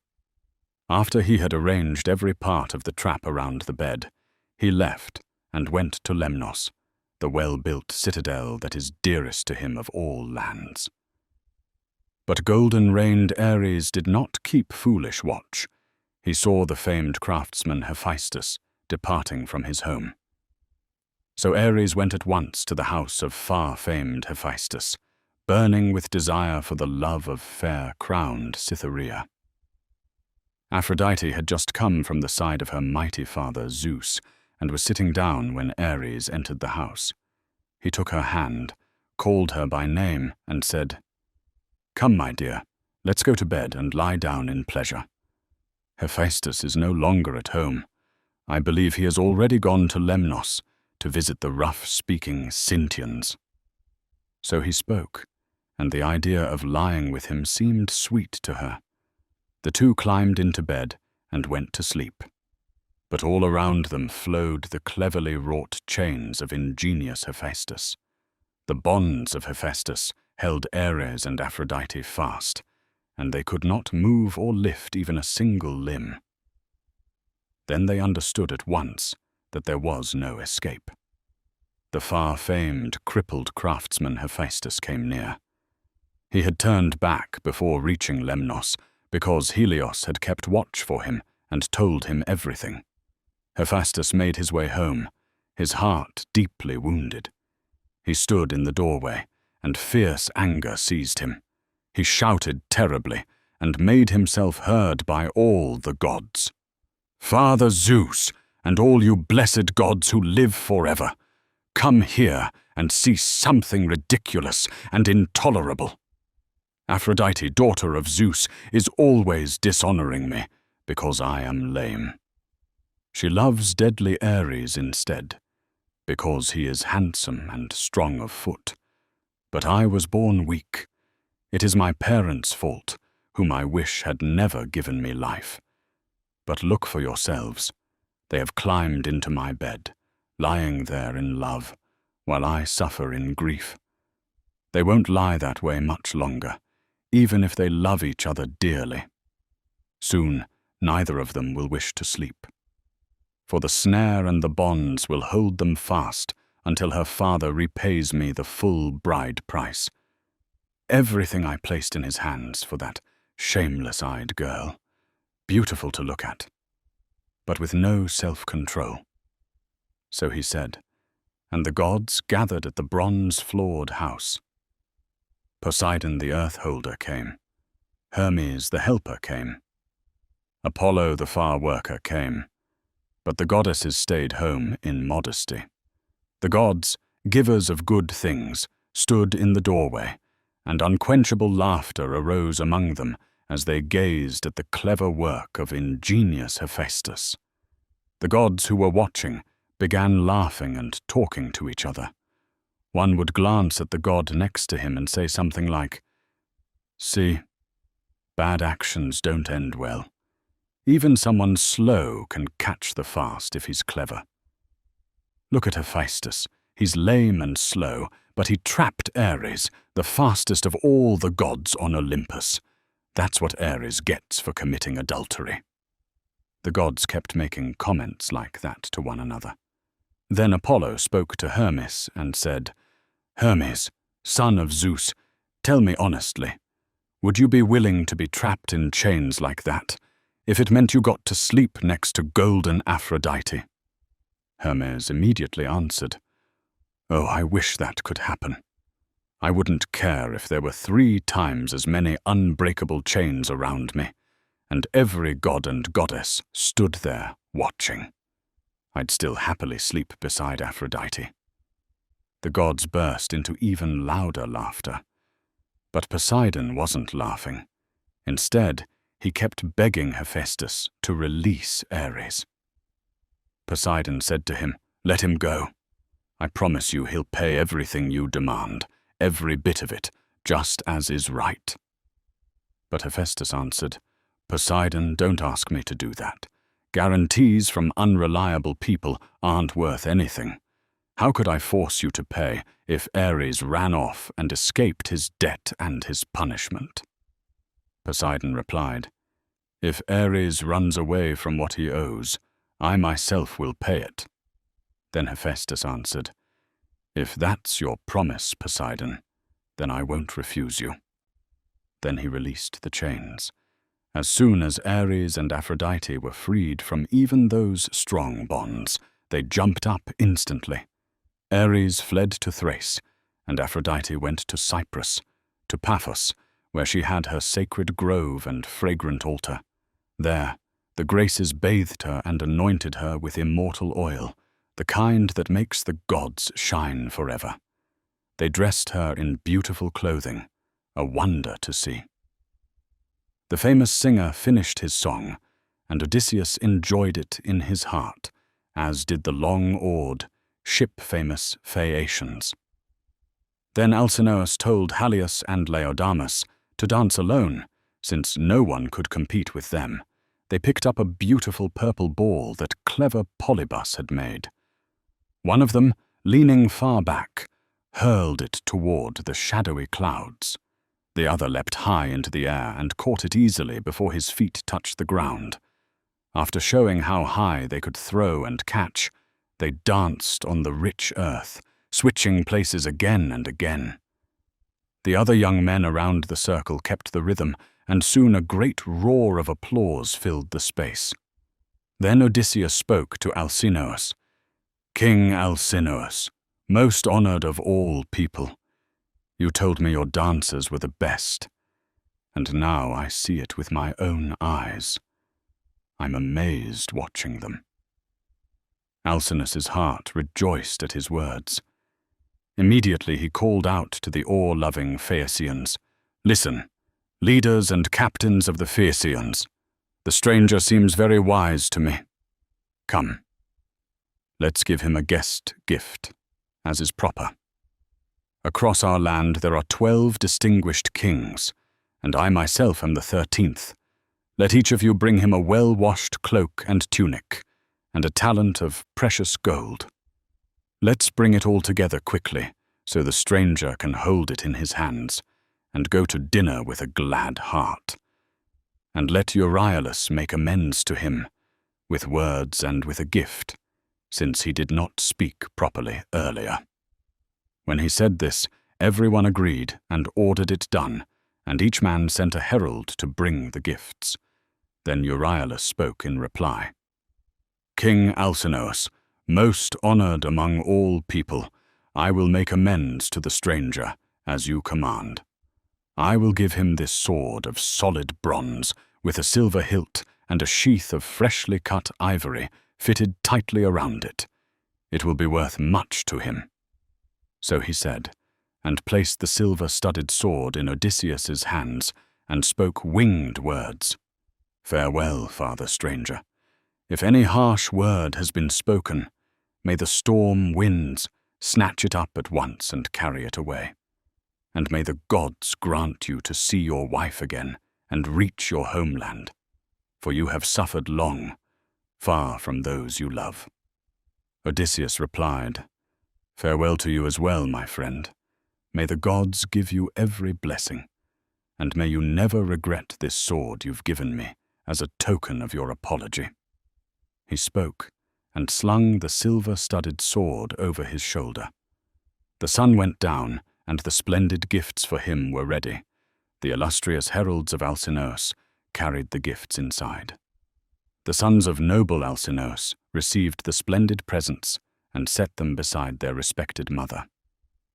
After he had arranged every part of the trap around the bed, he left and went to Lemnos, the well-built citadel that is dearest to him of all lands. But golden-reined Ares did not keep foolish watch. He saw the famed craftsman Hephaestus departing from his home. So Ares went at once to the house of far-famed Hephaestus, burning with desire for the love of fair-crowned Cytherea. Aphrodite had just come from the side of her mighty father Zeus, and was sitting down when Ares entered the house. He took her hand, called her by name, and said, "Come, my dear, let's go to bed and lie down in pleasure. Hephaestus is no longer at home. I believe he has already gone to Lemnos to visit the rough-speaking Sintians." So he spoke, and the idea of lying with him seemed sweet to her. The two climbed into bed and went to sleep. But all around them flowed the cleverly wrought chains of ingenious Hephaestus. The bonds of Hephaestus held Ares and Aphrodite fast, and they could not move or lift even a single limb. Then they understood at once that there was no escape. The far-famed, crippled craftsman Hephaestus came near. He had turned back before reaching Lemnos, because Helios had kept watch for him and told him everything. Hephaestus made his way home, his heart deeply wounded. He stood in the doorway, and fierce anger seized him. He shouted terribly, and made himself heard by all the gods. "Father Zeus, and all you blessed gods who live forever, come here and see something ridiculous and intolerable. Aphrodite, daughter of Zeus, is always dishonoring me, because I am lame. She loves deadly Ares instead, because he is handsome and strong of foot. But I was born weak. It is my parents' fault, whom I wish had never given me life. But look for yourselves. They have climbed into my bed, lying there in love, while I suffer in grief. They won't lie that way much longer, even if they love each other dearly. Soon, neither of them will wish to sleep. For the snare and the bonds will hold them fast until her father repays me the full bride price. Everything I placed in his hands for that shameless-eyed girl, beautiful to look at, but with no self-control." So he said, and the gods gathered at the bronze-floored house. Poseidon the earth-holder came. Hermes the helper came. Apollo the far-worker came. But the goddesses stayed home in modesty. The gods, givers of good things, stood in the doorway, and unquenchable laughter arose among them as they gazed at the clever work of ingenious Hephaestus. The gods who were watching began laughing and talking to each other. One would glance at the god next to him and say something like, "See, bad actions don't end well. Even someone slow can catch the fast if he's clever. Look at Hephaestus. He's lame and slow, but he trapped Ares, the fastest of all the gods on Olympus. That's what Ares gets for committing adultery." The gods kept making comments like that to one another. Then Apollo spoke to Hermes and said, "Hermes, son of Zeus, tell me honestly, would you be willing to be trapped in chains like that, if it meant you got to sleep next to golden Aphrodite?" Hermes immediately answered, "Oh, I wish that could happen. I wouldn't care if there were 3 times as many unbreakable chains around me, and every god and goddess stood there watching. I'd still happily sleep beside Aphrodite." The gods burst into even louder laughter. But Poseidon wasn't laughing. Instead, he kept begging Hephaestus to release Ares. Poseidon said to him, "Let him go. I promise you he'll pay everything you demand, every bit of it, just as is right." But Hephaestus answered, "Poseidon, don't ask me to do that. Guarantees from unreliable people aren't worth anything. How could I force you to pay if Ares ran off and escaped his debt and his punishment?" Poseidon replied, "If Ares runs away from what he owes, I myself will pay it." Then Hephaestus answered, "If that's your promise, Poseidon, then I won't refuse you." Then he released the chains. As soon as Ares and Aphrodite were freed from even those strong bonds, they jumped up instantly. Ares fled to Thrace, and Aphrodite went to Cyprus, to Paphos, where she had her sacred grove and fragrant altar. There, the Graces bathed her and anointed her with immortal oil, the kind that makes the gods shine forever. They dressed her in beautiful clothing, a wonder to see. The famous singer finished his song, and Odysseus enjoyed it in his heart, as did the long-oared, ship-famous Phaeacians. Then Alcinous told Halius and Laodamas to dance alone, since no one could compete with them. They picked up a beautiful purple ball that clever Polybus had made. One of them, leaning far back, hurled it toward the shadowy clouds. The other leapt high into the air and caught it easily before his feet touched the ground. After showing how high they could throw and catch, they danced on the rich earth, switching places again and again. The other young men around the circle kept the rhythm, and soon a great roar of applause filled the space. Then Odysseus spoke to Alcinous. "King Alcinous, most honored of all people, you told me your dancers were the best, and now I see it with my own eyes. I'm amazed watching them." Alcinous's heart rejoiced at his words. Immediately he called out to the oar-loving Phaeacians, "Listen, leaders and captains of the Phaeacians, the stranger seems very wise to me. Come, let's give him a guest gift, as is proper. Across our land there are 12 distinguished kings, and I myself am the 13th. Let each of you bring him a well-washed cloak and tunic, and a talent of precious gold. Let's bring it all together quickly, so the stranger can hold it in his hands, and go to dinner with a glad heart. And let Euryalus make amends to him, with words and with a gift, since he did not speak properly earlier." When he said this, everyone agreed and ordered it done, and each man sent a herald to bring the gifts. Then Euryalus spoke in reply. "King Alcinous, most honored among all people, I will make amends to the stranger, as you command. I will give him this sword of solid bronze, with a silver hilt and a sheath of freshly cut ivory fitted tightly around it. It will be worth much to him." So he said, and placed the silver-studded sword in Odysseus's hands, and spoke winged words. "Farewell, father stranger. If any harsh word has been spoken, may the storm winds snatch it up at once and carry it away. And may the gods grant you to see your wife again and reach your homeland, for you have suffered long, far from those you love." Odysseus replied, "Farewell to you as well, my friend. May the gods give you every blessing, and may you never regret this sword you've given me as a token of your apology." He spoke, and slung the silver-studded sword over his shoulder. The sun went down, and the splendid gifts for him were ready. The illustrious heralds of Alcinous carried the gifts inside. The sons of noble Alcinous received the splendid presents and set them beside their respected mother.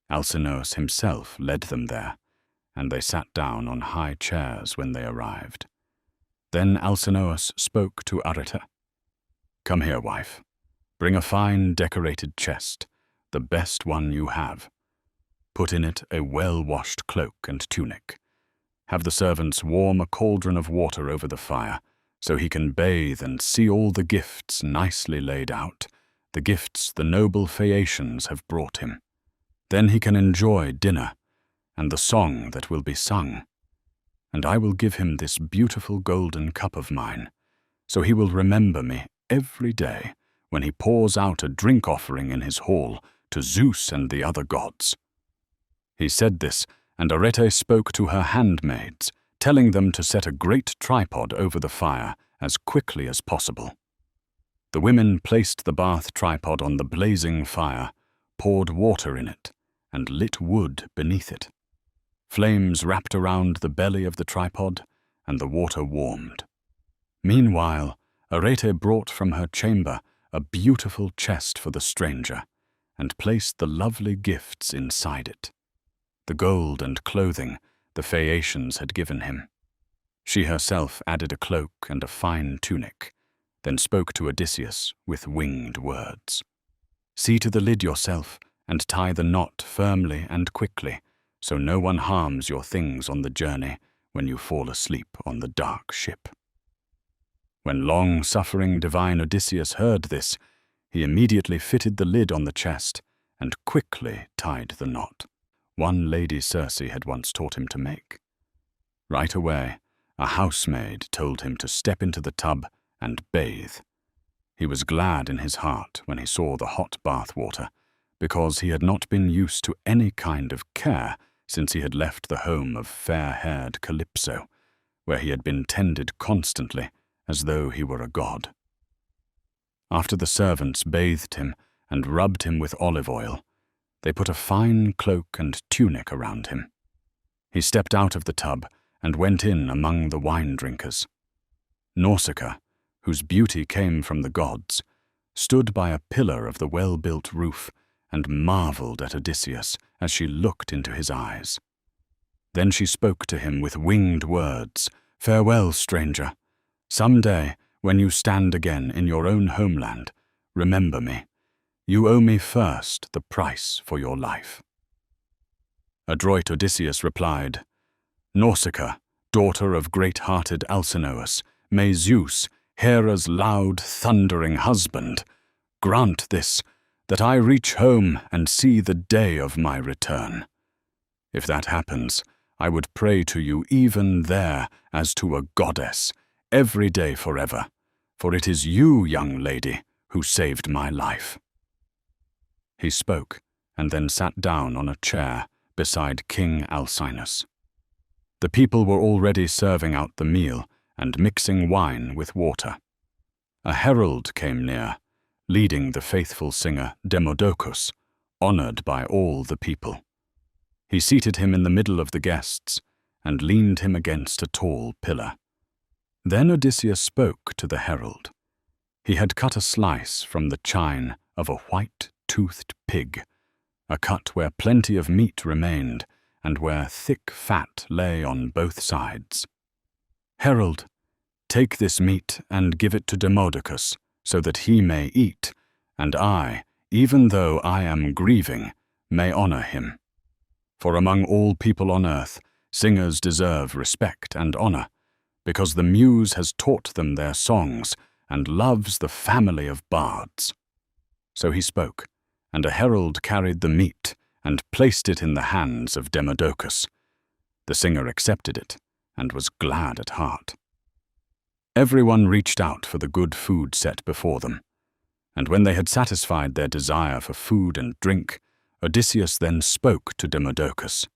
Alcinous himself led them there, and they sat down on high chairs when they arrived. Then Alcinous spoke to Arete. "Come here, wife. Bring a fine decorated chest, the best one you have. Put in it a well-washed cloak and tunic. Have the servants warm a cauldron of water over the fire, so he can bathe and see all the gifts nicely laid out, the gifts the noble Phaeacians have brought him. Then he can enjoy dinner, and the song that will be sung. and I will give him this beautiful golden cup of mine, so he will remember me every day when he pours out a drink offering in his hall to Zeus and the other gods." He said this, and Arete spoke to her handmaids, telling them to set a great tripod over the fire as quickly as possible. The women placed the bath tripod on the blazing fire, poured water in it, and lit wood beneath it. Flames wrapped around the belly of the tripod, and the water warmed. Meanwhile, Arete brought from her chamber a beautiful chest for the stranger, and placed the lovely gifts inside it, the gold and clothing the Phaeacians had given him. She herself added a cloak and a fine tunic, then spoke to Odysseus with winged words. "See to the lid yourself, and tie the knot firmly and quickly, so no one harms your things on the journey when you fall asleep on the dark ship." When long-suffering divine Odysseus heard this, he immediately fitted the lid on the chest and quickly tied the knot, one Lady Circe had once taught him to make. Right away, a housemaid told him to step into the tub and bathe. He was glad in his heart when he saw the hot bath water, because he had not been used to any kind of care since he had left the home of fair-haired Calypso, where he had been tended constantly as though he were a god. After the servants bathed him and rubbed him with olive oil, they put a fine cloak and tunic around him. He stepped out of the tub and went in among the wine-drinkers. Nausicaa, whose beauty came from the gods, stood by a pillar of the well-built roof and marveled at Odysseus as she looked into his eyes. Then she spoke to him with winged words, "Farewell, stranger. Some day, when you stand again in your own homeland, remember me. You owe me first the price for your life." Adroit Odysseus replied, "Nausicaa, daughter of great-hearted Alcinous, may Zeus, Hera's loud, thundering husband, grant this, that I reach home and see the day of my return. If that happens, I would pray to you even there as to a goddess, every day forever, for it is you, young lady, who saved my life." He spoke, and then sat down on a chair beside King Alcinous. The people were already serving out the meal and mixing wine with water. A herald came near, leading the faithful singer Demodocus, honored by all the people. He seated him in the middle of the guests and leaned him against a tall pillar. Then Odysseus spoke to the herald. He had cut a slice from the chine of a white-toothed pig, a cut where plenty of meat remained and where thick fat lay on both sides. "Herald, take this meat and give it to Demodocus, so that he may eat, and I, even though I am grieving, may honor him. For among all people on earth, singers deserve respect and honor, because the muse has taught them their songs and loves the family of bards." So he spoke, and a herald carried the meat and placed it in the hands of Demodocus. The singer accepted it and was glad at heart. Everyone reached out for the good food set before them, and when they had satisfied their desire for food and drink, Odysseus then spoke to Demodocus.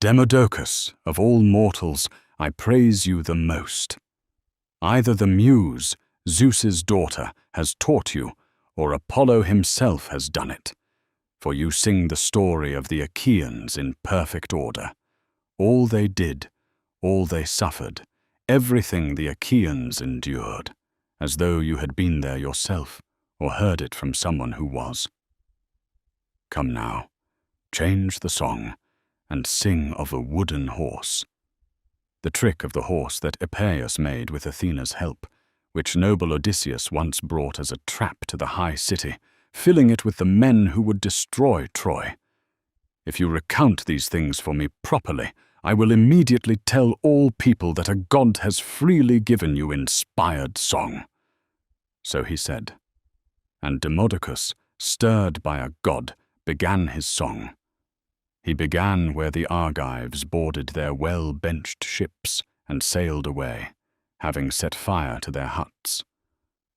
"Demodocus, of all mortals, I praise you the most. Either the muse, Zeus's daughter, has taught you, or Apollo himself has done it, for you sing the story of the Achaeans in perfect order. All they did, all they suffered, everything the Achaeans endured, as though you had been there yourself or heard it from someone who was. Come now, change the song and sing of a wooden horse, the trick of the horse that Epeius made with Athena's help, which noble Odysseus once brought as a trap to the high city, filling it with the men who would destroy Troy. If you recount these things for me properly, I will immediately tell all people that a god has freely given you inspired song." So he said, and Demodocus, stirred by a god, began his song. He began where the Argives boarded their well-benched ships and sailed away, having set fire to their huts.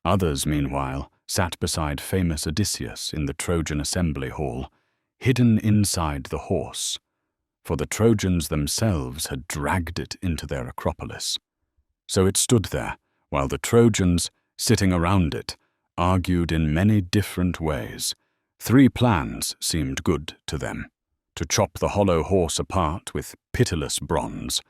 Others, meanwhile, sat beside famous Odysseus in the Trojan assembly hall, hidden inside the horse, for the Trojans themselves had dragged it into their acropolis. So it stood there, while the Trojans, sitting around it, argued in many different ways. 3 plans seemed good to them: to chop the hollow horse apart with pitiless bronze.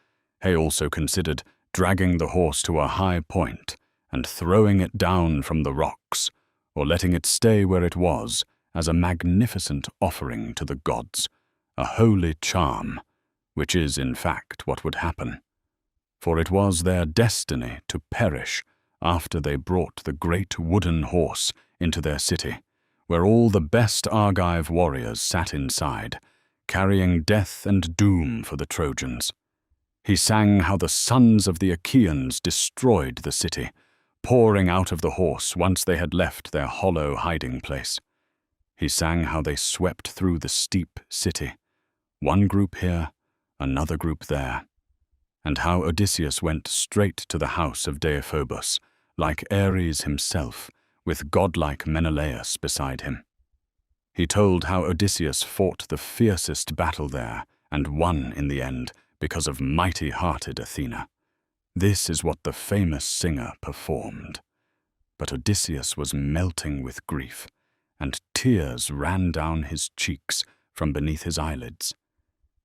He also considered dragging the horse to a high point and throwing it down from the rocks, or letting it stay where it was as a magnificent offering to the gods, a holy charm, which is in fact what would happen. For it was their destiny to perish after they brought the great wooden horse into their city, where all the best Argive warriors sat inside, carrying death and doom for the Trojans. He sang how the sons of the Achaeans destroyed the city, pouring out of the horse once they had left their hollow hiding place. He sang how they swept through the steep city, one group here, another group there, and how Odysseus went straight to the house of Deiphobus, like Ares himself, with godlike Menelaus beside him. He told how Odysseus fought the fiercest battle there and won in the end because of mighty-hearted Athena. This is what the famous singer performed. But Odysseus was melting with grief, and tears ran down his cheeks from beneath his eyelids.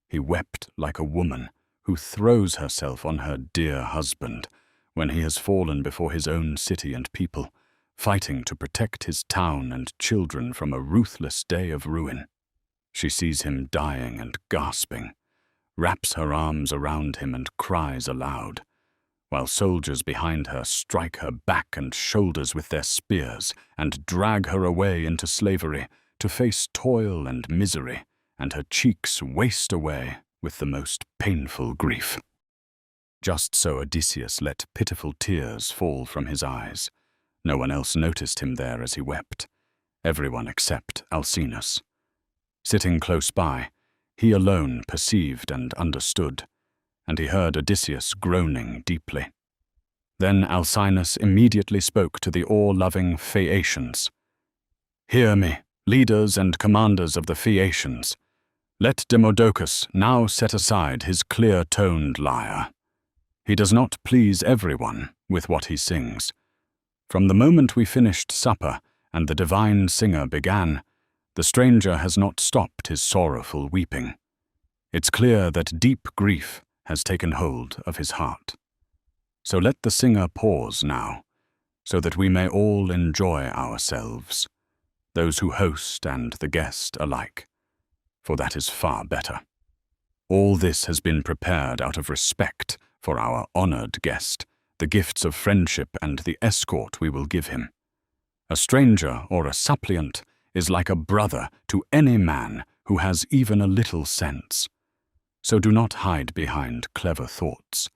He wept like a woman who throws herself on her dear husband when he has fallen before his own city and people, fighting to protect his town and children from a ruthless day of ruin. She sees him dying and gasping, wraps her arms around him and cries aloud, while soldiers behind her strike her back and shoulders with their spears and drag her away into slavery to face toil and misery, and her cheeks waste away with the most painful grief. Just so Odysseus let pitiful tears fall from his eyes. No one else noticed him there as he wept, everyone except Alcinous. Sitting close by, he alone perceived and understood, and he heard Odysseus groaning deeply. Then Alcinous immediately spoke to the awe-loving Phaeacians. "Hear me, leaders and commanders of the Phaeacians. Let Demodocus now set aside his clear-toned lyre. He does not please everyone with what he sings. From the moment we finished supper and the divine singer began, the stranger has not stopped his sorrowful weeping. It's clear that deep grief has taken hold of his heart. So let the singer pause now, so that we may all enjoy ourselves, those who host and the guest alike, for that is far better. All this has been prepared out of respect for our honored guest, the gifts of friendship and the escort we will give him. A stranger or a suppliant is like a brother to any man who has even a little sense. So do not hide behind clever thoughts.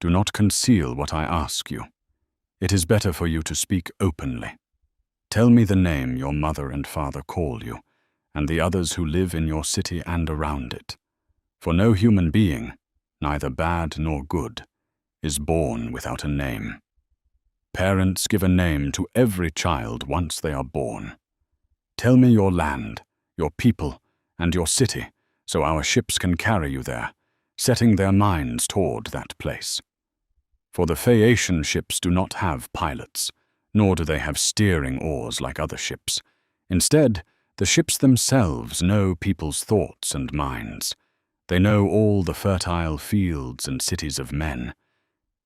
Do not conceal what I ask you. It is better for you to speak openly. Tell me the name your mother and father call you, and the others who live in your city and around it. For no human being, neither bad nor good, is born without a name. Parents give a name to every child once they are born. Tell me your land, your people, and your city, so our ships can carry you there, setting their minds toward that place. For the Phaeacian ships do not have pilots, nor do they have steering oars like other ships. Instead, the ships themselves know people's thoughts and minds. They know all the fertile fields and cities of men,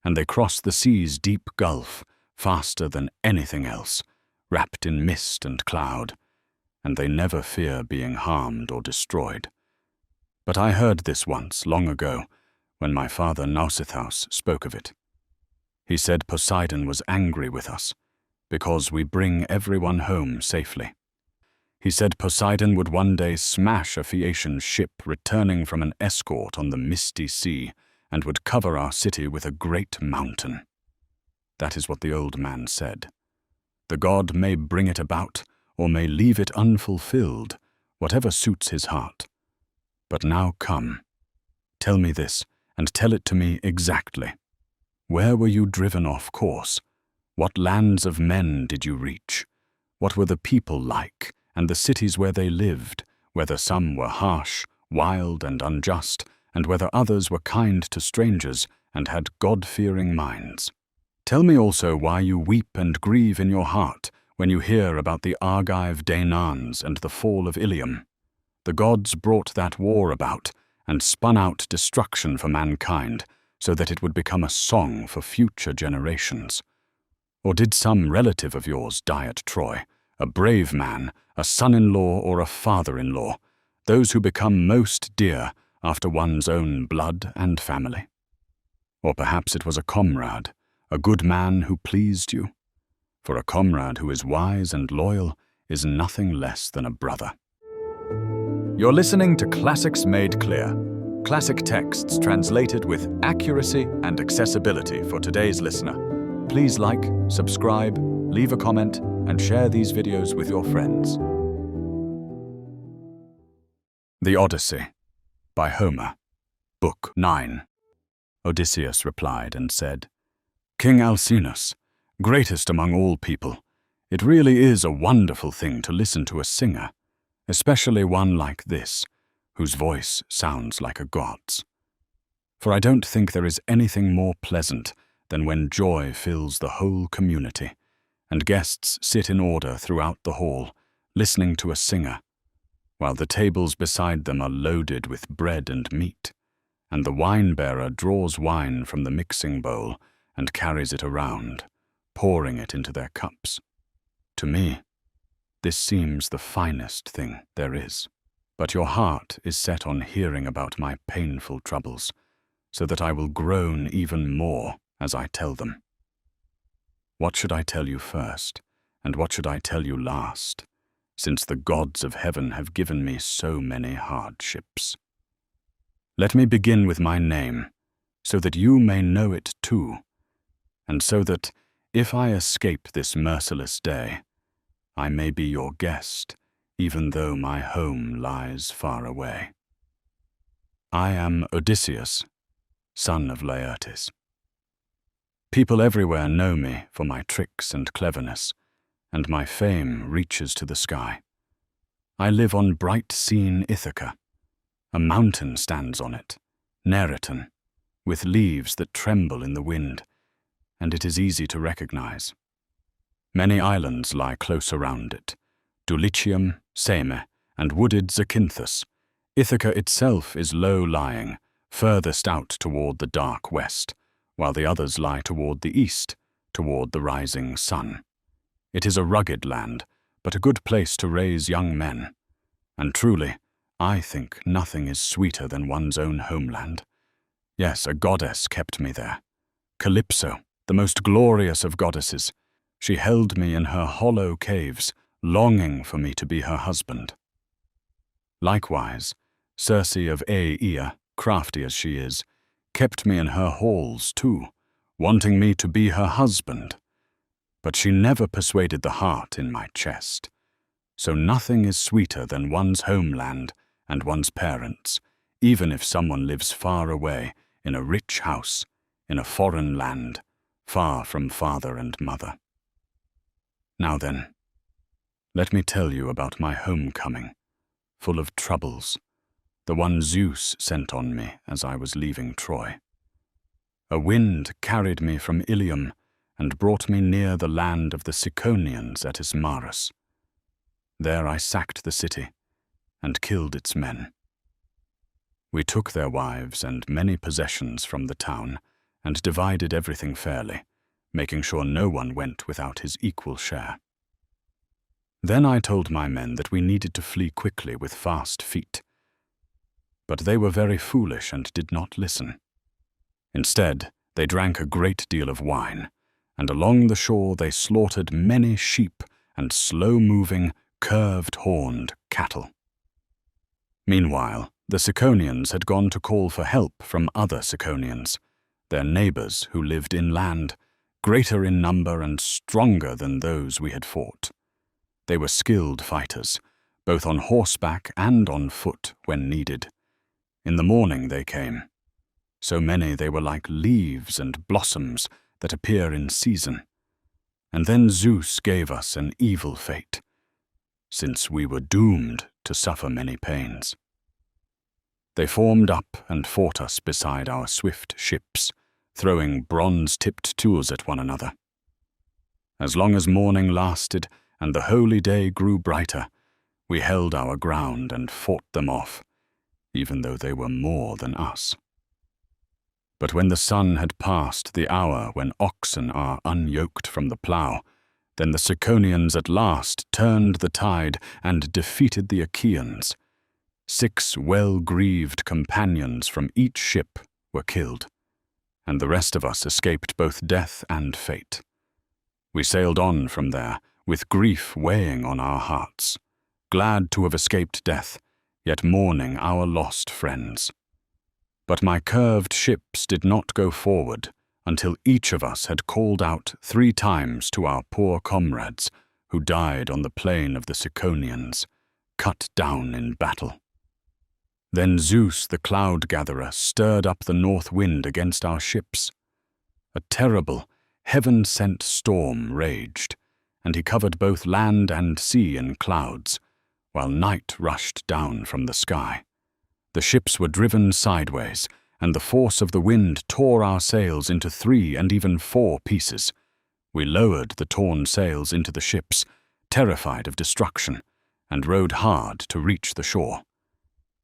and they cross the sea's deep gulf faster than anything else, wrapped in mist and cloud, and they never fear being harmed or destroyed. But I heard this once, long ago, when my father Nausithous spoke of it. He said Poseidon was angry with us, because we bring everyone home safely. He said Poseidon would one day smash a Phaeacian ship returning from an escort on the misty sea, and would cover our city with a great mountain. That is what the old man said. The god may bring it about, or may leave it unfulfilled, whatever suits his heart. But now come, tell me this, and tell it to me exactly. Where were you driven off course? What lands of men did you reach? What were the people like, and the cities where they lived, whether some were harsh, wild, and unjust, and whether others were kind to strangers and had God-fearing minds? Tell me also why you weep and grieve in your heart when you hear about the Argive Danaans and the fall of Ilium. The gods brought that war about and spun out destruction for mankind so that it would become a song for future generations. Or did some relative of yours die at Troy, a brave man, a son-in-law or a father-in-law, those who become most dear after one's own blood and family? Or perhaps it was a comrade, a good man who pleased you? For a comrade who is wise and loyal is nothing less than a brother. You're listening to Classics Made Clear, classic texts translated with accuracy and accessibility for today's listener. Please like, subscribe, leave a comment, and share these videos with your friends. The Odyssey, by Homer, Book 9. Odysseus replied and said, King Alcinous, greatest among all people, it really is a wonderful thing to listen to a singer, especially one like this, whose voice sounds like a god's. For I don't think there is anything more pleasant than when joy fills the whole community, and guests sit in order throughout the hall, listening to a singer, while the tables beside them are loaded with bread and meat, and the wine-bearer draws wine from the mixing bowl and carries it around, pouring it into their cups. To me, this seems the finest thing there is. But your heart is set on hearing about my painful troubles, so that I will groan even more as I tell them. What should I tell you first, and what should I tell you last, since the gods of heaven have given me so many hardships? Let me begin with my name, so that you may know it too, and so that, if I escape this merciless day, I may be your guest, even though my home lies far away. I am Odysseus, son of Laertes. People everywhere know me for my tricks and cleverness, and my fame reaches to the sky. I live on bright-seen Ithaca. A mountain stands on it, Neriton, with leaves that tremble in the wind, and it is easy to recognize. Many islands lie close around it, Dulichium, Same, and wooded Zakynthus. Ithaca itself is low-lying, furthest out toward the dark west, while the others lie toward the east, toward the rising sun. It is a rugged land, but a good place to raise young men. And truly, I think nothing is sweeter than one's own homeland. Yes, a goddess kept me there. Calypso, the most glorious of goddesses. She held me in her hollow caves, longing for me to be her husband. Likewise, Circe of Aeaea, crafty as she is, kept me in her halls too, wanting me to be her husband. But she never persuaded the heart in my chest. So nothing is sweeter than one's homeland and one's parents, even if someone lives far away, in a rich house, in a foreign land, far from father and mother. Now then, let me tell you about my homecoming, full of troubles, the one Zeus sent on me as I was leaving Troy. A wind carried me from Ilium and brought me near the land of the Ciconians at Ismarus. There I sacked the city and killed its men. We took their wives and many possessions from the town and divided everything fairly, making sure no one went without his equal share. Then I told my men that we needed to flee quickly with fast feet. But they were very foolish and did not listen. Instead, they drank a great deal of wine, and along the shore they slaughtered many sheep and slow-moving, curved-horned cattle. Meanwhile, the Ciconians had gone to call for help from other Ciconians, their neighbors who lived inland, greater in number and stronger than those we had fought. They were skilled fighters, both on horseback and on foot when needed, In the morning they came. So many they were like leaves and blossoms that appear in season. And then Zeus gave us an evil fate, since we were doomed to suffer many pains. They formed up and fought us beside our swift ships, throwing bronze-tipped tools at one another. As long as morning lasted and the holy day grew brighter, we held our ground and fought them off, even though they were more than us. But when the sun had passed the hour when oxen are unyoked from the plough, then the Ciconians at last turned the tide and defeated the Achaeans. 6 well-grieved companions from each ship were killed, and the rest of us escaped both death and fate. We sailed on from there, with grief weighing on our hearts, glad to have escaped death, yet mourning our lost friends. But my curved ships did not go forward until each of us had called out 3 times to our poor comrades who died on the plain of the Ciconians, cut down in battle. Then Zeus the cloud-gatherer stirred up the north wind against our ships. A terrible, heaven-sent storm raged, and he covered both land and sea in clouds, while night rushed down from the sky. The ships were driven sideways, and the force of the wind tore our sails into 3 and even 4 pieces. We lowered the torn sails into the ships, terrified of destruction, and rowed hard to reach the shore.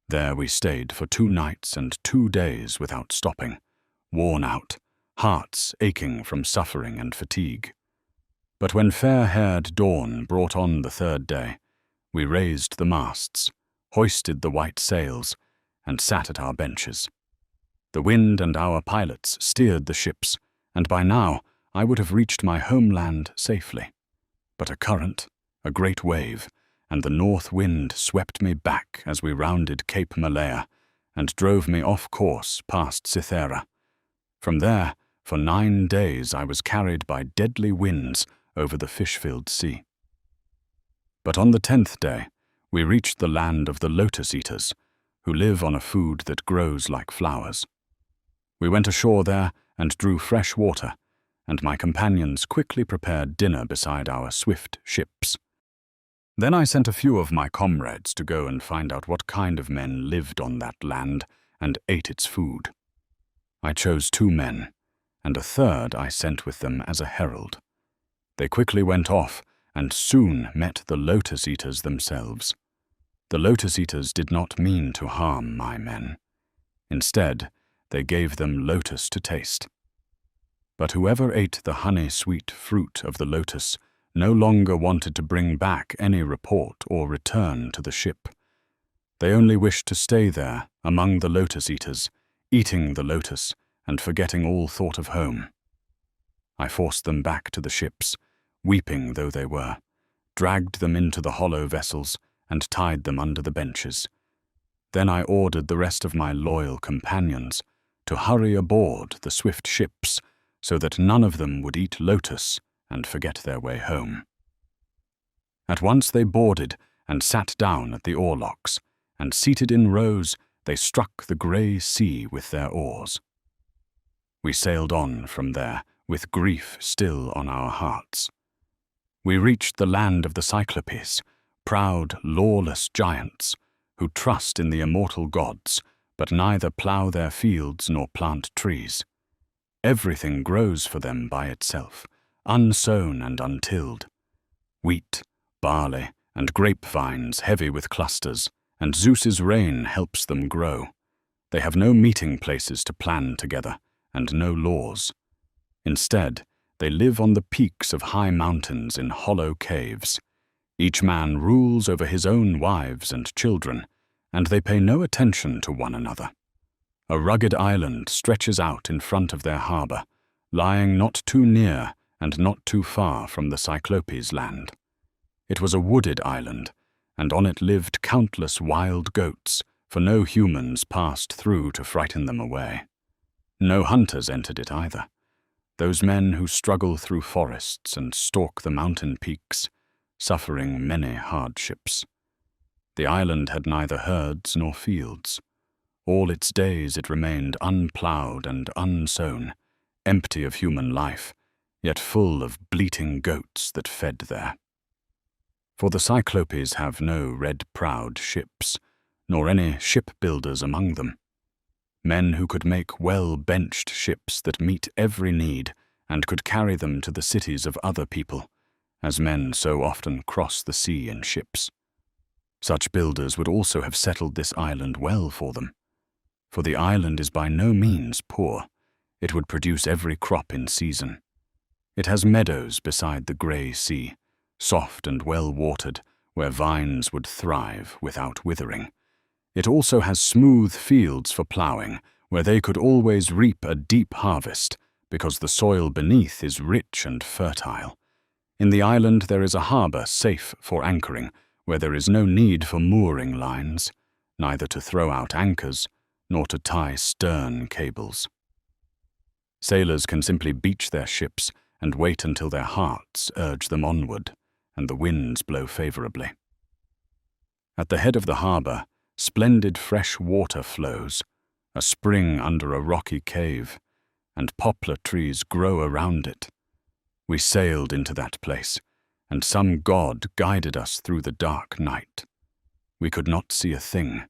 There we stayed for 2 nights and 2 days without stopping, worn out, hearts aching from suffering and fatigue. But when fair-haired dawn brought on the 3rd day, we raised the masts, hoisted the white sails, and sat at our benches. The wind and our pilots steered the ships, and by now I would have reached my homeland safely. But a current, a great wave, and the north wind swept me back as we rounded Cape Malea and drove me off course past Cythera. From there, for 9 days I was carried by deadly winds over the fish-filled sea. But on the 10th day, we reached the land of the lotus-eaters, who live on a food that grows like flowers. We went ashore there and drew fresh water, and my companions quickly prepared dinner beside our swift ships. Then I sent a few of my comrades to go and find out what kind of men lived on that land and ate its food. I chose 2 men, and a 3rd I sent with them as a herald. They quickly went off and soon met the lotus-eaters themselves. The lotus-eaters did not mean to harm my men. Instead, they gave them lotus to taste. But whoever ate the honey-sweet fruit of the lotus no longer wanted to bring back any report or return to the ship. They only wished to stay there among the lotus-eaters, eating the lotus and forgetting all thought of home. I forced them back to the ships, weeping though they were, dragged them into the hollow vessels, and tied them under the benches. Then I ordered the rest of my loyal companions to hurry aboard the swift ships so that none of them would eat lotus and forget their way home. At once they boarded and sat down at the oarlocks, and seated in rows, they struck the grey sea with their oars. We sailed on from there, with grief still on our hearts. We reached the land of the Cyclopes, proud, lawless giants, who trust in the immortal gods, but neither plough their fields nor plant trees. Everything grows for them by itself, unsown and untilled. Wheat, barley, and grapevines heavy with clusters, and Zeus's rain helps them grow. They have no meeting places to plan together, and no laws. Instead, they live on the peaks of high mountains in hollow caves. Each man rules over his own wives and children, and they pay no attention to one another. A rugged island stretches out in front of their harbour, lying not too near and not too far from the Cyclopes land. It was a wooded island, and on it lived countless wild goats, for no humans passed through to frighten them away. No hunters entered it either, those men who struggle through forests and stalk the mountain peaks, suffering many hardships. The island had neither herds nor fields. All its days it remained unploughed and unsown, empty of human life, yet full of bleating goats that fed there. For the Cyclopes have no red-prowed ships, nor any shipbuilders among them. Men who could make well-benched ships that meet every need and could carry them to the cities of other people, as men so often cross the sea in ships. Such builders would also have settled this island well for them. For the island is by no means poor. It would produce every crop in season. It has meadows beside the grey sea, soft and well-watered, where vines would thrive without withering. It also has smooth fields for ploughing, where they could always reap a deep harvest, because the soil beneath is rich and fertile. In the island there is a harbour safe for anchoring, where there is no need for mooring lines, neither to throw out anchors, nor to tie stern cables. Sailors can simply beach their ships and wait until their hearts urge them onward, and the winds blow favourably. At the head of the harbour, splendid fresh water flows, a spring under a rocky cave, and poplar trees grow around it. We sailed into that place, and some god guided us through the dark night. We could not see a thing,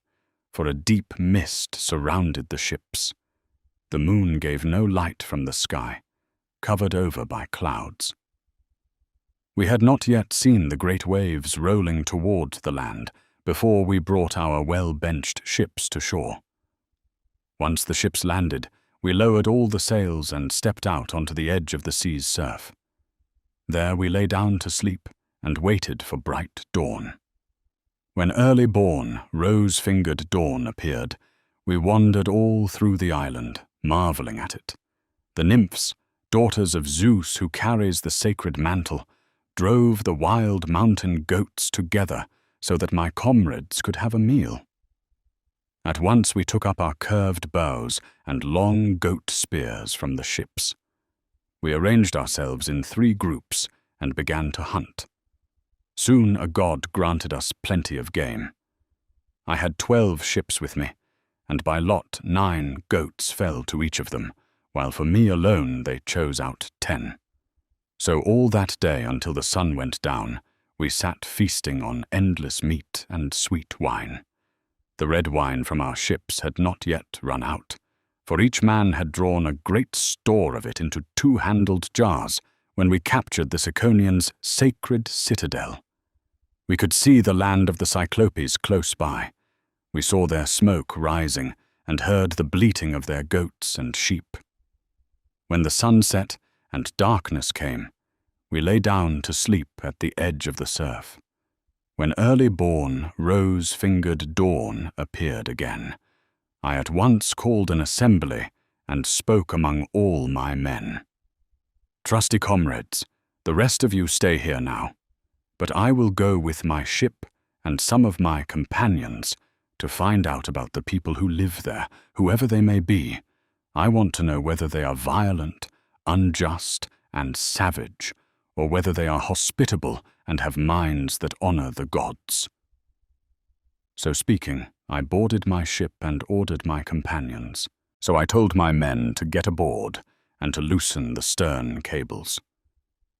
for a deep mist surrounded the ships. The moon gave no light from the sky, covered over by clouds. We had not yet seen the great waves rolling toward the land before we brought our well-benched ships to shore. Once the ships landed, we lowered all the sails and stepped out onto the edge of the sea's surf. There we lay down to sleep and waited for bright dawn. When early-born, rose-fingered dawn appeared, we wandered all through the island, marveling at it. The nymphs, daughters of Zeus who carries the sacred mantle, drove the wild mountain goats together so that my comrades could have a meal. At once we took up our curved bows and long goat spears from the ships. We arranged ourselves in 3 groups and began to hunt. Soon a god granted us plenty of game. I had 12 ships with me, and by lot 9 goats fell to each of them, while for me alone they chose out 10. So all that day until the sun went down, we sat feasting on endless meat and sweet wine. The red wine from our ships had not yet run out, for each man had drawn a great store of it into 2-handled jars when we captured the Ciconians' sacred citadel. We could see the land of the Cyclopes close by. We saw their smoke rising and heard the bleating of their goats and sheep. When the sun set and darkness came, we lay down to sleep at the edge of the surf. When early-born, rose-fingered dawn appeared again, I at once called an assembly and spoke among all my men. "Trusty comrades, the rest of you stay here now, but I will go with my ship and some of my companions to find out about the people who live there, whoever they may be. I want to know whether they are violent, unjust, and savage, or whether they are hospitable and have minds that honor the gods." So speaking, I boarded my ship and ordered my companions. So I told my men to get aboard and to loosen the stern cables.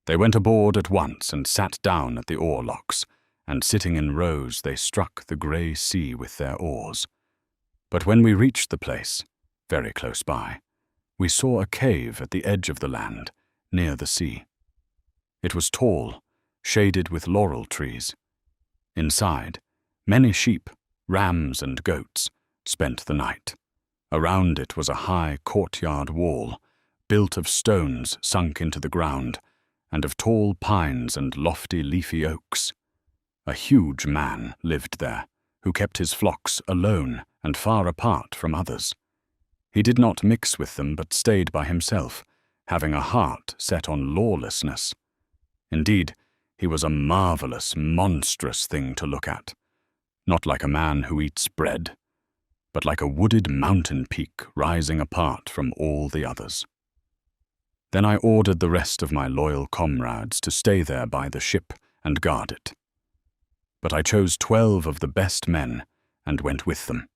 They went aboard at once and sat down at the oarlocks, and sitting in rows they struck the grey sea with their oars. But when we reached the place, very close by, we saw a cave at the edge of the land, near the sea. It was tall, shaded with laurel trees. Inside, many sheep, rams and goats spent the night. Around it was a high courtyard wall, built of stones sunk into the ground, and of tall pines and lofty leafy oaks. A huge man lived there, who kept his flocks alone and far apart from others. He did not mix with them but stayed by himself, having a heart set on lawlessness. Indeed, he was a marvelous, monstrous thing to look at, not like a man who eats bread, but like a wooded mountain peak rising apart from all the others. Then I ordered the rest of my loyal comrades to stay there by the ship and guard it. But I chose 12 of the best men and went with them.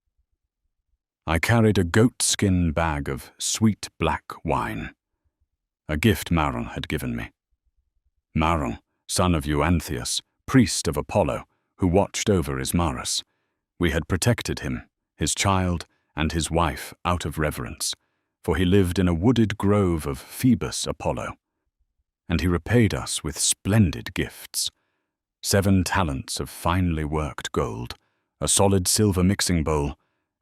I carried a goatskin bag of sweet black wine, a gift Maron had given me. Maron, son of Euanthius, priest of Apollo, who watched over Ismarus. We had protected him, his child, and his wife out of reverence, for he lived in a wooded grove of Phoebus Apollo. And he repaid us with splendid gifts: 7 talents of finely worked gold, a solid silver mixing bowl,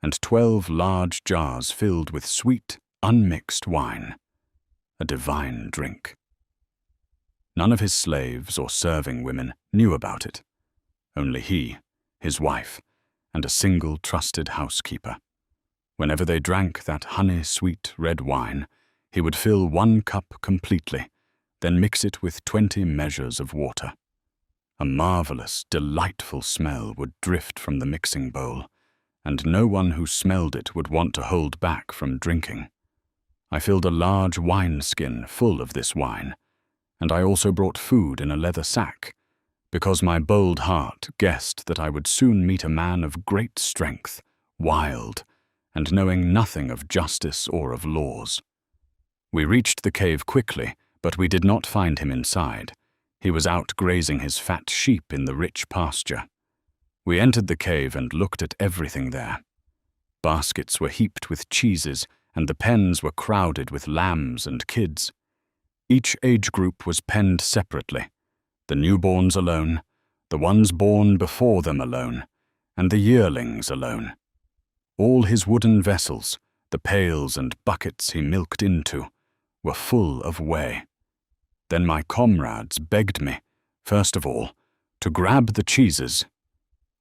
and 12 large jars filled with sweet, unmixed wine, a divine drink. None of his slaves or serving women knew about it. Only he, his wife, and a single trusted housekeeper. Whenever they drank that honey-sweet red wine, he would fill 1 cup completely, then mix it with 20 measures of water. A marvelous, delightful smell would drift from the mixing bowl, and no one who smelled it would want to hold back from drinking. I filled a large wineskin full of this wine, and I also brought food in a leather sack, because my bold heart guessed that I would soon meet a man of great strength, wild, and knowing nothing of justice or of laws. We reached the cave quickly, but we did not find him inside. He was out grazing his fat sheep in the rich pasture. We entered the cave and looked at everything there. Baskets were heaped with cheeses, and the pens were crowded with lambs and kids. Each age group was penned separately: the newborns alone, the ones born before them alone, and the yearlings alone. All his wooden vessels, the pails and buckets he milked into, were full of whey. Then my comrades begged me, first of all, to grab the cheeses,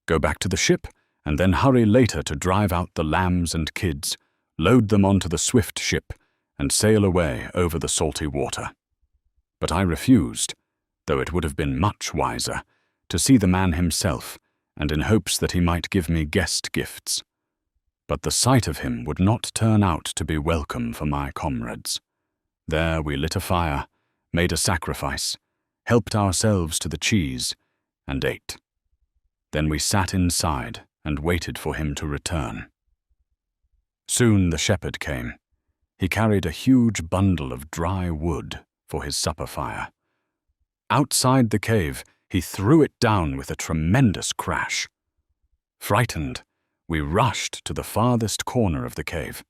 go back to the ship, and then hurry later to drive out the lambs and kids, load them onto the swift ship, and sail away over the salty water. But I refused, though it would have been much wiser, to see the man himself, and in hopes that he might give me guest gifts. But the sight of him would not turn out to be welcome for my comrades. There we lit a fire, made a sacrifice, helped ourselves to the cheese, and ate. Then we sat inside and waited for him to return. Soon the shepherd came. He carried a huge bundle of dry wood for his supper fire. Outside the cave, he threw it down with a tremendous crash. Frightened, we rushed to the farthest corner of the cave.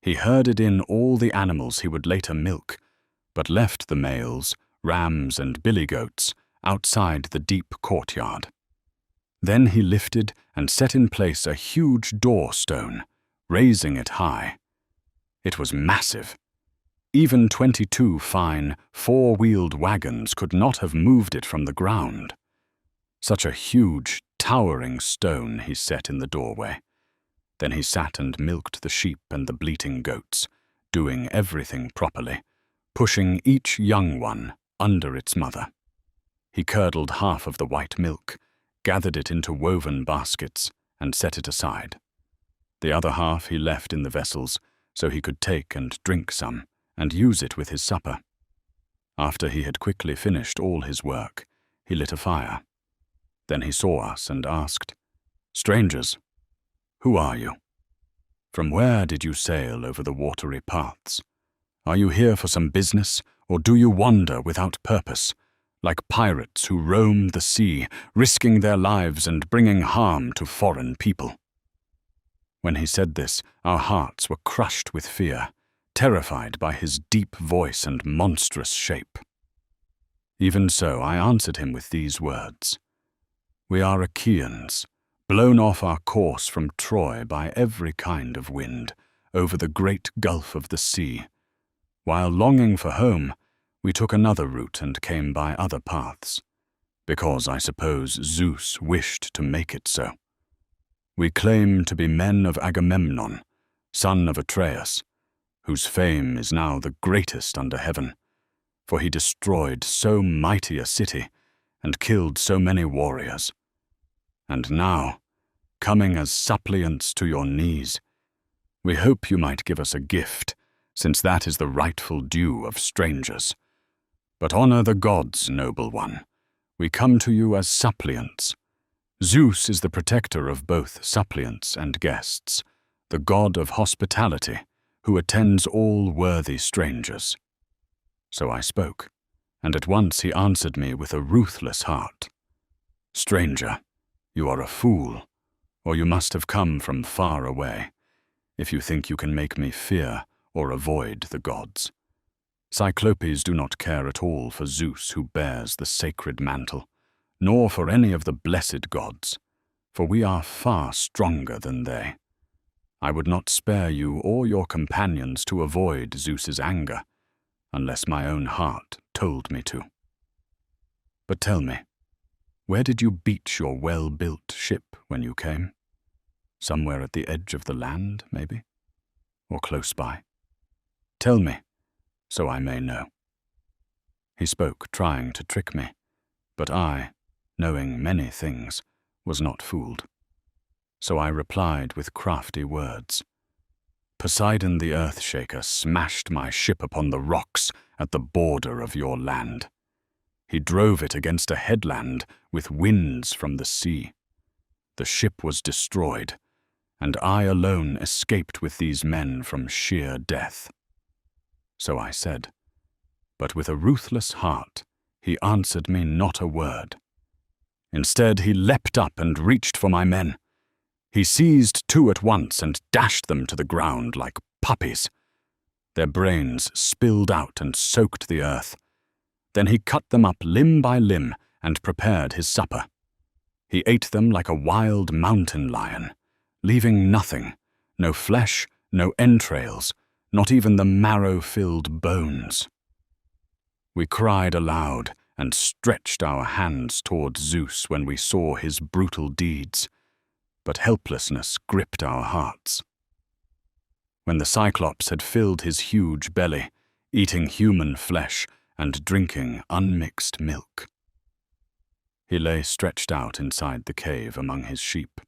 He herded in all the animals he would later milk, but left the males, rams and billy goats, outside the deep courtyard. Then he lifted and set in place a huge door stone, raising it high. It was massive. Even 22 fine, 4-wheeled wagons could not have moved it from the ground. Such a huge, towering stone he set in the doorway. Then he sat and milked the sheep and the bleating goats, doing everything properly, pushing each young one under its mother. He curdled half of the white milk, gathered it into woven baskets, and set it aside. The other half he left in the vessels, so he could take and drink some, and use it with his supper. After he had quickly finished all his work, he lit a fire. Then he saw us and asked, "Strangers, who are you? From where did you sail over the watery paths? Are you here for some business, or do you wander without purpose, like pirates who roam the sea, risking their lives and bringing harm to foreign people?" When he said this, our hearts were crushed with fear, terrified by his deep voice and monstrous shape. Even so, I answered him with these words: "We are Achaeans, blown off our course from Troy by every kind of wind, over the great gulf of the sea. While longing for home, we took another route and came by other paths, because I suppose Zeus wished to make it so. We claim to be men of Agamemnon, son of Atreus, whose fame is now the greatest under heaven, for he destroyed so mighty a city and killed so many warriors. And now, coming as suppliants to your knees, we hope you might give us a gift, since that is the rightful due of strangers. But honor the gods, noble one. We come to you as suppliants. Zeus is the protector of both suppliants and guests, the god of hospitality, who attends all worthy strangers." So I spoke, and at once he answered me with a ruthless heart. "Stranger, you are a fool, or you must have come from far away, if you think you can make me fear or avoid the gods. Cyclopes do not care at all for Zeus who bears the sacred mantle, nor for any of the blessed gods, for we are far stronger than they. I would not spare you or your companions to avoid Zeus's anger, unless my own heart told me to. But tell me, where did you beach your well-built ship when you came? Somewhere at the edge of the land, maybe? Or close by? Tell me, so I may know." He spoke, trying to trick me, but I, knowing many things, was not fooled. So I replied with crafty words. "Poseidon the Earthshaker smashed my ship upon the rocks at the border of your land. He drove it against a headland with winds from the sea. The ship was destroyed, and I alone escaped with these men from sheer death." So I said, but with a ruthless heart he answered me not a word. Instead he leapt up and reached for my men. He seized two at once and dashed them to the ground like puppies. Their brains spilled out and soaked the earth. Then he cut them up limb by limb and prepared his supper. He ate them like a wild mountain lion, leaving nothing, no flesh, no entrails, not even the marrow-filled bones. We cried aloud and stretched our hands toward Zeus when we saw his brutal deeds, but helplessness gripped our hearts. When the Cyclops had filled his huge belly, eating human flesh and drinking unmixed milk, he lay stretched out inside the cave among his sheep.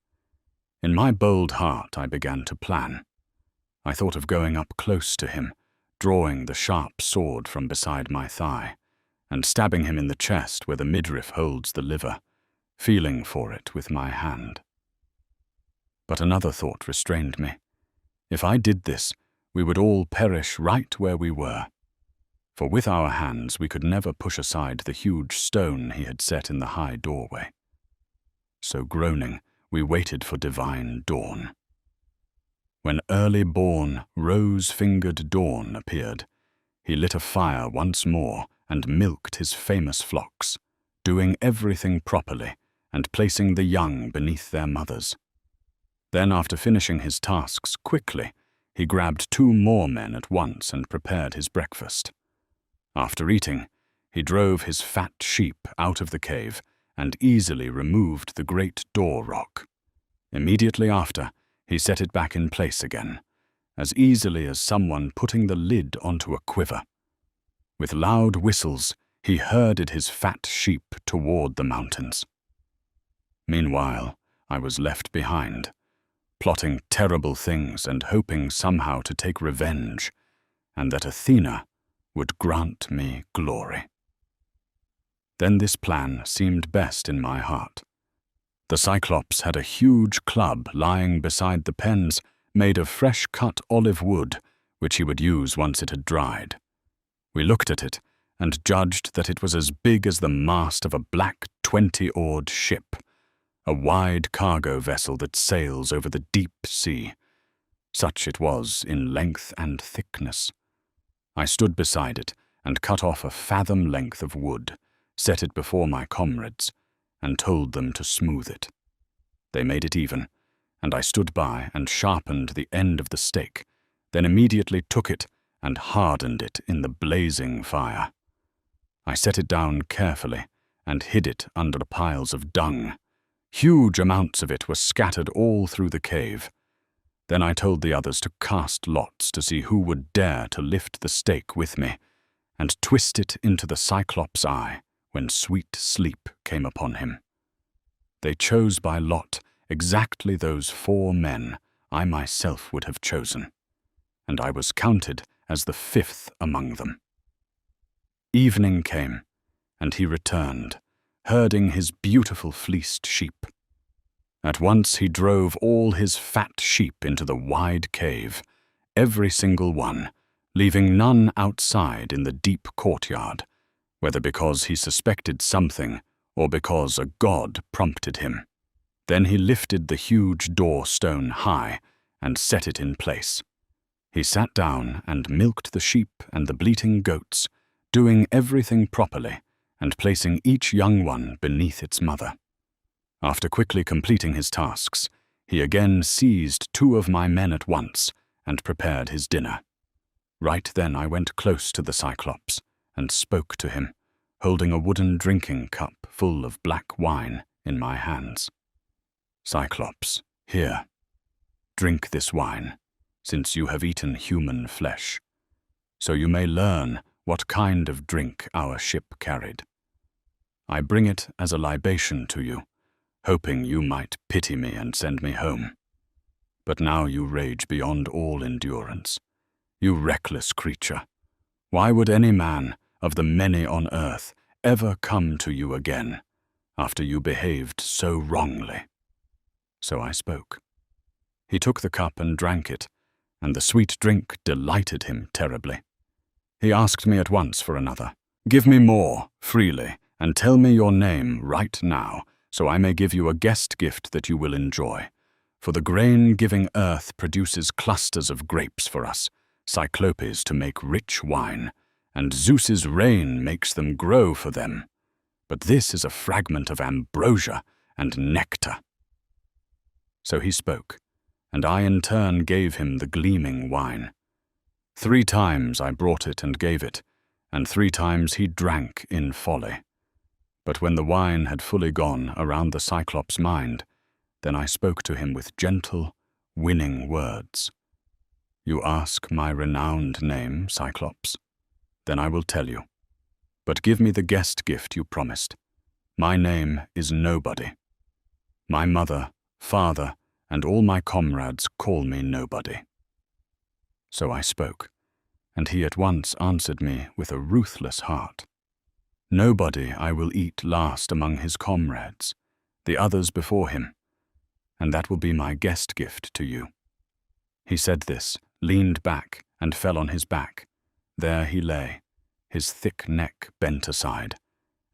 In my bold heart I began to plan. I thought of going up close to him, drawing the sharp sword from beside my thigh, and stabbing him in the chest where the midriff holds the liver, feeling for it with my hand. But another thought restrained me. If I did this, we would all perish right where we were. For with our hands we could never push aside the huge stone he had set in the high doorway. So groaning, we waited for divine dawn. When early-born, rose-fingered dawn appeared, he lit a fire once more and milked his famous flocks, doing everything properly and placing the young beneath their mothers. Then, after finishing his tasks quickly, he grabbed 2 more men at once and prepared his breakfast. After eating, he drove his fat sheep out of the cave and easily removed the great door rock. Immediately after, he set it back in place again, as easily as someone putting the lid onto a quiver. With loud whistles, he herded his fat sheep toward the mountains. Meanwhile, I was left behind, plotting terrible things and hoping somehow to take revenge, and that Athena would grant me glory. Then this plan seemed best in my heart. The Cyclops had a huge club lying beside the pens made of fresh-cut olive wood, which he would use once it had dried. We looked at it and judged that it was as big as the mast of a black 20-oared ship, a wide cargo vessel that sails over the deep sea. Such it was in length and thickness. I stood beside it and cut off a fathom length of wood, set it before my comrades, and told them to smooth it. They made it even, and I stood by and sharpened the end of the stake, then immediately took it and hardened it in the blazing fire. I set it down carefully and hid it under the piles of dung. Huge amounts of it were scattered all through the cave. Then I told the others to cast lots to see who would dare to lift the stake with me and twist it into the Cyclops' eye when sweet sleep came upon him. They chose by lot exactly those 4 men I myself would have chosen, and I was counted as the 5th among them. Evening came, and he returned, herding his beautiful fleeced sheep. At once he drove all his fat sheep into the wide cave, every single one, leaving none outside in the deep courtyard, whether because he suspected something or because a god prompted him. Then he lifted the huge door stone high and set it in place. He sat down and milked the sheep and the bleating goats, doing everything properly and placing each young one beneath its mother. After quickly completing his tasks, he again seized 2 of my men at once and prepared his dinner. Right then I went close to the Cyclops and spoke to him, holding a wooden drinking cup full of black wine in my hands. Cyclops, here, drink this wine, since you have eaten human flesh, so you may learn what kind of drink our ship carried. I bring it as a libation to you, hoping you might pity me and send me home. But now you rage beyond all endurance. You reckless creature, why would any man of the many on earth ever come to you again, after you behaved so wrongly? So I spoke. He took the cup and drank it, and the sweet drink delighted him terribly. He asked me at once for another. Give me more, freely, and tell me your name right now, so I may give you a guest gift that you will enjoy. For the grain-giving earth produces clusters of grapes for us, Cyclopes to make rich wine, and Zeus's rain makes them grow for them. But this is a fragment of ambrosia and nectar. So he spoke, and I in turn gave him the gleaming wine. 3 times I brought it and gave it, and 3 times he drank in folly. But when the wine had fully gone around the Cyclops' mind, then I spoke to him with gentle, winning words. You ask my renowned name, Cyclops? Then I will tell you. But give me the guest gift you promised. My name is Nobody. My mother, father, and all my comrades call me Nobody. So I spoke, and he at once answered me with a ruthless heart. Nobody I will eat last among his comrades, the others before him, and that will be my guest gift to you. He said this, leaned back, and fell on his back. There he lay, his thick neck bent aside,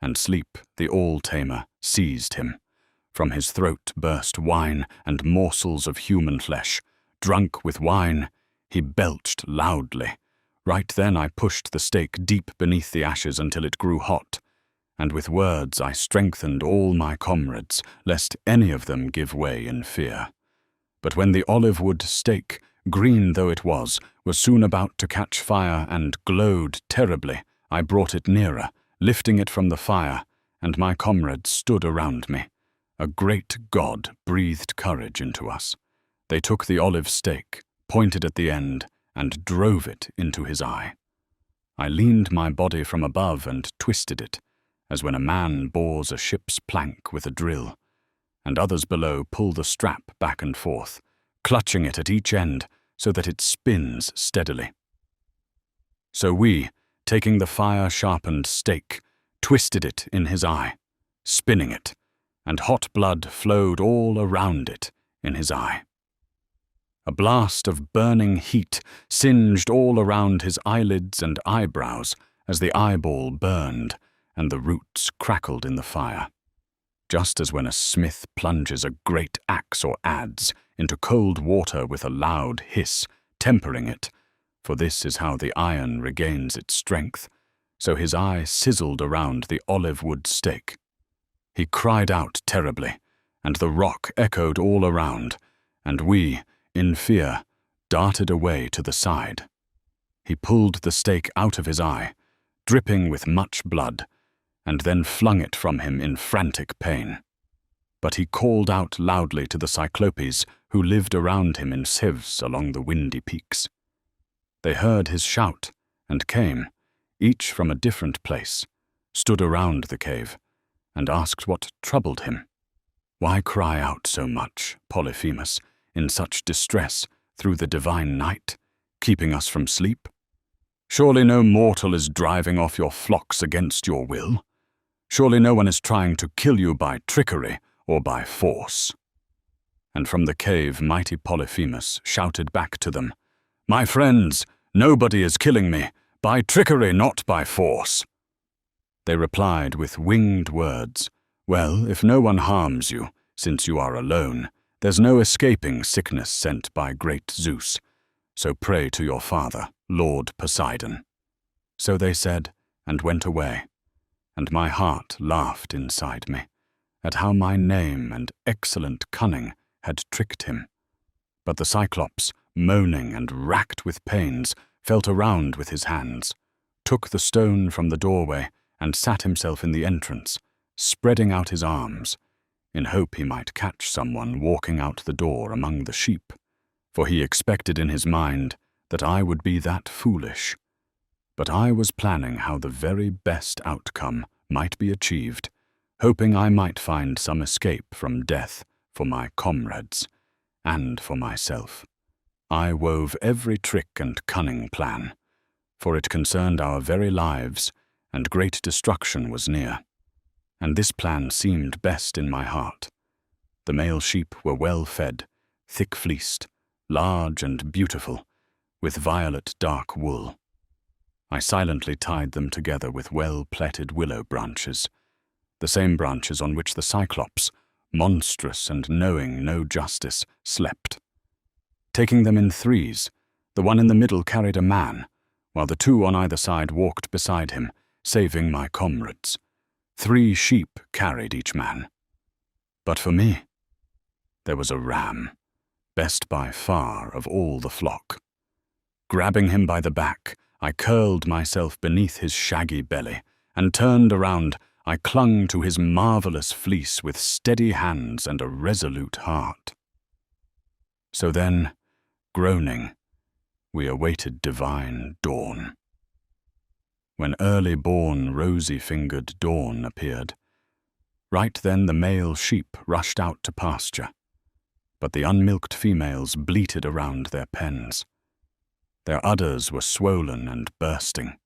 and sleep, the all-tamer, seized him. From his throat burst wine and morsels of human flesh. Drunk with wine, he belched loudly. Right then I pushed the stake deep beneath the ashes until it grew hot, and with words I strengthened all my comrades, lest any of them give way in fear. But when the olive wood stake, green though it was soon about to catch fire and glowed terribly, I brought it nearer, lifting it from the fire, and my comrades stood around me. A great god breathed courage into us. They took the olive stake, pointed at the end, and drove it into his eye. I leaned my body from above and twisted it, as when a man bores a ship's plank with a drill, and others below pull the strap back and forth, clutching it at each end so that it spins steadily. So we, taking the fire-sharpened stake, twisted it in his eye, spinning it, and hot blood flowed all around it in his eye. A blast of burning heat singed all around his eyelids and eyebrows as the eyeball burned and the roots crackled in the fire, just as when a smith plunges a great axe or adze into cold water with a loud hiss, tempering it, for this is how the iron regains its strength, so his eye sizzled around the olive wood stake. He cried out terribly, and the rock echoed all around, and we, in fear, darted away to the side. He pulled the stake out of his eye, dripping with much blood, and then flung it from him in frantic pain. But he called out loudly to the Cyclopes who lived around him in sieves along the windy peaks. They heard his shout and came, each from a different place, stood around the cave, and asked what troubled him. Why cry out so much, Polyphemus, in such distress through the divine night, keeping us from sleep? Surely no mortal is driving off your flocks against your will. Surely no one is trying to kill you by trickery or by force. and from the cave mighty Polyphemus shouted back to them, "My friends, nobody is killing me, by trickery, not by force." They replied with winged words, "Well, if no one harms you, since you are alone, there's no escaping sickness sent by great Zeus, so pray to your father, Lord Poseidon." So they said, and went away, and my heart laughed inside me, at how my name and excellent cunning had tricked him. But the Cyclops, moaning and racked with pains, felt around with his hands, took the stone from the doorway, and sat himself in the entrance, spreading out his arms, in hope he might catch someone walking out the door among the sheep, for he expected in his mind that I would be that foolish. But I was planning how the very best outcome might be achieved, hoping I might find some escape from death for my comrades and for myself. I wove every trick and cunning plan, for it concerned our very lives, and great destruction was near. And this plan seemed best in my heart. The male sheep were well fed, thick-fleeced, large and beautiful, with violet dark wool. I silently tied them together with well-plaited willow branches, the same branches on which the Cyclops, monstrous and knowing no justice, slept. Taking them in threes, the one in the middle carried a man, while the two on either side walked beside him, saving my comrades. 3 sheep carried each man. But for me, there was a ram, best by far of all the flock. Grabbing him by the back, I curled myself beneath his shaggy belly, and turned around, I clung to his marvelous fleece with steady hands and a resolute heart. So then, groaning, we awaited divine dawn. When early-born, rosy-fingered dawn appeared, right then the male sheep rushed out to pasture, but the unmilked females bleated around their pens. Their udders were swollen and bursting.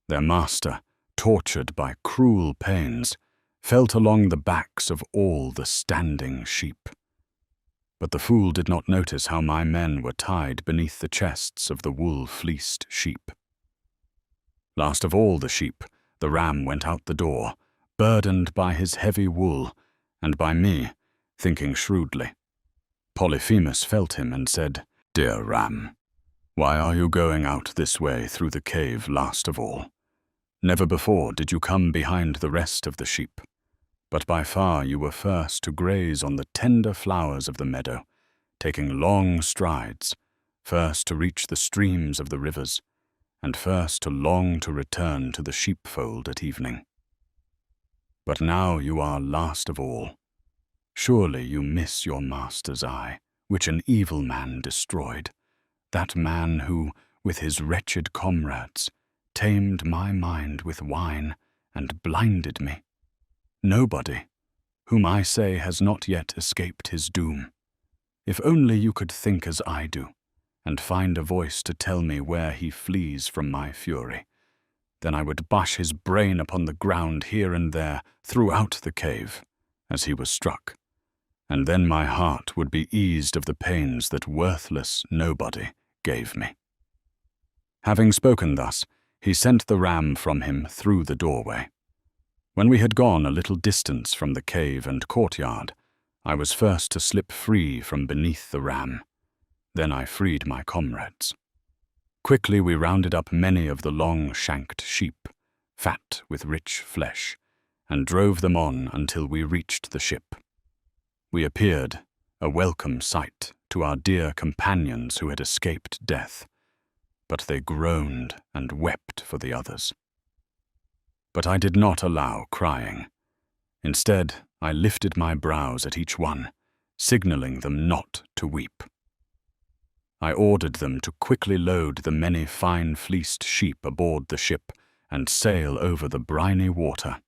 Their master, tortured by cruel pains, felt along the backs of all the standing sheep. But the fool did not notice how my men were tied beneath the chests of the wool-fleeced sheep. Last of all the sheep, the ram went out the door, burdened by his heavy wool, and by me, thinking shrewdly. Polyphemus felt him and said, "Dear ram, why are you going out this way through the cave last of all? Never before did you come behind the rest of the sheep, but by far you were first to graze on the tender flowers of the meadow, taking long strides, first to reach the streams of the rivers, and first to long to return to the sheepfold at evening. But now you are last of all. Surely you miss your master's eye, which an evil man destroyed, that man who, with his wretched comrades, tamed my mind with wine and blinded me. Nobody, whom I say has not yet escaped his doom. If only you could think as I do, and find a voice to tell me where he flees from my fury, then I would bash his brain upon the ground here and there throughout the cave, as he was struck, and then my heart would be eased of the pains that worthless nobody gave me." Having spoken thus, he sent the ram from him through the doorway. When we had gone a little distance from the cave and courtyard, I was first to slip free from beneath the ram. Then I freed my comrades. Quickly we rounded up many of the long-shanked sheep, fat with rich flesh, and drove them on until we reached the ship. We appeared, a welcome sight to our dear companions who had escaped death, but they groaned and wept for the others. But I did not allow crying. Instead, I lifted my brows at each one, signaling them not to weep. I ordered them to quickly load the many fine-fleeced sheep aboard the ship and sail over the briny water.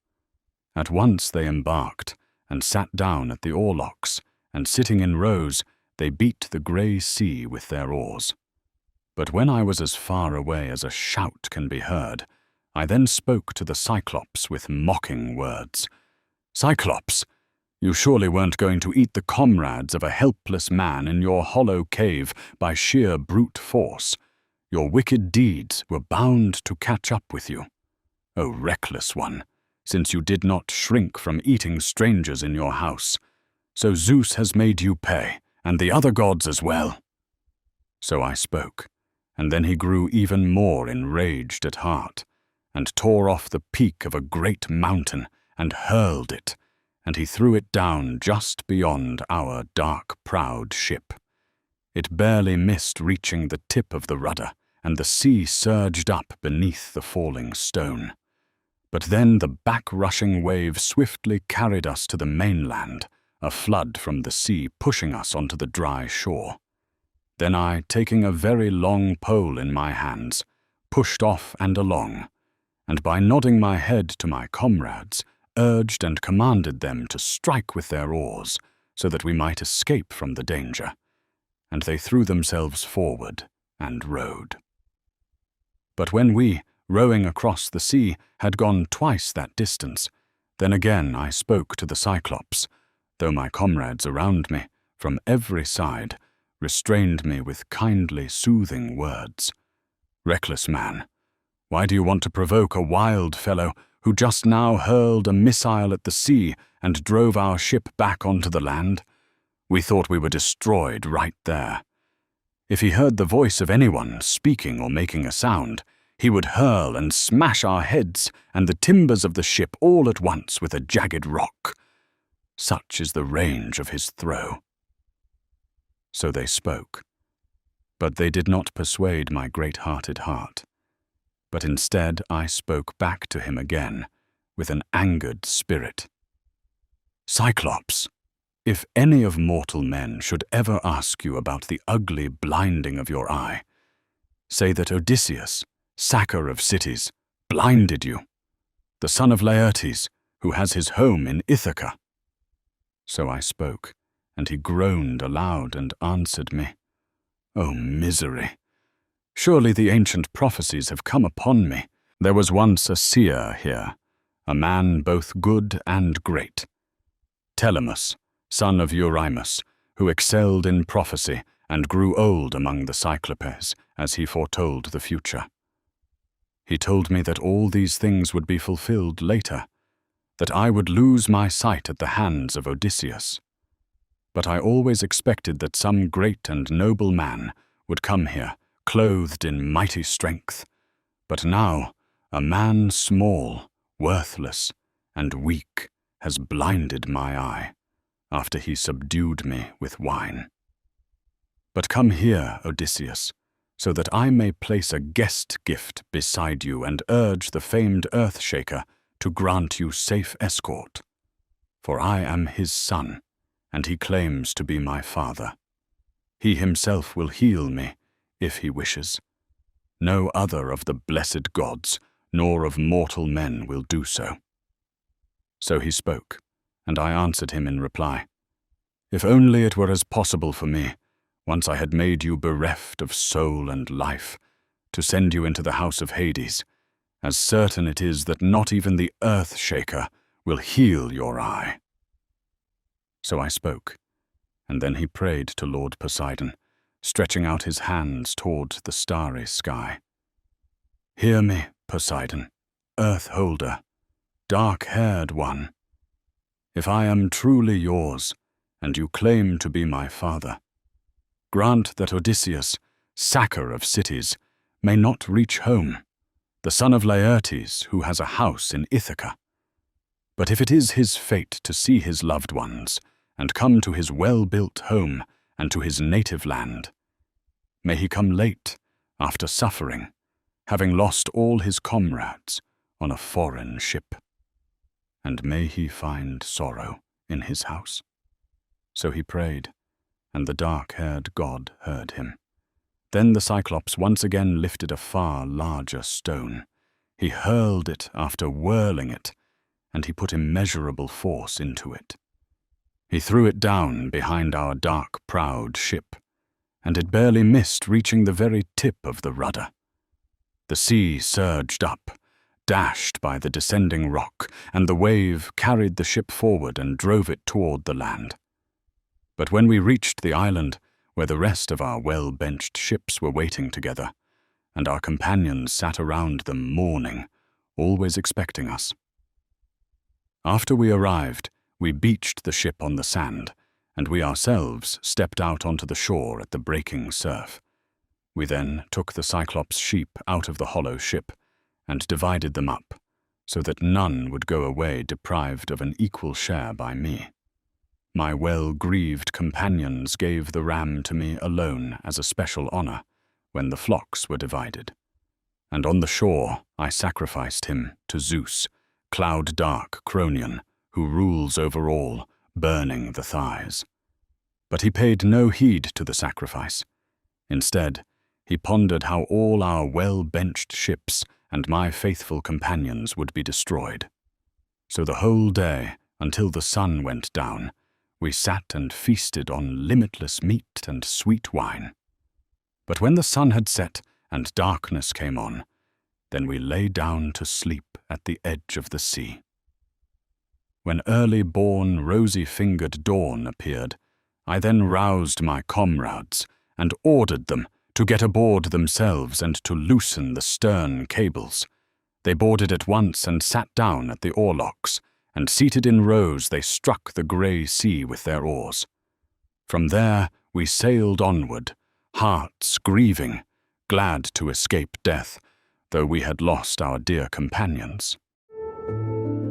At once they embarked and sat down at the oarlocks, and sitting in rows, they beat the grey sea with their oars. But when I was as far away as a shout can be heard, I then spoke to the Cyclops with mocking words. "Cyclops, You surely weren't going to eat the comrades of a helpless man in your hollow cave by sheer brute force. Your wicked deeds were bound to catch up with you. O reckless one, since you did not shrink from eating strangers in your house. So Zeus has made you pay, and the other gods as well. So I spoke, and then he grew even more enraged at heart, and tore off the peak of a great mountain, and hurled it, and he threw it down just beyond our dark, proud ship. It barely missed reaching the tip of the rudder, and the sea surged up beneath the falling stone. But then the back-rushing wave swiftly carried us to the mainland, a flood from the sea pushing us onto the dry shore. Then I, taking a very long pole in my hands, pushed off and along, and by nodding my head to my comrades, urged and commanded them to strike with their oars, so that we might escape from the danger, and they threw themselves forward and rowed. But when we, rowing across the sea, had gone twice that distance, then again I spoke to the Cyclops, though my comrades around me, from every side, restrained me with kindly, soothing words. Reckless man, why do you want to provoke a wild fellow who just now hurled a missile at the sea and drove our ship back onto the land? We thought we were destroyed right there. If he heard the voice of anyone speaking or making a sound, he would hurl and smash our heads and the timbers of the ship all at once with a jagged rock. Such is the range of his throw. So they spoke, but they did not persuade my great-hearted heart. But instead I spoke back to him again, with an angered spirit. Cyclops, if any of mortal men should ever ask you about the ugly blinding of your eye, say that Odysseus, sacker of cities, blinded you, the son of Laertes, who has his home in Ithaca. So I spoke, and he groaned aloud and answered me, O misery! Surely the ancient prophecies have come upon me. There was once a seer here, a man both good and great. Telemachus, son of Eurymus, who excelled in prophecy and grew old among the Cyclopes as he foretold the future. He told me that all these things would be fulfilled later, that I would lose my sight at the hands of Odysseus. But I always expected that some great and noble man would come here, clothed in mighty strength. But now, a man small, worthless, and weak has blinded my eye, after he subdued me with wine. But come here, Odysseus, so that I may place a guest gift beside you and urge the famed Earth-shaker to grant you safe escort. For I am his son, and he claims to be my father. He himself will heal me, if he wishes. No other of the blessed gods, nor of mortal men will do so. So he spoke, and I answered him in reply, If only it were as possible for me, once I had made you bereft of soul and life, to send you into the house of Hades, as certain it is that not even the Earth-shaker will heal your eye. So I spoke, and then he prayed to Lord Poseidon, stretching out his hands toward the starry sky. Hear me, Poseidon, Earth-holder, dark-haired one. If I am truly yours, and you claim to be my father, grant that Odysseus, sacker of cities, may not reach home, the son of Laertes, who has a house in Ithaca. But if it is his fate to see his loved ones, and come to his well-built home and to his native land, may he come late, after suffering, having lost all his comrades on a foreign ship. And may he find sorrow in his house. So he prayed, and the dark-haired god heard him. Then the Cyclops once again lifted a far larger stone. He hurled it after whirling it, and he put immeasurable force into it. He threw it down behind our dark, proud ship, and it barely missed reaching the very tip of the rudder. The sea surged up, dashed by the descending rock, and the wave carried the ship forward and drove it toward the land. But when we reached the island, where the rest of our well-benched ships were waiting together, and our companions sat around them mourning, always expecting us. After we arrived, we beached the ship on the sand, and we ourselves stepped out onto the shore at the breaking surf. We then took the Cyclops' sheep out of the hollow ship and divided them up, so that none would go away deprived of an equal share by me. My well-grieved companions gave the ram to me alone as a special honor when the flocks were divided, and on the shore I sacrificed him to Zeus, cloud-dark Cronion, who rules over all, burning the thighs. But he paid no heed to the sacrifice. Instead, he pondered how all our well-benched ships and my faithful companions would be destroyed. So the whole day, until the sun went down, we sat and feasted on limitless meat and sweet wine. But when the sun had set and darkness came on, then we lay down to sleep at the edge of the sea. When early-born, rosy-fingered dawn appeared, I then roused my comrades and ordered them to get aboard themselves and to loosen the stern cables. They boarded at once and sat down at the oarlocks, and seated in rows they struck the grey sea with their oars. From there we sailed onward, hearts grieving, glad to escape death, though we had lost our dear companions.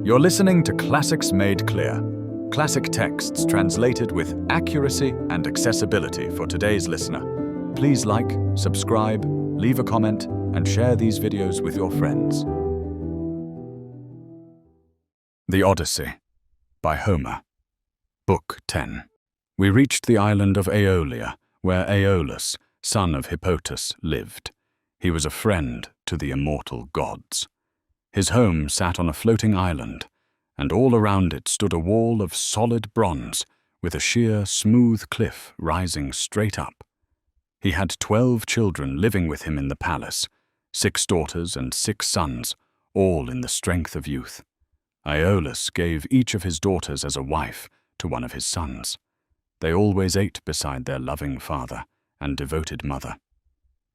You're listening to Classics Made Clear, classic texts translated with accuracy and accessibility for today's listener. Please like, subscribe, leave a comment, and share these videos with your friends. The Odyssey, by Homer. Book 10. We reached the island of Aeolia, where Aeolus, son of Hippotas, lived. He was a friend to the immortal gods. His home sat on a floating island, and all around it stood a wall of solid bronze, with a sheer, smooth cliff rising straight up. He had 12 children living with him in the palace, 6 daughters and 6 sons, all in the strength of youth. Aeolus gave each of his daughters as a wife to one of his sons. They always ate beside their loving father and devoted mother.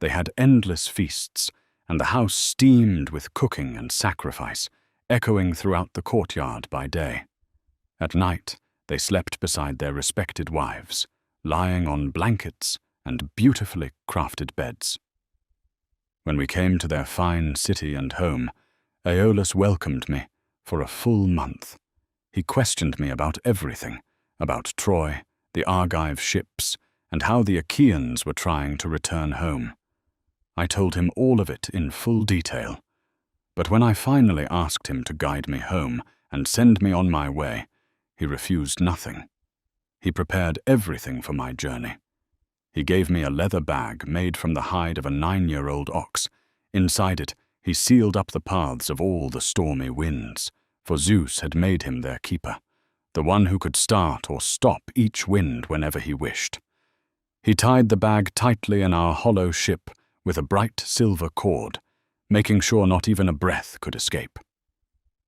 They had endless feasts, and the house steamed with cooking and sacrifice, echoing throughout the courtyard by day. At night, they slept beside their respected wives, lying on blankets and beautifully crafted beds. When we came to their fine city and home, Aeolus welcomed me for a full month. He questioned me about everything, about Troy, the Argive ships, and how the Achaeans were trying to return home. I told him all of it in full detail, but when I finally asked him to guide me home and send me on my way, he refused nothing. He prepared everything for my journey. He gave me a leather bag made from the hide of a 9-year-old ox. Inside it, he sealed up the paths of all the stormy winds, for Zeus had made him their keeper, the one who could start or stop each wind whenever he wished. He tied the bag tightly in our hollow ship with a bright silver cord, making sure not even a breath could escape.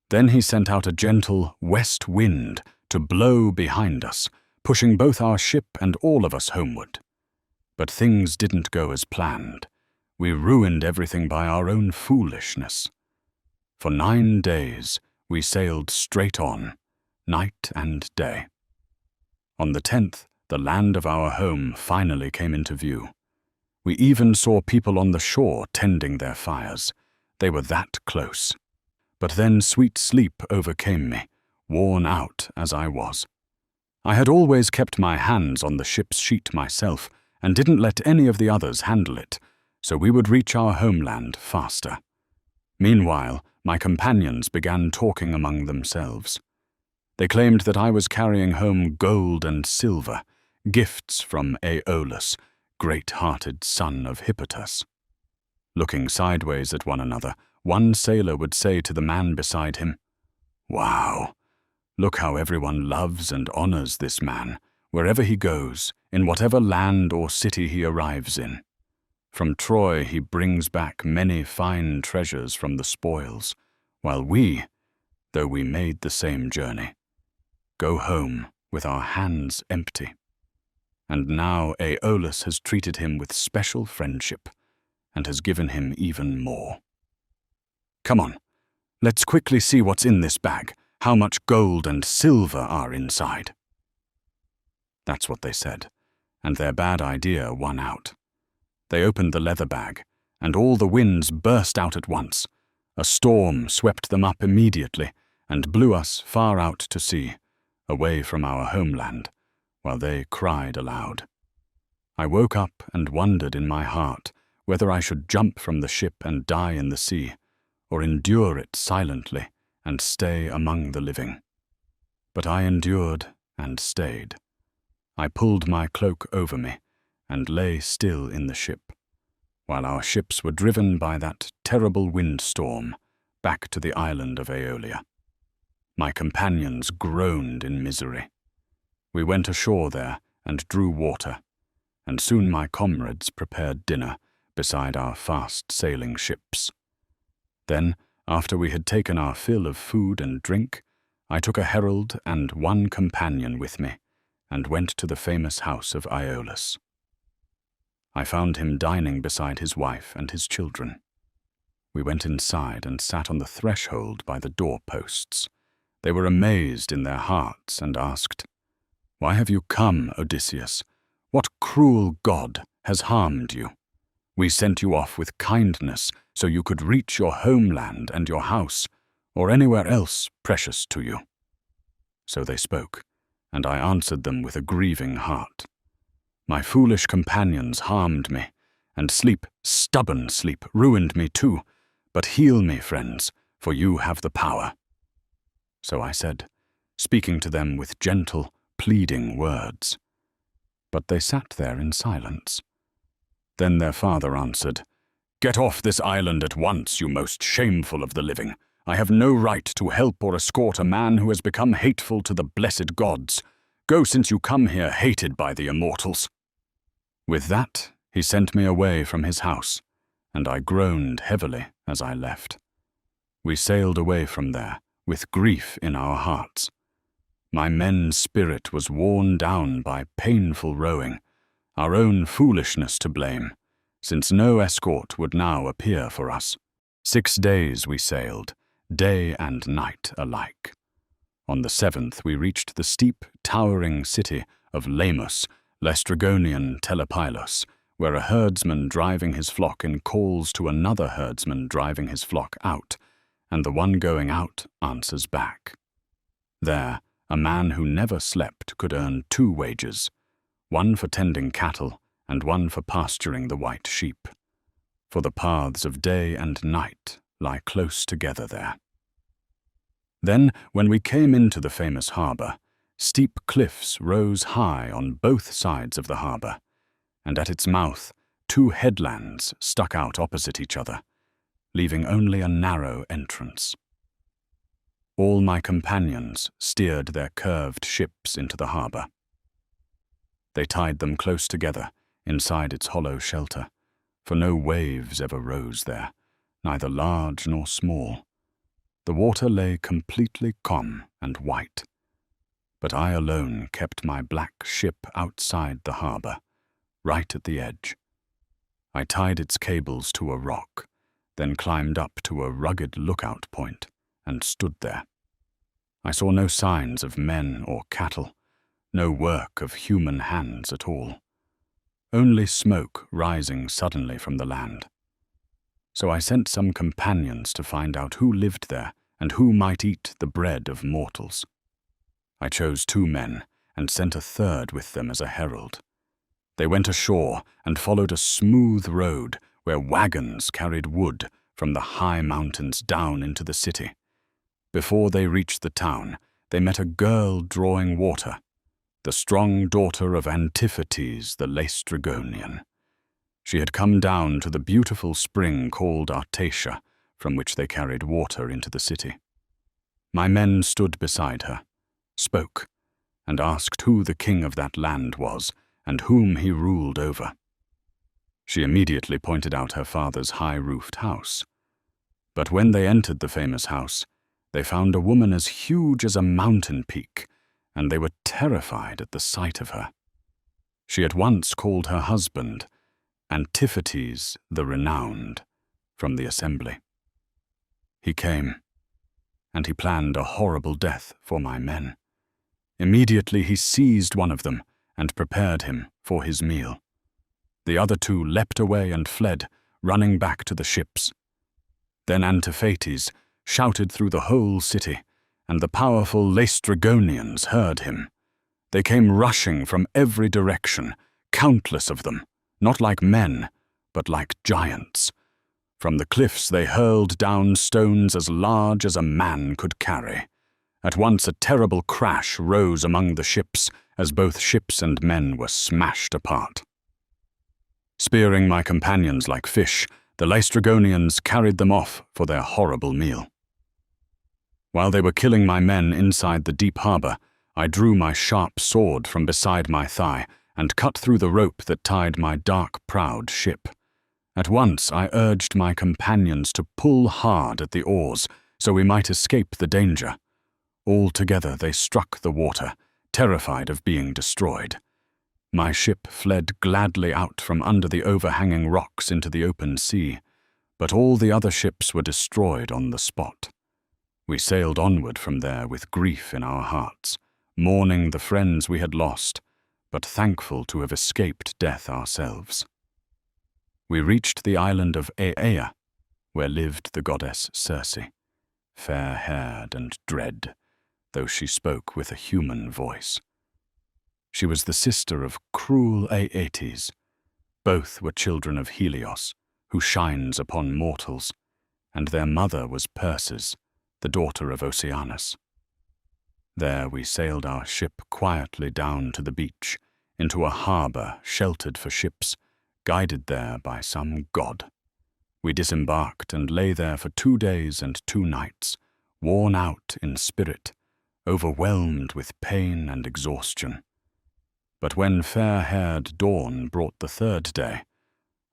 Then he sent out a gentle west wind to blow behind us, pushing both our ship and all of us homeward. But things didn't go as planned. We ruined everything by our own foolishness. For 9 days, we sailed straight on, night and day. On the 10th, the land of our home finally came into view. We even saw people on the shore tending their fires. They were that close. But then sweet sleep overcame me, worn out as I was. I had always kept my hands on the ship's sheet myself, and didn't let any of the others handle it, so we would reach our homeland faster. Meanwhile, my companions began talking among themselves. They claimed that I was carrying home gold and silver, gifts from Aeolus, great-hearted son of Hippotas. Looking sideways at one another, one sailor would say to the man beside him, "Wow, look how everyone loves and honors this man, wherever he goes, in whatever land or city he arrives in. From Troy he brings back many fine treasures from the spoils, while we, though we made the same journey, go home with our hands empty. And now Aeolus has treated him with special friendship and has given him even more. Come on, let's quickly see what's in this bag, how much gold and silver are inside." That's what they said, and their bad idea won out. They opened the leather bag, and all the winds burst out at once. A storm swept them up immediately and blew us far out to sea, away from our homeland, while they cried aloud. I woke up and wondered in my heart whether I should jump from the ship and die in the sea, or endure it silently and stay among the living. But I endured and stayed. I pulled my cloak over me and lay still in the ship, while our ships were driven by that terrible windstorm back to the island of Aeolia. My companions groaned in misery. We went ashore there and drew water, and soon my comrades prepared dinner beside our fast-sailing ships. Then, after we had taken our fill of food and drink, I took a herald and one companion with me, and went to the famous house of Aeolus. I found him dining beside his wife and his children. We went inside and sat on the threshold by the doorposts. They were amazed in their hearts and asked, "Why have you come, Odysseus? What cruel god has harmed you? We sent you off with kindness so you could reach your homeland and your house, or anywhere else precious to you." So they spoke, and I answered them with a grieving heart. My foolish companions harmed me, and sleep, stubborn sleep, ruined me too. But heal me, friends, for you have the power. So I said, speaking to them with gentle, pleading words. But they sat there in silence. Then their father answered, "Get off this island at once, you most shameful of the living. I have no right to help or escort a man who has become hateful to the blessed gods. Go, since you come here hated by the immortals." With that, he sent me away from his house, and I groaned heavily as I left. We sailed away from there, with grief in our hearts. My men's spirit was worn down by painful rowing, our own foolishness to blame, since no escort would now appear for us. 6 days we sailed, day and night alike. On the 7th we reached the steep, towering city of Lamus, Laestrygonian Telemachus, where a herdsman driving his flock in calls to another herdsman driving his flock out, and the one going out answers back. There, a man who never slept could earn 2 wages, one for tending cattle and one for pasturing the white sheep, for the paths of day and night lie close together there. Then, when we came into the famous harbour, steep cliffs rose high on both sides of the harbour, and at its mouth 2 headlands stuck out opposite each other, leaving only a narrow entrance. All my companions steered their curved ships into the harbour. They tied them close together inside its hollow shelter, for no waves ever rose there, neither large nor small. The water lay completely calm and white, but I alone kept my black ship outside the harbour, right at the edge. I tied its cables to a rock, then climbed up to a rugged lookout point and stood there. I saw no signs of men or cattle, no work of human hands at all, only smoke rising suddenly from the land. So I sent some companions to find out who lived there and who might eat the bread of mortals. I chose 2 men and sent a 3rd with them as a herald. They went ashore and followed a smooth road where wagons carried wood from the high mountains down into the city. Before they reached the town, they met a girl drawing water, the strong daughter of Antiphates the Laestrygonian. She had come down to the beautiful spring called Ithaca, from which they carried water into the city. My men stood beside her, spoke, and asked who the king of that land was and whom he ruled over. She immediately pointed out her father's high-roofed house. But when they entered the famous house, they found a woman as huge as a mountain peak, and they were terrified at the sight of her. She at once called her husband, Antiphates the Renowned, from the assembly. He came, and he planned a horrible death for my men. Immediately he seized one of them and prepared him for his meal. The other two leapt away and fled, running back to the ships. Then Antiphates shouted through the whole city, and the powerful Laestrygonians heard him. They came rushing from every direction, countless of them, not like men, but like giants. From the cliffs they hurled down stones as large as a man could carry. At once a terrible crash rose among the ships, as both ships and men were smashed apart. Spearing my companions like fish, the Laestrygonians carried them off for their horrible meal. While they were killing my men inside the deep harbor, I drew my sharp sword from beside my thigh and cut through the rope that tied my dark-prowed ship. At once I urged my companions to pull hard at the oars so we might escape the danger. All together they struck the water, terrified of being destroyed. My ship fled gladly out from under the overhanging rocks into the open sea, but all the other ships were destroyed on the spot. We sailed onward from there with grief in our hearts, mourning the friends we had lost, but thankful to have escaped death ourselves. We reached the island of Aea, where lived the goddess Circe, fair-haired and dread, though she spoke with a human voice. She was the sister of cruel Aeetes. Both were children of Helios, who shines upon mortals, and their mother was Perses, the daughter of Oceanus. There we sailed our ship quietly down to the beach, into a harbor sheltered for ships, guided there by some god. We disembarked and lay there for 2 days and 2 nights, worn out in spirit, overwhelmed with pain and exhaustion. But when fair-haired dawn brought the 3rd day,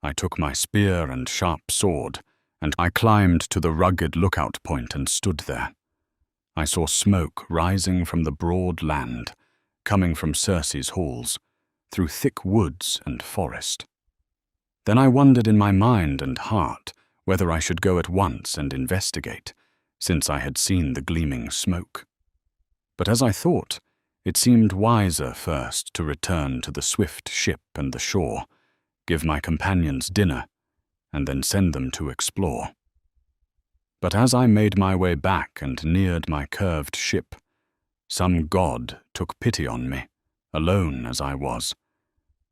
I took my spear and sharp sword, and I climbed to the rugged lookout point and stood there. I saw smoke rising from the broad land, coming from Circe's halls, through thick woods and forest. Then I wondered in my mind and heart whether I should go at once and investigate, since I had seen the gleaming smoke. But as I thought, it seemed wiser first to return to the swift ship and the shore, give my companions dinner, and then send them to explore. But as I made my way back and neared my curved ship, some god took pity on me, alone as I was,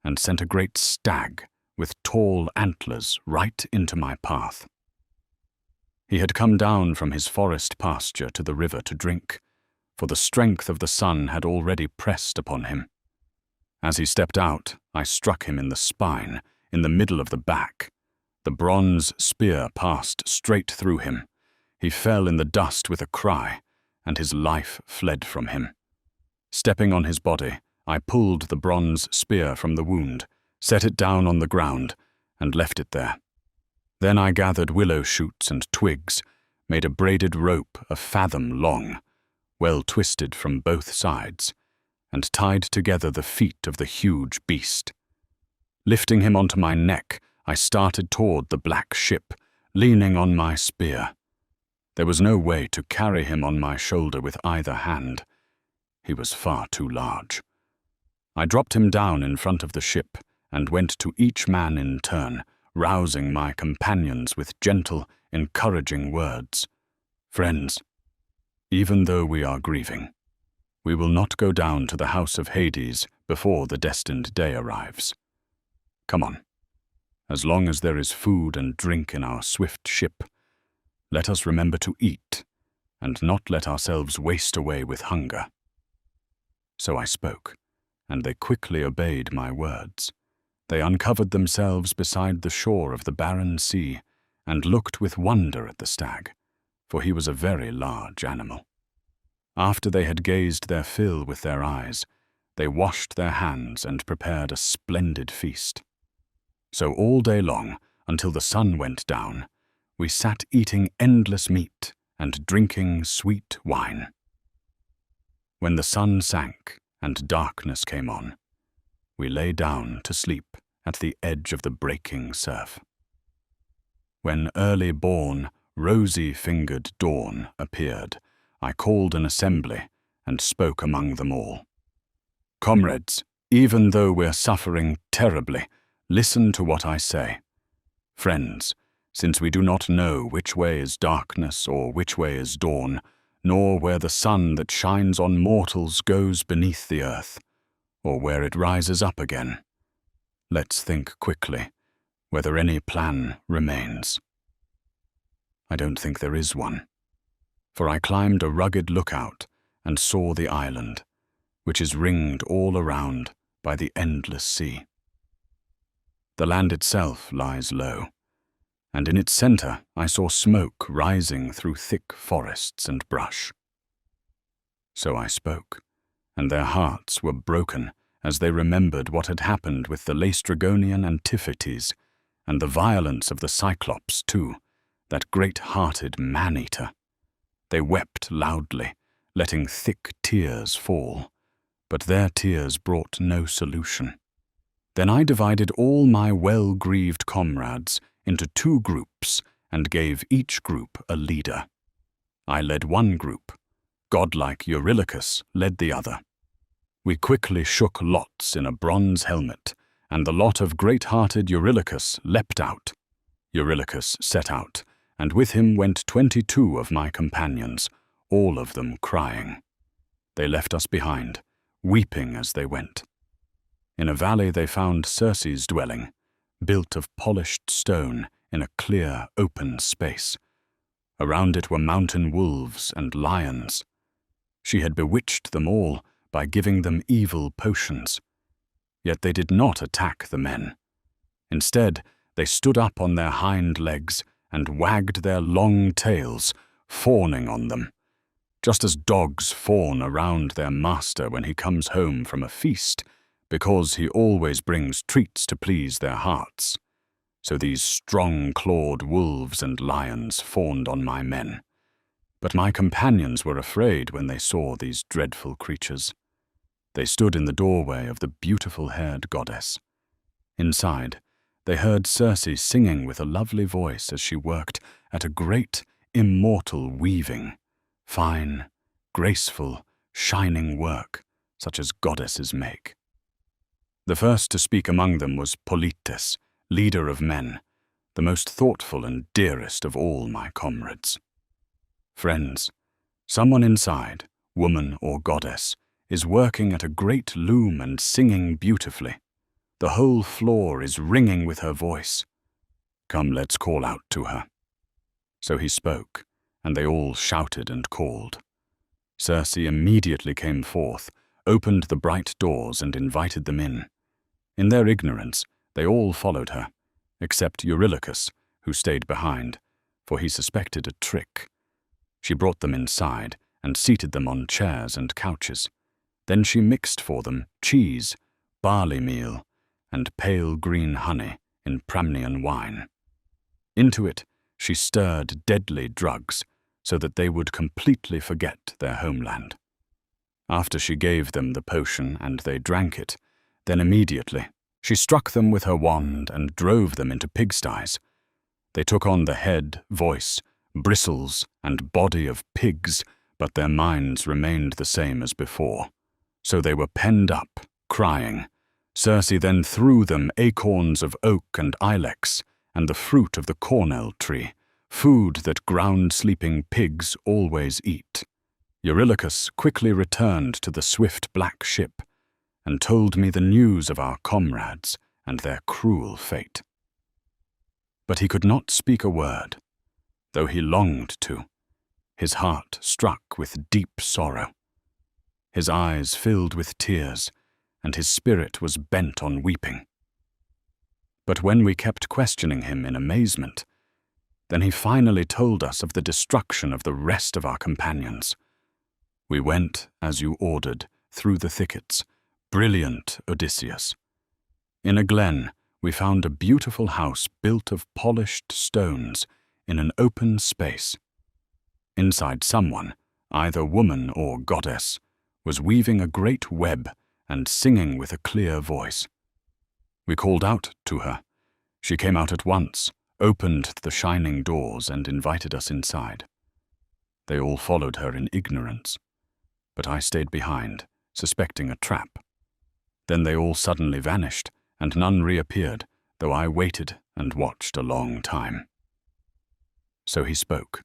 and sent a great stag with tall antlers right into my path. He had come down from his forest pasture to the river to drink, for the strength of the sun had already pressed upon him. As he stepped out, I struck him in the spine, in the middle of the back. The bronze spear passed straight through him. He fell in the dust with a cry, and his life fled from him. Stepping on his body, I pulled the bronze spear from the wound, set it down on the ground, and left it there. Then I gathered willow shoots and twigs, made a braided rope a fathom long, well twisted from both sides, and tied together the feet of the huge beast. Lifting him onto my neck, I started toward the black ship, leaning on my spear. There was no way to carry him on my shoulder with either hand. He was far too large. I dropped him down in front of the ship and went to each man in turn, rousing my companions with gentle, encouraging words. Friends, even though we are grieving, we will not go down to the house of Hades before the destined day arrives. Come on. As long as there is food and drink in our swift ship, let us remember to eat, and not let ourselves waste away with hunger. So I spoke, and they quickly obeyed my words. They uncovered themselves beside the shore of the barren sea, and looked with wonder at the stag, for he was a very large animal. After they had gazed their fill with their eyes, they washed their hands and prepared a splendid feast. So all day long, until the sun went down, we sat eating endless meat and drinking sweet wine. When the sun sank and darkness came on, we lay down to sleep at the edge of the breaking surf. When early-born, rosy-fingered dawn appeared, I called an assembly and spoke among them all. Comrades, even though we're suffering terribly, listen to what I say. Friends, since we do not know which way is darkness or which way is dawn, nor where the sun that shines on mortals goes beneath the earth, or where it rises up again, let's think quickly whether any plan remains. I don't think there is one, for I climbed a rugged lookout and saw the island, which is ringed all around by the endless sea. The land itself lies low, and in its center I saw smoke rising through thick forests and brush. So I spoke, and their hearts were broken as they remembered what had happened with the Laestrygonian Antiphates, and the violence of the Cyclops too, that great-hearted man-eater. They wept loudly, letting thick tears fall, but their tears brought no solution. Then I divided all my well-grieved comrades into 2 groups and gave each group a leader. I led one group. Godlike Eurylochus led the other. We quickly shook lots in a bronze helmet, and the lot of great-hearted Eurylochus leapt out. Eurylochus set out, and with him went 22 of my companions, all of them crying. They left us behind, weeping as they went. In a valley they found Circe's dwelling, built of polished stone in a clear, open space. Around it were mountain wolves and lions. She had bewitched them all by giving them evil potions. Yet they did not attack the men. Instead, they stood up on their hind legs and wagged their long tails, fawning on them, just as dogs fawn around their master when he comes home from a feast, because he always brings treats to please their hearts. So these strong-clawed wolves and lions fawned on my men. But my companions were afraid when they saw these dreadful creatures. They stood in the doorway of the beautiful-haired goddess. Inside, they heard Circe singing with a lovely voice as she worked at a great, immortal weaving, fine, graceful, shining work, such as goddesses make. The first to speak among them was Polites, leader of men, the most thoughtful and dearest of all my comrades. Friends, someone inside, woman or goddess, is working at a great loom and singing beautifully. The whole floor is ringing with her voice. Come, let's call out to her. So he spoke, and they all shouted and called. Circe immediately came forth, opened the bright doors and invited them in. In their ignorance, they all followed her, except Eurylochus, who stayed behind, for he suspected a trick. She brought them inside and seated them on chairs and couches. Then she mixed for them cheese, barley meal, and pale green honey in Pramnian wine. Into it she stirred deadly drugs so that they would completely forget their homeland. After she gave them the potion and they drank it, then immediately she struck them with her wand and drove them into pigsties. They took on the head, voice, bristles, and body of pigs, but their minds remained the same as before. So they were penned up, crying. Circe then threw them acorns of oak and ilex, and the fruit of the cornel tree, food that ground-sleeping pigs always eat. Eurylochus quickly returned to the swift black ship, and told me the news of our comrades and their cruel fate. But he could not speak a word, though he longed to, his heart struck with deep sorrow. His eyes filled with tears, and his spirit was bent on weeping. But when we kept questioning him in amazement, then he finally told us of the destruction of the rest of our companions. We went, as you ordered, through the thickets, brilliant Odysseus. In a glen, we found a beautiful house built of polished stones, in an open space. Inside someone, either woman or goddess, was weaving a great web and singing with a clear voice. We called out to her. She came out at once, opened the shining doors, and invited us inside. They all followed her in ignorance, but I stayed behind, suspecting a trap. Then they all suddenly vanished, and none reappeared, though I waited and watched a long time. So he spoke.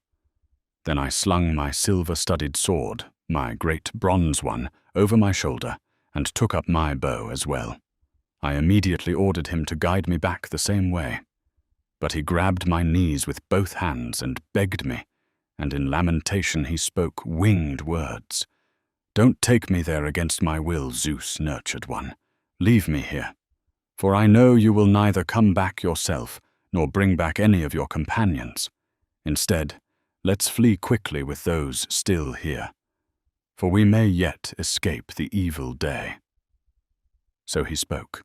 Then I slung my silver-studded sword, my great bronze one, over my shoulder, and took up my bow as well. I immediately ordered him to guide me back the same way. But he grabbed my knees with both hands and begged me, and in lamentation he spoke winged words. "Don't take me there against my will, Zeus, nurtured one. Leave me here. For I know you will neither come back yourself, nor bring back any of your companions. Instead, let's flee quickly with those still here, for we may yet escape the evil day." So he spoke.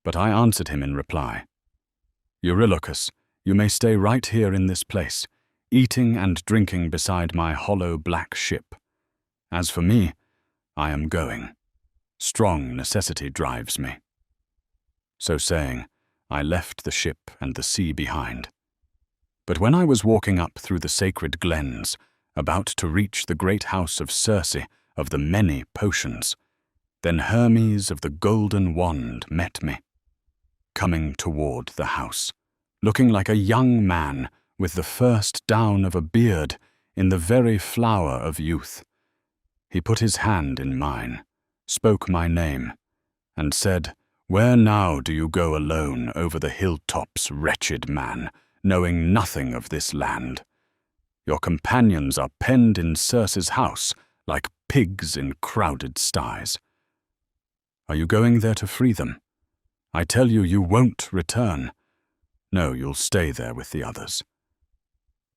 But I answered him in reply, "Eurylochus, you may stay right here in this place, eating and drinking beside my hollow black ship. As for me, I am going. Strong necessity drives me." So saying, I left the ship and the sea behind. But when I was walking up through the sacred glens, about to reach the great house of Circe of the many potions, then Hermes of the golden wand met me, coming toward the house, looking like a young man with the first down of a beard in the very flower of youth. He put his hand in mine, spoke my name, and said, "Where now do you go alone over the hilltops, wretched man, knowing nothing of this land? Your companions are penned in Circe's house like pigs in crowded sties. Are you going there to free them? I tell you, you won't return. No, you'll stay there with the others.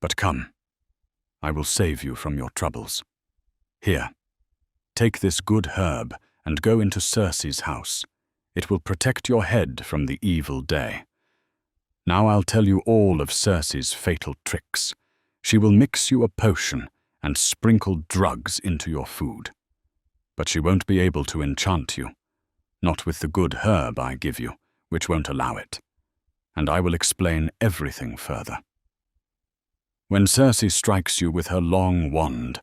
But come, I will save you from your troubles. Here, take this good herb and go into Circe's house. It will protect your head from the evil day. Now I'll tell you all of Circe's fatal tricks. She will mix you a potion and sprinkle drugs into your food. But she won't be able to enchant you, not with the good herb I give you, which won't allow it. And I will explain everything further. When Circe strikes you with her long wand,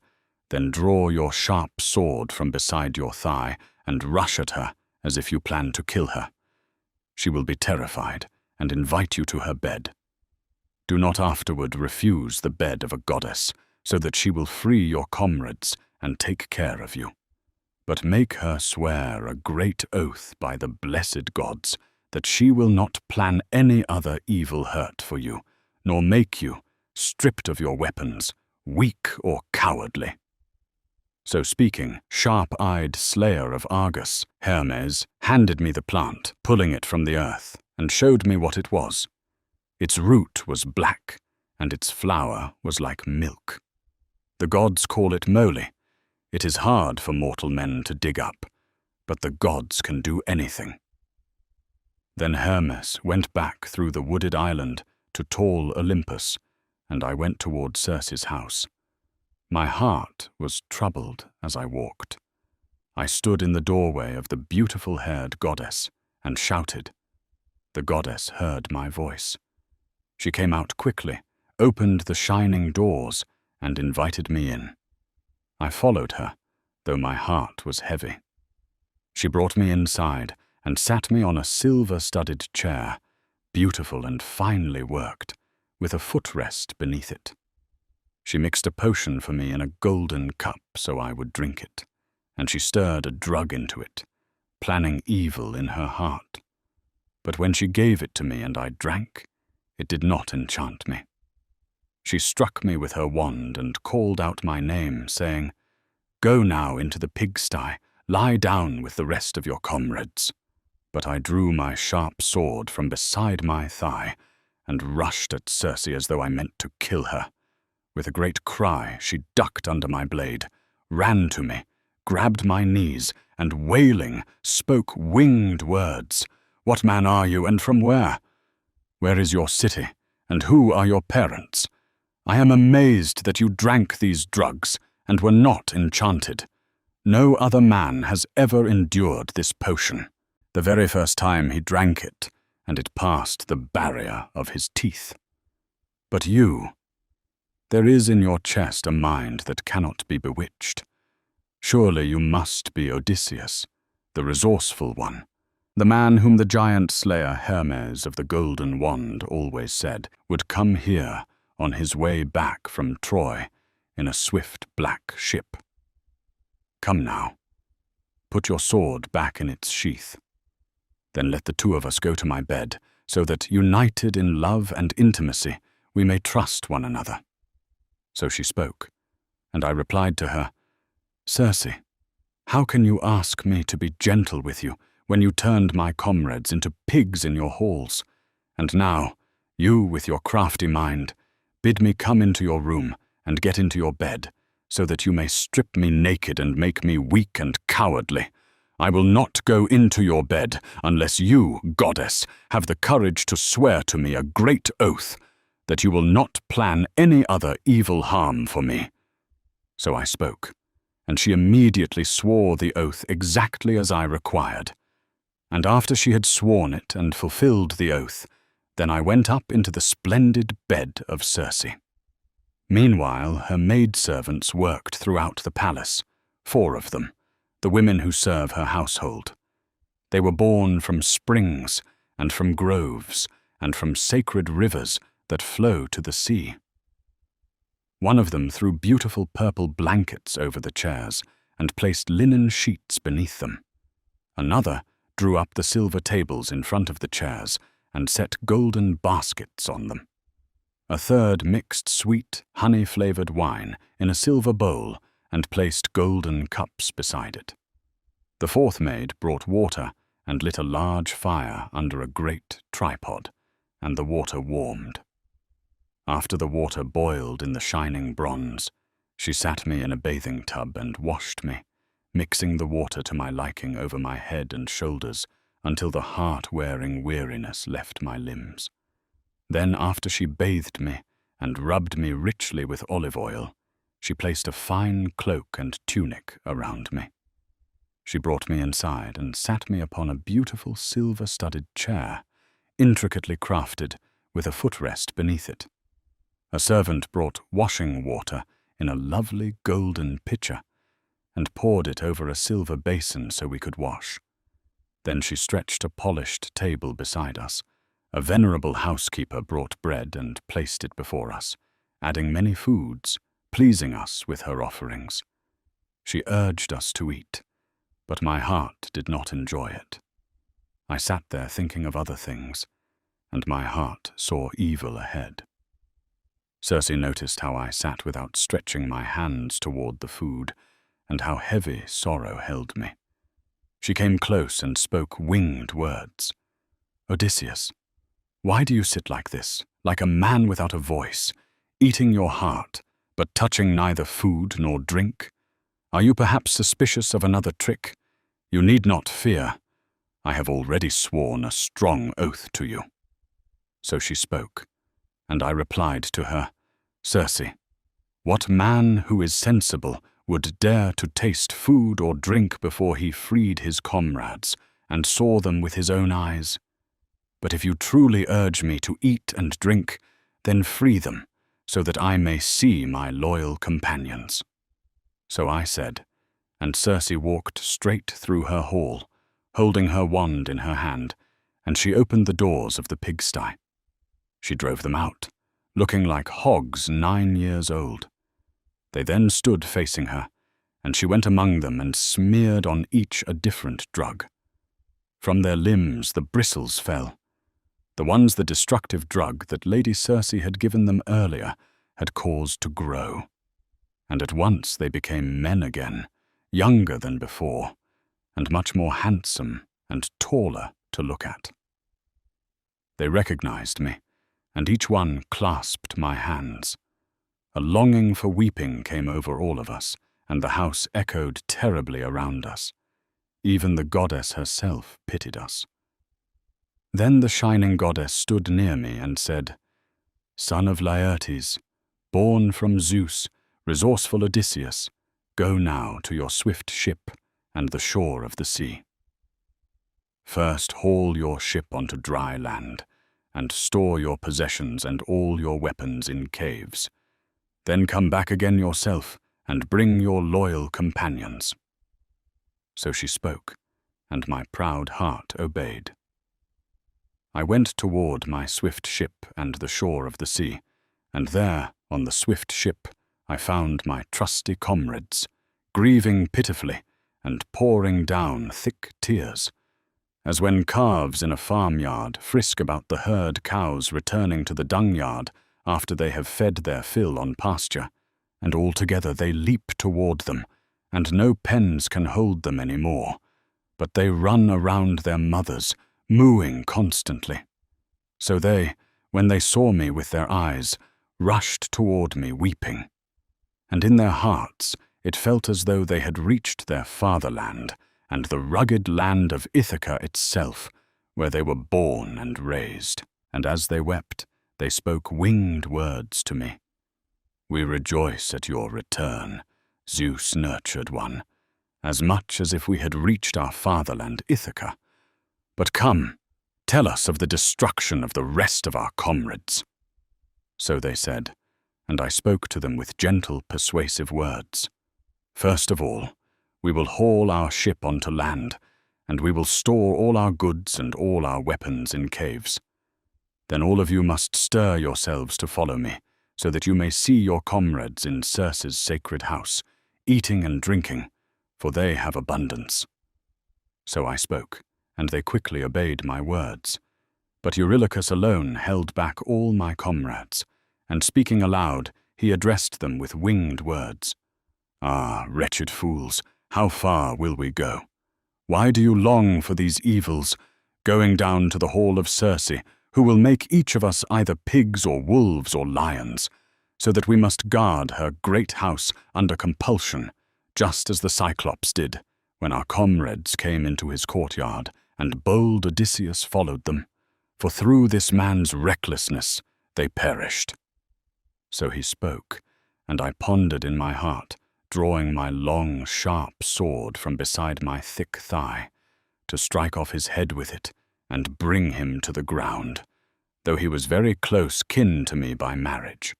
then draw your sharp sword from beside your thigh and rush at her as if you plan to kill her. She will be terrified and invite you to her bed. Do not afterward refuse the bed of a goddess, so that she will free your comrades and take care of you. But make her swear a great oath by the blessed gods that she will not plan any other evil hurt for you, nor make you, stripped of your weapons, weak or cowardly." So speaking, sharp-eyed slayer of Argus, Hermes, handed me the plant, pulling it from the earth, and showed me what it was. Its root was black, and its flower was like milk. The gods call it moly. It is hard for mortal men to dig up, but the gods can do anything. Then Hermes went back through the wooded island to tall Olympus, and I went toward Circe's house. My heart was troubled as I walked. I stood in the doorway of the beautiful-haired goddess and shouted. The goddess heard my voice. She came out quickly, opened the shining doors, and invited me in. I followed her, though my heart was heavy. She brought me inside and sat me on a silver-studded chair, beautiful and finely worked, with a footrest beneath it. She mixed a potion for me in a golden cup so I would drink it, and she stirred a drug into it, planning evil in her heart. But when she gave it to me and I drank, it did not enchant me. She struck me with her wand and called out my name, saying, "Go now into the pigsty, lie down with the rest of your comrades." But I drew my sharp sword from beside my thigh and rushed at Circe as though I meant to kill her. With a great cry, she ducked under my blade, ran to me, grabbed my knees, and wailing, spoke winged words. "What man are you, and from where? Where is your city, And who are your parents? I am amazed that you drank these drugs and were not enchanted. No other man has ever endured this potion. The very first time he drank it, and it passed the barrier of his teeth. But you, there is in your chest a mind that cannot be bewitched. Surely you must be Odysseus, the resourceful one, the man whom the giant slayer Hermes of the golden wand always said would come here on his way back from Troy in a swift black ship. Come now, put your sword back in its sheath. Then let the two of us go to my bed, so that, united in love and intimacy, we may trust one another. So she spoke, and I replied to her, Circe, how can you ask me to be gentle with you when you turned my comrades into pigs in your halls? And now, you with your crafty mind, bid me come into your room and get into your bed, so that you may strip me naked and make me weak and cowardly. I will not go into your bed unless you, goddess, have the courage to swear to me a great oath that you will not plan any other evil harm for me. So I spoke, and she immediately swore the oath exactly as I required. And after she had sworn it and fulfilled the oath, then I went up into the splendid bed of Circe. Meanwhile, her maidservants worked throughout the palace, 4 of them, the women who serve her household. They were born from springs and from groves and from sacred rivers that flow to the sea. One of them threw beautiful purple blankets over the chairs and placed linen sheets beneath them. Another drew up the silver tables in front of the chairs and set golden baskets on them. A third mixed sweet, honey-flavored wine in a silver bowl and placed golden cups beside it. The 4th maid brought water and lit a large fire under a great tripod, and the water warmed. After the water boiled in the shining bronze, she sat me in a bathing tub and washed me, mixing the water to my liking over my head and shoulders until the heart-wearing weariness left my limbs. Then, after she bathed me and rubbed me richly with olive oil, she placed a fine cloak and tunic around me. She brought me inside and sat me upon a beautiful silver-studded chair, intricately crafted, with a footrest beneath it. A servant brought washing water in a lovely golden pitcher and poured it over a silver basin so we could wash. Then she stretched a polished table beside us. A venerable housekeeper brought bread and placed it before us, adding many foods, pleasing us with her offerings. She urged us to eat, but my heart did not enjoy it. I sat there thinking of other things, and my heart saw evil ahead. Circe noticed how I sat without stretching my hands toward the food, and how heavy sorrow held me. She came close and spoke winged words. Odysseus, why do you sit like this, like a man without a voice, eating your heart, but touching neither food nor drink? Are you perhaps suspicious of another trick? You need not fear. I have already sworn a strong oath to you. So she spoke, and I replied to her, Circe, what man who is sensible would dare to taste food or drink before he freed his comrades and saw them with his own eyes? But if you truly urge me to eat and drink, then free them, so that I may see my loyal companions. So I said, and Circe walked straight through her hall, holding her wand in her hand, and she opened the doors of the pigsty. She drove them out, looking like hogs 9 years old. They then stood facing her, and she went among them and smeared on each a different drug. From their limbs the bristles fell. The ones the destructive drug that Lady Circe had given them earlier had caused to grow. And at once they became men again, younger than before, and much more handsome and taller to look at. They recognized me, and each one clasped my hands. A longing for weeping came over all of us, and the house echoed terribly around us. Even the goddess herself pitied us. Then the shining goddess stood near me and said, son of Laertes, born from Zeus, resourceful Odysseus, go now to your swift ship and the shore of the sea. First haul your ship onto dry land, and store your possessions and all your weapons in caves. Then come back again yourself, and bring your loyal companions." So she spoke, and my proud heart obeyed. I went toward my swift ship and the shore of the sea, and there, on the swift ship, I found my trusty comrades, grieving pitifully and pouring down thick tears, as when calves in a farmyard frisk about the herd cows returning to the dung-yard after they have fed their fill on pasture, and all together they leap toward them, and no pens can hold them any more, but they run around their mothers, mooing constantly. So they, when they saw me with their eyes, rushed toward me weeping. And in their hearts it felt as though they had reached their fatherland, and the rugged land of Ithaca itself, where they were born and raised. And as they wept, they spoke winged words to me. "We rejoice at your return, Zeus-nurtured one, as much as if we had reached our fatherland Ithaca. But come, tell us of the destruction of the rest of our comrades." So they said, and I spoke to them with gentle, persuasive words. "First of all, we will haul our ship onto land, and we will store all our goods and all our weapons in caves. Then all of you must stir yourselves to follow me, so that you may see your comrades in Circe's sacred house, eating and drinking, for they have abundance." So I spoke, and they quickly obeyed my words. But Eurylochus alone held back all my comrades, and speaking aloud, he addressed them with winged words. "Ah, wretched fools, how far will we go? Why do you long for these evils, going down to the hall of Circe, who will make each of us either pigs or wolves or lions, so that we must guard her great house under compulsion, just as the Cyclops did, when our comrades came into his courtyard, and bold Odysseus followed them, for through this man's recklessness they perished." So he spoke, and I pondered in my heart, drawing my long, sharp sword from beside my thick thigh, to strike off his head with it and bring him to the ground, though he was very close kin to me by marriage.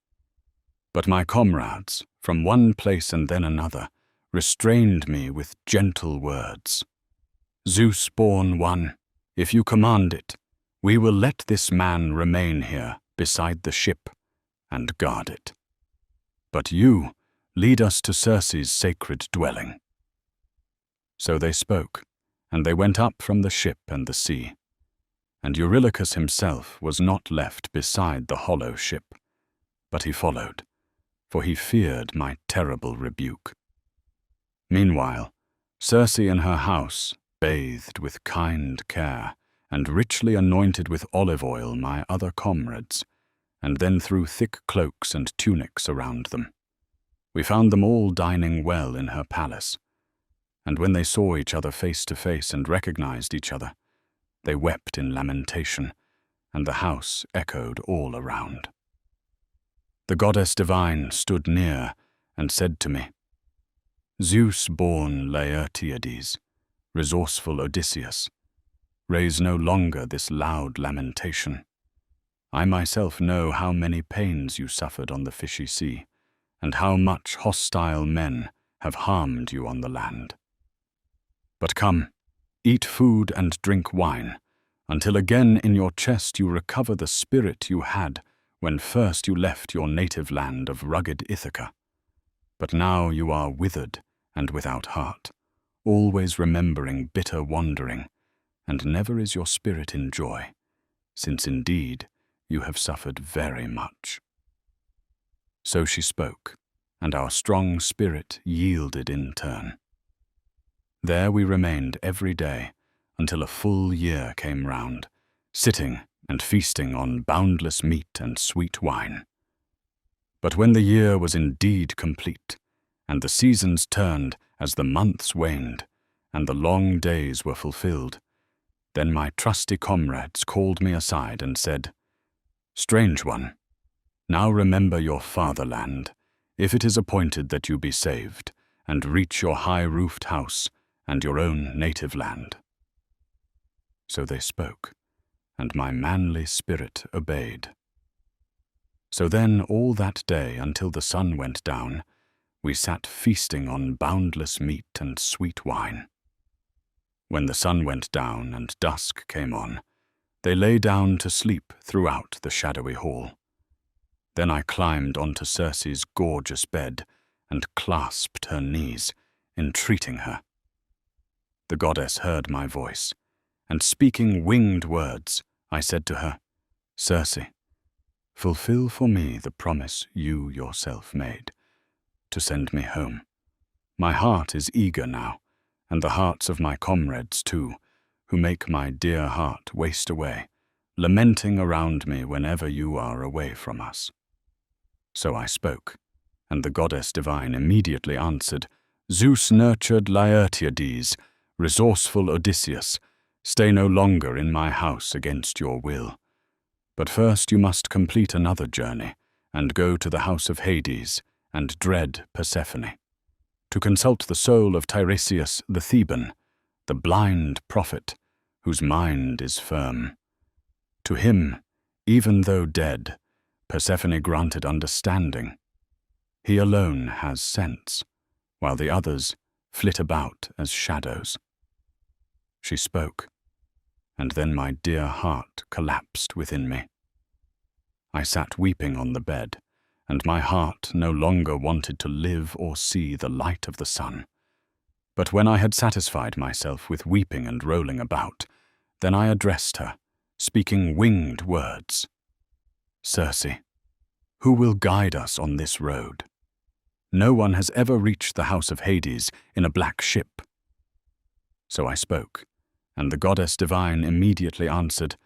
But my comrades, from one place and then another, restrained me with gentle words. "Zeus-born one, if you command it, we will let this man remain here beside the ship and guard it. But you, lead us to Circe's sacred dwelling." So they spoke, and they went up from the ship and the sea. And Eurylochus himself was not left beside the hollow ship, but he followed, for he feared my terrible rebuke. Meanwhile, Circe in her house bathed with kind care, and richly anointed with olive oil my other comrades, and then threw thick cloaks and tunics around them. We found them all dining well in her palace, and when they saw each other face to face and recognized each other, they wept in lamentation, and the house echoed all around. The goddess divine stood near and said to me, "Zeus-born Laertiades, resourceful Odysseus, raise no longer this loud lamentation. I myself know how many pains you suffered on the fishy sea, and how much hostile men have harmed you on the land. But come, eat food and drink wine, until again in your chest you recover the spirit you had when first you left your native land of rugged Ithaca. But now you are withered and without heart, always remembering bitter wandering, and never is your spirit in joy, since indeed you have suffered very much." So she spoke, and our strong spirit yielded in turn. There we remained every day until a full year came round, sitting and feasting on boundless meat and sweet wine. But when the year was indeed complete, and the seasons turned as the months waned, and the long days were fulfilled, then my trusty comrades called me aside and said, "Strange one, Now remember your fatherland, if it is appointed that you be saved, and reach your high-roofed house and your own native land." So they spoke, and my manly spirit obeyed. So then all that day until the sun went down, we sat feasting on boundless meat and sweet wine. When the sun went down and dusk came on, they lay down to sleep throughout the shadowy hall. Then I climbed onto Circe's gorgeous bed and clasped her knees, entreating her. The goddess heard my voice, and speaking winged words, I said to her, "Circe, fulfill for me the promise you yourself made, to send me home. My heart is eager now, and the hearts of my comrades too, who make my dear heart waste away, lamenting around me whenever you are away from us." So I spoke, and the goddess divine immediately answered, "Zeus-nurtured Laertiades, resourceful Odysseus, stay no longer in my house against your will. But first you must complete another journey, and go to the house of Hades and dread Persephone, to consult the soul of Tiresias the Theban, the blind prophet, whose mind is firm. To him, even though dead, Persephone granted understanding. He alone has sense, while the others flit about as shadows." She spoke, and then my dear heart collapsed within me. I sat weeping on the bed, and my heart no longer wanted to live or see the light of the sun. But when I had satisfied myself with weeping and rolling about, then I addressed her, speaking winged words. "Circe, who will guide us on this road? No one has ever reached the house of Hades in a black ship." So I spoke, and the goddess divine immediately answered,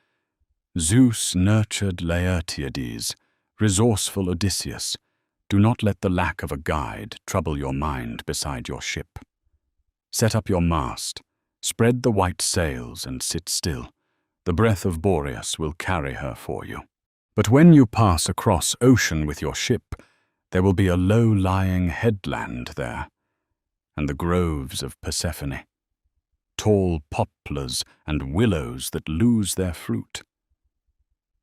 "Zeus-nurtured Laertiades, resourceful Odysseus, do not let the lack of a guide trouble your mind beside your ship. Set up your mast, spread the white sails, and sit still. The breath of Boreas will carry her for you. But when you pass across ocean with your ship, there will be a low-lying headland there, and the groves of Persephone, tall poplars and willows that lose their fruit.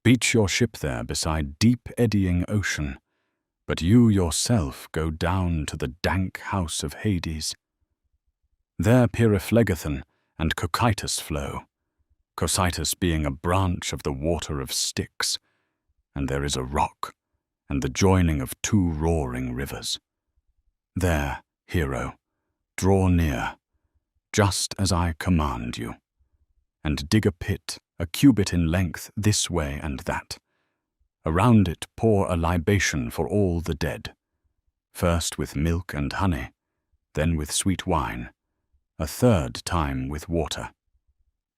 Beach your ship there beside deep eddying ocean, but you yourself go down to the dank house of Hades. There Pyriphlegethon and Cocytus flow, Cocytus being a branch of the water of Styx, and there is a rock, and the joining of two roaring rivers. There, hero, draw near, just as I command you, and dig a pit, a cubit in length this way and that. Around it pour a libation for all the dead, first with milk and honey, then with sweet wine, a third time with water,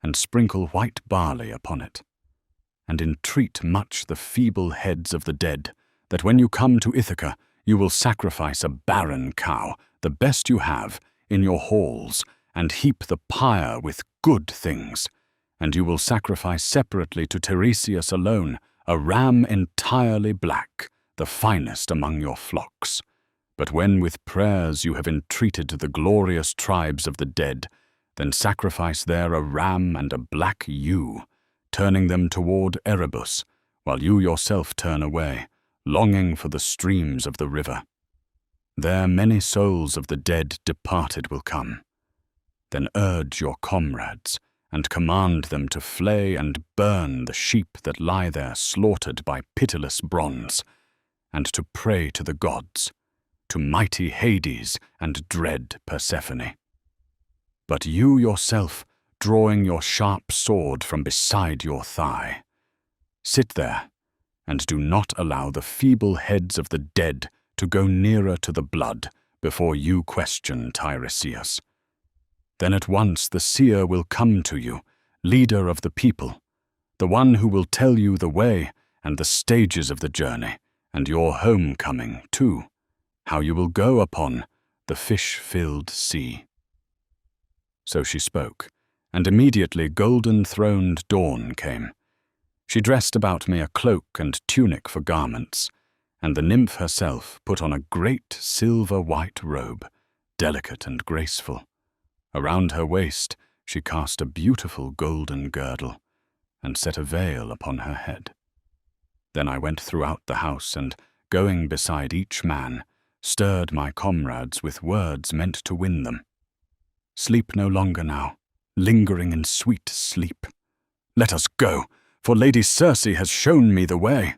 and sprinkle white barley upon it, and entreat much the feeble heads of the dead, that when you come to Ithaca you will sacrifice a barren cow, the best you have, in your halls, and heap the pyre with good things, and you will sacrifice separately to Tiresias alone a ram entirely black, the finest among your flocks. But when with prayers you have entreated the glorious tribes of the dead, then sacrifice there a ram and a black ewe, turning them toward Erebus, while you yourself turn away, longing for the streams of the river. There many souls of the dead departed will come. Then urge your comrades, and command them to flay and burn the sheep that lie there slaughtered by pitiless bronze, and to pray to the gods, to mighty Hades and dread Persephone. But you yourself, drawing your sharp sword from beside your thigh, sit there, and do not allow the feeble heads of the dead to go nearer to the blood before you question Tiresias. Then at once the seer will come to you, leader of the people, the one who will tell you the way and the stages of the journey, and your homecoming too, how you will go upon the fish-filled sea." So she spoke, and immediately golden-throned dawn came. She dressed about me a cloak and tunic for garments, and the nymph herself put on a great silver-white robe, delicate and graceful. Around her waist she cast a beautiful golden girdle, and set a veil upon her head. Then I went throughout the house, and, going beside each man, stirred my comrades with words meant to win them. Sleep no longer now, lingering in sweet sleep. Let us go, for Lady Circe has shown me the way.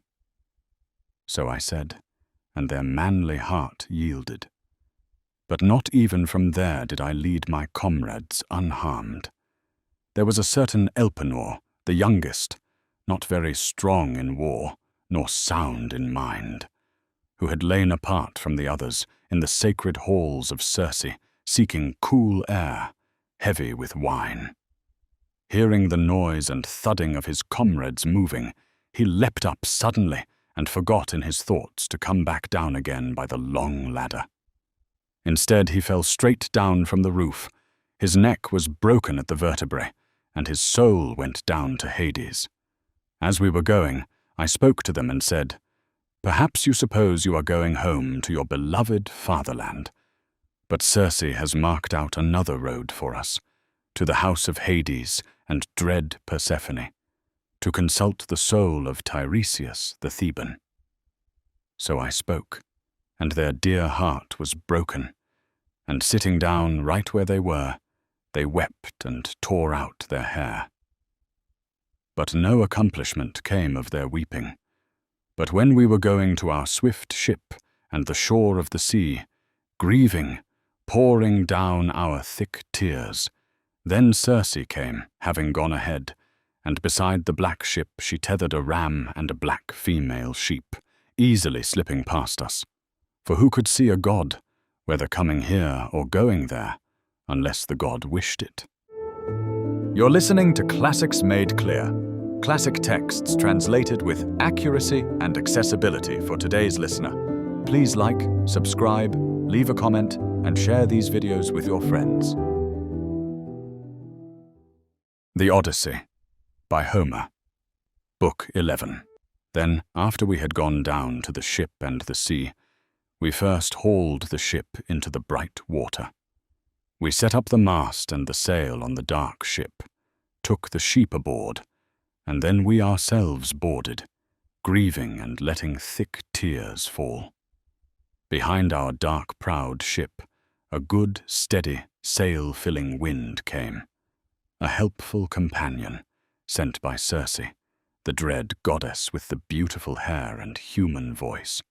So I said, and their manly heart yielded. But not even from there did I lead my comrades unharmed. There was a certain Elpenor, the youngest, not very strong in war, nor sound in mind, who had lain apart from the others in the sacred halls of Circe, seeking cool air, heavy with wine. Hearing the noise and thudding of his comrades moving, he leapt up suddenly and forgot in his thoughts to come back down again by the long ladder. Instead, he fell straight down from the roof. His neck was broken at the vertebrae, and his soul went down to Hades. As we were going, I spoke to them and said, "Perhaps you suppose you are going home to your beloved fatherland. But Circe has marked out another road for us, to the house of Hades and dread Persephone, to consult the soul of Tiresias the Theban." So I spoke, and their dear heart was broken, and sitting down right where they were, they wept and tore out their hair. But no accomplishment came of their weeping. But when we were going to our swift ship and the shore of the sea, grieving, pouring down our thick tears, then Circe came, having gone ahead, and beside the black ship she tethered a ram and a black female sheep, easily slipping past us. For who could see a god, whether coming here or going there, unless the god wished it? You're listening to Classics Made Clear, classic texts translated with accuracy and accessibility for today's listener. Please like, subscribe, leave a comment, and share these videos with your friends. The Odyssey, by Homer. Book 11. Then, after we had gone down to the ship and the sea, we first hauled the ship into the bright water. We set up the mast and the sail on the dark ship, took the sheep aboard, and then we ourselves boarded, grieving and letting thick tears fall. Behind our dark-prowed ship, a good, steady, sail-filling wind came, a helpful companion sent by Circe, the dread goddess with the beautiful hair and human voice.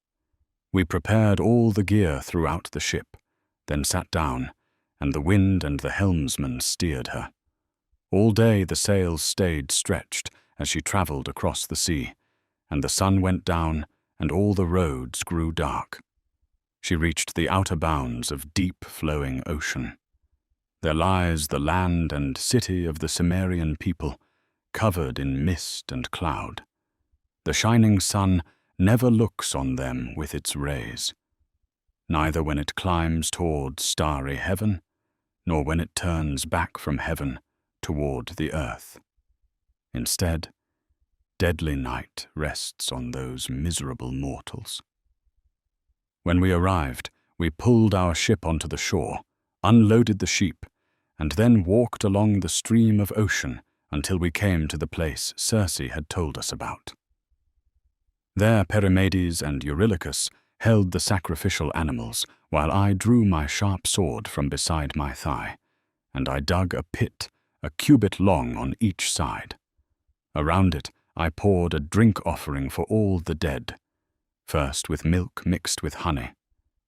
We prepared all the gear throughout the ship, then sat down, and the wind and the helmsman steered her. All day the sails stayed stretched as she travelled across the sea, and the sun went down, and all the roads grew dark. She reached the outer bounds of deep-flowing ocean. There lies the land and city of the Cimmerian people, covered in mist and cloud. The shining sun never looks on them with its rays, neither when it climbs toward starry heaven, nor when it turns back from heaven toward the earth. Instead, deadly night rests on those miserable mortals. When we arrived, we pulled our ship onto the shore, unloaded the sheep, and then walked along the stream of ocean until we came to the place Circe had told us about. There Perimedes and Eurylochus held the sacrificial animals, while I drew my sharp sword from beside my thigh, and I dug a pit, a cubit long on each side. Around it I poured a drink offering for all the dead, first with milk mixed with honey,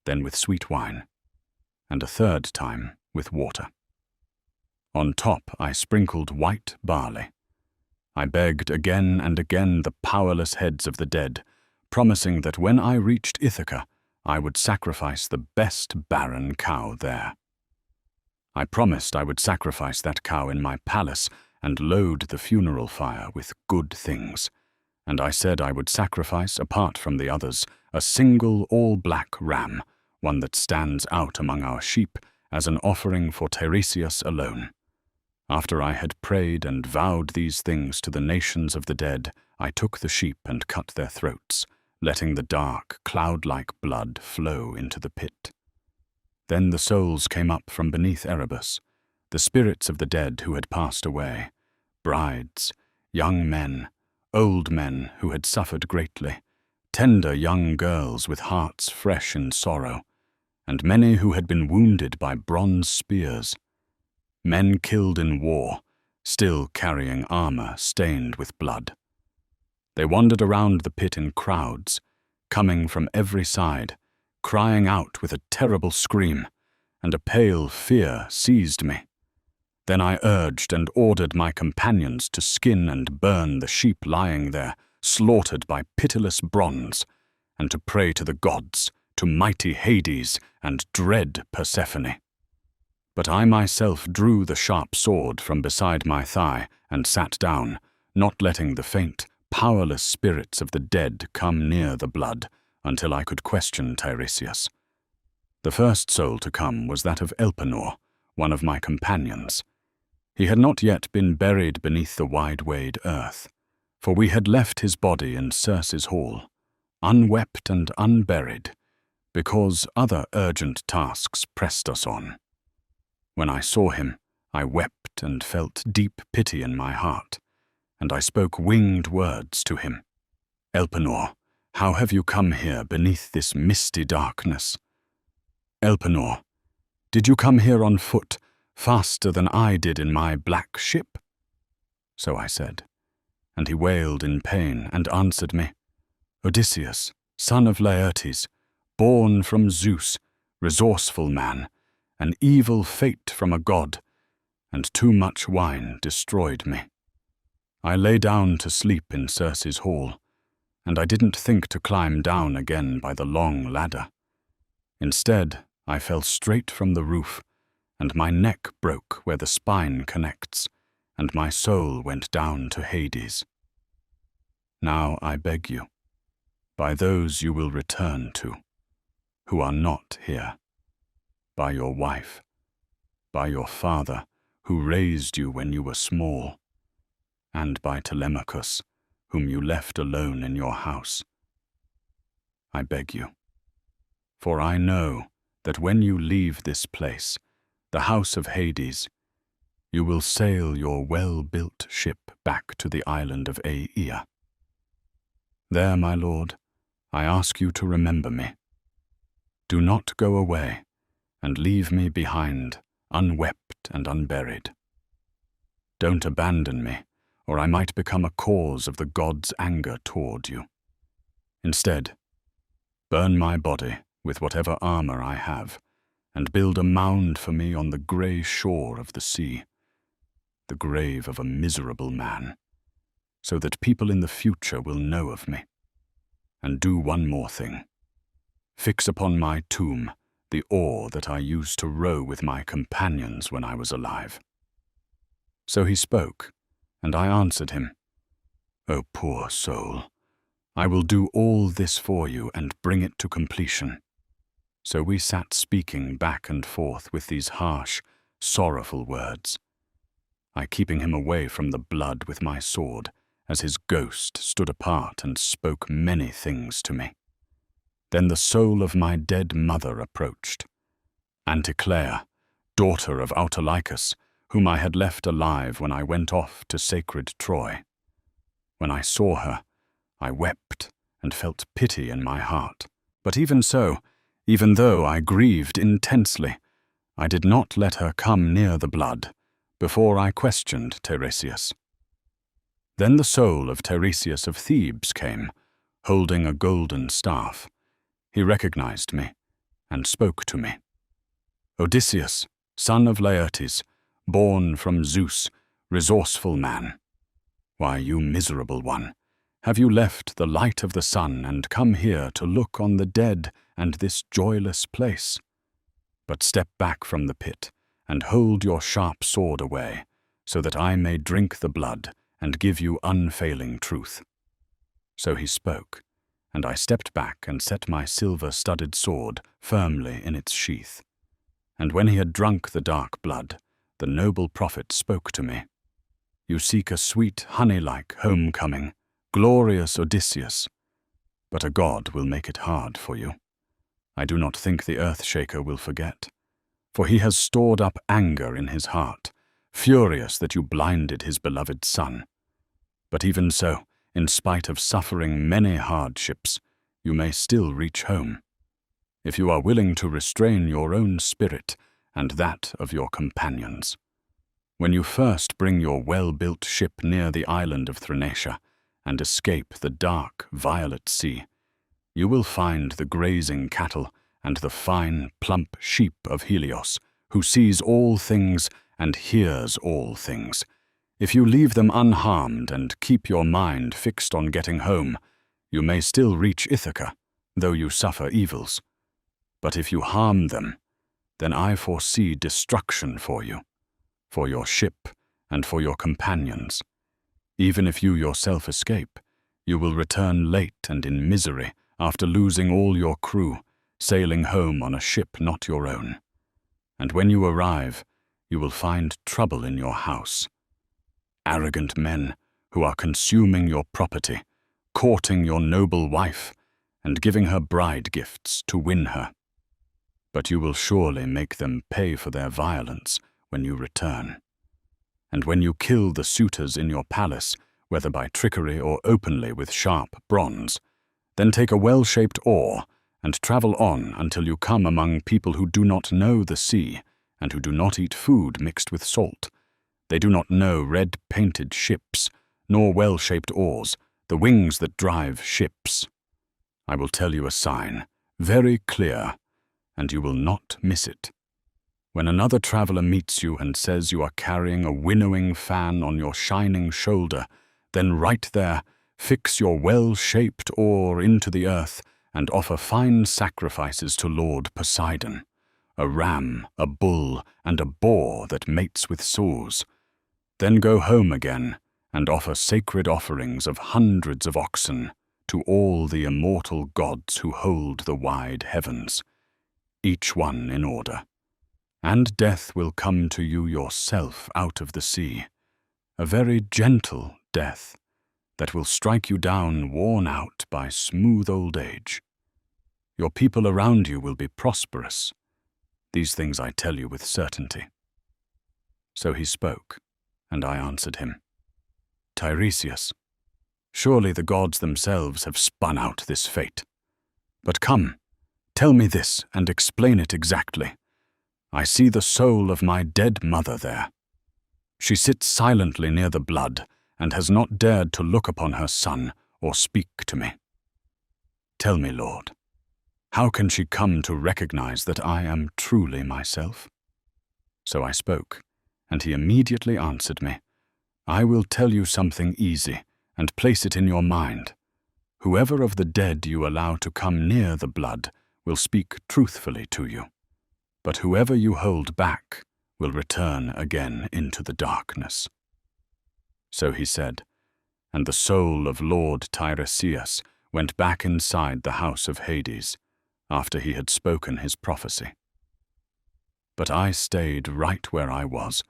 then with sweet wine, and a third time with water. On top I sprinkled white barley. I begged again and again the powerless heads of the dead, promising that when I reached Ithaca, I would sacrifice the best barren cow there. I promised I would sacrifice that cow in my palace and load the funeral fire with good things, and I said I would sacrifice, apart from the others, a single all-black ram, one that stands out among our sheep, as an offering for Tiresias alone. After I had prayed and vowed these things to the nations of the dead, I took the sheep and cut their throats, letting the dark, cloud-like blood flow into the pit. Then the souls came up from beneath Erebus, the spirits of the dead who had passed away, brides, young men, old men who had suffered greatly, tender young girls with hearts fresh in sorrow, and many who had been wounded by bronze spears, men killed in war, still carrying armor stained with blood. They wandered around the pit in crowds, coming from every side, crying out with a terrible scream, and a pale fear seized me. Then I urged and ordered my companions to skin and burn the sheep lying there, slaughtered by pitiless bronze, and to pray to the gods, to mighty Hades and dread Persephone. But I myself drew the sharp sword from beside my thigh and sat down, not letting the faint, powerless spirits of the dead come near the blood until I could question Tiresias. The first soul to come was that of Elpenor, one of my companions. He had not yet been buried beneath the wide-wayed earth, for we had left his body in Circe's hall, unwept and unburied, because other urgent tasks pressed us on. When I saw him, I wept and felt deep pity in my heart, and I spoke winged words to him. Elpenor, how have you come here beneath this misty darkness? Elpenor, did you come here on foot, faster than I did in my black ship? So I said, and he wailed in pain and answered me, Odysseus, son of Laertes, born from Zeus, resourceful man, an evil fate from a god, and too much wine destroyed me. I lay down to sleep in Circe's hall, and I didn't think to climb down again by the long ladder. Instead, I fell straight from the roof, and my neck broke where the spine connects, and my soul went down to Hades. Now I beg you, by those you will return to, who are not here, by your wife, by your father, who raised you when you were small, and by Telemachus, whom you left alone in your house. I beg you, for I know that when you leave this place, the house of Hades, you will sail your well-built ship back to the island of Aea. There, my lord, I ask you to remember me. Do not go away and leave me behind, unwept and unburied. Don't abandon me, or I might become a cause of the gods' anger toward you. Instead, burn my body with whatever armor I have, and build a mound for me on the grey shore of the sea, the grave of a miserable man, so that people in the future will know of me. And do one more thing. Fix upon my tomb the oar that I used to row with my companions when I was alive. So he spoke, and I answered him, O poor soul, I will do all this for you and bring it to completion. So we sat speaking back and forth with these harsh, sorrowful words, I keeping him away from the blood with my sword, as his ghost stood apart and spoke many things to me. Then the soul of my dead mother approached, Anticlea, daughter of Autolycus, whom I had left alive when I went off to sacred Troy. When I saw her, I wept and felt pity in my heart. But even so, even though I grieved intensely, I did not let her come near the blood before I questioned Tiresias. Then the soul of Tiresias of Thebes came, holding a golden staff. He recognized me and spoke to me. Odysseus, son of Laertes, born from Zeus, resourceful man. Why, you miserable one, have you left the light of the sun and come here to look on the dead and this joyless place? But step back from the pit and hold your sharp sword away, so that I may drink the blood and give you unfailing truth. So he spoke, and I stepped back and set my silver-studded sword firmly in its sheath. And when he had drunk the dark blood, the noble prophet spoke to me. You seek a sweet, honey-like homecoming, glorious Odysseus. but a god will make it hard for you. I do not think the Earthshaker will forget, for he has stored up anger in his heart, furious that you blinded his beloved son. But even so, in spite of suffering many hardships, you may still reach home, if you are willing to restrain your own spirit and that of your companions. When you first bring your well-built ship near the island of Thrinacia and escape the dark, violet sea, you will find the grazing cattle and the fine, plump sheep of Helios, who sees all things and hears all things. If you leave them unharmed and keep your mind fixed on getting home, you may still reach Ithaca, though you suffer evils. But if you harm them, then I foresee destruction for you, for your ship and for your companions. Even if you yourself escape, you will return late and in misery after losing all your crew, sailing home on a ship not your own. And when you arrive, you will find trouble in your house. Arrogant men who are consuming your property, courting your noble wife, and giving her bride gifts to win her. But you will surely make them pay for their violence when you return. And when you kill the suitors in your palace, whether by trickery or openly with sharp bronze, then take a well-shaped oar and travel on until you come among people who do not know the sea and who do not eat food mixed with salt. They do not know red-painted ships, nor well-shaped oars, the wings that drive ships. I will tell you a sign, very clear, and you will not miss it. When another traveler meets you and says you are carrying a winnowing fan on your shining shoulder, then right there, fix your well-shaped oar into the earth and offer fine sacrifices to Lord Poseidon, a ram, a bull, and a boar that mates with saws. Then go home again and offer sacred offerings of hundreds of oxen to all the immortal gods who hold the wide heavens, each one in order. And death will come to you yourself out of the sea, a very gentle death that will strike you down worn out by smooth old age. Your people around you will be prosperous. These things I tell you with certainty. So he spoke, and I answered him, Tiresias, surely the gods themselves have spun out this fate. But come, tell me this and explain it exactly. I see the soul of my dead mother there. She sits silently near the blood and has not dared to look upon her son or speak to me. Tell me, Lord, how can she come to recognize that I am truly myself? So I spoke, and he immediately answered me, I will tell you something easy and place it in your mind. Whoever of the dead you allow to come near the blood will speak truthfully to you, but whoever you hold back will return again into the darkness. So he said, and the soul of Lord Tiresias went back inside the house of Hades after he had spoken his prophecy. But I stayed right where I was,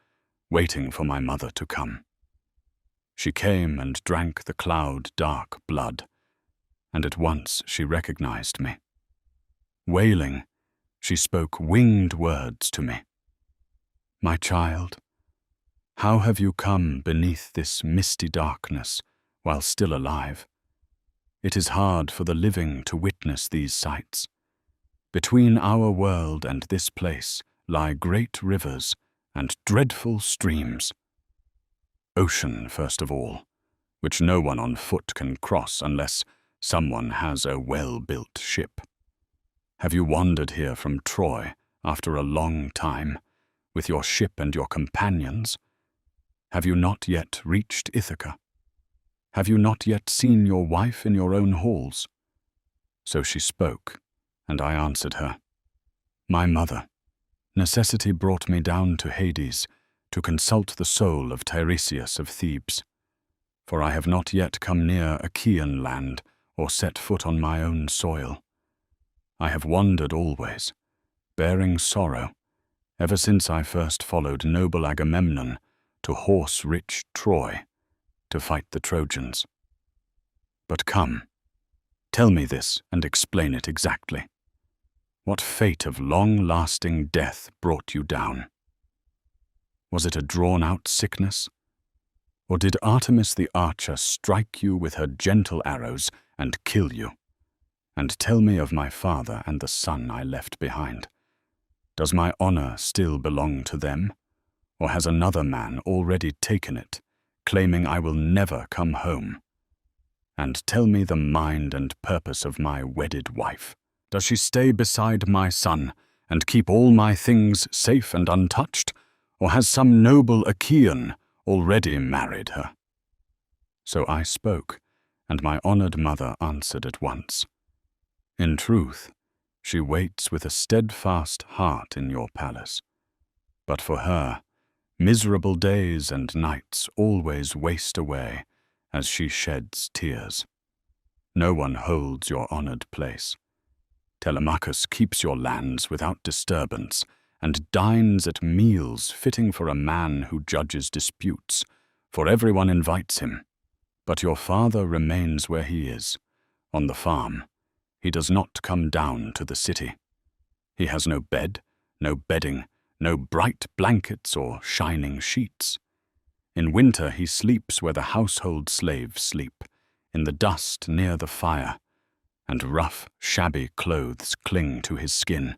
waiting for my mother to come. She came and drank the cloud-dark blood, and at once she recognized me. Wailing, she spoke winged words to me. My child, how have you come beneath this misty darkness while still alive? It is hard for the living to witness these sights. Between our world and this place lie great rivers and dreadful streams. Ocean, first of all, which no one on foot can cross unless someone has a well-built ship. Have you wandered here from Troy after a long time, with your ship and your companions? Have you not yet reached Ithaca? Have you not yet seen your wife in your own halls? So she spoke, and I answered her, My mother, necessity brought me down to Hades to consult the soul of Tiresias of Thebes, for I have not yet come near Achaean land or set foot on my own soil. I have wandered always, bearing sorrow, ever since I first followed noble Agamemnon to horse-rich Troy to fight the Trojans. But come, Tell me this and explain it exactly. What fate of long-lasting death brought you down? Was it a drawn-out sickness? Or did Artemis the archer strike you with her gentle arrows and kill you? And tell me of my father and the son I left behind. Does my honor still belong to them? Or has another man already taken it, claiming I will never come home? And tell me the mind and purpose of my wedded wife. Does she stay beside my son and keep all my things safe and untouched? Or has some noble Achaean already married her? So I spoke, and my honored mother answered at once. In truth, she waits with a steadfast heart in your palace. But for her, miserable days and nights always waste away as she sheds tears. No one holds your honored place. Telemachus keeps your lands without disturbance and dines at meals fitting for a man who judges disputes, for everyone invites him. But your father remains where he is, on the farm. He does not come down to the city. He has no bed, no bedding, no bright blankets or shining sheets. In winter he sleeps where the household slaves sleep, in the dust near the fire, and rough, shabby clothes cling to his skin.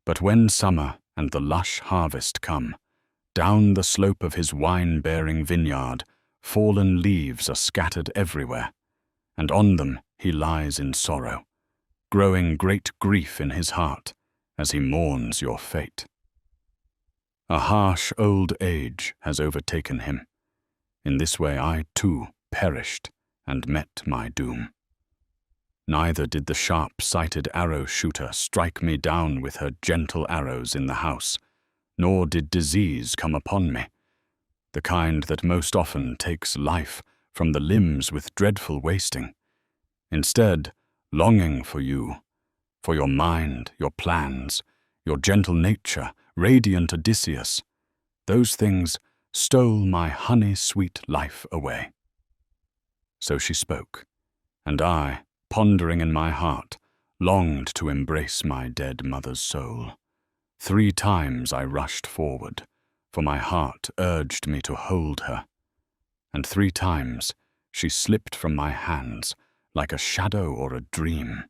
But when summer and the lush harvest come, down the slope of his wine-bearing vineyard, fallen leaves are scattered everywhere, and on them he lies in sorrow, growing great grief in his heart as he mourns your fate. A harsh old age has overtaken him. In this way I, too, perished and met my doom. Neither did the sharp-sighted arrow-shooter strike me down with her gentle arrows in the house, nor did disease come upon me, the kind that most often takes life from the limbs with dreadful wasting. Instead, longing for you, for your mind, your plans, your gentle nature, radiant Odysseus, those things stole my honey-sweet life away. So she spoke, and I, pondering in my heart, longed to embrace my dead mother's soul. 3 times I rushed forward, for my heart urged me to hold her, and 3 times she slipped from my hands like a shadow or a dream.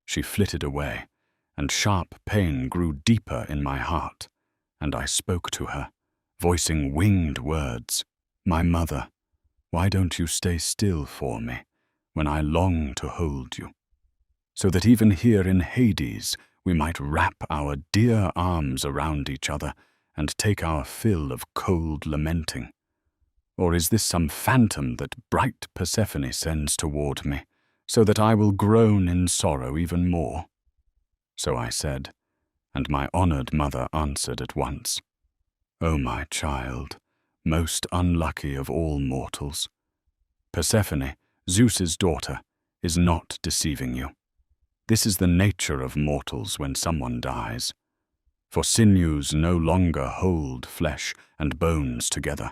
She flitted away, and sharp pain grew deeper in my heart, and I spoke to her, voicing winged words. My mother, why don't you stay still for me when I long to hold you, so that even here in Hades we might wrap our dear arms around each other and take our fill of cold lamenting? Or is this some phantom that bright Persephone sends toward me, so that I will groan in sorrow even more? So I said, and my honored mother answered at once. O my child, most unlucky of all mortals, Persephone, Zeus's daughter, is not deceiving you. This is the nature of mortals when someone dies. For sinews no longer hold flesh and bones together.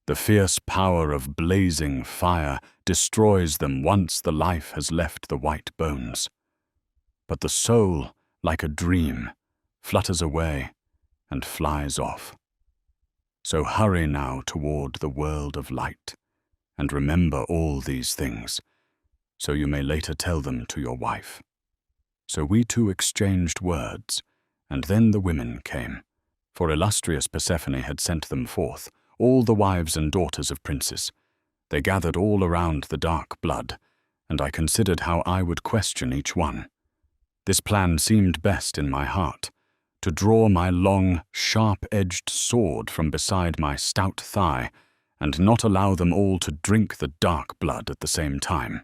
The fierce power of blazing fire destroys them once the life has left the white bones. But the soul, like a dream, flutters away and flies off. So hurry now toward the world of light, and remember all these things, so you may later tell them to your wife. So we two exchanged words, and then the women came, for illustrious Persephone had sent them forth, all the wives and daughters of princes. They gathered all around the dark blood, and I considered how I would question each one. This plan seemed best in my heart, to draw my long, sharp-edged sword from beside my stout thigh, and not allow them all to drink the dark blood at the same time.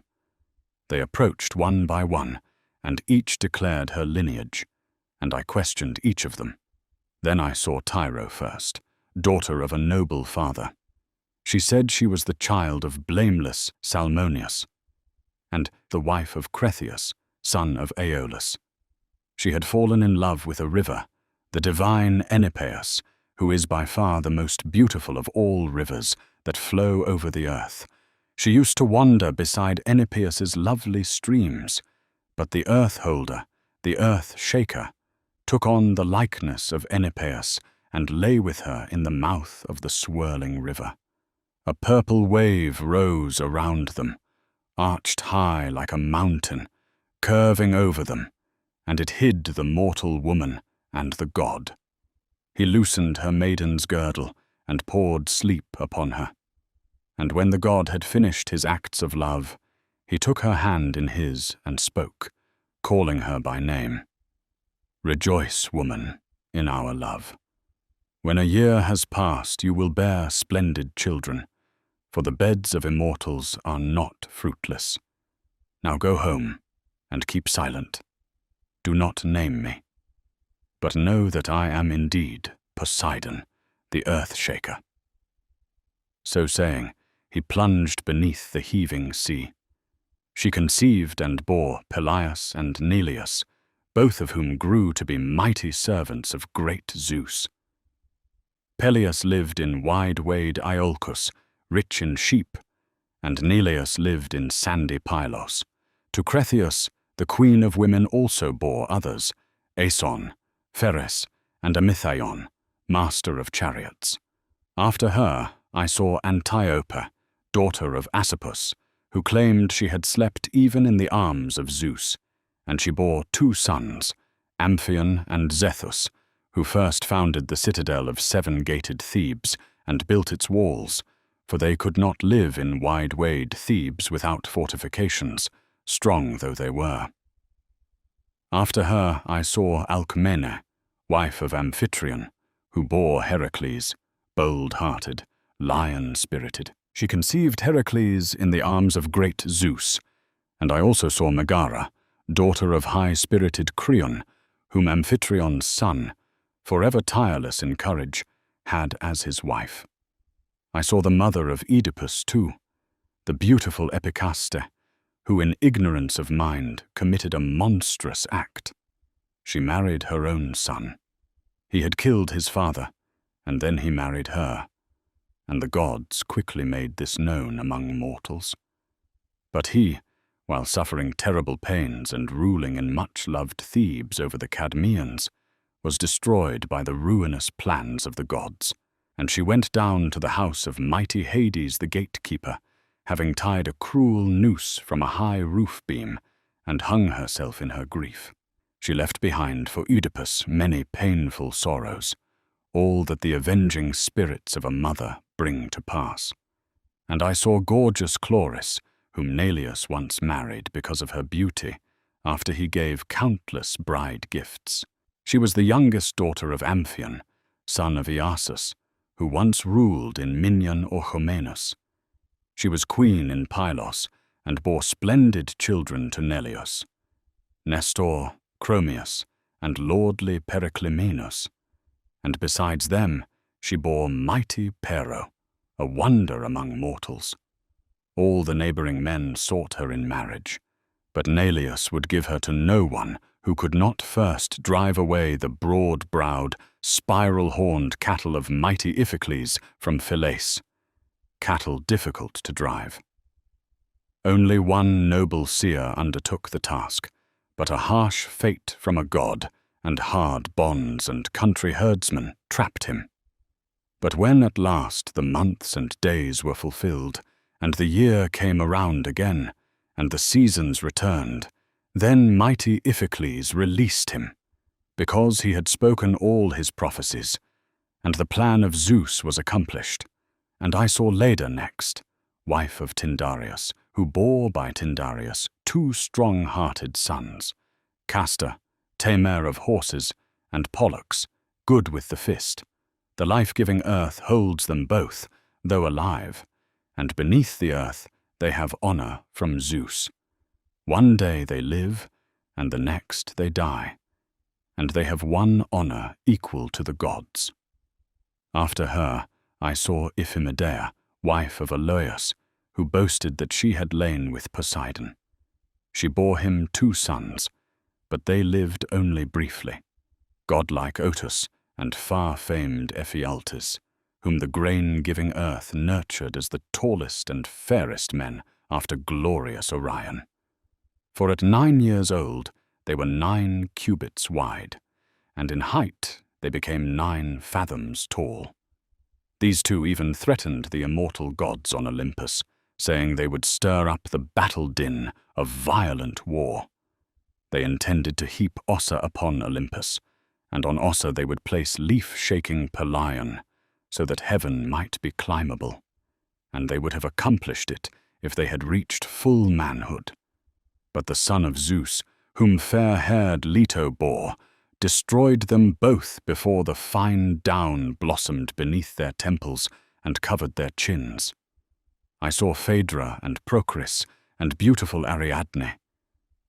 They approached one by one, and each declared her lineage, and I questioned each of them. Then I saw Tyro first, daughter of a noble father. She said she was the child of blameless Salmoneus, and the wife of Cretheus, son of Aeolus. She had fallen in love with a river, the divine who is by far the most beautiful of all rivers that flow over the earth, She used to wander beside Enipeus's lovely streams, but the earth-holder, the earth-shaker, took on the likeness of Enipeus and lay with her in the mouth of the swirling river. A purple wave rose around them, arched high like a mountain, curving over them, and it hid the mortal woman and the god. He loosened her maiden's girdle and poured sleep upon her. And when the god had finished his acts of love, he took her hand in his and spoke, calling her by name. Rejoice, woman, in our love. When a year has passed, you will bear splendid children, for the beds of immortals are not fruitless. Now go home and keep silent. Do not name me, but know that I am indeed Poseidon, the earth-shaker. So saying, he plunged beneath the heaving sea. She conceived and bore Peleus and Neleus, both of whom grew to be mighty servants of great Zeus. Peleus lived in wide-wayed Iolcus, rich in sheep, and Neleus lived in sandy Pylos. To Cretheus, the queen of women also bore others, Aeson, Pheres, and Amythaon, master of chariots. After her, I saw Antiope, daughter of Asopus, who claimed she had slept even in the arms of Zeus, and she bore 2 sons, Amphion and Zethus, who first founded the citadel of 7-gated Thebes and built its walls, for they could not live in wide-wayed Thebes without fortifications, strong though they were. After her I saw Alcmene, wife of Amphitryon, who bore Heracles, bold-hearted, lion-spirited. She conceived Heracles in the arms of great Zeus, and I also saw Megara, daughter of high-spirited Creon, whom Amphitryon's son, forever tireless in courage, had as his wife. I saw the mother of Oedipus too, the beautiful Epicaste, who in ignorance of mind committed a monstrous act. She married her own son. He had killed his father, and then he married her, and the gods quickly made this known among mortals. But he, while suffering terrible pains and ruling in much-loved Thebes over the Cadmeans, was destroyed by the ruinous plans of the gods, and she went down to the house of mighty Hades the gatekeeper, having tied a cruel noose from a high roof beam, and hung herself in her grief. She left behind for Oedipus many painful sorrows, all that the avenging spirits of a mother bring to pass. And I saw gorgeous Chloris, whom Neleus once married because of her beauty, after he gave countless bride gifts. She was the youngest daughter of Amphion, son of Iasus, who once ruled in Minyan Orchomenus. She was queen in Pylos, and bore splendid children to Neleus, Nestor, Chromius, and lordly Periclymenus. And besides them, she bore mighty Pero, a wonder among mortals. All the neighboring men sought her in marriage, but Neleus would give her to no one who could not first drive away the broad-browed, spiral-horned cattle of mighty Iphicles from Phylace, cattle difficult to drive. Only one noble seer undertook the task, but a harsh fate from a god and hard bonds and country herdsmen trapped him. But when at last the months and days were fulfilled, and the year came around again, and the seasons returned, then mighty Iphicles released him, because he had spoken all his prophecies, and the plan of Zeus was accomplished. And I saw Leda next, wife of Tyndareus, who bore by Tyndareus 2 strong-hearted sons, Castor, tamer of horses, and Pollux, good with the fist. The life-giving earth holds them both, though alive, and beneath the earth they have honor from Zeus. One day they live, and the next they die, and they have won honor equal to the gods. After her I saw Iphimedea, wife of Aloeus, who boasted that she had lain with Poseidon. She bore him 2 sons, but they lived only briefly, godlike Otus and far-famed Ephialtes, whom the grain-giving earth nurtured as the tallest and fairest men after glorious Orion. For at 9 years old they were 9 cubits wide, and in height they became 9 fathoms tall. These two even threatened the immortal gods on Olympus, saying they would stir up the battle din of violent war. They intended to heap Ossa upon Olympus, and on Ossa they would place leaf-shaking Pelion, so that heaven might be climbable. And they would have accomplished it if they had reached full manhood. But the son of Zeus, whom fair-haired Leto bore, destroyed them both before the fine down blossomed beneath their temples and covered their chins. I saw Phaedra and Procris and beautiful Ariadne,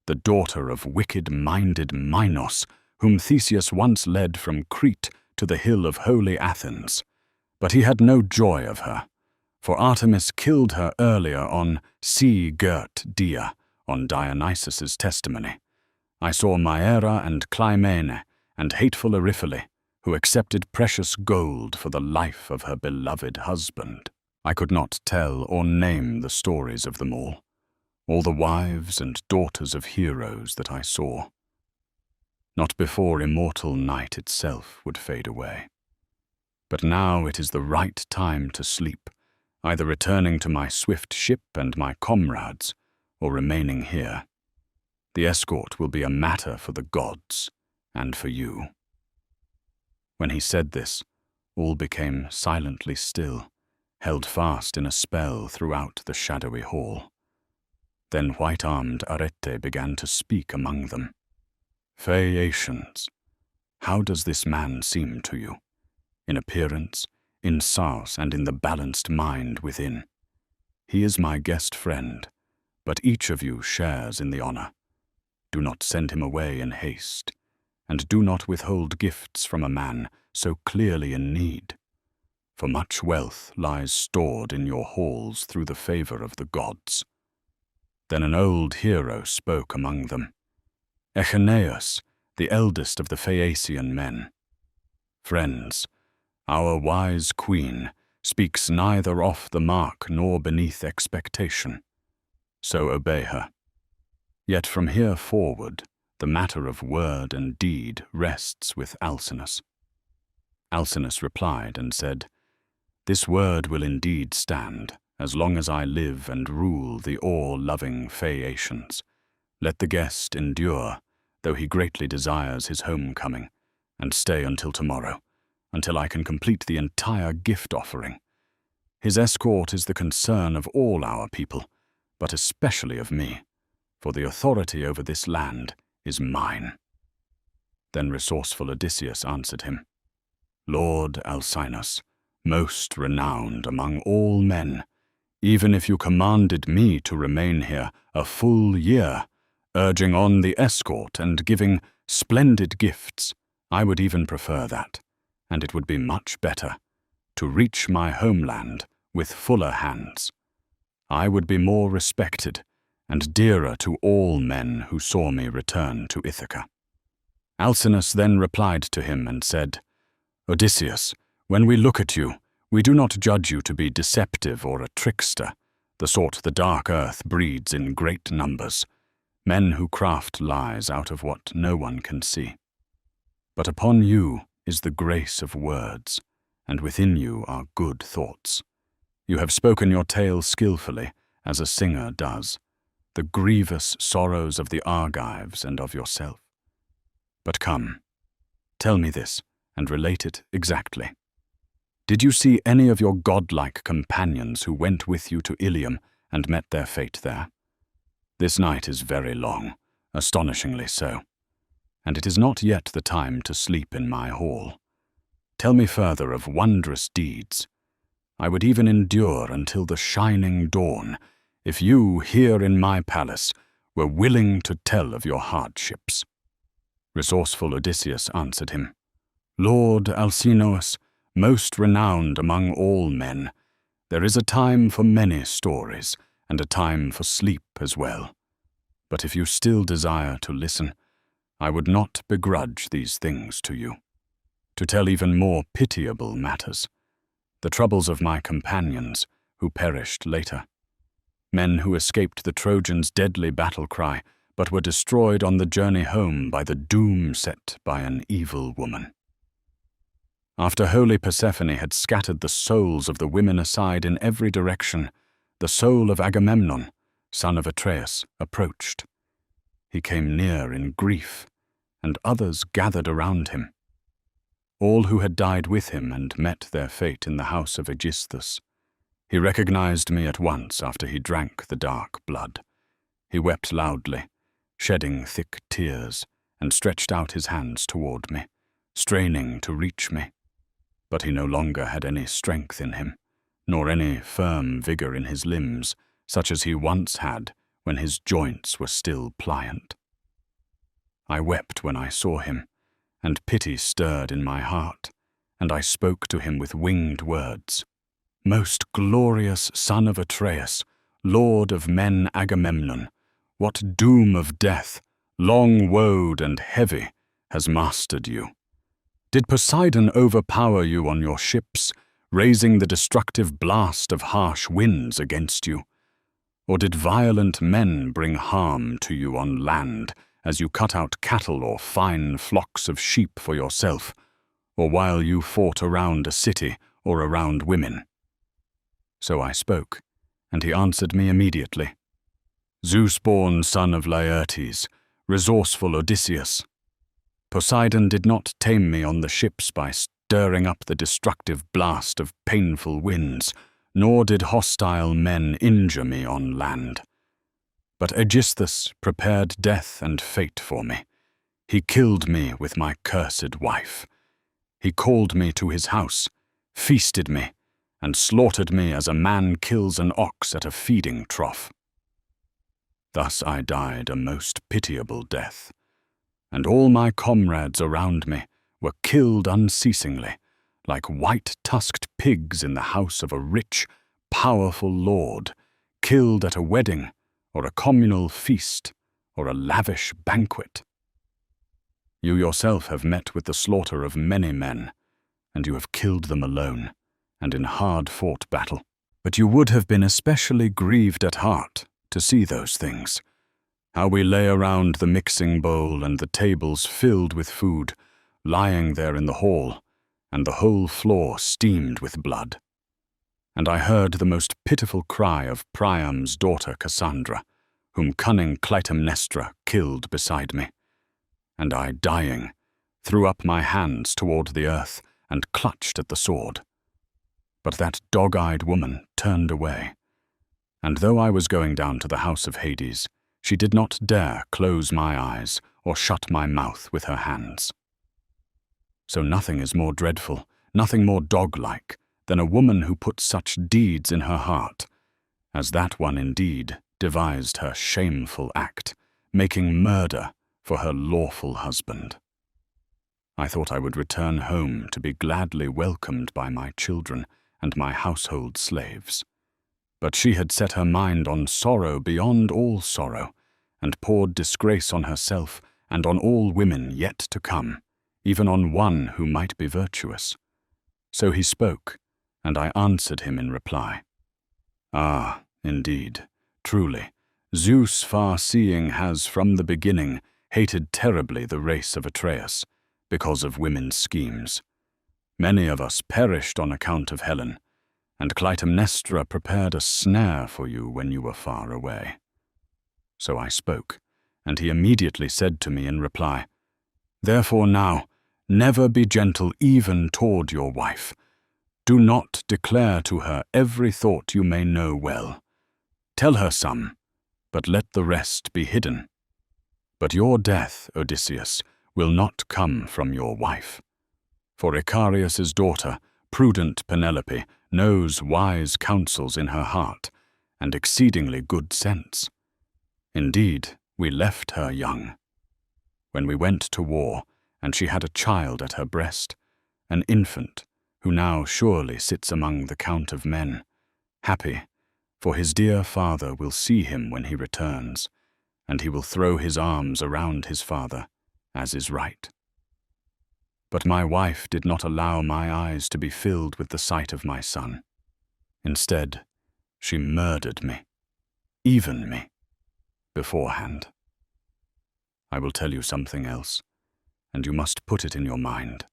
the daughter of wicked-minded Minos, whom Theseus once led from Crete to the hill of holy Athens. But he had no joy of her, for Artemis killed her earlier on sea-girt Dia, on Dionysus's testimony. I saw Maera and Clymene and hateful Eriphyle, who accepted precious gold for the life of her beloved husband. I could not tell or name the stories of them all the wives and daughters of heroes that I saw. Not before immortal night itself would fade away. But now it is the right time to sleep, either returning to my swift ship and my comrades, or remaining here. The escort will be a matter for the gods, and for you." When he said this, all became silently still, held fast in a spell throughout the shadowy hall. Then white-armed Arete began to speak among them. "Phaeacians, how does this man seem to you? In appearance, in source, and in the balanced mind within. He is my guest friend, but each of you shares in the honor. Do not send him away in haste, and do not withhold gifts from a man so clearly in need. For much wealth lies stored in your halls through the favor of the gods." Then an old hero spoke among them, Echeneus, the eldest of the Phaeacian men. "Friends, our wise queen speaks neither off the mark nor beneath expectation. So obey her. Yet from here forward, the matter of word and deed rests with Alcinous." Alcinous replied and said, "This word will indeed stand, as long as I live and rule the all-loving Phaeacians. Let the guest endure, though he greatly desires his homecoming, and stay until tomorrow, until I can complete the entire gift offering. His escort is the concern of all our people, but especially of me, for the authority over this land is mine." Then resourceful Odysseus answered him, "Lord Alcinous, most renowned among all men, even if you commanded me to remain here a full year, urging on the escort and giving splendid gifts, I would even prefer that, and it would be much better, to reach my homeland with fuller hands. I would be more respected and dearer to all men who saw me return to Ithaca." Alcinous then replied to him and said, "Odysseus, when we look at you, we do not judge you to be deceptive or a trickster, the sort the dark earth breeds in great numbers, men who craft lies out of what no one can see. But upon you is the grace of words, and within you are good thoughts. You have spoken your tale skillfully, as a singer does, the grievous sorrows of the Argives and of yourself. But come, tell me this, and relate it exactly. Did you see any of your godlike companions who went with you to Ilium and met their fate there? This night is very long, astonishingly so, and it is not yet the time to sleep in my hall. Tell me further of wondrous deeds. I would even endure until the shining dawn, if you here in my palace were willing to tell of your hardships." Resourceful Odysseus answered him, "Lord Alcinous, most renowned among all men, there is a time for many stories, and a time for sleep as well. But if you still desire to listen, I would not begrudge these things to you. To tell even more pitiable matters, the troubles of my companions, who perished later. Men who escaped the Trojans' deadly battle cry, but were destroyed on the journey home by the doom set by an evil woman. After holy Persephone had scattered the souls of the women aside in every direction, the soul of Agamemnon, son of Atreus, approached. He came near in grief, and others gathered around him. All who had died with him and met their fate in the house of Aegisthus. He recognized me at once after he drank the dark blood. He wept loudly, shedding thick tears, and stretched out his hands toward me, straining to reach me. But he no longer had any strength in him, nor any firm vigor in his limbs, such as he once had when his joints were still pliant. I wept when I saw him, and pity stirred in my heart, and I spoke to him with winged words. Most glorious son of Atreus, lord of men Agamemnon, what doom of death, long-woed and heavy, has mastered you? Did Poseidon overpower you on your ships, raising the destructive blast of harsh winds against you? Or did violent men bring harm to you on land, as you cut out cattle or fine flocks of sheep for yourself, or while you fought around a city or around women? So I spoke, and he answered me immediately. Zeus-born son of Laertes, resourceful Odysseus. Poseidon did not tame me on the ships by stirring up the destructive blast of painful winds, nor did hostile men injure me on land. But Aegisthus prepared death and fate for me. He killed me with my cursed wife. He called me to his house, feasted me, and slaughtered me as a man kills an ox at a feeding trough. Thus I died a most pitiable death, and all my comrades around me were killed unceasingly, like white-tusked pigs in the house of a rich, powerful lord, killed at a wedding, or a communal feast, or a lavish banquet. You yourself have met with the slaughter of many men, and you have killed them alone, and in hard-fought battle. But you would have been especially grieved at heart to see those things, how we lay around the mixing bowl and the tables filled with food, lying there in the hall, and the whole floor steamed with blood. And I heard the most pitiful cry of Priam's daughter Cassandra, whom cunning Clytemnestra killed beside me. And I, dying, threw up my hands toward the earth and clutched at the sword. But that dog-eyed woman turned away, and though I was going down to the house of Hades, she did not dare close my eyes or shut my mouth with her hands. So nothing is more dreadful, nothing more dog-like, than a woman who puts such deeds in her heart, as that one indeed devised her shameful act, making murder for her lawful husband. I thought I would return home to be gladly welcomed by my children and my household slaves. But she had set her mind on sorrow beyond all sorrow, and poured disgrace on herself and on all women yet to come, even on one who might be virtuous. So he spoke, and I answered him in reply. Ah, indeed, truly, Zeus far-seeing has from the beginning hated terribly the race of Atreus, because of women's schemes. Many of us perished on account of Helen, and Clytemnestra prepared a snare for you when you were far away. So I spoke, and he immediately said to me in reply, Therefore now, never be gentle even toward your wife. Do not declare to her every thought you may know well. Tell her some, but let the rest be hidden. But your death, Odysseus, will not come from your wife. For Icarius's daughter, prudent Penelope, knows wise counsels in her heart, and exceedingly good sense. Indeed, we left her young. When we went to war, and she had a child at her breast, an infant, who now surely sits among the count of men, happy, for his dear father will see him when he returns, and he will throw his arms around his father, as is right. But my wife did not allow my eyes to be filled with the sight of my son. Instead, she murdered me, even me, beforehand. I will tell you something else, and you must put it in your mind.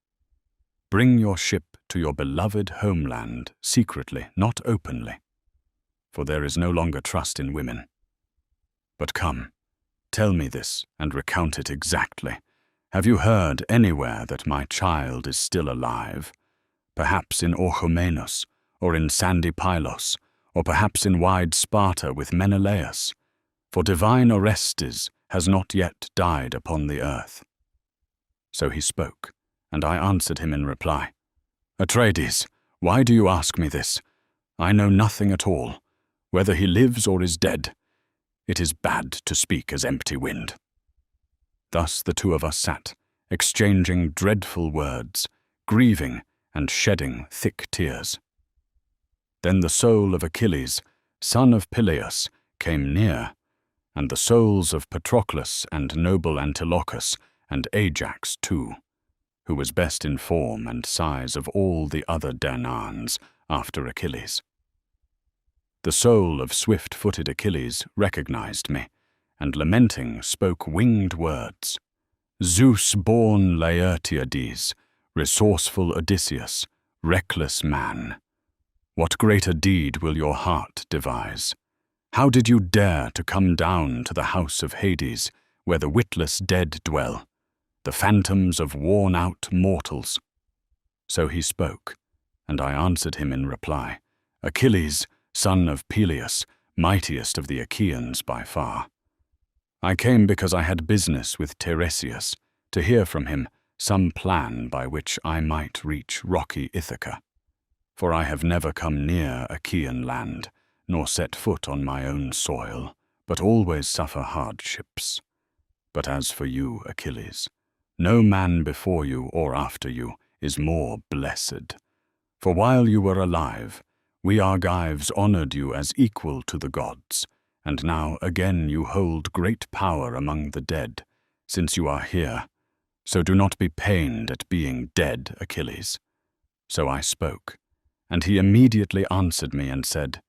Bring your ship to your beloved homeland secretly, not openly, for there is no longer trust in women. But come, tell me this and recount it exactly. Have you heard anywhere that my child is still alive? Perhaps in Orchomenus, or in sandy Pylos, or perhaps in wide Sparta with Menelaus? For divine Orestes has not yet died upon the earth. So he spoke, and I answered him in reply, Atreides, why do you ask me this? I know nothing at all, whether he lives or is dead. It is bad to speak as empty wind. Thus the two of us sat, exchanging dreadful words, grieving and shedding thick tears. Then the soul of Achilles, son of Peleus, came near, and the souls of Patroclus and noble Antilochus, and Ajax too, who was best in form and size of all the other Danaans after Achilles. The soul of swift-footed Achilles recognized me, and lamenting spoke winged words. Zeus-born Laertiades, resourceful Odysseus, reckless man, what greater deed will your heart devise? How did you dare to come down to the house of Hades, where the witless dead dwell, the phantoms of worn-out mortals? So he spoke, and I answered him in reply, Achilles, son of Peleus, mightiest of the Achaeans by far. I came because I had business with Tiresias, to hear from him some plan by which I might reach rocky Ithaca. For I have never come near Achaean land, nor set foot on my own soil, but always suffer hardships. But as for you, Achilles, no man before you or after you is more blessed. For while you were alive, we Argives honored you as equal to the gods, and now again you hold great power among the dead, since you are here. So do not be pained at being dead, Achilles. So I spoke, and he immediately answered me and said,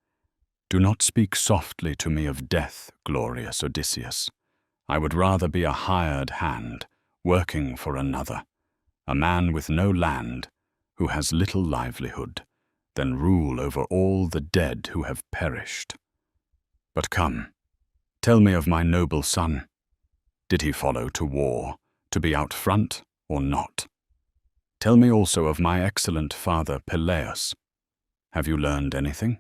Do not speak softly to me of death, glorious Odysseus. I would rather be a hired hand, working for another, a man with no land, who has little livelihood, than rule over all the dead who have perished. But come, tell me of my noble son. Did he follow to war, to be out front or not? Tell me also of my excellent father Peleus. Have you learned anything?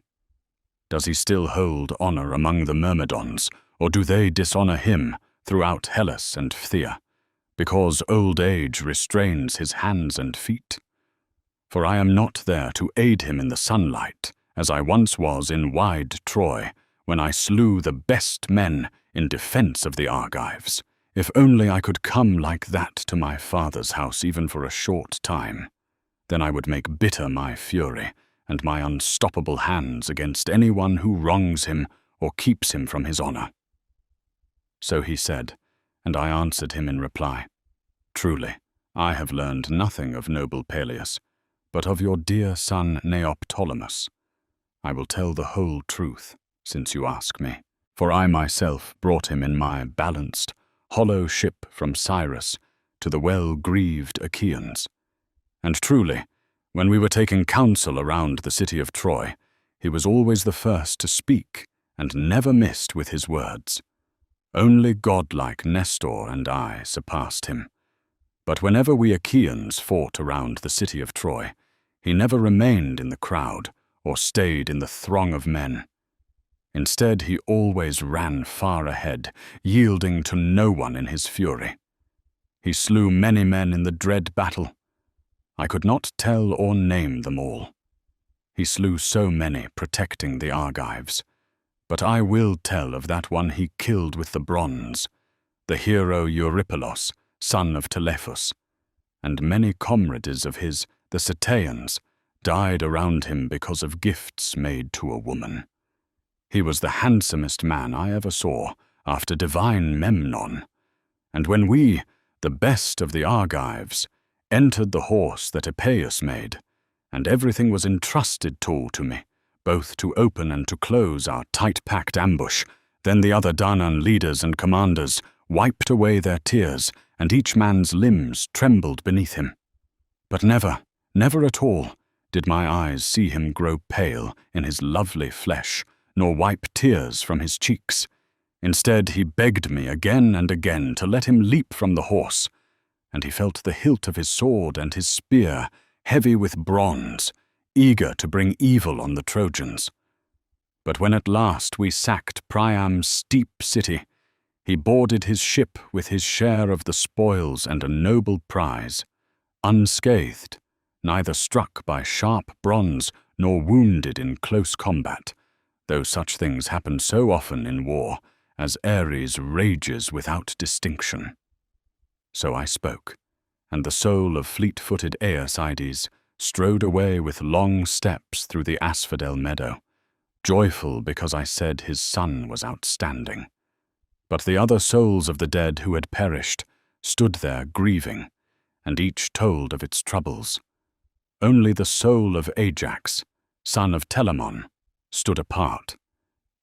Does he still hold honor among the Myrmidons, or do they dishonor him throughout Hellas and Phthia, because old age restrains his hands and feet? For I am not there to aid him in the sunlight, as I once was in wide Troy, when I slew the best men in defense of the Argives. If only I could come like that to my father's house even for a short time, then I would make bitter my fury and my unstoppable hands against anyone who wrongs him or keeps him from his honor. So he said, and I answered him in reply, Truly, I have learned nothing of noble Peleus, but of your dear son Neoptolemus. I will tell the whole truth, since you ask me, for I myself brought him in my balanced, hollow ship from Cyrus to the well-grieved Achaeans. And truly, when we were taking counsel around the city of Troy, he was always the first to speak and never missed with his words. Only godlike Nestor and I surpassed him. But whenever we Achaeans fought around the city of Troy, he never remained in the crowd or stayed in the throng of men. Instead, he always ran far ahead, yielding to no one in his fury. He slew many men in the dread battle. I could not tell or name them all. He slew so many protecting the Argives. But I will tell of that one he killed with the bronze, the hero Eurypylos, son of Telephus, and many comrades of his, the Cetaeans, died around him because of gifts made to a woman. He was the handsomest man I ever saw, after divine Memnon. And when we, the best of the Argives, entered the horse that Epeius made, and everything was entrusted to me, both to open and to close our tight-packed ambush. Then the other Danaan leaders and commanders wiped away their tears, and each man's limbs trembled beneath him. But never at all, did my eyes see him grow pale in his lovely flesh, nor wipe tears from his cheeks. Instead, he begged me again and again to let him leap from the horse, and he felt the hilt of his sword and his spear heavy with bronze, eager to bring evil on the Trojans. But when at last we sacked Priam's steep city, he boarded his ship with his share of the spoils and a noble prize, unscathed, neither struck by sharp bronze nor wounded in close combat, though such things happen so often in war, as Ares rages without distinction. So I spoke, and the soul of fleet-footed Aeacides strode away with long steps through the asphodel meadow, joyful because I said his son was outstanding. But the other souls of the dead who had perished stood there grieving, and each told of its troubles. Only the soul of Ajax, son of Telamon, stood apart,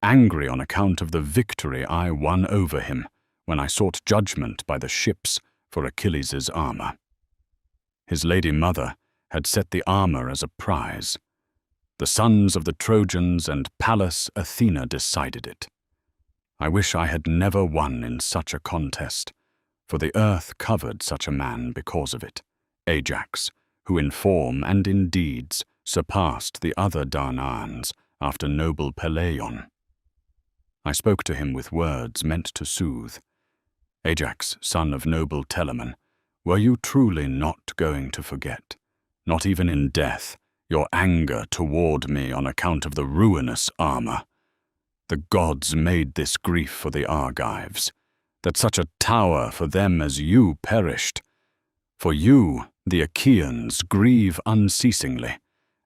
angry on account of the victory I won over him when I sought judgment by the ships for Achilles' armor. His lady mother had set the armor as a prize. The sons of the Trojans and Pallas Athena decided it. I wish I had never won in such a contest, for the earth covered such a man because of it, Ajax, who in form and in deeds surpassed the other Danaans after noble Peleion. I spoke to him with words meant to soothe. Ajax, son of noble Telamon, were you truly not going to forget, not even in death, your anger toward me on account of the ruinous armor? The gods made this grief for the Argives, that such a tower for them as you perished. For you, the Achaeans, grieve unceasingly,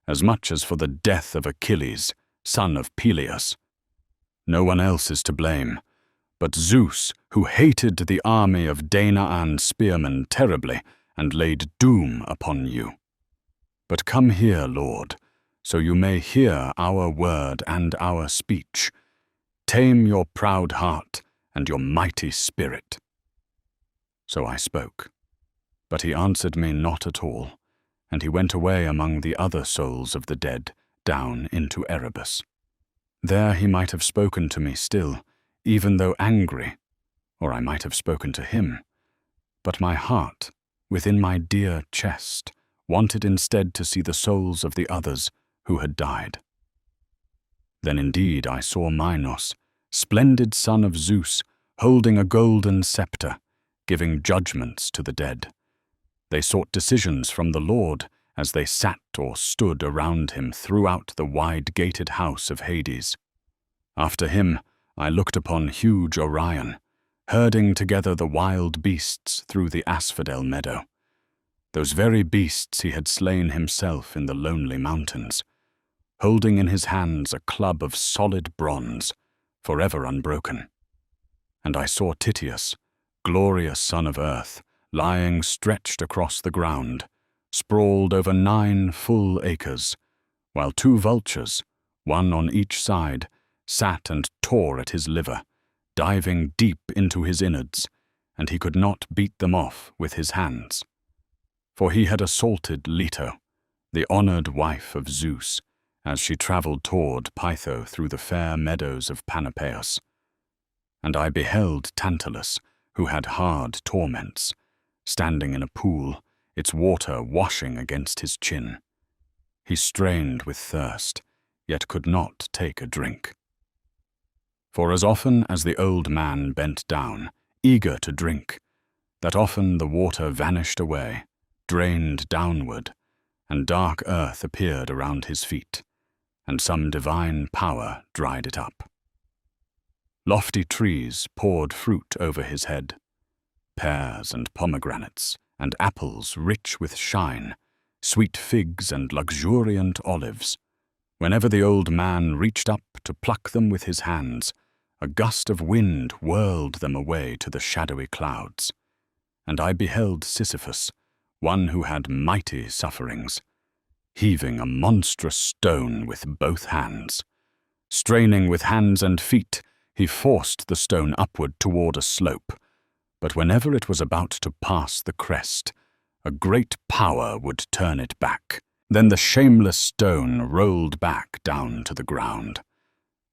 as much as for the death of Achilles, son of Peleus. No one else is to blame, but Zeus, who hated the army of Danaan's spearmen terribly and laid doom upon you. But come here, Lord, so you may hear our word and our speech. Tame your proud heart and your mighty spirit. So I spoke, but he answered me not at all, and he went away among the other souls of the dead, down into Erebus. There he might have spoken to me still, even though angry, or I might have spoken to him. But my heart, within my dear chest, wanted instead to see the souls of the others who had died. Then indeed I saw Minos, splendid son of Zeus, holding a golden scepter, giving judgments to the dead. They sought decisions from the Lord as they sat or stood around him throughout the wide-gated house of Hades. After him, I looked upon huge Orion, herding together the wild beasts through the asphodel meadow. Those very beasts he had slain himself in the lonely mountains, holding in his hands a club of solid bronze, forever unbroken. And I saw Tityus, glorious son of earth, lying stretched across the ground, sprawled over 9 full acres, while 2 vultures, one on each side, sat and tore at his liver, diving deep into his innards, and he could not beat them off with his hands. For he had assaulted Leto, the honored wife of Zeus, as she traveled toward Pytho through the fair meadows of Panopeus. And I beheld Tantalus, who had hard torments, standing in a pool, its water washing against his chin. He strained with thirst, yet could not take a drink. For as often as the old man bent down, eager to drink, that often the water vanished away, drained downward, and dark earth appeared around his feet, and some divine power dried it up. Lofty trees poured fruit over his head, pears and pomegranates, and apples rich with shine, sweet figs and luxuriant olives. Whenever the old man reached up to pluck them with his hands, a gust of wind whirled them away to the shadowy clouds. And I beheld Sisyphus, one who had mighty sufferings, heaving a monstrous stone with both hands. Straining with hands and feet, he forced the stone upward toward a slope, but whenever it was about to pass the crest, a great power would turn it back. Then the shameless stone rolled back down to the ground.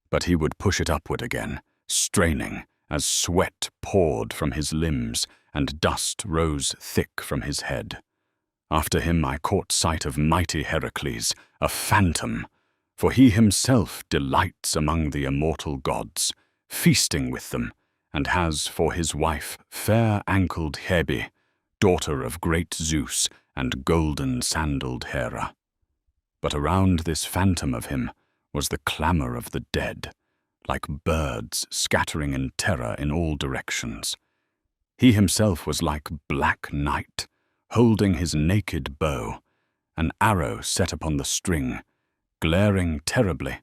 But he would push it upward again, straining, as sweat poured from his limbs and dust rose thick from his head. After him I caught sight of mighty Heracles, a phantom, for he himself delights among the immortal gods, feasting with them, and has for his wife fair-ankled Hebe, daughter of great Zeus and golden-sandaled Hera. But around this phantom of him was the clamour of the dead, like birds scattering in terror in all directions. He himself was like black night, holding his naked bow, an arrow set upon the string, glaring terribly,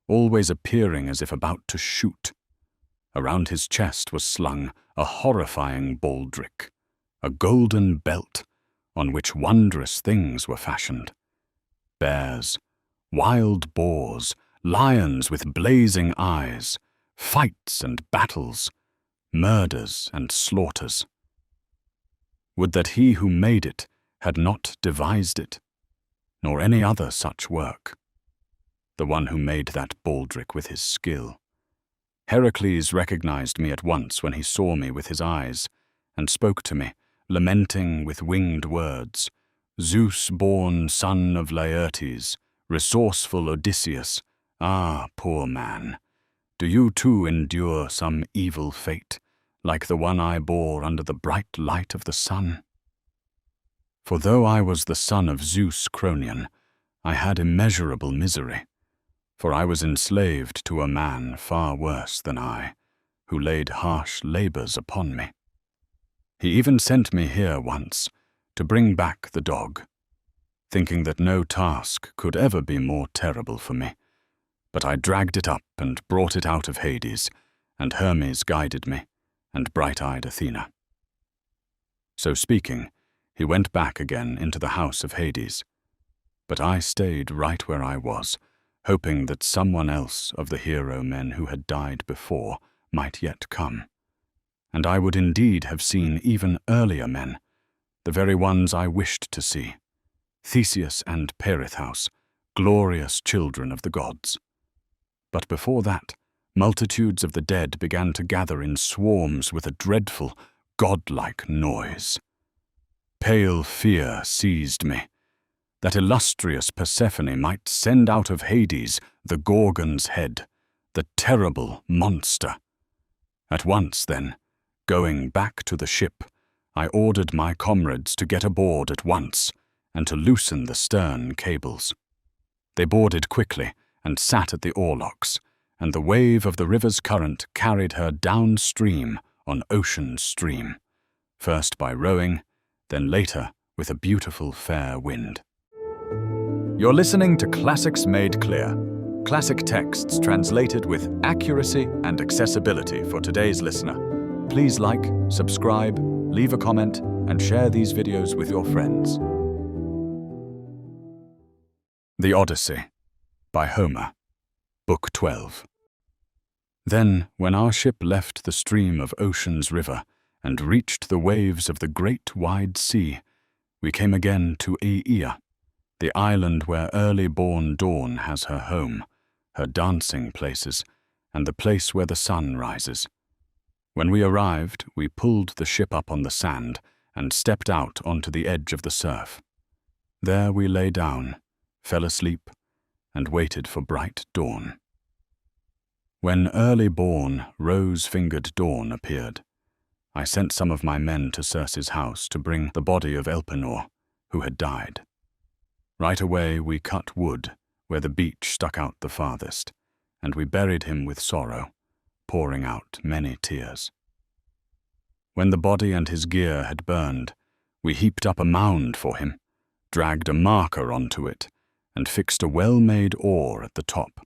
always appearing as if about to shoot. Around his chest was slung a horrifying baldric, a golden belt on which wondrous things were fashioned. Bears, wild boars, lions with blazing eyes, fights and battles, murders and slaughters. Would that he who made it had not devised it, nor any other such work. The one who made that baldric with his skill. Heracles recognized me at once when he saw me with his eyes, and spoke to me, lamenting with winged words, Zeus-born son of Laertes, resourceful Odysseus, ah, poor man, do you too endure some evil fate, like the one I bore under the bright light of the sun? For though I was the son of Zeus Cronion, I had immeasurable misery, for I was enslaved to a man far worse than I, who laid harsh labours upon me. He even sent me here once, to bring back the dog, thinking that no task could ever be more terrible for me. But I dragged it up and brought it out of Hades, and Hermes guided me, and bright-eyed Athena. So speaking, he went back again into the house of Hades. But I stayed right where I was, hoping that someone else of the hero men who had died before might yet come. And I would indeed have seen even earlier men, the very ones I wished to see, Theseus and Perithous, glorious children of the gods. But before that, multitudes of the dead began to gather in swarms with a dreadful, godlike noise. Pale fear seized me, that illustrious Persephone might send out of Hades the Gorgon's head, the terrible monster. At once, then, going back to the ship, I ordered my comrades to get aboard at once and to loosen the stern cables. They boarded quickly and sat at the oarlocks, and the wave of the river's current carried her downstream on ocean stream, first by rowing, then later with a beautiful fair wind. You're listening to Classics Made Clear, classic texts translated with accuracy and accessibility for today's listener. Please like, subscribe, leave a comment, and share these videos with your friends. The Odyssey, by Homer, Book 12. Then, when our ship left the stream of Ocean's river and reached the waves of the great wide sea, we came again to Aea, the island where early-born dawn has her home, her dancing places, and the place where the sun rises. When we arrived, we pulled the ship up on the sand and stepped out onto the edge of the surf. There we lay down, fell asleep, and waited for bright dawn. When early-born, rose-fingered dawn appeared, I sent some of my men to Circe's house to bring the body of Elpenor, who had died. Right away we cut wood where the beach stuck out the farthest, and we buried him with sorrow, pouring out many tears. When the body and his gear had burned, we heaped up a mound for him, dragged a marker onto it, and fixed a well-made oar at the top.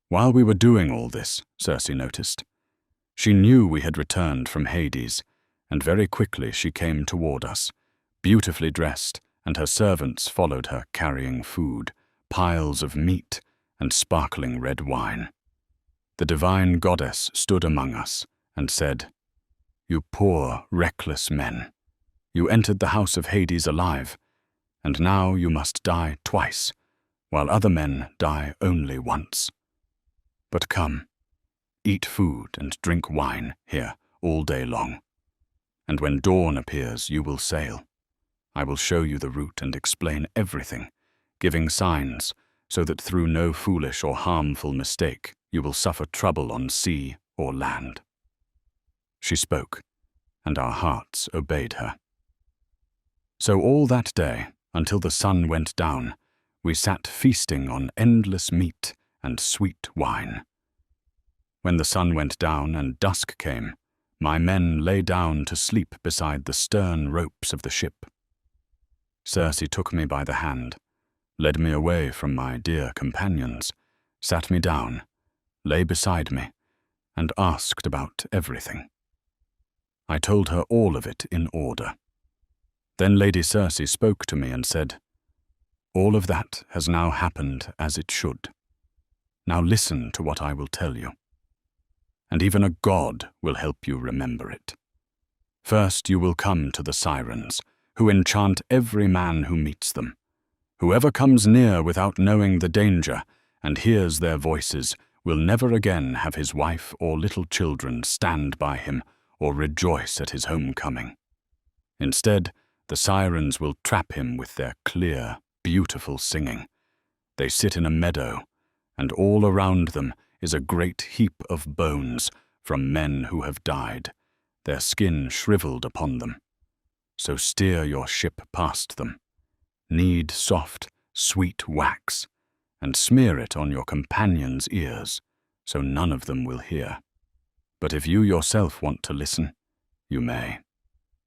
While we were doing all this, Circe noticed. She knew we had returned from Hades, and very quickly she came toward us, beautifully dressed, and her servants followed her carrying food, piles of meat, and sparkling red wine. The divine goddess stood among us and said, "You poor, reckless men, you entered the house of Hades alive, and now you must die twice, while other men die only once. But come, eat food and drink wine here all day long, and when dawn appears you will sail. I will show you the route and explain everything, giving signs so that through no foolish or harmful mistake you will suffer trouble on sea or land." She spoke, and our hearts obeyed her. So all that day, until the sun went down, we sat feasting on endless meat and sweet wine. When the sun went down and dusk came, my men lay down to sleep beside the stern ropes of the ship. Circe took me by the hand, led me away from my dear companions, sat me down, lay beside me, and asked about everything. I told her all of it in order. Then Lady Circe spoke to me and said, "All of that has now happened as it should. Now listen to what I will tell you. And even a god will help you remember it. First you will come to the sirens, who enchant every man who meets them. Whoever comes near without knowing the danger and hears their voices will never again have his wife or little children stand by him or rejoice at his homecoming. Instead, the sirens will trap him with their clear, beautiful singing. They sit in a meadow, and all around them is a great heap of bones from men who have died, their skin shriveled upon them. So steer your ship past them. Knead soft, sweet wax, and smear it on your companions' ears, so none of them will hear. But if you yourself want to listen, you may.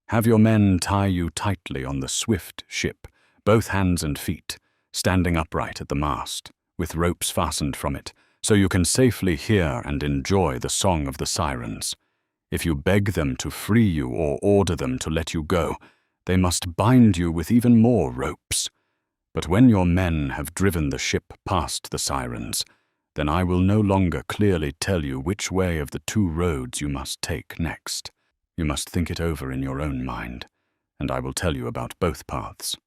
Have your men tie you tightly on the swift ship, both hands and feet, standing upright at the mast, with ropes fastened from it, so you can safely hear and enjoy the song of the sirens. If you beg them to free you or order them to let you go, they must bind you with even more ropes. But when your men have driven the ship past the sirens, then I will no longer clearly tell you which way of the two roads you must take next. You must think it over in your own mind, and I will tell you about both paths.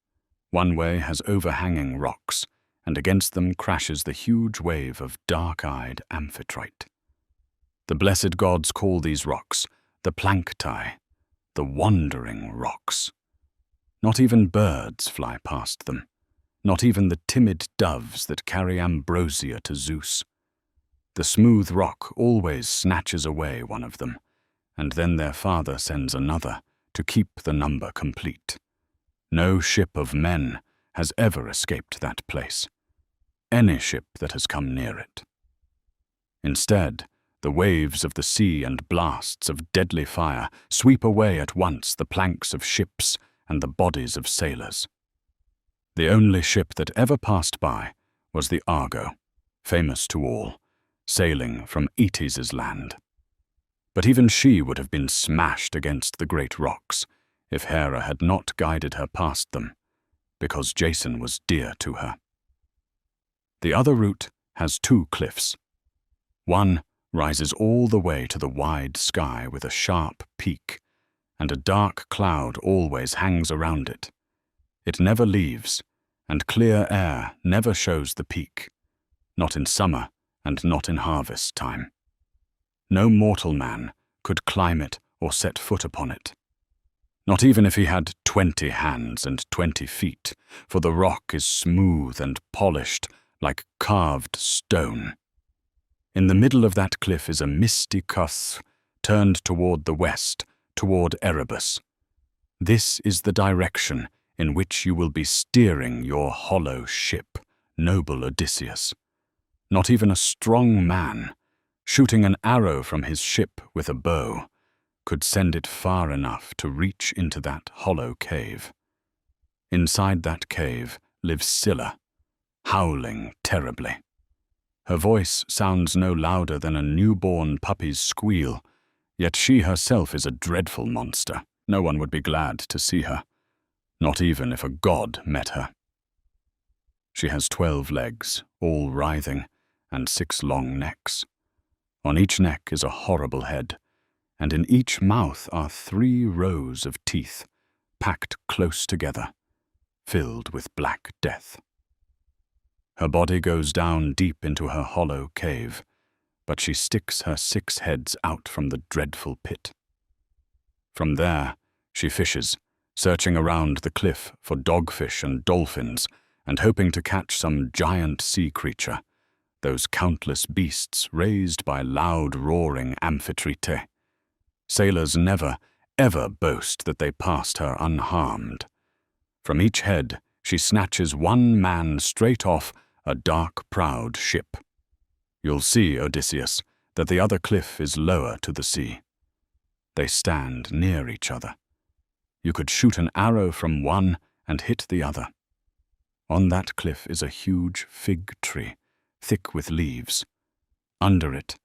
One way has overhanging rocks, and against them crashes the huge wave of dark-eyed amphitrite. The blessed gods call these rocks the planctai, the wandering rocks. Not even birds fly past them, not even the timid doves that carry ambrosia to Zeus. The smooth rock always snatches away one of them, and then their father sends another to keep the number complete. No ship of men has ever escaped that place, any ship that has come near it. Instead, the waves of the sea and blasts of deadly fire sweep away at once the planks of ships and the bodies of sailors. The only ship that ever passed by was the Argo, famous to all, sailing from Ithaca's land. But even she would have been smashed against the great rocks if Hera had not guided her past them, because Jason was dear to her. The other route has two cliffs. One rises all the way to the wide sky with a sharp peak, and a dark cloud always hangs around it. It never leaves, and clear air never shows the peak, not in summer and not in harvest time. No mortal man could climb it or set foot upon it, not even if he had 20 hands and 20 feet, for the rock is smooth and polished like carved stone. In the middle of that cliff is a misty cuss turned toward the west, toward Erebus. This is the direction in which you will be steering your hollow ship, noble Odysseus. Not even a strong man, shooting an arrow from his ship with a bow, could send it far enough to reach into that hollow cave. Inside that cave lives Scylla, howling terribly. Her voice sounds no louder than a newborn puppy's squeal, yet she herself is a dreadful monster. No one would be glad to see her. not even if a god met her. She has 12 legs, all writhing, and 6 long necks. On each neck is a horrible head, and in each mouth are 3 rows of teeth, packed close together, filled with black death. Her body goes down deep into her hollow cave, but she sticks her 6 heads out from the dreadful pit. From there, she fishes, searching around the cliff for dogfish and dolphins, and hoping to catch some giant sea creature, those countless beasts raised by loud roaring amphitrite. Sailors never, ever boast that they passed her unharmed. From each head she snatches 1 man straight off a dark, proud ship. You'll see, Odysseus, that the other cliff is lower to the sea. They stand near each other. You could shoot an arrow from one and hit the other. On that cliff is a huge fig tree, thick with leaves. Under it,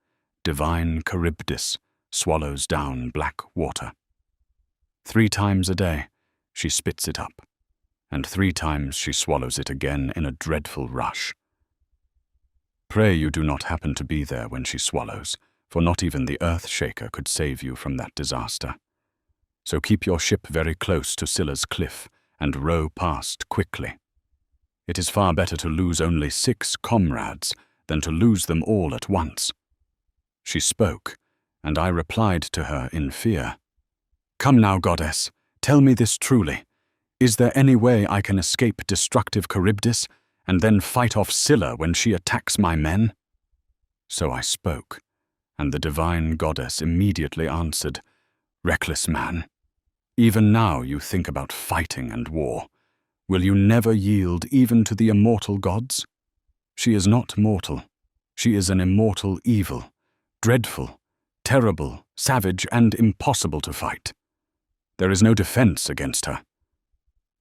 divine Charybdis swallows down black water. 3 times a day, she spits it up, and 3 times she swallows it again in a dreadful rush. Pray you do not happen to be there when she swallows, for not even the Earth-shaker could save you from that disaster. So keep your ship very close to Scylla's cliff and row past quickly. It is far better to lose only 6 comrades than to lose them all at once. She spoke, and I replied to her in fear. Come now, goddess, tell me this truly. Is there any way I can escape destructive Charybdis and then fight off Scylla when she attacks my men? So I spoke, and the divine goddess immediately answered, Reckless man, even now you think about fighting and war. Will you never yield even to the immortal gods? She is not mortal. She is an immortal evil, dreadful, terrible, savage, and impossible to fight. There is no defense against her.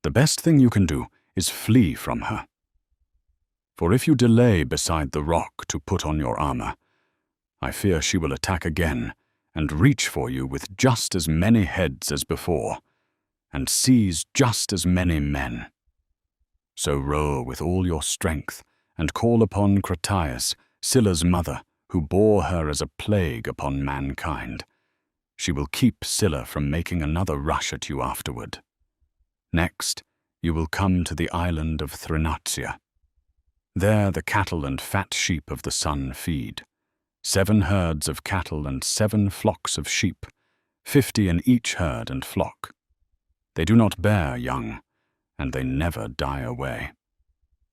The best thing you can do is flee from her. For if you delay beside the rock to put on your armor, I fear she will attack again and reach for you with just as many heads as before, and seize just as many men. So row with all your strength and call upon Crataeis, Scylla's mother, who bore her as a plague upon mankind. She will keep Scylla from making another rush at you afterward. Next, you will come to the island of Thrinacia. There the cattle and fat sheep of the sun feed. 7 herds of cattle and 7 flocks of sheep, 50 in each herd and flock. They do not bear young, and they never die away.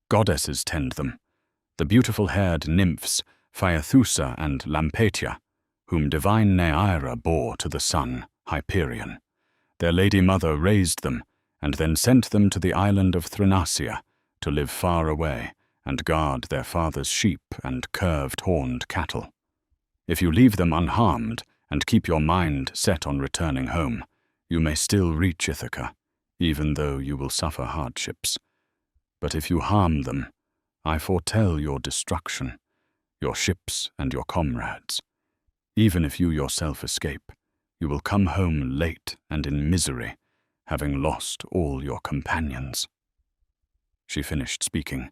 Goddesses tend them, the beautiful-haired nymphs Phaethusa and Lampetia, whom divine Neaira bore to the sun, Hyperion. Their lady mother raised them, and then sent them to the island of Thrinacia to live far away and guard their father's sheep and curved-horned cattle. If you leave them unharmed and keep your mind set on returning home, you may still reach Ithaca, even though you will suffer hardships. But if you harm them, I foretell your destruction, your ships and your comrades. Even if you yourself escape, you will come home late and in misery, having lost all your companions. She finished speaking,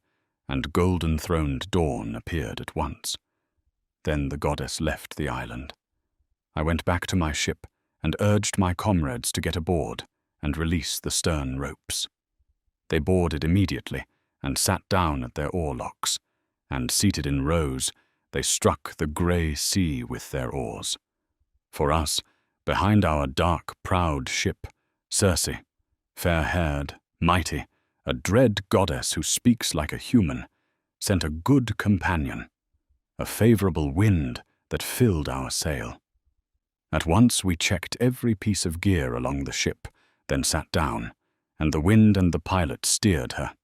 and golden-throned dawn appeared at once. Then the goddess left the island. I went back to my ship and urged my comrades to get aboard and release the stern ropes. They boarded immediately and sat down at their oarlocks, and seated in rows, they struck the grey sea with their oars. For us, behind our dark, proud ship, Circe, fair-haired, mighty, a dread goddess who speaks like a human, sent a good companion, a favourable wind that filled our sail. At once we checked every piece of gear along the ship, then sat down, and the wind and the pilot steered her.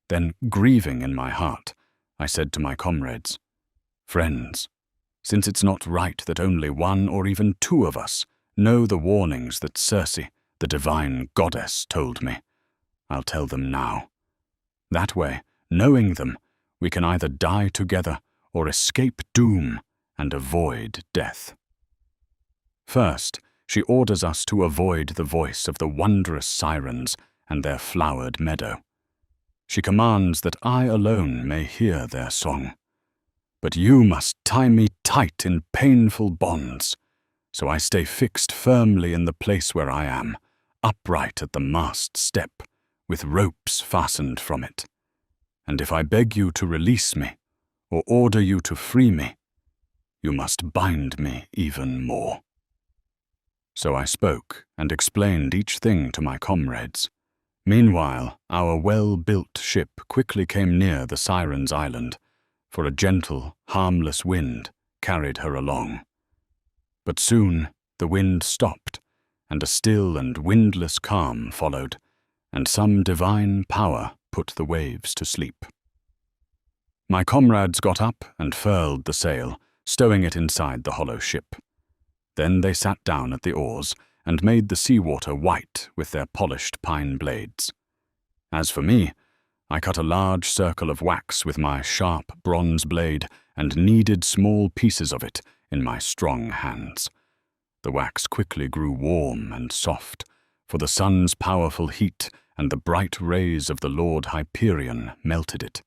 Then, grieving in my heart, I said to my comrades, Friends, since it's not right that only 1 or even 2 of us know the warnings that Circe, the divine goddess, told me, I'll tell them now. That way, knowing them, we can either die together or escape doom and avoid death. First, she orders us to avoid the voice of the wondrous sirens and their flowered meadow. She commands that I alone may hear their song. But you must tie me tight in painful bonds, so I stay fixed firmly in the place where I am, upright at the mast step, with ropes fastened from it. And if I beg you to release me, or order you to free me, you must bind me even more." So I spoke and explained each thing to my comrades. Meanwhile, our well-built ship quickly came near the Sirens' island, for a gentle, harmless wind carried her along. But soon the wind stopped, and a still and windless calm followed, and some divine power put the waves to sleep. My comrades got up and furled the sail, stowing it inside the hollow ship. Then they sat down at the oars and made the seawater white with their polished pine blades. As for me, I cut a large circle of wax with my sharp bronze blade and kneaded small pieces of it in my strong hands. The wax quickly grew warm and soft, for the sun's powerful heat and the bright rays of the Lord Hyperion melted it.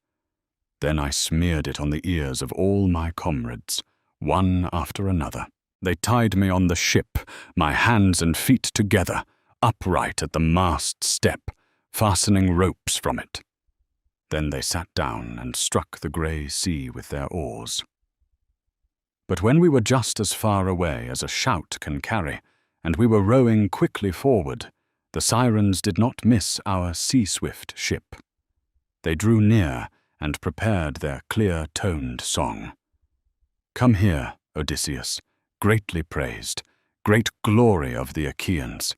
Then I smeared it on the ears of all my comrades, one after another. They tied me on the ship, my hands and feet together, upright at the mast step, fastening ropes from it. Then they sat down and struck the grey sea with their oars. But when we were just as far away as a shout can carry, and we were rowing quickly forward, the Sirens did not miss our sea-swift ship. They drew near and prepared their clear-toned song. "Come here, Odysseus, greatly praised, great glory of the Achaeans.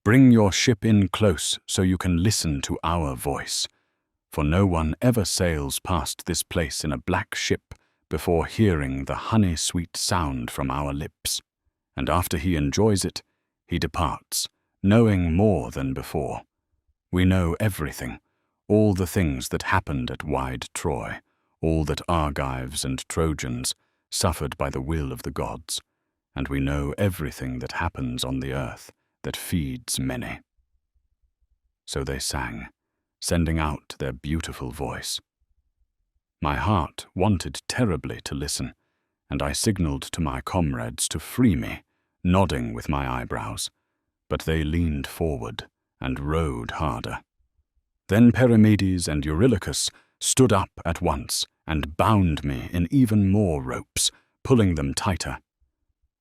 Bring your ship in close so you can listen to our voice, for no one ever sails past this place in a black ship before hearing the honey-sweet sound from our lips, and after he enjoys it, he departs, knowing more than before. We know everything, all the things that happened at wide Troy, all that Argives and Trojans suffered by the will of the gods, and we know everything that happens on the earth that feeds many." So they sang, sending out their beautiful voice. My heart wanted terribly to listen, and I signaled to my comrades to free me, nodding with my eyebrows, but they leaned forward and rowed harder. Then Perimedes and Eurylochus stood up at once and bound me in even more ropes, pulling them tighter.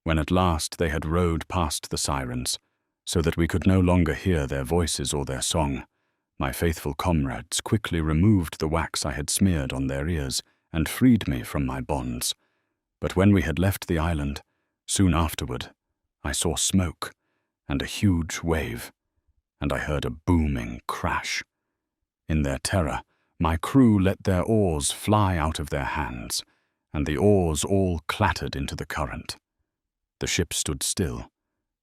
When at last they had rowed past the Sirens, so that we could no longer hear their voices or their song, my faithful comrades quickly removed the wax I had smeared on their ears and freed me from my bonds. But when we had left the island, soon afterward, I saw smoke and a huge wave, and I heard a booming crash. In their terror, my crew let their oars fly out of their hands, and the oars all clattered into the current. The ship stood still,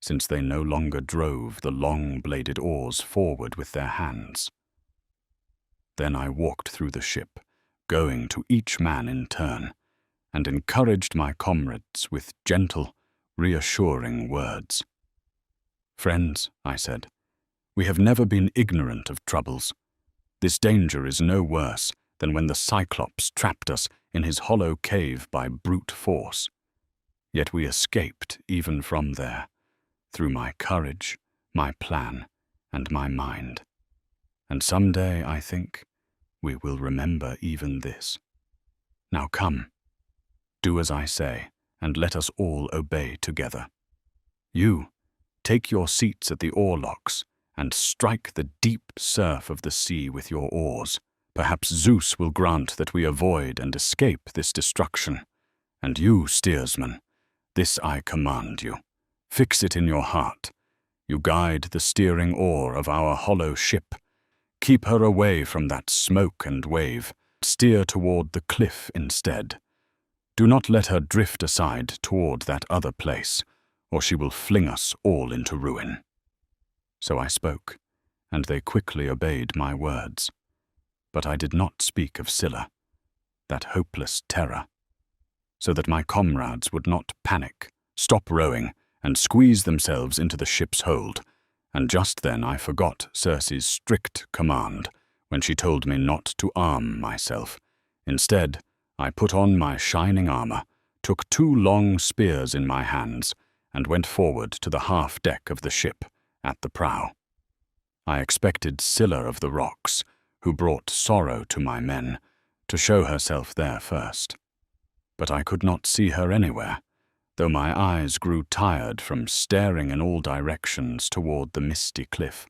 since they no longer drove the long-bladed oars forward with their hands. Then I walked through the ship, going to each man in turn, and encouraged my comrades with gentle, reassuring words. "Friends," I said, "we have never been ignorant of troubles. This danger is no worse than when the Cyclops trapped us in his hollow cave by brute force. Yet we escaped even from there, through my courage, my plan, and my mind. And someday, I think, we will remember even this. Now come, do as I say, and let us all obey together. You, take your seats at the oarlocks, and strike the deep surf of the sea with your oars. Perhaps Zeus will grant that we avoid and escape this destruction. And you, steersman, this I command you. Fix it in your heart. You guide the steering oar of our hollow ship. Keep her away from that smoke and wave. Steer toward the cliff instead. Do not let her drift aside toward that other place, or she will fling us all into ruin." So I spoke, and they quickly obeyed my words. But I did not speak of Scylla, that hopeless terror, so that my comrades would not panic, stop rowing, and squeeze themselves into the ship's hold, And just then I forgot Circe's strict command when she told me not to arm myself. Instead, I put on my shining armor, took 2 long spears in my hands, and went forward to the half-deck of the ship at the prow. I expected Scylla of the rocks, who brought sorrow to my men, to show herself there first. But I could not see her anywhere, though my eyes grew tired from staring in all directions toward the misty cliff.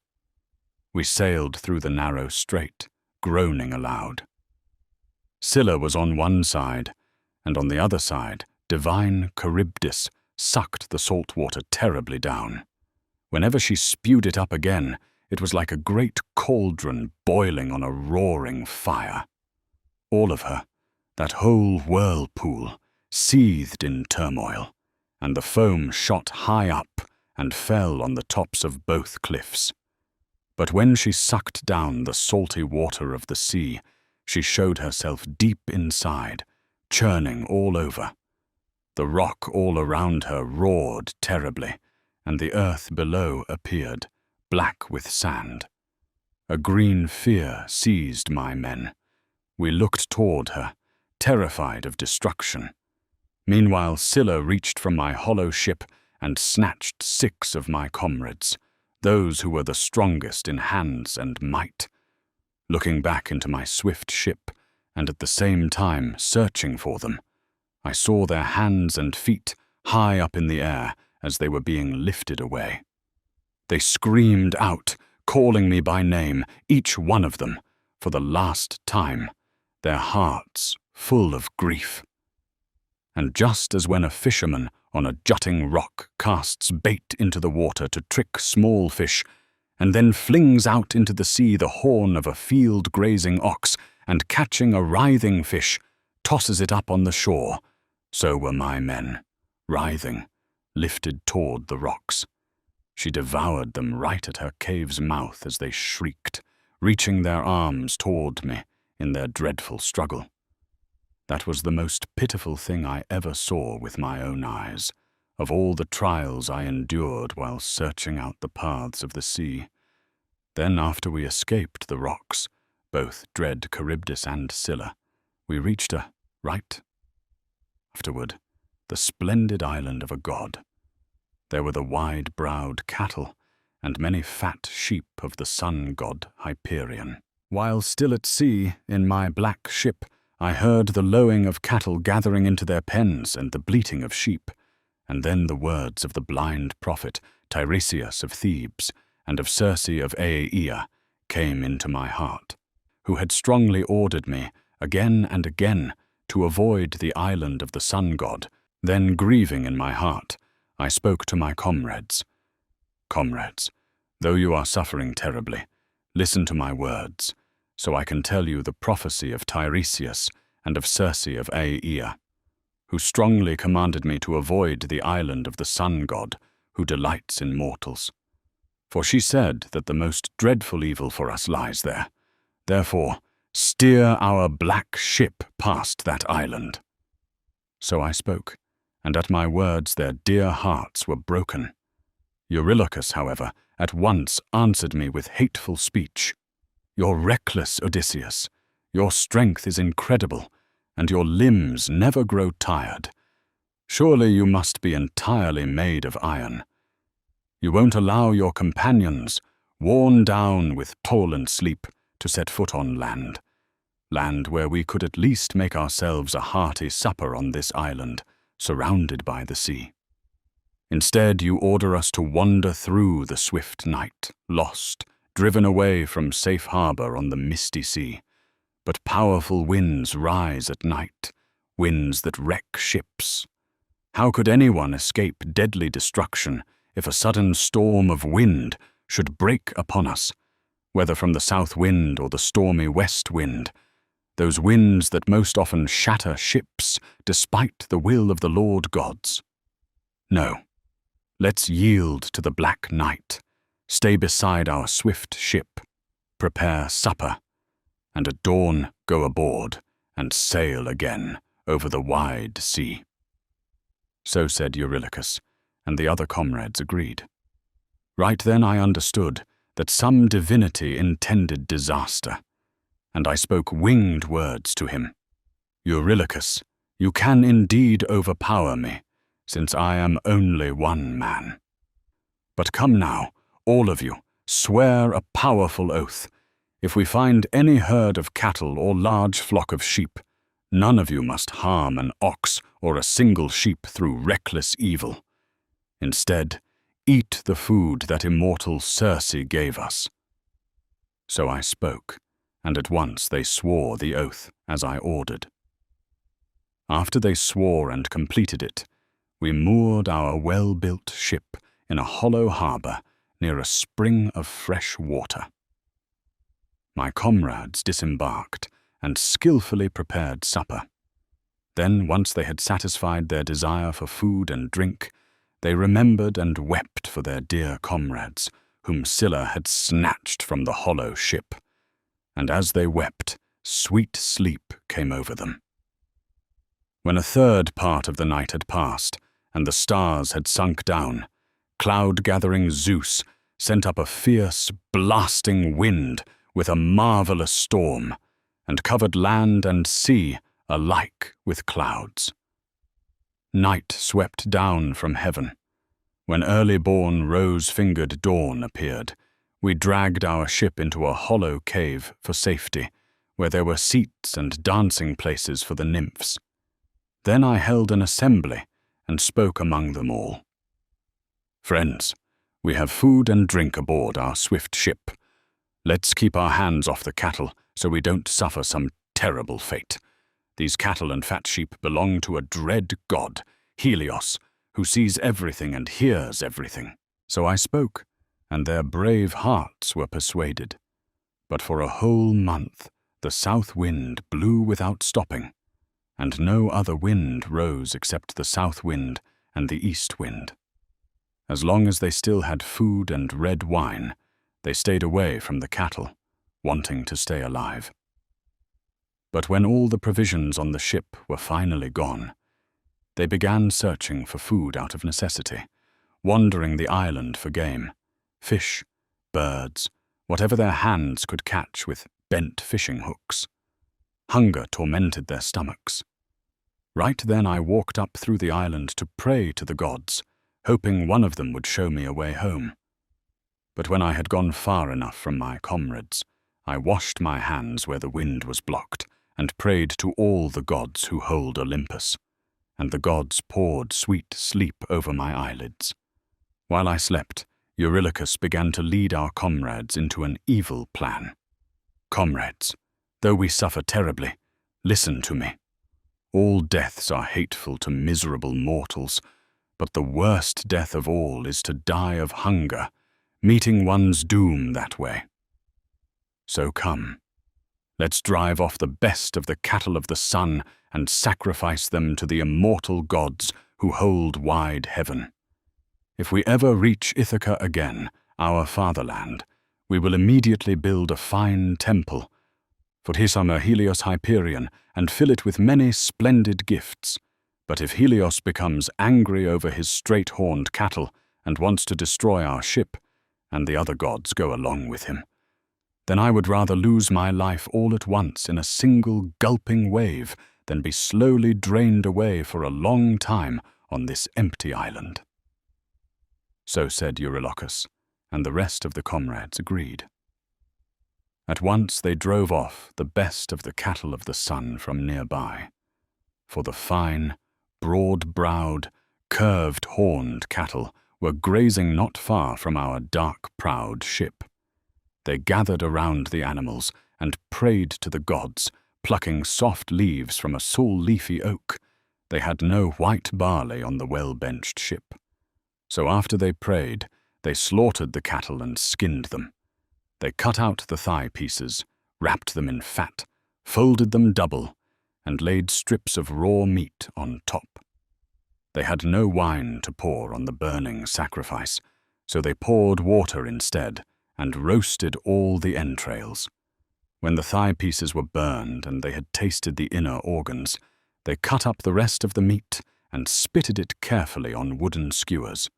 We sailed through the narrow strait, groaning aloud. Scylla was on one side, and on the other side, divine Charybdis sucked the salt water terribly down. Whenever she spewed it up again, it was like a great cauldron boiling on a roaring fire. All of her, that whole whirlpool, seethed in turmoil, and the foam shot high up and fell on the tops of both cliffs. But when she sucked down the salty water of the sea, she showed herself deep inside, churning all over. The rock all around her roared terribly, and the earth below appeared, black with sand. A green fear seized my men. We looked toward her, terrified of destruction. Meanwhile Scylla reached from my hollow ship and snatched 6 of my comrades, those who were the strongest in hands and might. Looking back into my swift ship, and at the same time searching for them, I saw their hands and feet high up in the air as they were being lifted away. They screamed out, calling me by name, each one of them, for the last time, their hearts full of grief. And just as when a fisherman on a jutting rock casts bait into the water to trick small fish, and then flings out into the sea the horn of a field-grazing ox, and catching a writhing fish, tosses it up on the shore, so were my men, writhing, lifted toward the rocks. She devoured them right at her cave's mouth as they shrieked, reaching their arms toward me in their dreadful struggle. That was the most pitiful thing I ever saw with my own eyes, of all the trials I endured while searching out the paths of the sea. Then, after we escaped the rocks, both dread Charybdis and Scylla, we reached afterward, the splendid island of a god. There were the wide-browed cattle, and many fat sheep of the sun god Hyperion. While still at sea, in my black ship, I heard the lowing of cattle gathering into their pens and the bleating of sheep, and then the words of the blind prophet Tiresias of Thebes and of Circe of Aeaea came into my heart, who had strongly ordered me, again and again, to avoid the island of the sun god. Then, grieving in my heart, I spoke to my comrades. Comrades, though you are suffering terribly, listen to my words, so I can tell you the prophecy of Tiresias and of Circe of Aeaea, who strongly commanded me to avoid the island of the sun god, who delights in mortals. For she said that the most dreadful evil for us lies there. Therefore, steer our black ship past that island. So I spoke, and at my words their dear hearts were broken. Eurylochus, however, at once answered me with hateful speech. You're reckless, Odysseus. Your strength is incredible, and your limbs never grow tired. Surely you must be entirely made of iron. You won't allow your companions, worn down with toil and sleep, to set foot on land where we could at least make ourselves a hearty supper on this island, surrounded by the sea. Instead, you order us to wander through the swift night, lost, driven away from safe harbor on the misty sea. But powerful winds rise at night, winds that wreck ships. How could anyone escape deadly destruction if a sudden storm of wind should break upon us, whether from the south wind or the stormy west wind, those winds that most often shatter ships despite the will of the Lord gods? No, let's yield to the black night, stay beside our swift ship, prepare supper, and at dawn go aboard and sail again over the wide sea. So said Eurylochus, and the other comrades agreed. Right then I understood that some divinity intended disaster, and I spoke winged words to him. Eurylochus, you can indeed overpower me, since I am only one man. But come now, all of you, swear a powerful oath. If we find any herd of cattle or large flock of sheep, none of you must harm an ox or a single sheep through reckless evil. Instead, eat the food that immortal Circe gave us. So I spoke, and at once they swore the oath as I ordered. After they swore and completed it, we moored our well-built ship in a hollow harbour near a spring of fresh water. My comrades disembarked and skillfully prepared supper. Then, once they had satisfied their desire for food and drink, they remembered and wept for their dear comrades, whom Scylla had snatched from the hollow ship. And as they wept, sweet sleep came over them. When a third part of the night had passed, and the stars had sunk down, cloud-gathering Zeus sent up a fierce, blasting wind with a marvelous storm, and covered land and sea alike with clouds. Night swept down from heaven. When early-born, rose-fingered dawn appeared, we dragged our ship into a hollow cave for safety, where there were seats and dancing places for the nymphs. Then I held an assembly and spoke among them all. Friends, we have food and drink aboard our swift ship. Let's keep our hands off the cattle so we don't suffer some terrible fate. These cattle and fat sheep belong to a dread god, Helios, who sees everything and hears everything. So I spoke, and their brave hearts were persuaded. But for a whole month the south wind blew without stopping, and no other wind rose except the south wind and the east wind. As long as they still had food and red wine, they stayed away from the cattle, wanting to stay alive. But when all the provisions on the ship were finally gone, they began searching for food out of necessity, wandering the island for game, fish, birds, whatever their hands could catch with bent fishing hooks. Hunger tormented their stomachs. Right then I walked up through the island to pray to the gods, hoping one of them would show me a way home. But when I had gone far enough from my comrades, I washed my hands where the wind was blocked, and prayed to all the gods who hold Olympus, and the gods poured sweet sleep over my eyelids. While I slept, Eurylochus began to lead our comrades into an evil plan. Comrades, though we suffer terribly, listen to me. All deaths are hateful to miserable mortals, but the worst death of all is to die of hunger, meeting one's doom that way. So come, let's drive off the best of the cattle of the sun and sacrifice them to the immortal gods who hold wide heaven. If we ever reach Ithaca again, our fatherland, we will immediately build a fine temple for Helios Hyperion and fill it with many splendid gifts. But if Helios becomes angry over his straight-horned cattle and wants to destroy our ship, and the other gods go along with him, then I would rather lose my life all at once in a single gulping wave than be slowly drained away for a long time on this empty island. So said Eurylochus, and the rest of the comrades agreed. At once they drove off the best of the cattle of the sun from nearby, for the fine, broad-browed, curved-horned cattle were grazing not far from our dark-prowed ship. They gathered around the animals and prayed to the gods, plucking soft leaves from a sole-leafy oak. They had no white barley on the well-benched ship. So after they prayed, they slaughtered the cattle and skinned them. They cut out the thigh pieces, wrapped them in fat, folded them double, and laid strips of raw meat on top. They had no wine to pour on the burning sacrifice, so they poured water instead and roasted all the entrails. When the thigh pieces were burned and they had tasted the inner organs, they cut up the rest of the meat and spitted it carefully on wooden skewers.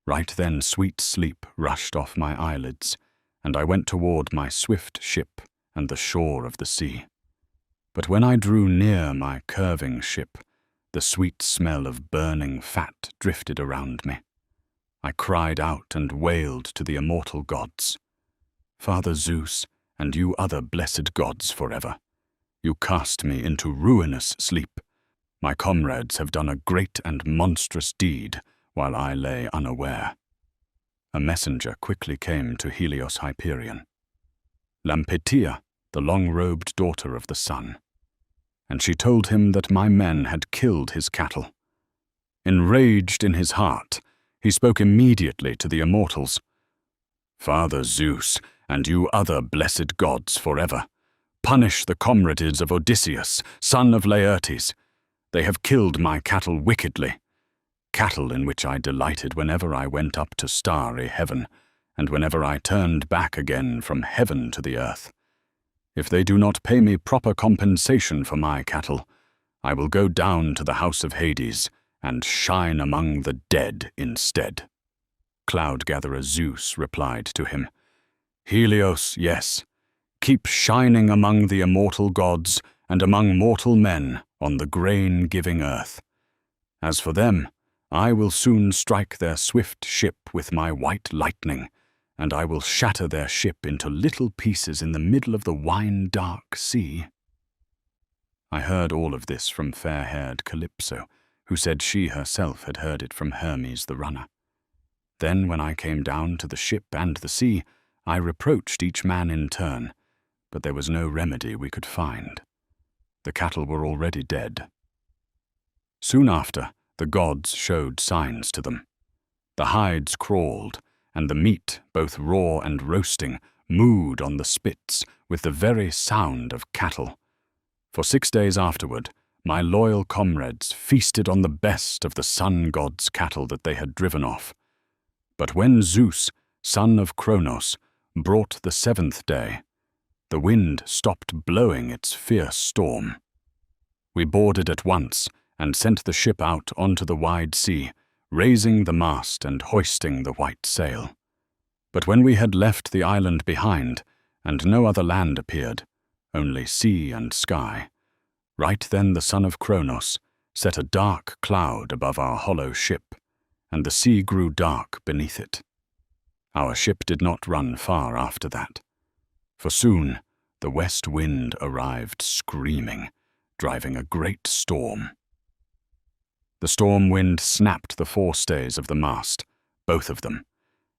Right then sweet sleep rushed off my eyelids, and I went toward my swift ship and the shore of the sea. But when I drew near my curving ship, the sweet smell of burning fat drifted around me. I cried out and wailed to the immortal gods. Father Zeus, and you other blessed gods forever, you cast me into ruinous sleep. My comrades have done a great and monstrous deed while I lay unaware. A messenger quickly came to Helios Hyperion, Lampetia, the long-robed daughter of the sun, and she told him that my men had killed his cattle. Enraged in his heart, he spoke immediately to the immortals. Father Zeus, and you other blessed gods forever, punish the comrades of Odysseus, son of Laertes. They have killed my cattle wickedly, cattle in which I delighted whenever I went up to starry heaven, and whenever I turned back again from heaven to the earth. If they do not pay me proper compensation for my cattle, I will go down to the house of Hades and shine among the dead instead. Cloud-gatherer Zeus replied to him, Helios, yes, keep shining among the immortal gods and among mortal men on the grain-giving earth. As for them, I will soon strike their swift ship with my white lightning, and I will shatter their ship into little pieces in the middle of the wine-dark sea. I heard all of this from fair-haired Calypso, who said she herself had heard it from Hermes the runner. Then, when I came down to the ship and the sea, I reproached each man in turn, but there was no remedy we could find. The cattle were already dead. Soon after, the gods showed signs to them. The hides crawled, and the meat, both raw and roasting, mooed on the spits with the very sound of cattle. For 6 days afterward, my loyal comrades feasted on the best of the sun god's cattle that they had driven off. But when Zeus, son of Cronos, brought the 7th day, the wind stopped blowing its fierce storm. We boarded at once and sent the ship out onto the wide sea, raising the mast and hoisting the white sail. But when we had left the island behind, and no other land appeared, only sea and sky, right then the son of Cronos set a dark cloud above our hollow ship, and the sea grew dark beneath it. Our ship did not run far after that, for soon the west wind arrived screaming, driving a great storm. The storm wind snapped the forestays of the mast, both of them,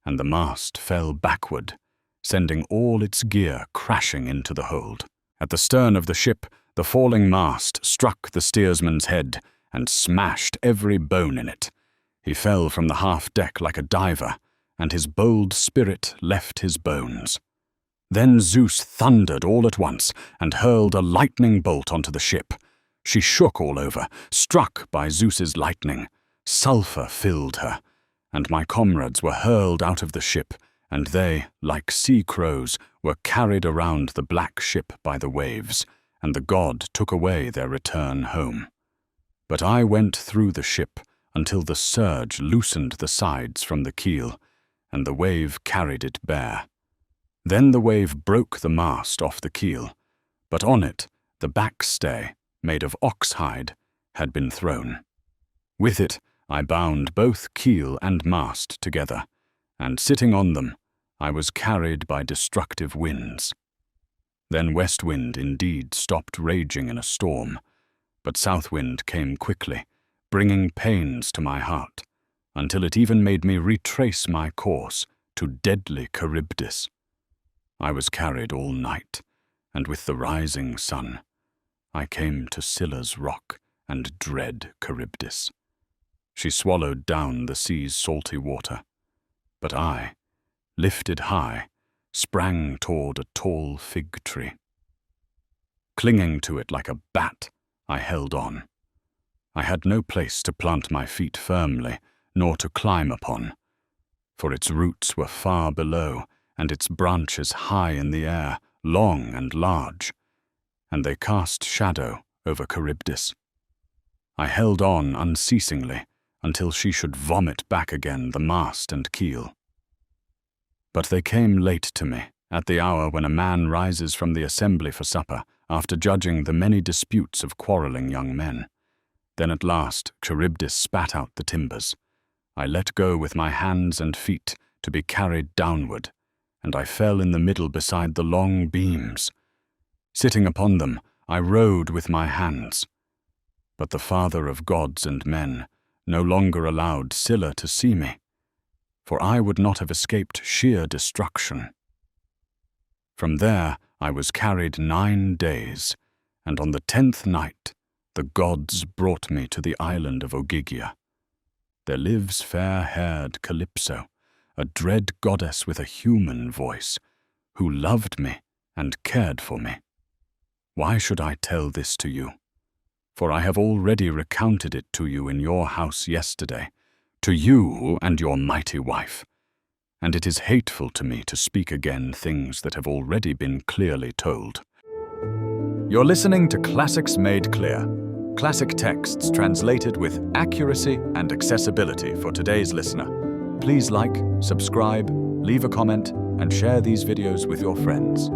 and the mast fell backward, sending all its gear crashing into the hold. At the stern of the ship, the falling mast struck the steersman's head and smashed every bone in it. He fell from the half-deck like a diver, and his bold spirit left his bones. Then Zeus thundered all at once and hurled a lightning bolt onto the ship. She shook all over, struck by Zeus's lightning. Sulphur filled her, and my comrades were hurled out of the ship, and they, like sea crows, were carried around the black ship by the waves, and the god took away their return home. But I went through the ship until the surge loosened the sides from the keel, and the wave carried it bare. Then the wave broke the mast off the keel, but on it the backstay, made of ox-hide, had been thrown. With it I bound both keel and mast together, and sitting on them, I was carried by destructive winds. Then west wind indeed stopped raging in a storm, but south wind came quickly, bringing pains to my heart, until it even made me retrace my course to deadly Charybdis. I was carried all night, and with the rising sun, I came to Scylla's rock and dread Charybdis. She swallowed down the sea's salty water, but I, lifted high, sprang toward a tall fig tree. Clinging to it like a bat, I held on. I had no place to plant my feet firmly, nor to climb upon, for its roots were far below, and its branches high in the air, long and large, and they cast shadow over Charybdis. I held on unceasingly, until she should vomit back again the mast and keel. But they came late to me, at the hour when a man rises from the assembly for supper, after judging the many disputes of quarrelling young men. Then at last Charybdis spat out the timbers. I let go with my hands and feet to be carried downward, and I fell in the middle beside the long beams. Sitting upon them, I rowed with my hands. But the Father of gods and men no longer allowed Scylla to see me, for I would not have escaped sheer destruction. From there I was carried 9 days, and on the 10th night the gods brought me to the island of Ogygia. There lives fair-haired Calypso, a dread goddess with a human voice, who loved me and cared for me. Why should I tell this to you? For I have already recounted it to you in your house yesterday, to you and your mighty wife, and it is hateful to me to speak again things that have already been clearly told. You're listening to Classics Made Clear, classic texts translated with accuracy and accessibility for today's listener. Please like, subscribe, leave a comment, and share these videos with your friends.